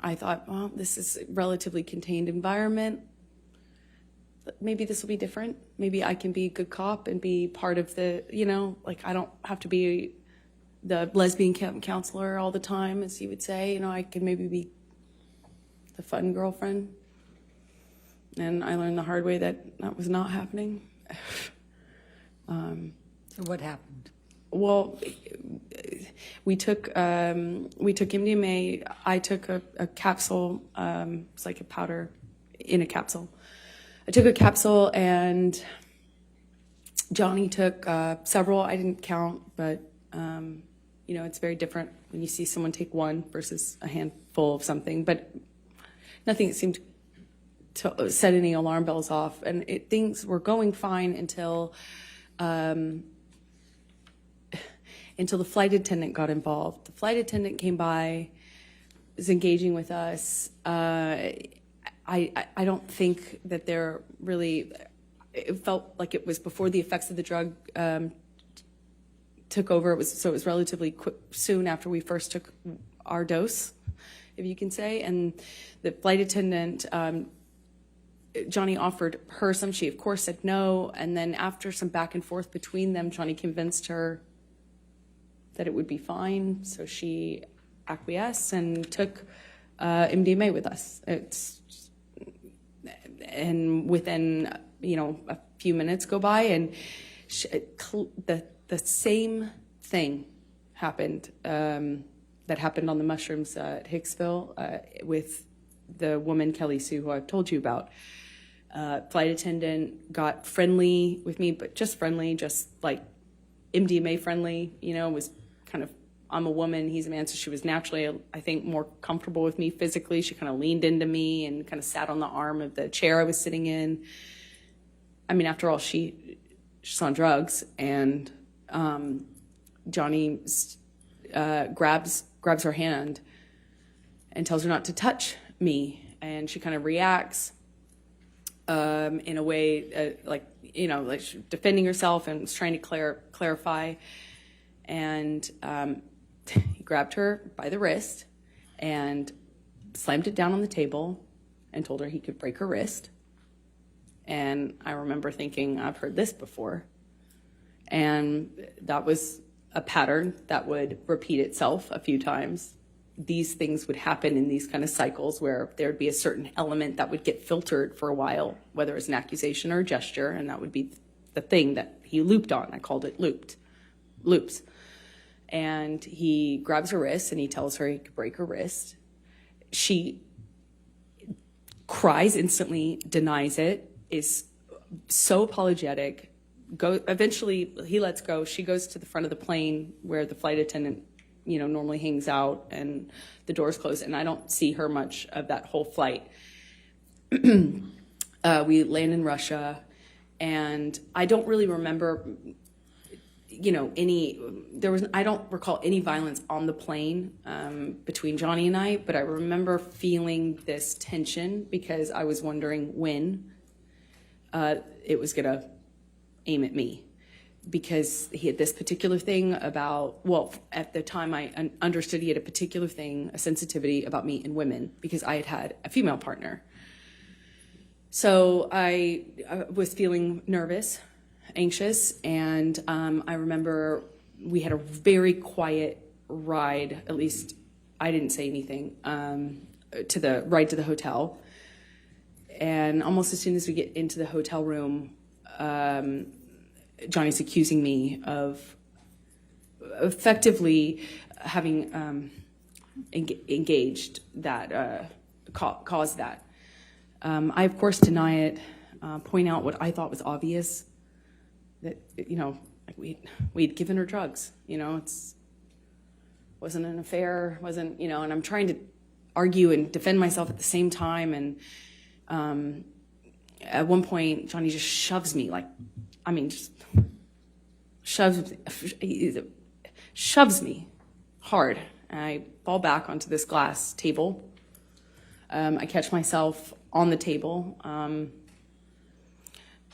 I thought, well, this is a relatively contained environment. Maybe this will be different. Maybe I can be a good cop and be part of the, I don't have to be the lesbian counselor all the time, as you would say. I can maybe be the fun girlfriend. And I learned the hard way that was not happening. So what happened? Well, we took MDMA. I took a capsule. It's like a powder in a capsule. I took a capsule, and Johnny took several. I didn't count, but it's very different when you see someone take one versus a handful of something. But nothing that seemed to set any alarm bells off, and things were going fine until the flight attendant got involved. The flight attendant came by, was engaging with us. I don't think that they're really, it felt like it was before the effects of the drug took over. So it was relatively quick, soon after we first took our dose, if you can say. And the flight attendant, Johnny offered her some. She, of course, said no. And then after some back and forth between them, Johnny convinced her that it would be fine. So she acquiesced and took MDMA with us. And within, a few minutes go by, and the same thing happened that happened on the mushrooms at Hicksville with the woman, Kelly Sue, who I've told you about. Flight attendant got friendly with me, but just friendly, just like MDMA friendly, was kind of, I'm a woman, he's a man, so she was naturally, I think, more comfortable with me physically. She kind of leaned into me and kind of sat on the arm of the chair I was sitting in. I mean, after all, she's on drugs, and Johnny grabs her hand and tells her not to touch me, and she kind of reacts in a way like she's defending herself and was trying to clarify, and he grabbed her by the wrist and slammed it down on the table and told her he could break her wrist. And I remember thinking, I've heard this before. And that was a pattern that would repeat itself a few times. These things would happen in these kind of cycles where there'd be a certain element that would get filtered for a while, whether it's an accusation or a gesture, and that would be the thing that he looped on. I called it loops. And he grabs her wrist and he tells her he could break her wrist. She cries instantly, denies it, is so apologetic. Eventually he lets go. She goes to the front of the plane where the flight attendant, normally hangs out, and the doors close, and I don't see her much of that whole flight. We land in Russia, and I don't really remember, I don't recall any violence on the plane between Johnny and I, but I remember feeling this tension because I was wondering when it was gonna aim at me. Because he had this particular thing about, at the time I understood he had a particular thing, a sensitivity about me and women, because I had a female partner. So I was feeling nervous, anxious, and I remember we had a very quiet ride, at least I didn't say anything, to the ride to the hotel. And almost as soon as we get into the hotel room, Johnny's accusing me of effectively having engaged that, caused that. I, of course, deny it, point out what I thought was obvious, that, we'd given her drugs, wasn't an affair, wasn't, and I'm trying to argue and defend myself at the same time. And at one point, Johnny just shoves me, just shoves me hard. And I fall back onto this glass table. I catch myself on the table.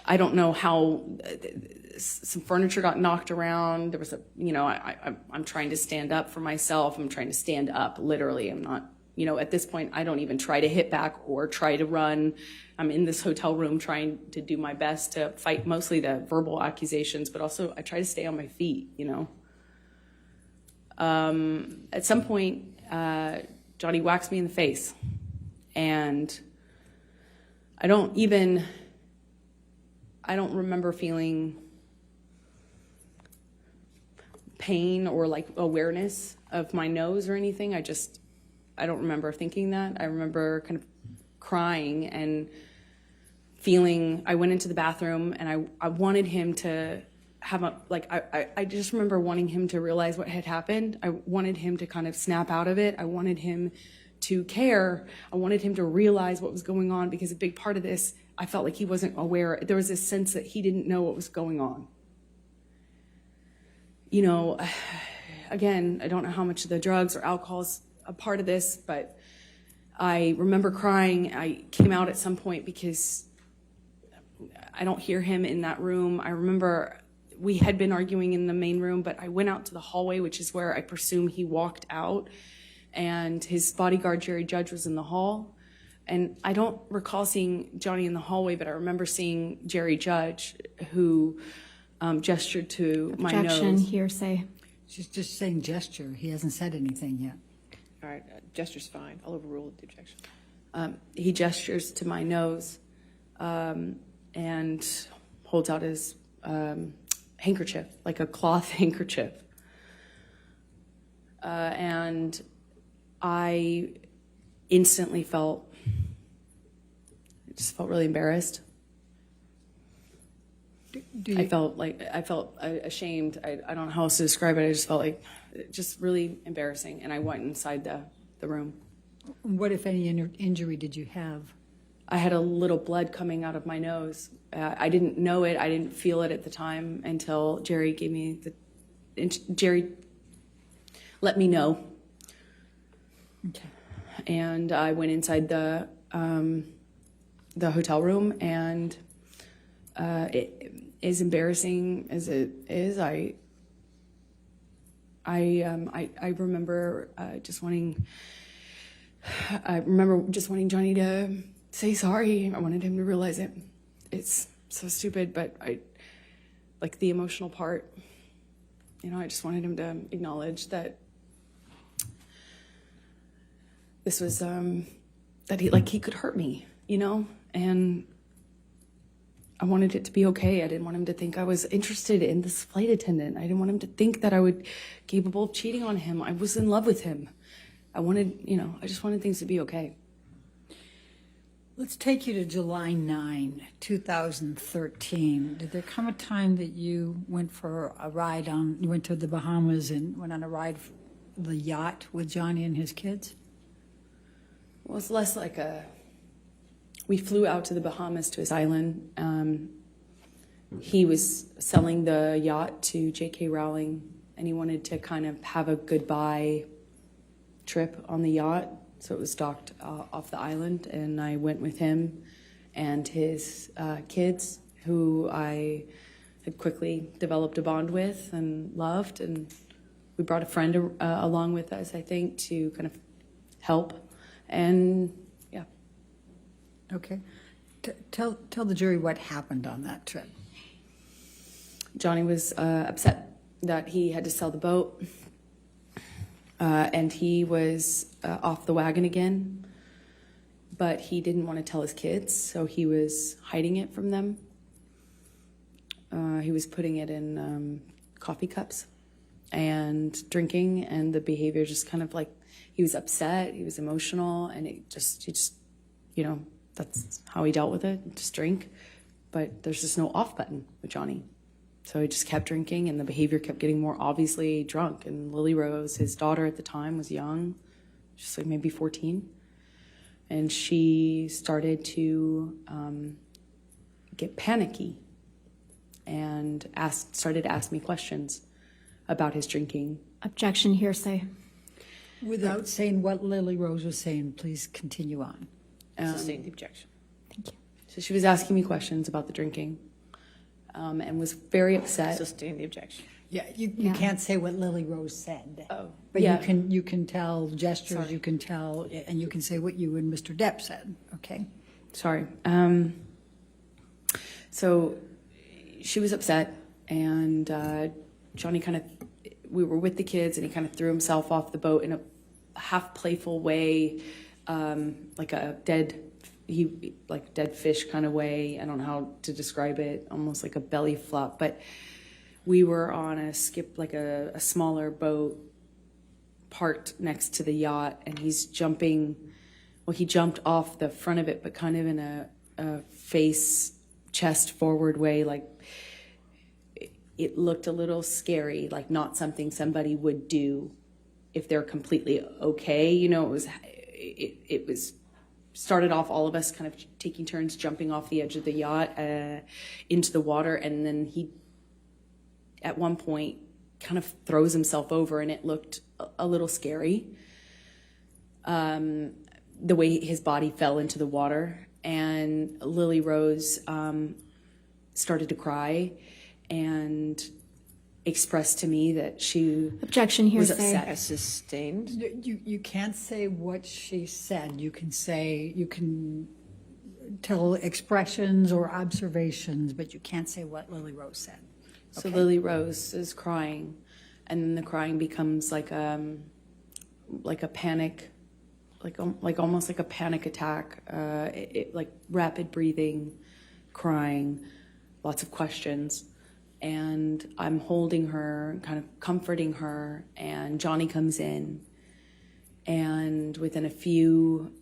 I don't know how some furniture got knocked around. There was I'm trying to stand up for myself. I'm trying to stand up, literally. I'm not, at this point, I don't even try to hit back or try to run. I'm in this hotel room trying to do my best to fight mostly the verbal accusations, but also I try to stay on my feet, At some point, Johnny whacks me in the face, and I don't remember feeling pain or awareness of my nose or anything. I don't remember thinking that. I remember kind of crying and feeling. I went into the bathroom and I wanted him to have I just remember wanting him to realize what had happened. I wanted him to kind of snap out of it. I wanted him to care. I wanted him to realize what was going on, because a big part of this, I felt like he wasn't aware. There was this sense that he didn't know what was going on. Again, I don't know how much of the drugs or alcohol is a part of this, but I remember crying. I came out at some point because I don't hear him in that room. I remember we had been arguing in the main room, but I went out to the hallway, which is where I presume he walked out, and his bodyguard, Jerry Judge, was in the hall. And I don't recall seeing Johnny in the hallway, but I remember seeing Jerry Judge, who gestured to my nose. Objection, hearsay. She's just saying gesture. He hasn't said anything yet. All right, gesture's fine. I'll overrule the objection. He gestures to my nose and holds out his handkerchief, like a cloth handkerchief. And I instantly felt really embarrassed. I felt ashamed. I don't know how else to describe it. I just felt like just really embarrassing. And I went inside the room. What, if any, injury did you have? I had a little blood coming out of my nose. I didn't know it. I didn't feel it at the time until Jerry gave me Jerry let me know. Okay. And I went inside the hotel room, and it, as embarrassing as it is, I remember just wanting Johnny to say sorry. I wanted him to realize it. It's so stupid, but like the emotional part, I just wanted him to acknowledge that this was, that he could hurt me, and I wanted it to be okay. I didn't want him to think I was interested in this flight attendant. I didn't want him to think that I would capable of cheating on him. I was in love with him. I just wanted things to be okay. Let's take you to July 9, 2013. Did there come a time that you went for a ride you went to the Bahamas and went on a ride, the yacht with Johnny and his kids? Well, it's less like we flew out to the Bahamas to his island. He was selling the yacht to J.K. Rowling, and he wanted to kind of have a goodbye trip on the yacht. So it was docked off the island, and I went with him and his kids, who I had quickly developed a bond with and loved. And we brought a friend along with us, I think, to kind of help. And yeah. Okay. Tell the jury what happened on that trip. Johnny was upset that he had to sell the boat, and he was off the wagon again, but he didn't want to tell his kids, so he was hiding it from them. He was putting it in coffee cups and drinking, and the behavior just kind of like, he was upset, he was emotional, and he just that's how he dealt with it, just drink. But there's just no off button with Johnny. So he just kept drinking, and the behavior kept getting more obviously drunk. And Lily Rose, his daughter at the time, was young, just like maybe 14. And she started to get panicky and started to ask me questions about his drinking. Objection, hearsay. Without saying what Lily Rose was saying, please continue on. Sustain the objection. Thank you. So she was asking me questions about the drinking, and was very upset. Sustain the objection. Yeah, you can't say what Lily Rose said. Oh, But yeah. you can tell gestures, Sorry. you can tell, and you can say what you and Mr. Depp said, okay? Sorry. So she was upset, and Johnny we were with the kids, and he kind of threw himself off the boat in a half playful way, like a dead fish kind of way. I don't know how to describe it, almost like a belly flop. But we were on a skip, like a smaller boat parked next to the yacht, and he's jumping. Well, he jumped off the front of it, but kind of in a chest forward way, like it looked a little scary, like not something somebody would do if they're completely okay. It was started off all of us kind of taking turns jumping off the edge of the yacht into the water, and then he at one point kind of throws himself over, and it looked a little scary, the way his body fell into the water. And Lily Rose started to cry and expressed to me that she Objection, was hearsay. upset. Sustained. You can't say what she said. You can tell expressions or observations, but you can't say what Lily Rose said. So Lily Rose is crying, and then the crying becomes like a panic, like almost like a panic attack, like rapid breathing, crying, lots of questions. And I'm holding her, kind of comforting her, and Johnny comes in, and within a few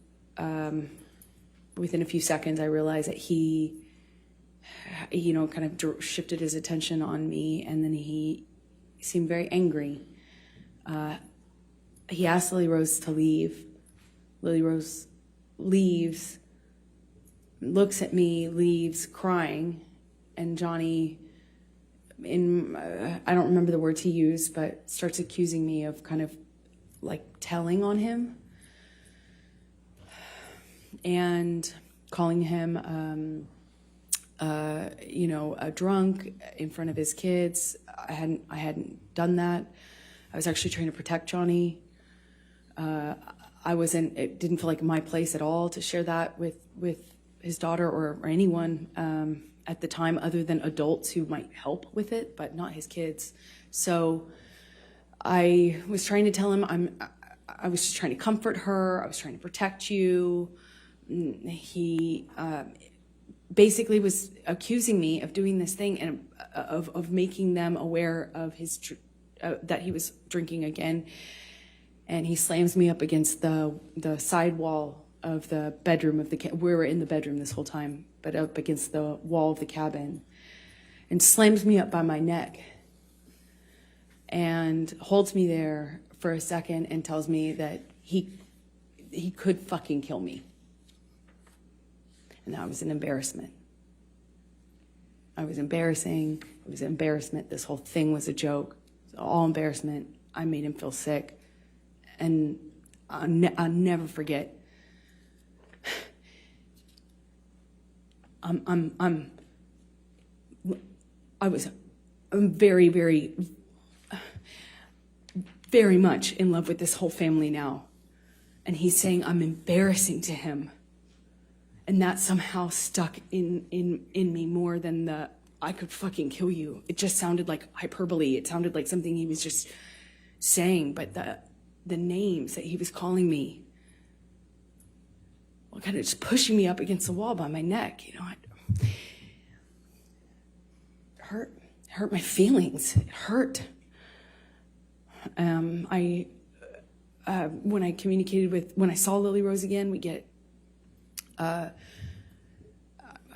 seconds, I realize that he, kind of shifted his attention on me, and then he seemed very angry. He asked Lily Rose to leave. Lily Rose leaves, looks at me, leaves, crying, and Johnny, I don't remember the words he used, but starts accusing me of kind of like telling on him and calling him, a drunk in front of his kids. I hadn't done that. I was actually trying to protect Johnny. it didn't feel like my place at all to share that with his daughter or anyone at the time, other than adults who might help with it, but not his kids. So I was trying to tell him, I was just trying to comfort her. I was trying to protect you. He basically was accusing me of doing this thing and of making them aware of his that he was drinking again. And he slams me up against the side wall of the bedroom of the we were in the bedroom this whole time, but up against the wall of the cabin, and slams me up by my neck and holds me there for a second and tells me that he could fucking kill me. And that was an embarrassment. I was embarrassing. It was embarrassment. This whole thing was a joke. It was all embarrassment. I made him feel sick. And I'll never forget. I'm very, very, very much in love with this whole family now. And he's saying I'm embarrassing to him. And that somehow stuck in me more than the I could fucking kill you. It just sounded like hyperbole. It sounded like something he was just saying. But the names that he was calling me, well, kind of just pushing me up against the wall by my neck, you know, it hurt my feelings. It hurt. When I saw Lily Rose again, we get, I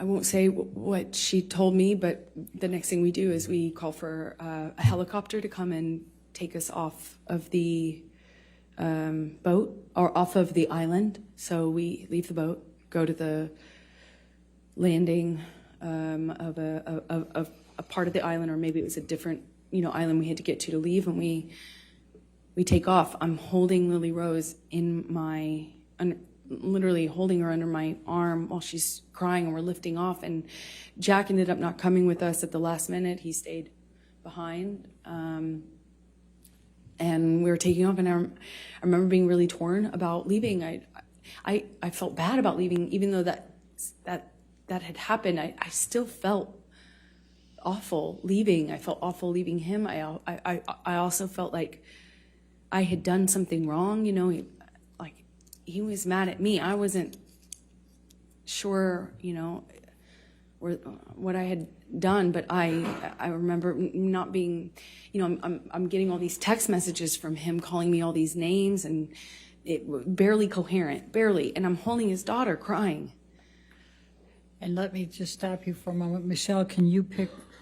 won't say what she told me, but the next thing we do is we call for a helicopter to come and take us off of the boat, or off of the island. So we leave the boat, go to the landing of a part of the island, or maybe it was a different, island we had to get to leave, and we take off. I'm holding Lily Rose literally holding her under my arm while she's crying, and we're lifting off. And Jack ended up not coming with us at the last minute. He stayed behind. And we were taking off, and I remember being really torn about leaving. I felt bad about leaving, even though that had happened. I still felt awful leaving. I felt awful leaving him. I also felt like I had done something wrong. He was mad at me. I wasn't sure, what I had done, but I remember not being, I'm getting all these text messages from him calling me all these names, and it barely coherent, barely. And I'm holding his daughter crying. And let me just stop you for a moment. Michelle, can you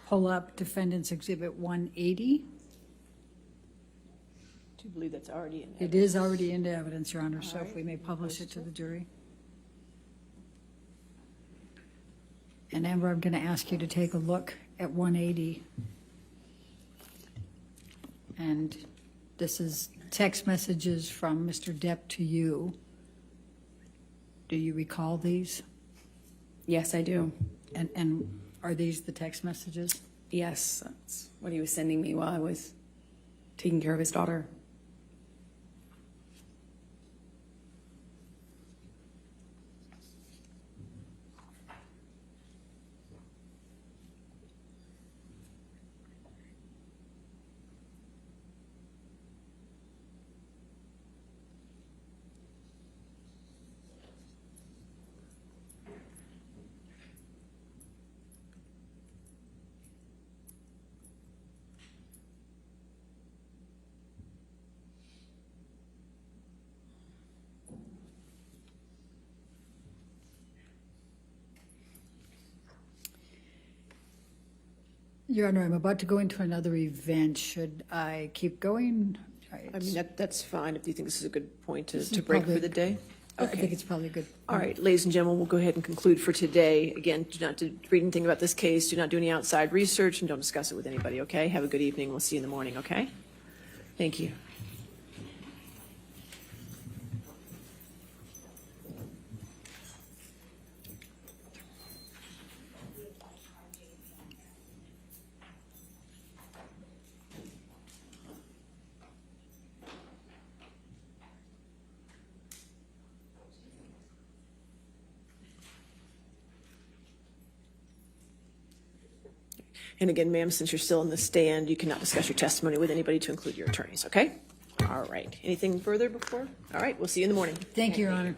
pull up Defendant's Exhibit 180? Do you believe that's already in It is already into evidence, Your Honor, so if we may publish it to the jury. And Amber, I'm going to ask you to take a look at 180. And this is text messages from Mr. Depp to you. Do you recall these? Yes, I do. And are these the text messages? Yes, that's what he was sending me while I was taking care of his daughter. Your Honor, I'm about to go into another event. Should I keep going? I mean, that's fine if you think this is a good point to is break probably- for the day. I think it's probably good. All right, ladies and gentlemen, we'll go ahead and conclude for today. Again, do not read anything about this case, do not do any outside research, and don't discuss it with anybody, okay? Have a good evening. We'll see you in the morning, okay? Thank you. And again, ma'am, since you're still in the stand, you cannot discuss your testimony with anybody to include your attorneys, okay? All right. Anything further before? All right, we'll see you in the morning. Thank you, Your Honor.